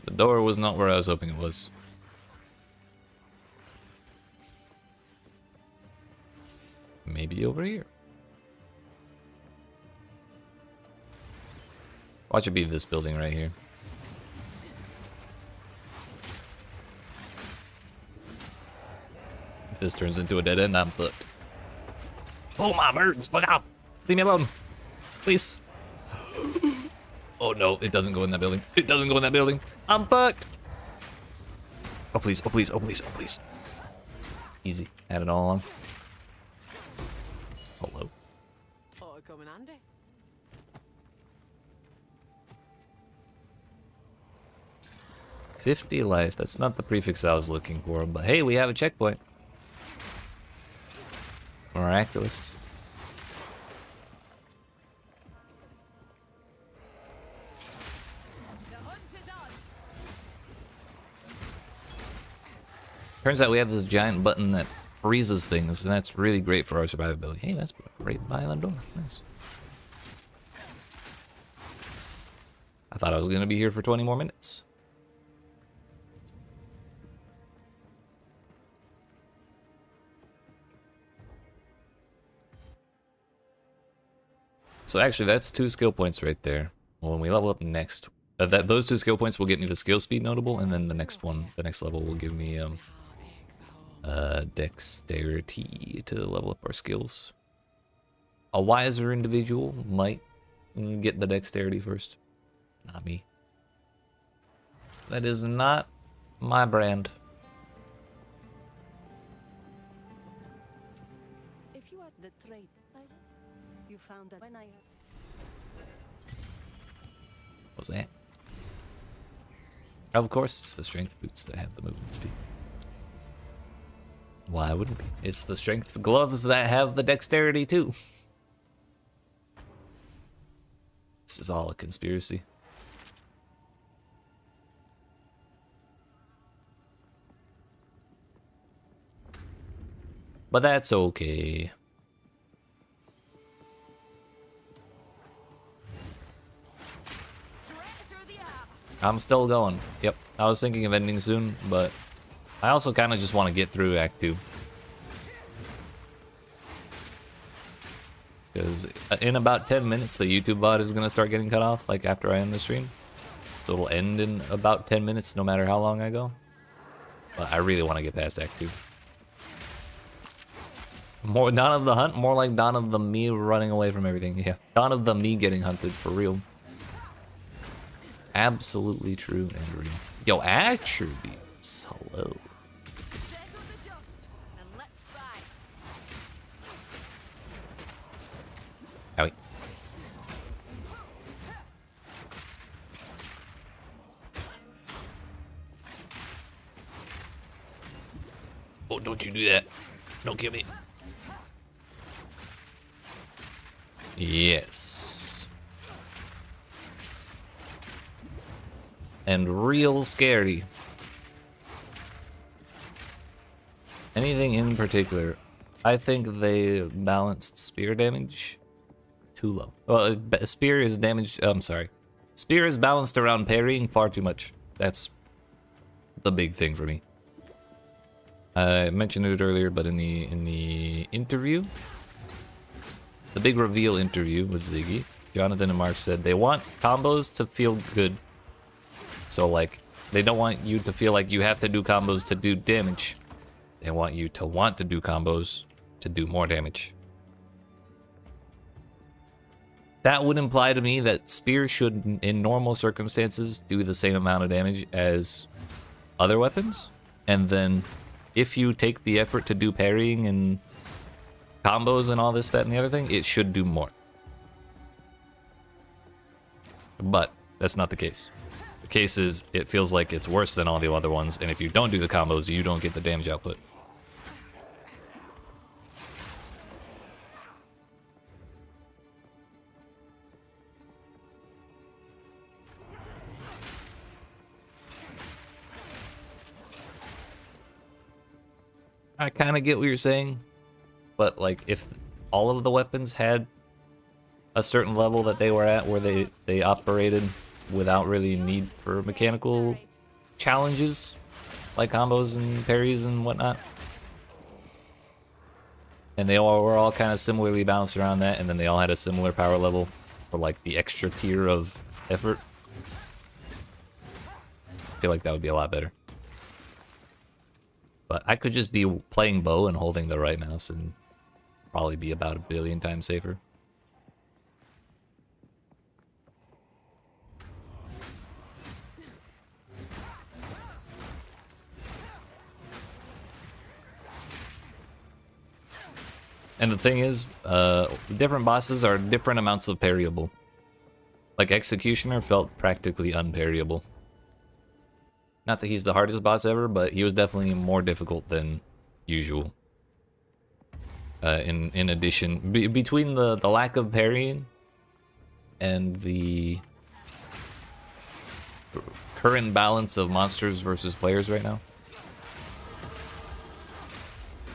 The door was not where I was hoping it was. Maybe over here. Watch it be this building right here. If this turns into a dead end, I'm fucked. Oh my birds, fuck off! Leave me alone. Please. Oh no, it doesn't go in that building. It doesn't go in that building. I'm fucked. Oh please, oh please, oh please, oh please. Easy. Had it all along. Hello. Oh, come in handy. $50 life. That's not the prefix I was looking for, but hey, we have a checkpoint. Miraculous. Turns out we have this giant button that freezes things, and that's really great for our survivability. Hey, that's right by the door. Nice. I thought I was gonna be here for 20 more minutes. So actually, that's 2 skill points right there. When we level up next, those 2 skill points will get me the skill speed notable, and then the next one, the next level, will give me dexterity to level up our skills. A wiser individual might get the dexterity first. Not me. That is not my brand. If you had the trait, you found that when I... What was that? Of course, it's the strength boots that have the movement speed. Why wouldn't it be? It's the strength gloves that have the dexterity too. This is all a conspiracy. But that's okay. I'm still going. Yep, I was thinking of ending soon, but I also kind of just want to get through Act 2. Because in about 10 minutes, the YouTube VOD is going to start getting cut off, like after I end the stream. So it'll end in about 10 minutes, no matter how long I go. But I really want to get past Act 2. More Dawn of the Hunt, more like Dawn of the me running away from everything. Yeah, Dawn of the me getting hunted, for real. Absolutely true and real. Yo, attributes. Hello. Owie. Oh, don't you do that. Don't kill me. Yes. And real scary. Anything in particular? I think they balanced spear damage too low. Well, spear is damaged. I'm sorry. Spear is balanced around parrying far too much. That's the big thing for me. I mentioned it earlier, but in the interview, the big reveal interview with Ziggy, Jonathan and Mark said they want combos to feel good. So like, they don't want you to feel like you have to do combos to do damage. They want you to want to do combos to do more damage. That would imply to me that Spear should, in normal circumstances, do the same amount of damage as other weapons. And then, if you take the effort to do parrying and combos and all this, that, and the other thing, it should do more. But that's not the case. The case is, it feels like it's worse than all the other ones, and if you don't do the combos, you don't get the damage output. I kind of get what you're saying, but like if all of the weapons had a certain level that they were at where they operated without really need for mechanical challenges like combos and parries and whatnot, and they all were all kind of similarly balanced around that, and then they all had a similar power level for like the extra tier of effort, I feel like that would be a lot better. But I could just be playing bow and holding the right mouse and probably be about 1 billion times safer. And the thing is, different bosses are different amounts of parryable. Like Executioner felt practically unparryable. Not that he's the hardest boss ever, but he was definitely more difficult than usual. In addition, between the lack of parrying and the current balance of monsters versus players right now,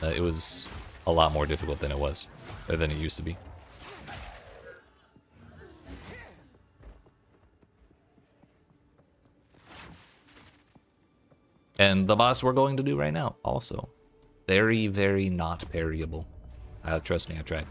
it was a lot more difficult than it was, or than it used to be. And the boss we're going to do right now, also. Very, very not parryable. Trust me, I tried.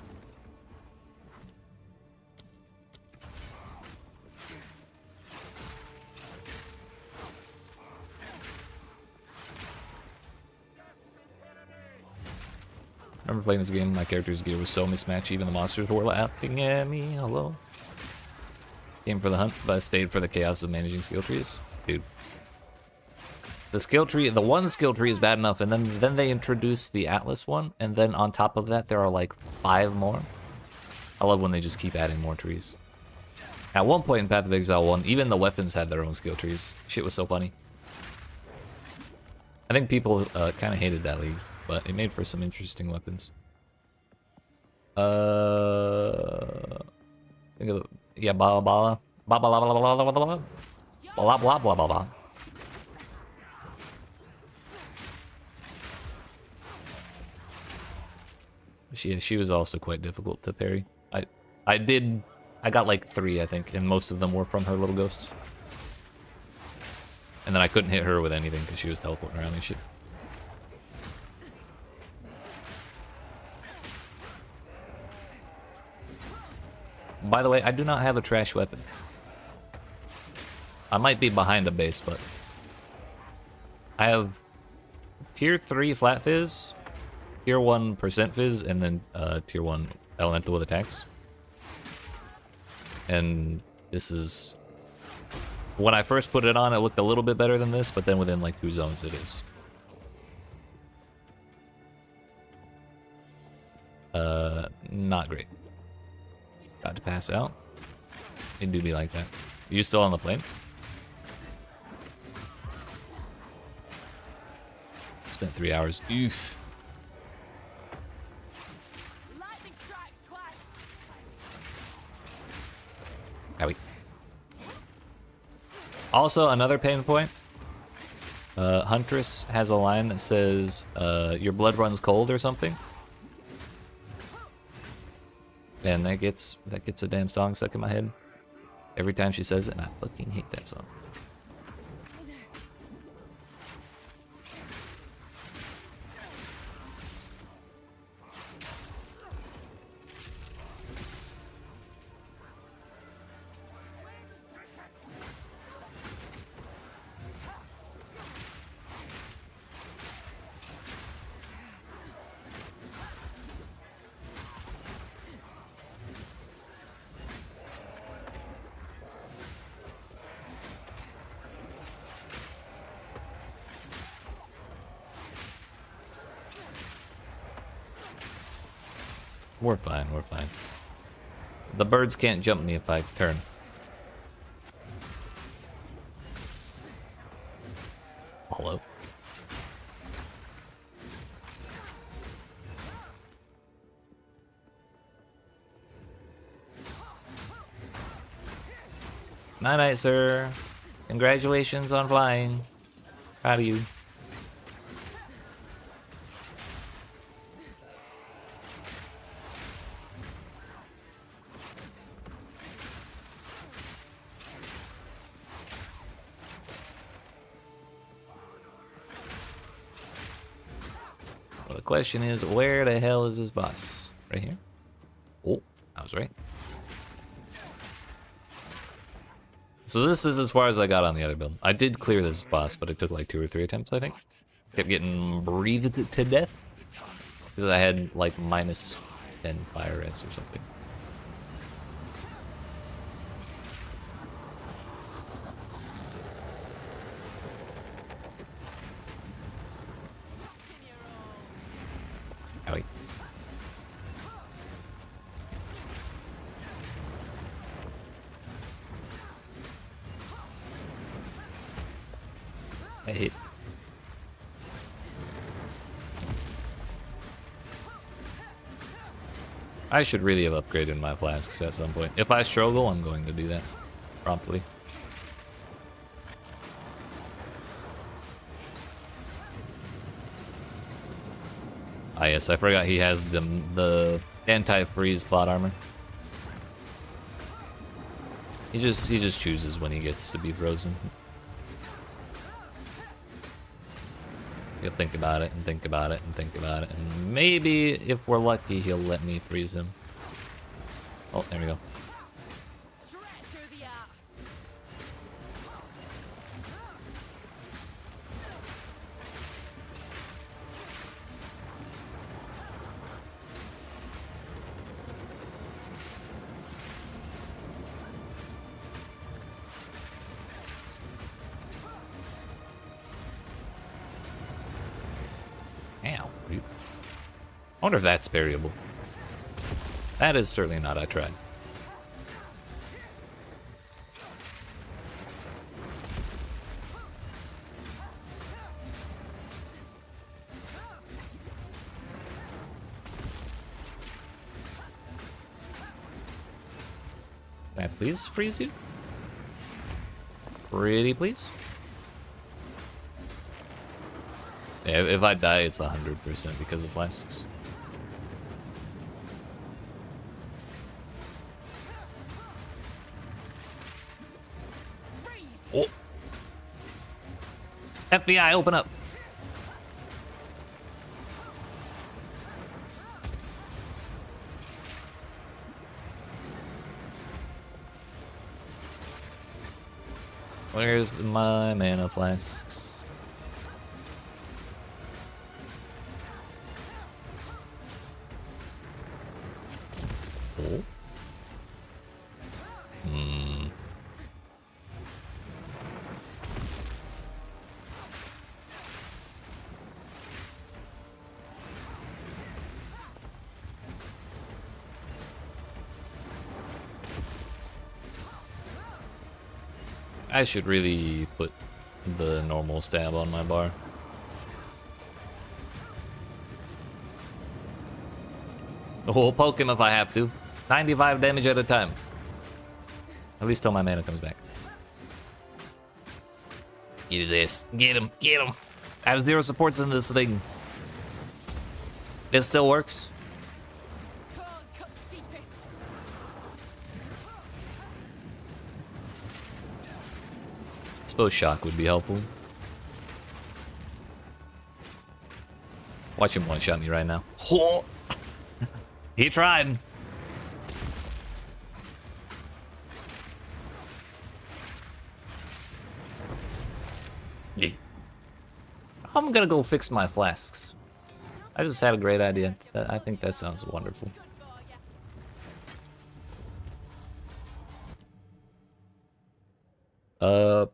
I remember playing this game, my character's gear was so mismatched, even the monsters were laughing at me. Hello. Came for the hunt, but I stayed for the chaos of managing skill trees. Dude. The skill tree, the one skill tree is bad enough, and then they introduce the Atlas one, and then on top of that there are like 5 more. I love when they just keep adding more trees. At one point in Path of Exile 1, even the weapons had their own skill trees. Shit was so funny. I think people kind of hated that league, but it made for some interesting weapons. Think of yeah, blah blah blah blah blah blah blah blah blah blah blah blah blah blah. She was also quite difficult to parry. I got like 3, I think, and most of them were from her little ghosts. And then I couldn't hit her with anything because she was teleporting around and shit. By the way, I do not have a trash weapon. I might be behind a base, but I have tier 3 flat fizz, tier 1 percent fizz, and then tier 1 elemental with attacks. And this is... When I first put it on, it looked a little bit better than this, but then within like 2 zones it is. Not great. Got to pass out. It do be like that. Are you still on the plane? Spent 3 hours. Oof. Owie. Also, another pain point. Huntress has a line that says, your blood runs cold or something. And that gets a damn song stuck in my head every time she says it, and I fucking hate that song. We're fine, we're fine. The birds can't jump me if I turn. Hello. Night-night, sir. Congratulations on flying. Proud of you. Well, the question is, where the hell is this boss? Right here? Oh, I was right. So this is as far as I got on the other build. I did clear this boss, but it took like 2 or 3 attempts, I think. Kept getting breathed to death. Because I had like minus 10 fire res or something. Owie. I hit. I should really have upgraded my flasks at some point. If I struggle, I'm going to do that promptly. Ah yes, I forgot he has the anti-freeze plot armor. He just chooses when he gets to be frozen. He'll think about it and think about it and think about it, and maybe if we're lucky, he'll let me freeze him. Oh, there we go. Ow. I wonder if that's parryable. That is certainly not. I tried. Can I please freeze you? Pretty please? Yeah, if I die, it's 100% because of flasks. Oh. FBI, open up. Where's my mana flasks? Oh. I should really put the normal stab on my bar. We'll poke him if I have to. 95 damage at a time. At least till my mana comes back. Get his ass. Get him. Get him. I have 0 supports in this thing. It still works. Can't cut steepest. I suppose shock would be helpful. Watch him one-shot me right now. Oh! He tried. Yeah. I'm gonna go fix my flasks. I just had a great idea. I think that sounds wonderful.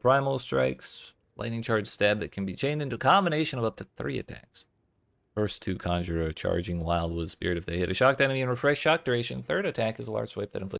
Primal strikes, lightning charge stab that can be chained into a combination of up to 3 attacks. First 2 conjure a charging wild wood spirit if they hit a shocked enemy and refresh shock duration. Third attack is a large swipe that inflicts